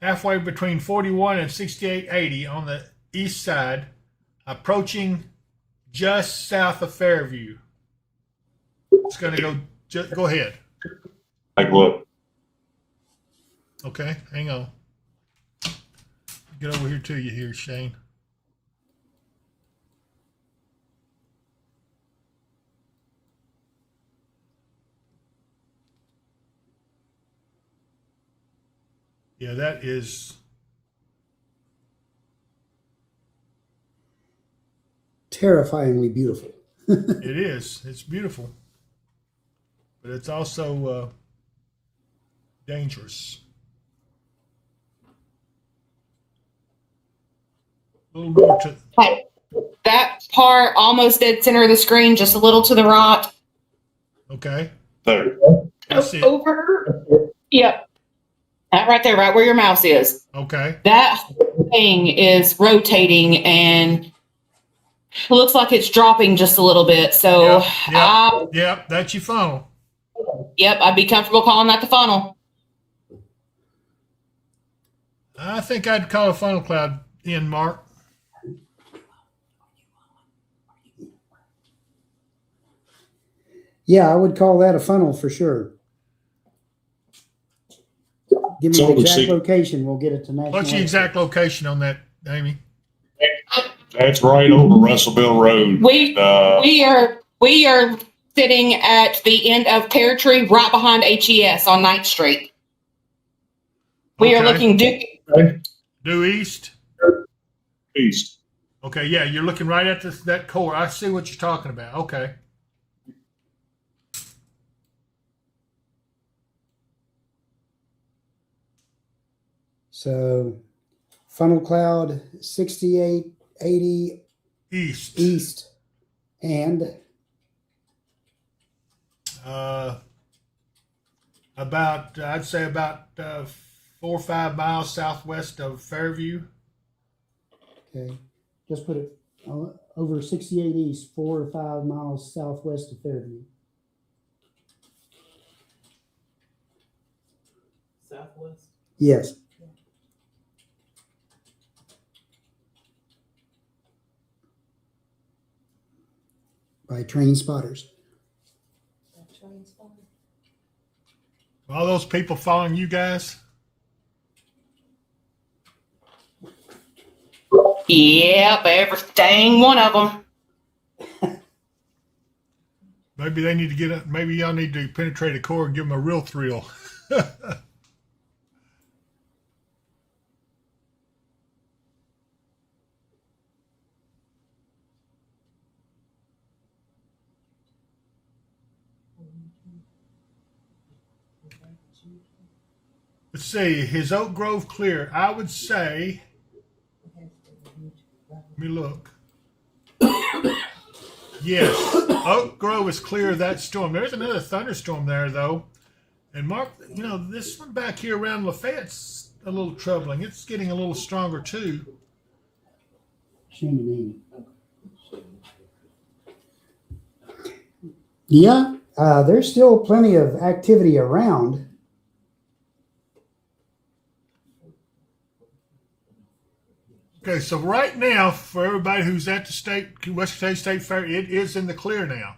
halfway between 41 and 6880 on the east side, approaching just south of Fairview. It's going to go ahead. Take a look. Okay, hang on. Get over here to you here, Shane. Yeah, that is Terrifyingly beautiful. it is. It's beautiful. But it's also dangerous. A little more to Hey, that part almost dead center of the screen, just a little to the right. okay. There. I see it. Over. Yep. That right there, right where your mouse is. Okay. That thing is rotating and it looks like it's dropping just a little bit. So, Yep, that's your funnel. Yep, I'd be comfortable calling that the funnel. I think I'd call a funnel cloud in, Mark. Yeah, I would call that a funnel for sure. Give me So the we exact see- location. We'll get it to national. What's the exact location on that, Amy? That's right over Russellville Road. We are sitting at the end of Pear Tree, right behind HES on 9th Street. We are Okay. looking Due east? East. Okay, yeah, you're looking right at that core. I see what you're talking about. Okay. So funnel cloud 68 80 east. And I'd say about 4 or 5 miles southwest of Fairview. okay, just put it over 68 east, 4 or 5 miles southwest of Fairview. Southwest? Yes. By train spotters. All those people following you guys? Yep, every dang one of them. Maybe they need to get. Maybe y'all need to penetrate a core and give them a real thrill. Let's see. Is Oak Grove clear? I would say. Let me look. Yes, Oak Grove is clear of that storm. There's another thunderstorm there, though. And Mark, you know, this one back here around Lafayette's a little troubling. It's getting a little stronger, too. Yeah, there's still plenty of activity around. Okay, so right now, for everybody who's at the West Kentucky State Fair, it is in the clear now.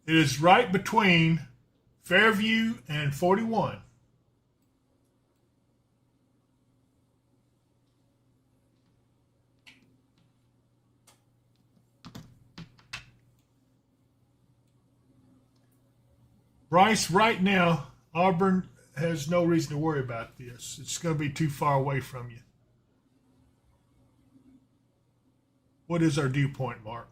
It is right between Fairview and 41. Bryce, right now, Auburn has no reason to worry about this. It's going to be too far away from you. What is our dew point, Mark?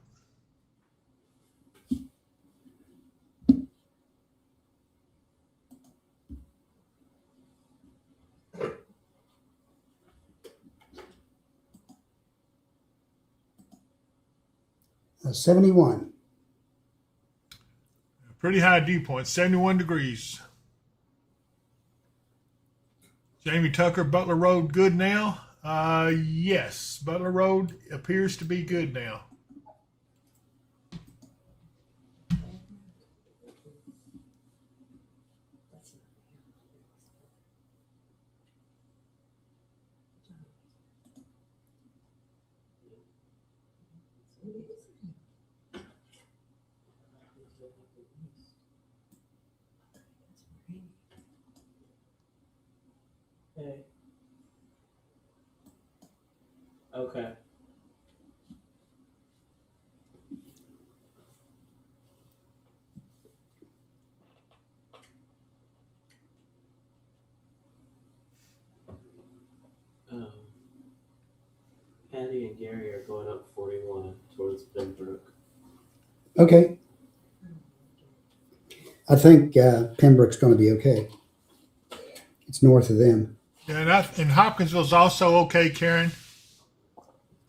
Uh, 71. Pretty high dew point, 71 degrees. Jamie Tucker, Butler Road, good now? Yes, Butler Road appears to be good now. Okay. Okay. Patty and Gary are going up 41 towards Pembroke. Okay. I think Pembroke's going to be okay. It's north of them. Yeah, and Hopkinsville's also okay, Karen.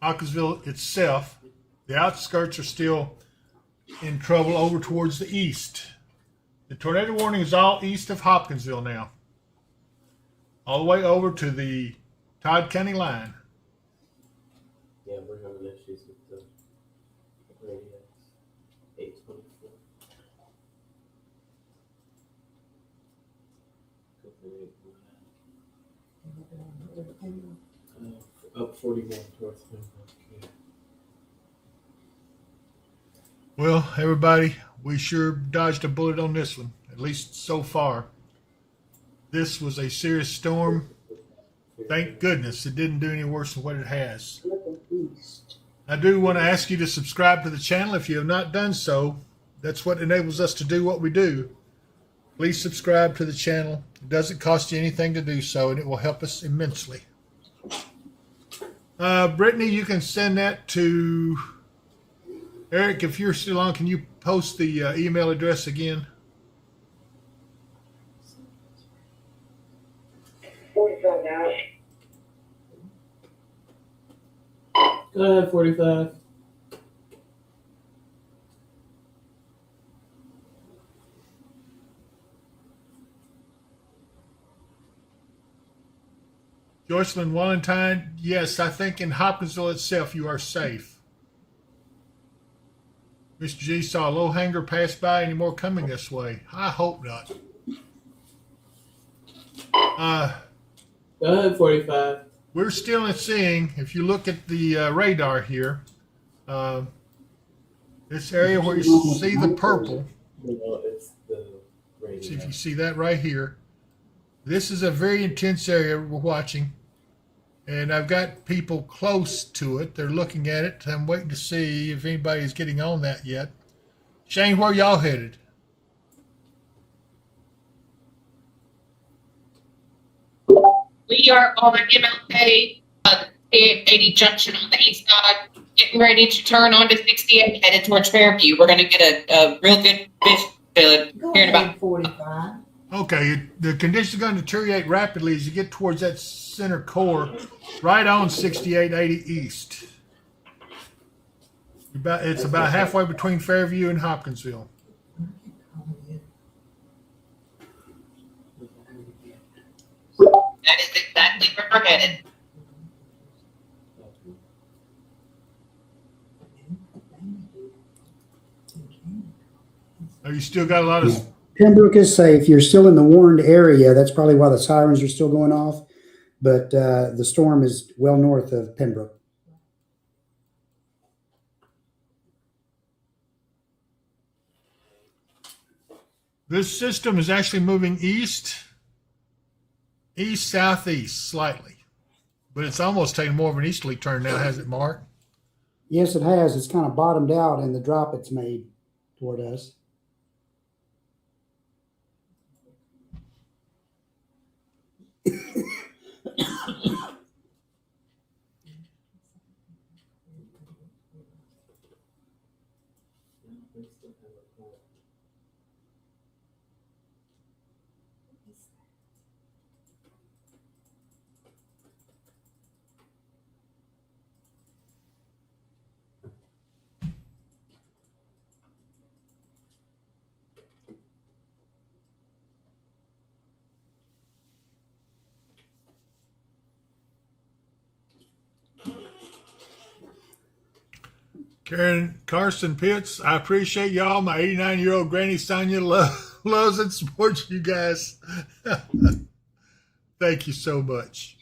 Hopkinsville itself, the outskirts are still in trouble over towards the east. The tornado warning is all east of Hopkinsville now, all the way over to the Todd County line. Yeah, we're having issues with the radios. 824. Up 41 towards Pembroke. Yeah. Well, everybody, we sure dodged a bullet on this one, at least so far. This was a serious storm. Thank goodness it didn't do any worse than what it has. I do want to ask you to subscribe to the channel if you have not done so. That's what enables us to do what we do. Please subscribe to the channel. It doesn't cost you anything to do so, and it will help us immensely. Brittany, you can send that to Eric. If you're still on, can you post the email address again? Go ahead, 45. Joycelyn Walentine, yes, I think in Hopkinsville itself you are safe. Mr. G saw a low hanger pass by. Any more coming this way? I hope not. Go ahead, 45. We're still seeing, if you look at the radar here, this area where you see the purple, It's the radio. see if you see that right here. This is a very intense area we're watching, and I've got people close to it. They're looking at it. I'm waiting to see if anybody's getting on that yet. Shane, where y'all headed? We are on MLK, 80 junction on the east side, getting ready to turn onto 68, headed towards Fairview. We're going to get a real good fish fillet here in about 45. Okay, the conditions are going to deteriorate rapidly as you get towards that center core, right on 6880 East. It's about halfway between Fairview and Hopkinsville. That is exactly where we're headed. Oh, you still got a lot of... Pembroke is safe. You're still in the warned area. That's probably why the sirens are still going off. But the storm is well north of Pembroke. This system is actually moving east, southeast slightly. But it's almost taking more of an easterly turn now, has it, Mark? Yes, it has. It's kind of bottomed out in the drop it's made toward us. Karen Carson Pitts, I appreciate y'all. My 89-year-old Granny Sonia loves and supports you guys. Thank you so much.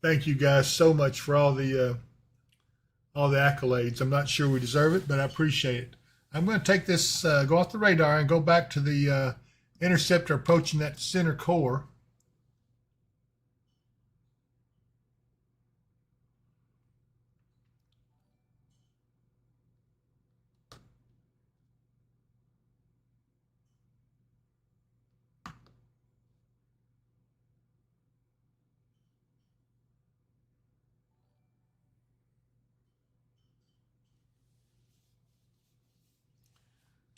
Thank you guys so much for all the accolades. I'm not sure we deserve it, but I appreciate it. I'm going to take this, go off the radar and go back to the interceptor approaching that center core.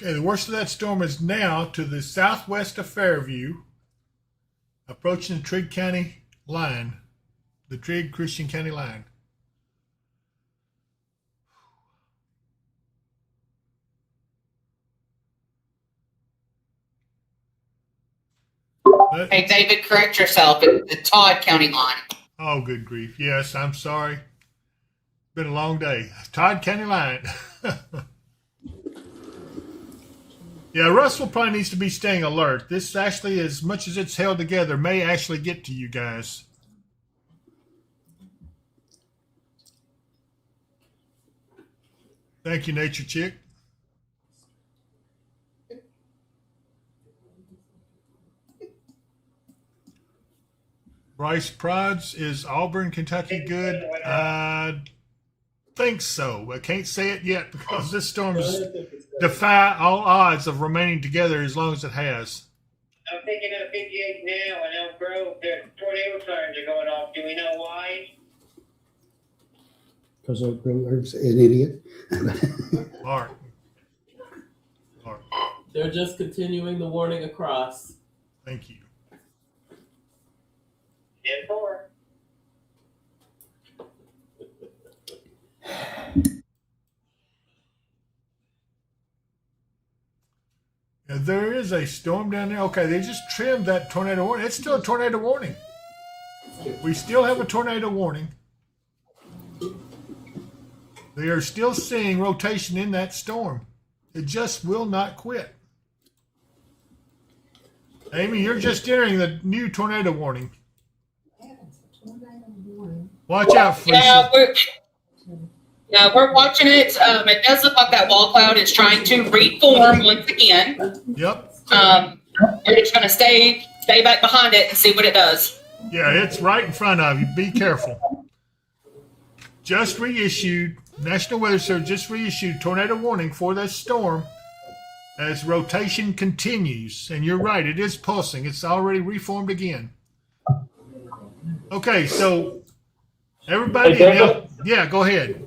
Okay, the worst of that storm is now to the southwest of Fairview, approaching the Trigg County line, the Trigg Christian County line. Hey, David, correct yourself. It's the Todd County line. Oh, good grief. Yes, I'm sorry. Been a long day. Todd County line. Yeah, Russell probably needs to be staying alert. This actually, as much as it's held together, may actually get to you guys. Thank you, Nature Chick. Bryce Prods, is Auburn, Kentucky good? I think so. I can't say it yet because this storm's defy all odds of remaining together as long as it has. I'm picking up 58 now in Elk Grove. The tornado sirens are going off. Do we know why? Because Oak Grove's an idiot. Mark. They're just continuing the warning across. Thank you. 10-4. Now, there is a storm down there. Okay, they just trimmed that tornado warning. It's still a tornado warning. We still have a tornado warning. They are still seeing rotation in that storm. It just will not quit. Amy, you're just entering the new tornado warning. Watch out, Felicia. We're watching it. It does look like that wall cloud is trying to reform once again. Yep. We're just going to stay back behind it and see what it does. Yeah, it's right in front of you. Be careful. Just reissued, National Weather Service just reissued tornado warning for this storm as rotation continues. And you're right, it is pulsing. It's already reformed again. Okay, so everybody, yeah, go ahead.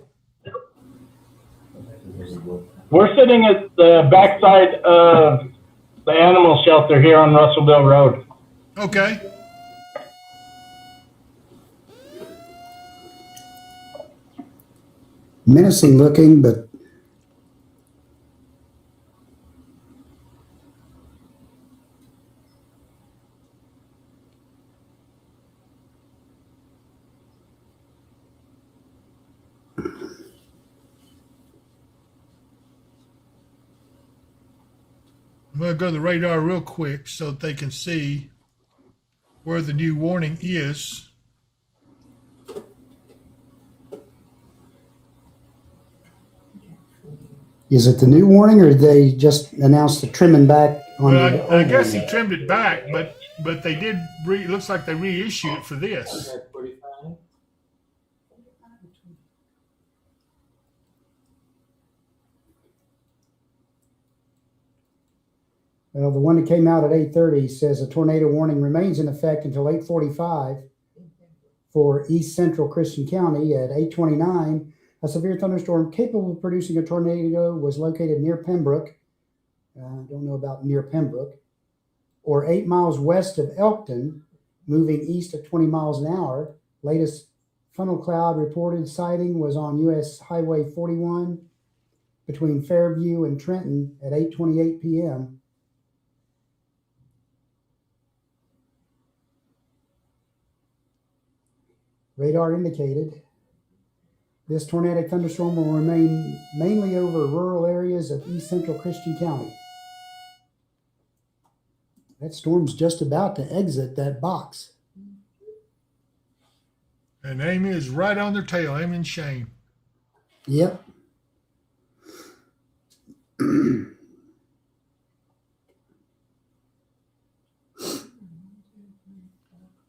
We're sitting at the backside of the animal shelter here on Russellville Road. Okay. Menacing looking, but I'm going to go to the radar real quick so that they can see where the new warning is. is it the new warning or did they just announced the trimming back on Well, I guess warning? he trimmed it back, but they did. It looks like they reissued it for this. Well, the one that came out at 8:30 says a tornado warning remains in effect until 8:45 for East Central Christian County. At 8:29, a severe thunderstorm capable of producing a tornado was located near Pembroke. I don't know about near Pembroke. Or 8 miles west of Elkton, moving east at 20 miles an hour. Latest funnel cloud reported sighting was on U.S. Highway 41 between Fairview and Trenton at 8:28 p.m. Radar indicated this tornadic thunderstorm will remain mainly over rural areas of East Central Christian County. That storm's just about to exit that box. And Amy is right on their tail, Amy and Shane. Yep.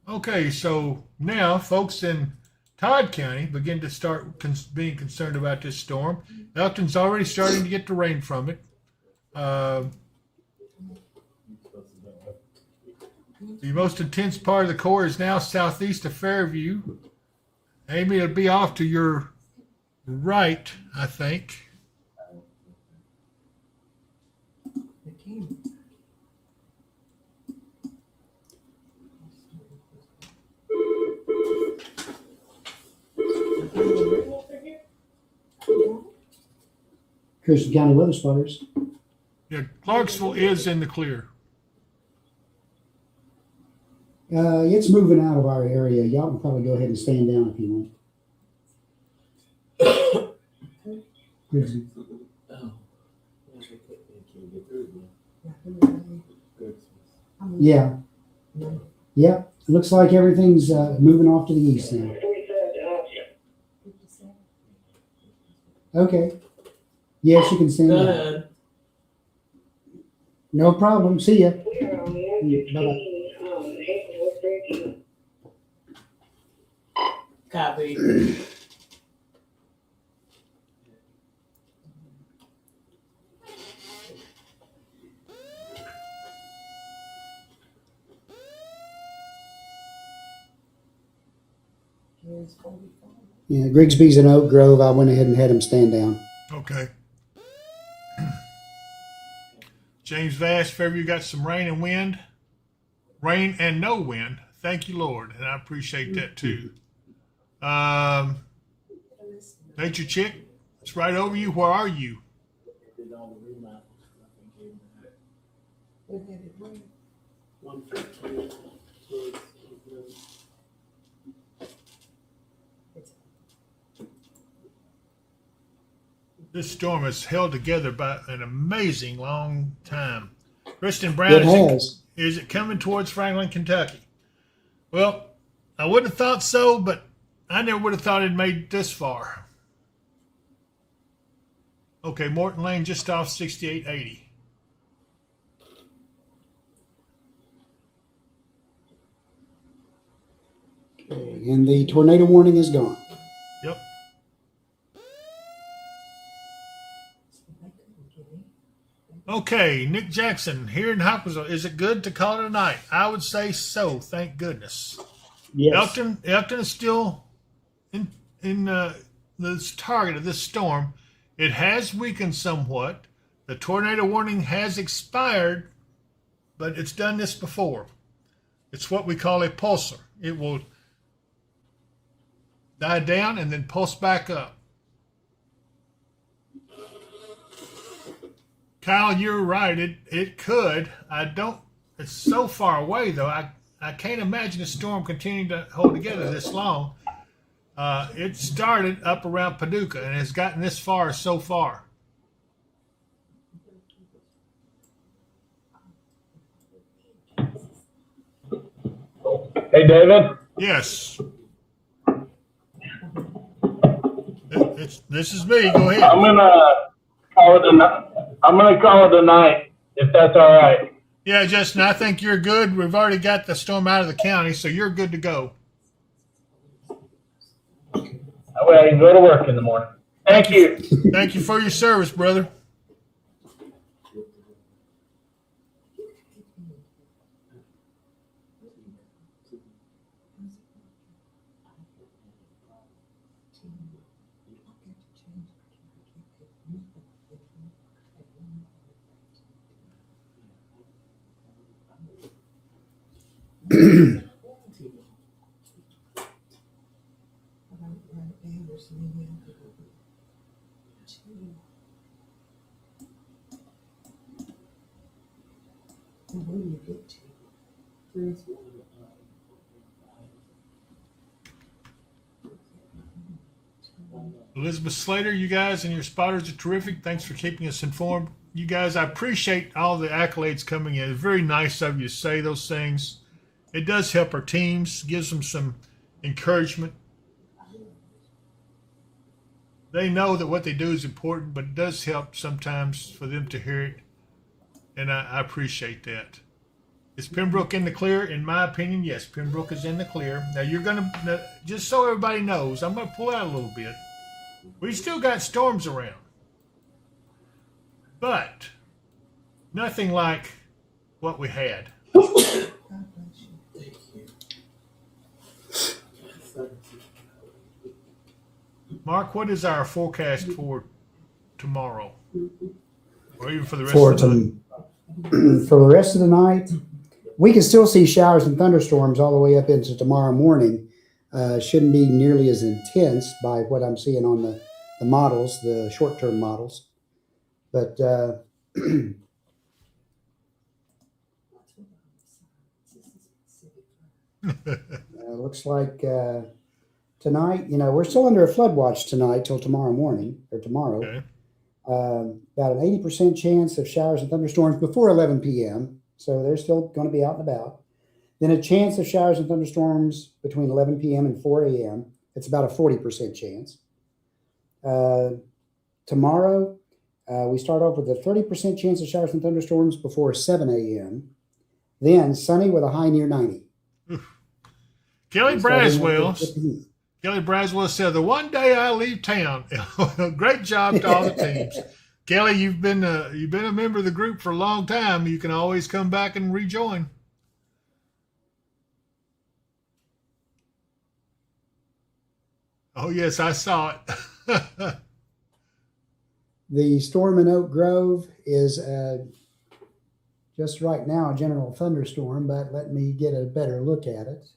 Okay, so now folks in Todd County begin to start being concerned about this storm. Elkton's already starting to get the rain from it. The most intense part of the core is now southeast of Fairview. Amy, it'll be off to your right, I think. Christian County weather spotters. Yeah, Clarksville is in the clear. It's moving out of our area. Y'all can probably go ahead and stand down if you want. Grigsby. Yeah. Yep. Looks like everything's moving off to the east now. Okay. Yes, you can stand Go down. ahead. No problem. See ya. Bye-bye. Copy. Yeah, Grigsby's in Oak Grove. I went ahead and had him stand down. Okay. James Vass, if ever you got some rain and wind, rain and no wind, thank you, Lord. And I appreciate that too. Nature Chick, it's right over you. Where are you? This storm has held together by an amazing long time. Kristen Brown, is it coming towards Franklin, Kentucky? Well, I wouldn't have thought so, but I never would have thought it made this far. Okay, Morton Lane just off 6880. Okay, and the tornado warning is gone. Yep. Okay, Nick Jackson here in Hopkinsville. Is it good to call it a night? I would say so. Thank goodness. Yes. Elkton is still in the target of this storm. It has weakened somewhat. The tornado warning has expired, but it's done this before. It's what we call a pulsar. It will die down and then pulse back up. Kyle, you're right. It could. It's so far away though. I can't imagine a storm continuing to hold together this long. It started up around Paducah and has gotten this far so far. Hey, David. Yes. This is me. Go ahead. I'm gonna call it a night, if that's all right. Yeah, Justin, I think you're good. We've already got the storm out of the county, so you're good to go. That way I can go to work in the morning. Thank you. Thank you for your service, brother. Elizabeth Slater, you guys and your spotters are terrific. Thanks for keeping us informed. You guys, I appreciate all the accolades coming in. It's very nice of you to say those things. It does help our teams, gives them some encouragement. They know that what they do is important, but it does help sometimes for them to hear it, and I appreciate that. Is Pembroke in the clear? In my opinion, yes, Pembroke is in the clear. Now, you're going to, just so everybody knows, I'm going to pull out a little bit. We still got storms around, but nothing like what we had. Mark, what is our forecast for tomorrow, or even for the rest of the night? For the rest of the night, we can still see showers and thunderstorms all the way up into tomorrow morning. Shouldn't be nearly as intense by what I'm seeing on the models, the short-term models. But looks like tonight, we're still under a flood watch tonight till tomorrow morning or tomorrow. Okay. About an 80% chance of showers and thunderstorms before 11 p.m. So they're still going to be out and about. Then a chance of showers and thunderstorms between 11 p.m. and 4 a.m. It's about a 40% chance. Tomorrow, we start off with a 30% chance of showers and thunderstorms before 7 a.m. Then sunny with a high near 90. Kelly Braswell said, the one day I leave town. Great job to all the teams. Kelly, you've been a member of the group for a long time. You can always come back and rejoin. Oh, yes, I saw it. The storm in Oak Grove is just right now a general thunderstorm, but let me get a better look at it.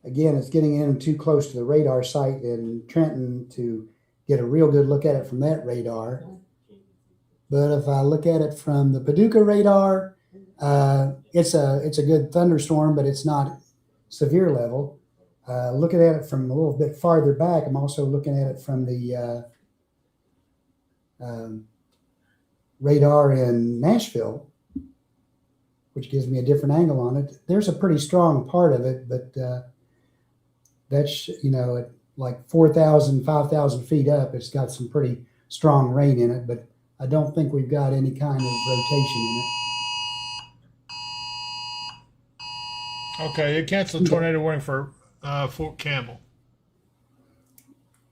Again, it's getting in too close to the radar site in Trenton to get a real good look at it from that radar. But if I look at it from the Paducah radar, it's a good thunderstorm, but it's not severe level. Looking at it from a little bit farther back, I'm also looking at it from the radar in Nashville, which gives me a different angle on it. There's a pretty strong part of it, but that's, at like 4,000, 5,000 feet up, it's got some pretty strong rain in it, but I don't think we've got any kind of rotation in it. Okay, they canceled tornado warning for Fort Campbell.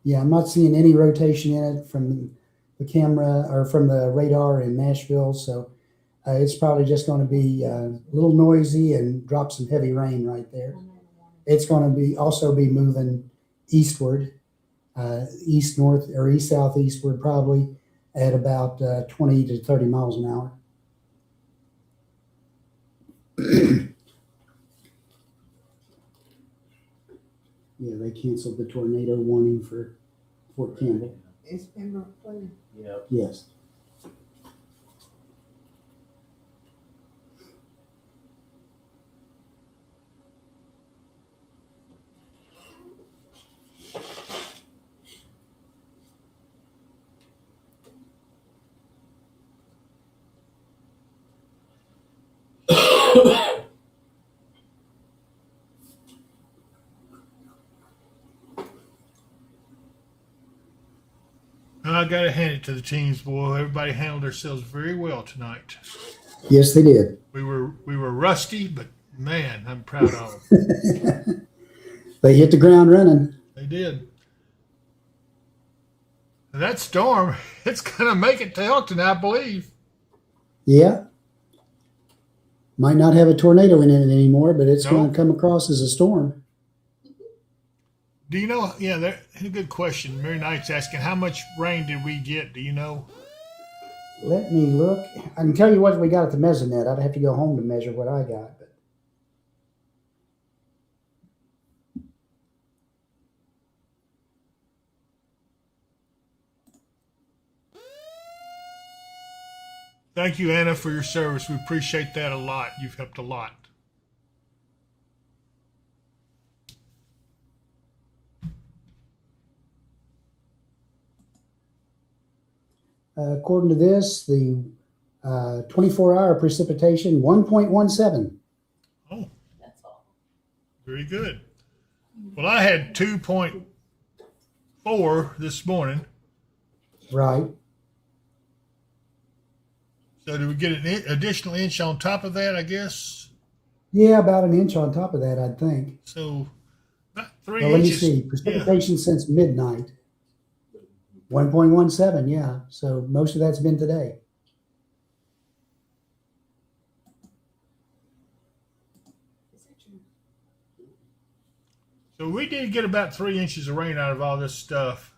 Yeah, I'm not seeing any rotation in it from the camera or from the radar in Nashville, so it's probably just going to be a little noisy and drop some heavy rain right there. It's going to also be moving eastward, east north or east southeastward, probably at about 20 to 30 miles an hour. Yeah, they canceled the tornado warning for Fort Campbell. It's been reported. Yep. Yes. I got to hand it to the teams, boy. Everybody handled themselves very well tonight. Yes, they did. We were rusty, but man, I'm proud of them. They hit the ground running. They did. And that storm, it's going to make it to Elkton, I believe. Yeah. Might not have a tornado in it anymore, but it's going to come across as a storm. Do you know? Yeah, that's a good question. Mary Knight's asking, how much rain did we get? Do you know? Let me look. I can tell you what we got at the mesonet. I'd have to go home to measure what I got. But thank you, Anna, for your service. We appreciate that a lot. You've helped a lot. according to this, the 24-hour precipitation, 1.17. Oh, that's all. Very good. Well, I had 2.4 this morning. Right. So do we get an additional inch on top of that, I guess? Yeah, about an inch on top of that, I think. So about 3 well, inches. Let me see. Precipitation since midnight. 1.17, yeah. So most of that's been today. So we did get about 3 inches of rain out of all this stuff.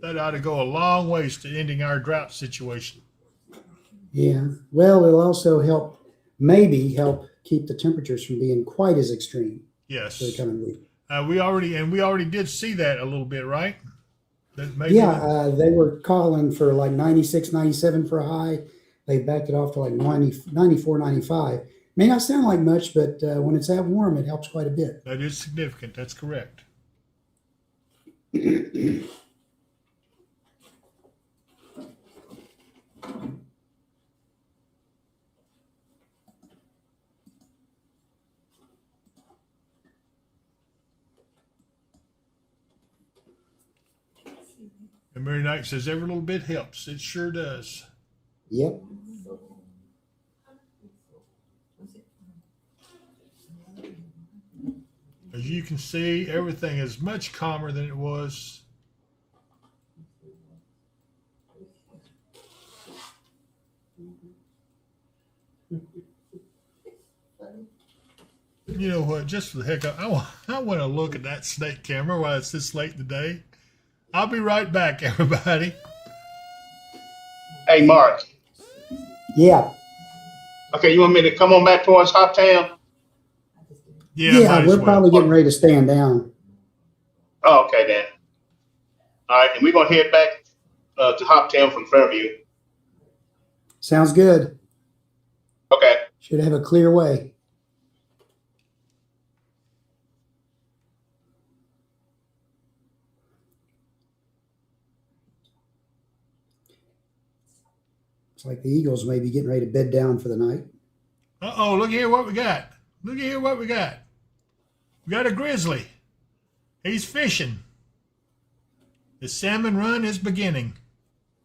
That ought to go a long ways to ending our drought situation. Yeah. Well, it'll also maybe help keep the temperatures from being quite as extreme. Yes. For the coming week. We already did see that a little bit, right? They were calling for like 96, 97 for a high. They backed it off to like 90, 94, 95. May not sound like much, but when it's that warm, it helps quite a bit. That is significant. That's correct. And Mary Knight says every little bit helps. It sure does. Yep. As you can see, everything is much calmer than it was. You know what? Just for the heck of it, I want to look at that snake camera while it's this late in the day. I'll be right back, everybody. Hey, Mark. Yeah. Okay, you want me to come on back towards Hoptown? Yeah, we're probably getting ready to stand down. Oh, okay then. All right, and we're gonna head back to Hoptown from Fairview. Sounds good. Okay. Should have a clear way. It's like the Eagles may be getting ready to bed down for the night. Uh-oh, look here what we got. Look here what we got. We got a grizzly. He's fishing. The salmon run is beginning.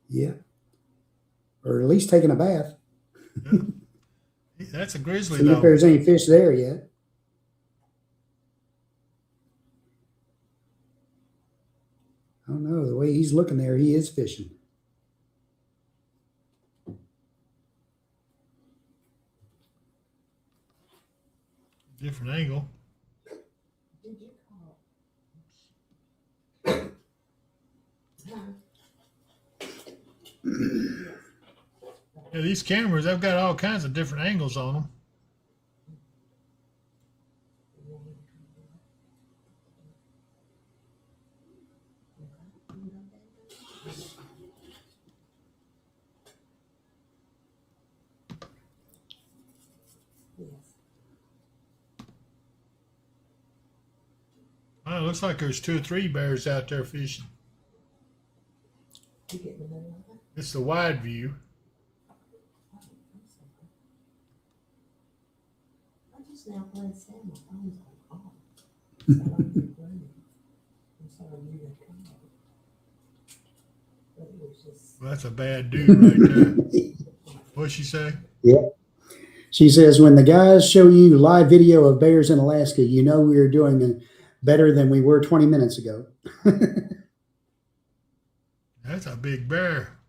Yeah. Or at least taking a bath. Yeah. That's a grizzly, See though. if there's any fish there yet. I don't know. The way he's looking there, he is fishing. Different angle. Yeah, these cameras, they've got all kinds of different angles on them. Well, it looks like there's 2 or 3 bears out there fishing. It's the wide view. Now playing Sam, my phone's on off. Well, that's a bad dude right there. What'd she say? Yeah. She says, when the guys show you live video of bears in Alaska, you know we are doing better than we were 20 minutes ago. That's a big bear.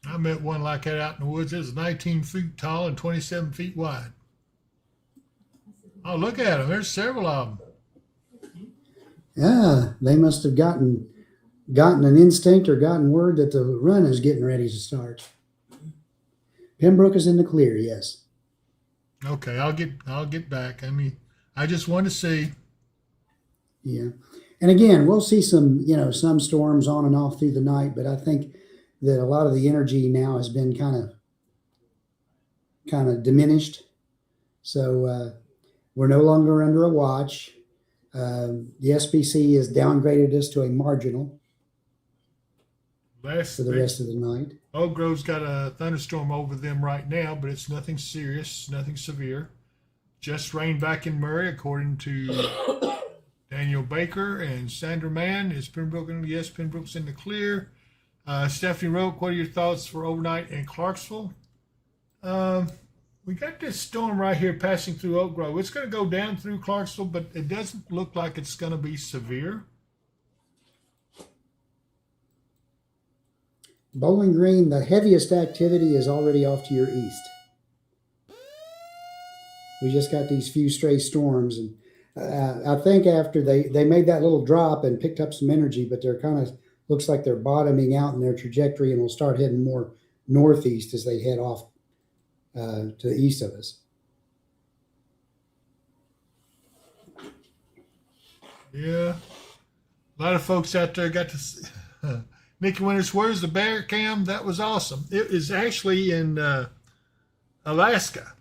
I met one like that out in the woods. It was 19 feet tall and 27 feet wide. Oh, look at them. There's several of them. Yeah, they must have gotten an instinct or gotten word that the run is getting ready to start. Pembroke is in the clear, yes. Okay, I'll get back. I just want to see. Yeah. And again, we'll see some storms on and off through the night, but I think that a lot of the energy now has been kind of diminished. So we're no longer under a watch. The SPC has downgraded us to a marginal for the rest of the night. Oak Grove's got a thunderstorm over them right now, but it's nothing serious, nothing severe. Just rained back in Murray, according to Daniel Baker and Sandra Mann. Is Pembroke? Yes, Pembroke's in the clear. Stephanie Roke, what are your thoughts for overnight in Clarksville? We got this storm right here passing through Oak Grove. It's going to go down through Clarksville, but it doesn't look like it's going to be severe. Bowling Green, the heaviest activity is already off to your east. We just got these few stray storms, and I think after they made that little drop and picked up some energy, but they're kind of looks like they're bottoming out in their trajectory and will start heading more northeast as they head off to the east of us. Yeah, a lot of folks out there got to see. Nikki Winters, where's the bear cam? That was awesome. It is actually in Alaska,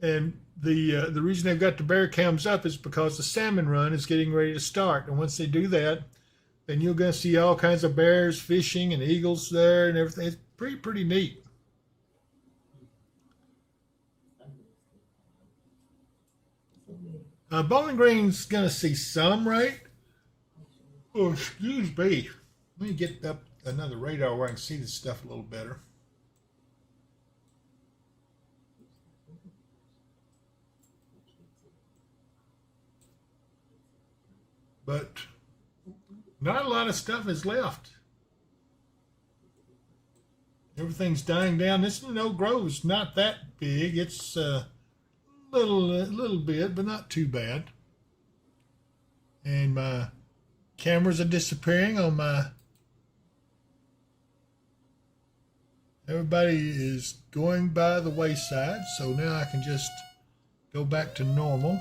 and the reason they've got the bear cams up is because the salmon run is getting ready to start, and once they do that, then you're going to see all kinds of bears fishing and eagles there and everything. It's pretty neat. Bowling Green's going to see some, right? Oh, excuse me. Let me get up another radar where I can see this stuff a little better. But not a lot of stuff is left. Everything's dying down. This Oak Grove's not that big. It's a little bit, but not too bad. And my cameras are disappearing on my. Everybody is going by the wayside, so now I can just go back to normal.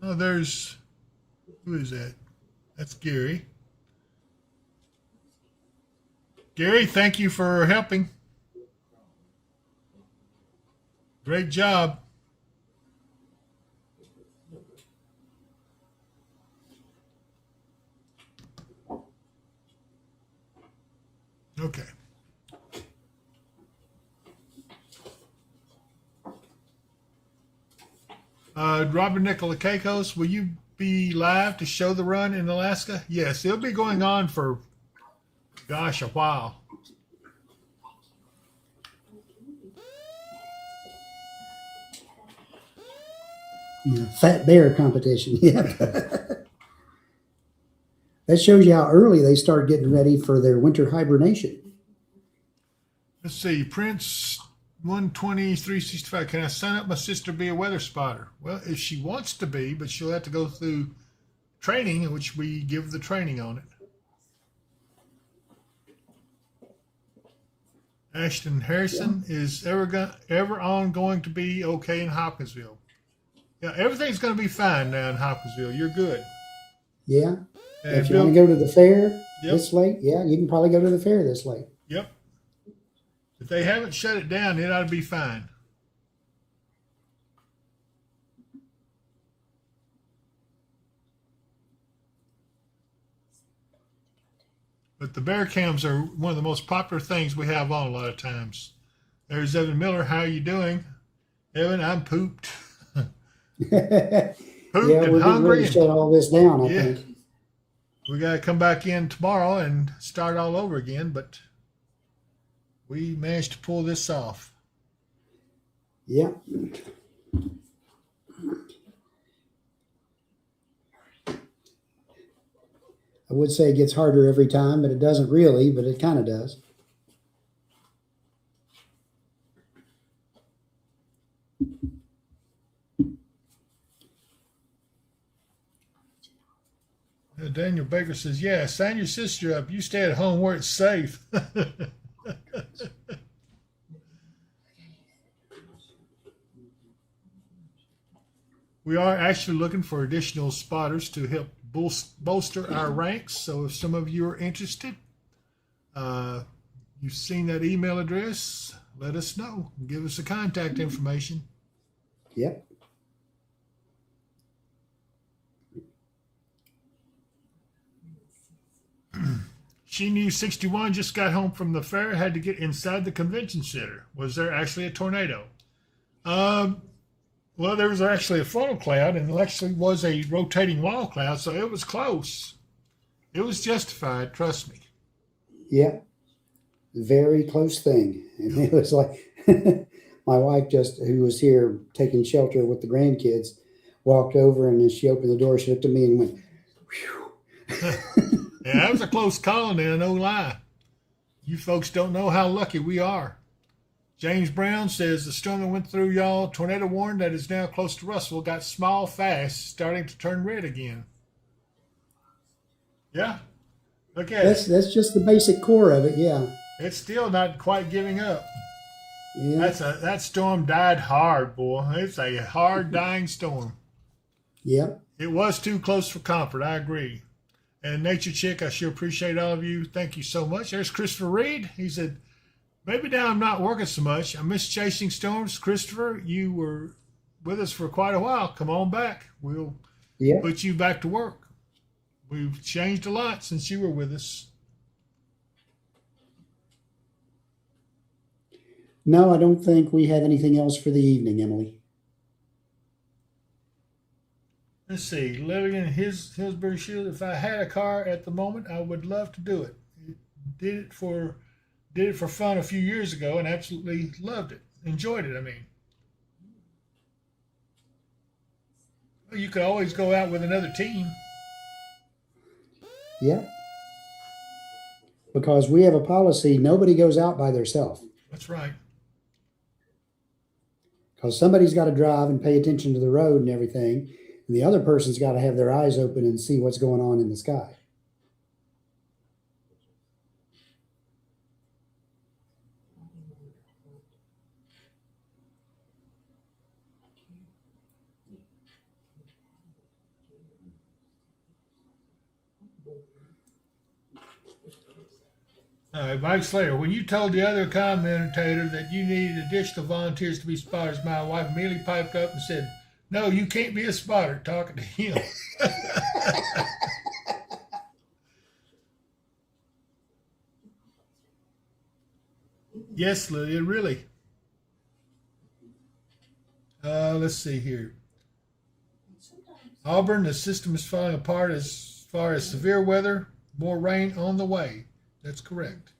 Oh, who is that? That's Gary. Gary, thank you for helping. Great job. Okay. Robert Nicolakakos, will you be live to show the run in Alaska? Yes, it'll be going on for, gosh, a while. Yeah, fat bear competition. Yeah. That shows you how early they start getting ready for their winter hibernation. Let's see, Prince 120-365. Can I sign up my sister to be a weather spotter? Well, if she wants to be, but she'll have to go through training, in which we give the training on it. Ashton Harrison, is ever on going to be okay in Hopkinsville? Yeah, everything's going to be fine now in Hopkinsville. You're good. Yeah. And if you want to go to the fair Yep. this late, yeah, you can probably go to the fair this late. Yep. If they haven't shut it down, it ought to be fine. But the bear cams are one of the most popular things we have on a lot of times. There's Evan Miller. How are you doing? Evan, I'm pooped. Pooped Yeah, and we're getting hungry. ready to shut all this down, I think. We got to come back in tomorrow and start all over again, but we managed to pull this off. Yeah. I would say it gets harder every time, but it doesn't really, but it kind of does. Daniel Baker says, yeah, sign your sister up. You stay at home where it's safe. We are actually looking for additional spotters to help bolster our ranks. So if some of you are interested, you've seen that email address, let us know. Give us the contact information. Yep. She knew 61 just got home from the fair, had to get inside the convention center. Was there actually a tornado? Well, there was actually a funnel cloud, and it actually was a rotating wall cloud, so it was close. It was justified, trust me. Yeah. Very close thing. And it was like my wife who was here taking shelter with the grandkids, walked over, and as she opened the door, she looked at me and went, whew. Yeah, that was a close call, now, no lie. You folks don't know how lucky we are. James Brown says the storm that went through y'all, tornado warning that is now close to Russell, got small fast, starting to turn red again. Yeah, look at it. That's just the basic core of it, yeah. It's still not quite giving up. Yeah. That storm died hard, boy. It's a hard dying storm. Yep. It was too close for comfort, I agree. And Nature Chick, I sure appreciate all of you. Thank you so much. There's Christopher Reed. He said, maybe now I'm not working so much. I miss chasing storms. Christopher, you were with us for quite a while. Come on back. We'll put you back to work. We've changed a lot since you were with us. No, I don't think we have anything else for the evening, Emily. Let's see, living in Hillsbury Shield. If I had a car at the moment, I would love to do it. Did it for fun a few years ago and absolutely loved it. Enjoyed it, I mean. Well, you could always go out with another team. Yeah. Because we have a policy, nobody goes out by themselves. That's right. because somebody's got to drive and pay attention to the road and everything. And the other person's got to have their eyes open and see what's going on in the sky. Mike Slater, when you told the other commentator that you needed additional volunteers to be spotters, my wife immediately piped up and said, "No, you can't be a spotter," talking to him. Yes, Lydia, really. Let's see here. Auburn, the system is falling apart as far as severe weather, more rain on the way. That's correct.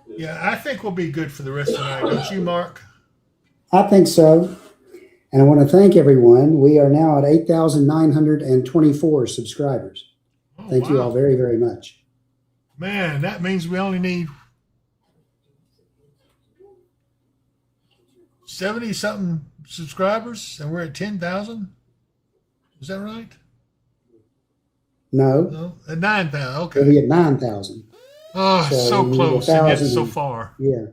Yeah, I think we'll be good for the rest of the night, don't you, Mark? I think so. And I want to thank everyone. We are now at 8,924 subscribers. Thank you all very, very much. Man, that means we only need 70-something subscribers, and we're at 10,000. Is that right? No. At 9,000. Okay. We'll be at 9,000. Oh, so close and yet so far. Yeah.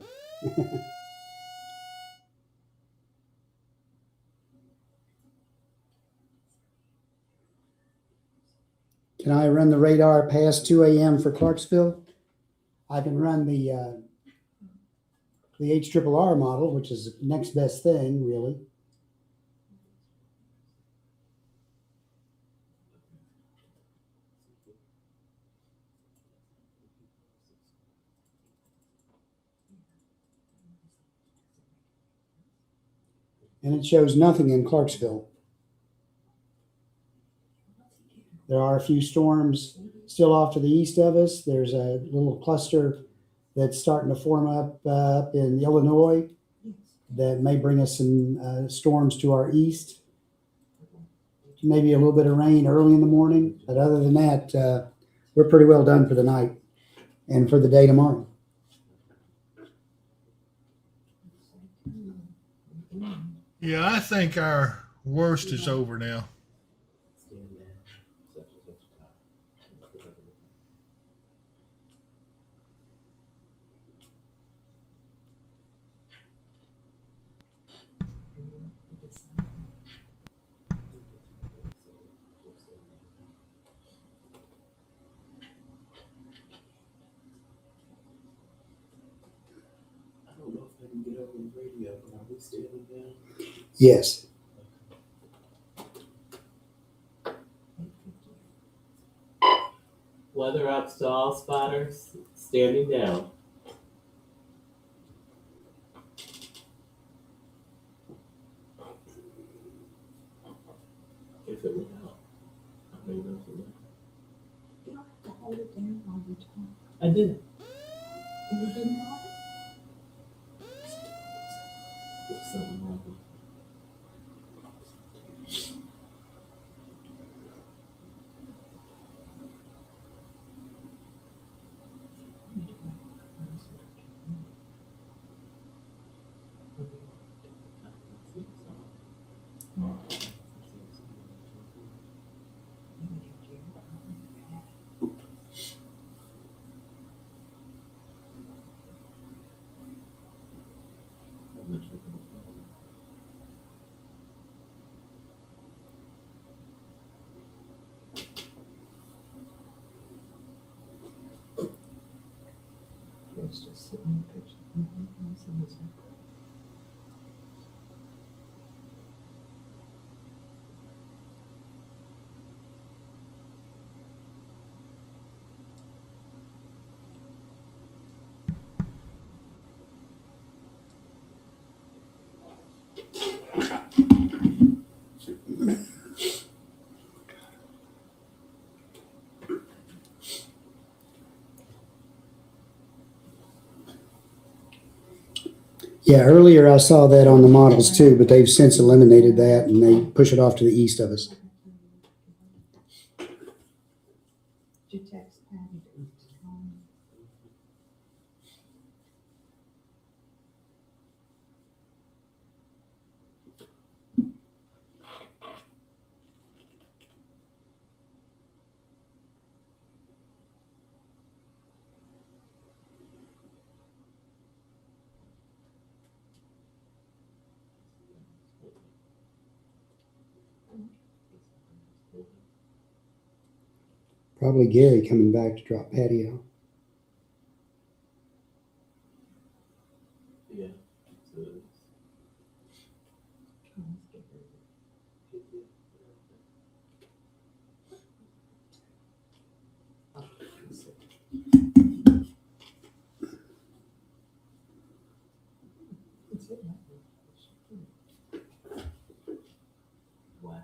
Can I run the radar past 2 a.m. for Clarksville? I can run the HRRR model, which is the next best thing, really. And it shows nothing in Clarksville. There are a few storms still off to the east of us. There's a little cluster that's starting to form up in Illinois that may bring us some storms to our east. Maybe a little bit of rain early in the morning. But other than that, we're pretty well done for the night and for the day tomorrow. Yeah, I think our worst is over now. I don't know if I can get over the radio, but are we standing down? Yes. Weather ups to all spotters, standing down. If it would help. I don't know if it would. You don't have to hold it down all the time. I did. And you didn't know it? There's something wrong with it. It's just sitting in the picture. Yeah, earlier I saw that on the models too, but they've since eliminated that and they push it off to the east of us. Did you text Patty? Probably Gary coming back to drop Patty out. Yeah. Wow.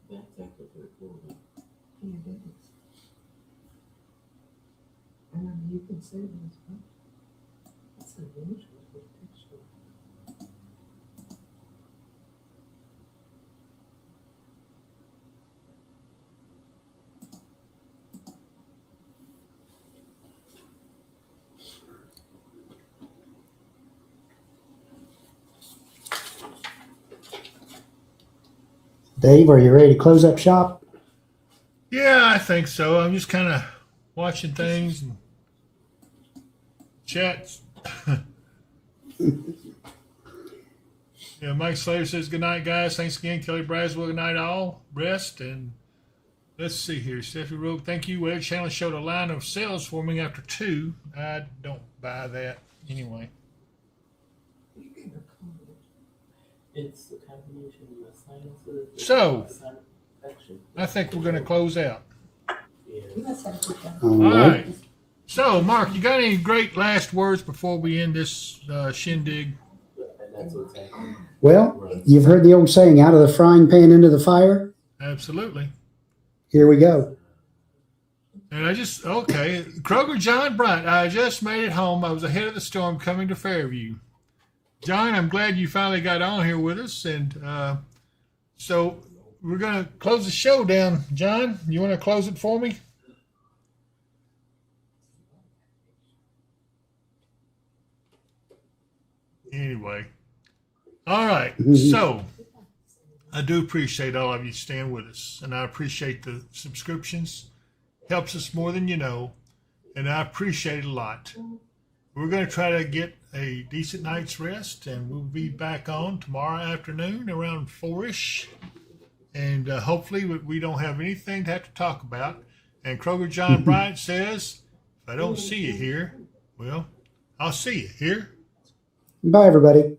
That's actually pretty cool. Yeah, it is. I mean, you can say this, but that's unusual for a picture. Dave, are you ready to close up shop? Yeah, I think so. I'm just kind of watching things and chats. Yeah, Mike Slater says, good night, guys. Thanks again. Kelly Braswell, good night, all. Rest. And let's see here. Stephanie Rogue, thank you. Weather Channel showed a line of cells forming after 2. I don't buy that anyway. It's the combination of the sinuses. So, I think we're going to close out. All All right. right. So, Mark, you got any great last words before we end this shindig? Well, you've heard the old saying, out of the frying pan into the fire. Absolutely. Here we go. And okay. Kroger John Bryant, I just made it home. I was ahead of the storm coming to Fairview. John, I'm glad you finally got on here with us. And so we're going to close the show down. John, you want to close it for me? Anyway. All right. So I do appreciate all of you staying with us. And I appreciate the subscriptions. Helps us more than you know. And I appreciate it a lot. We're going to try to get a decent night's rest, and we'll be back on tomorrow afternoon around 4-ish. And hopefully we don't have anything to have to talk about. And Kroger John Bryant says, if I don't see you here, well, I'll see you here. Bye, everybody.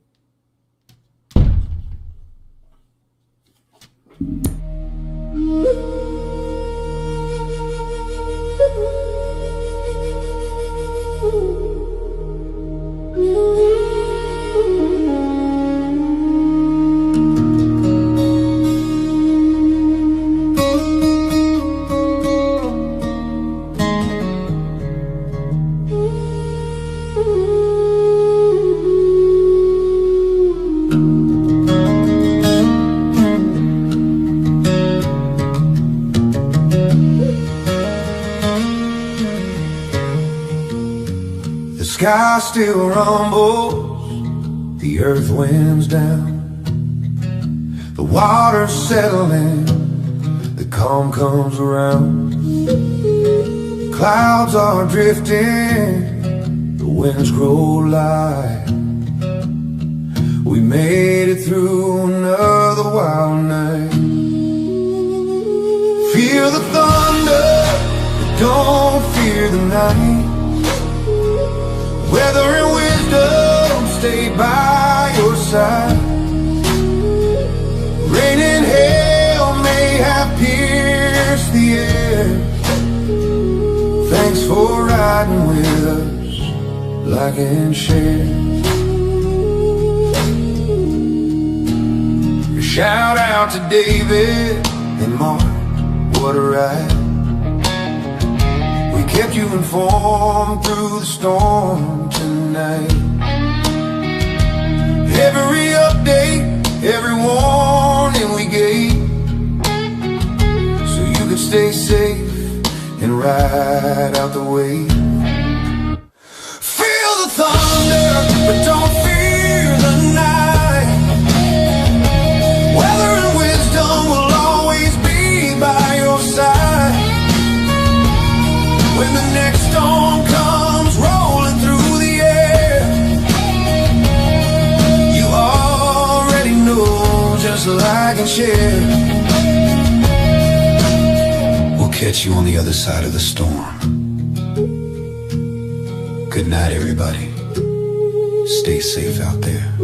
The sky still rumbles, the earth winds down, the water's settling, the calm comes around. Clouds are drifting, the winds grow light. We made it through another wild night. Feel the thunder, but don't fear the night. Weather and wisdom stay by your side. Rain and hail may have pierced the air. Thanks for riding with us, like and share. Shout out to David and Mark, what a ride. We kept you informed through the storm tonight. Every update, every warning we gave, stay safe and ride out the wave. Feel the thunder, but don't fear the night. Weather and wisdom will always be by your side. When the next storm comes rolling through the air, you already know, just like and share. We'll catch you on the other side of the storm. Good night, everybody. Stay safe out there.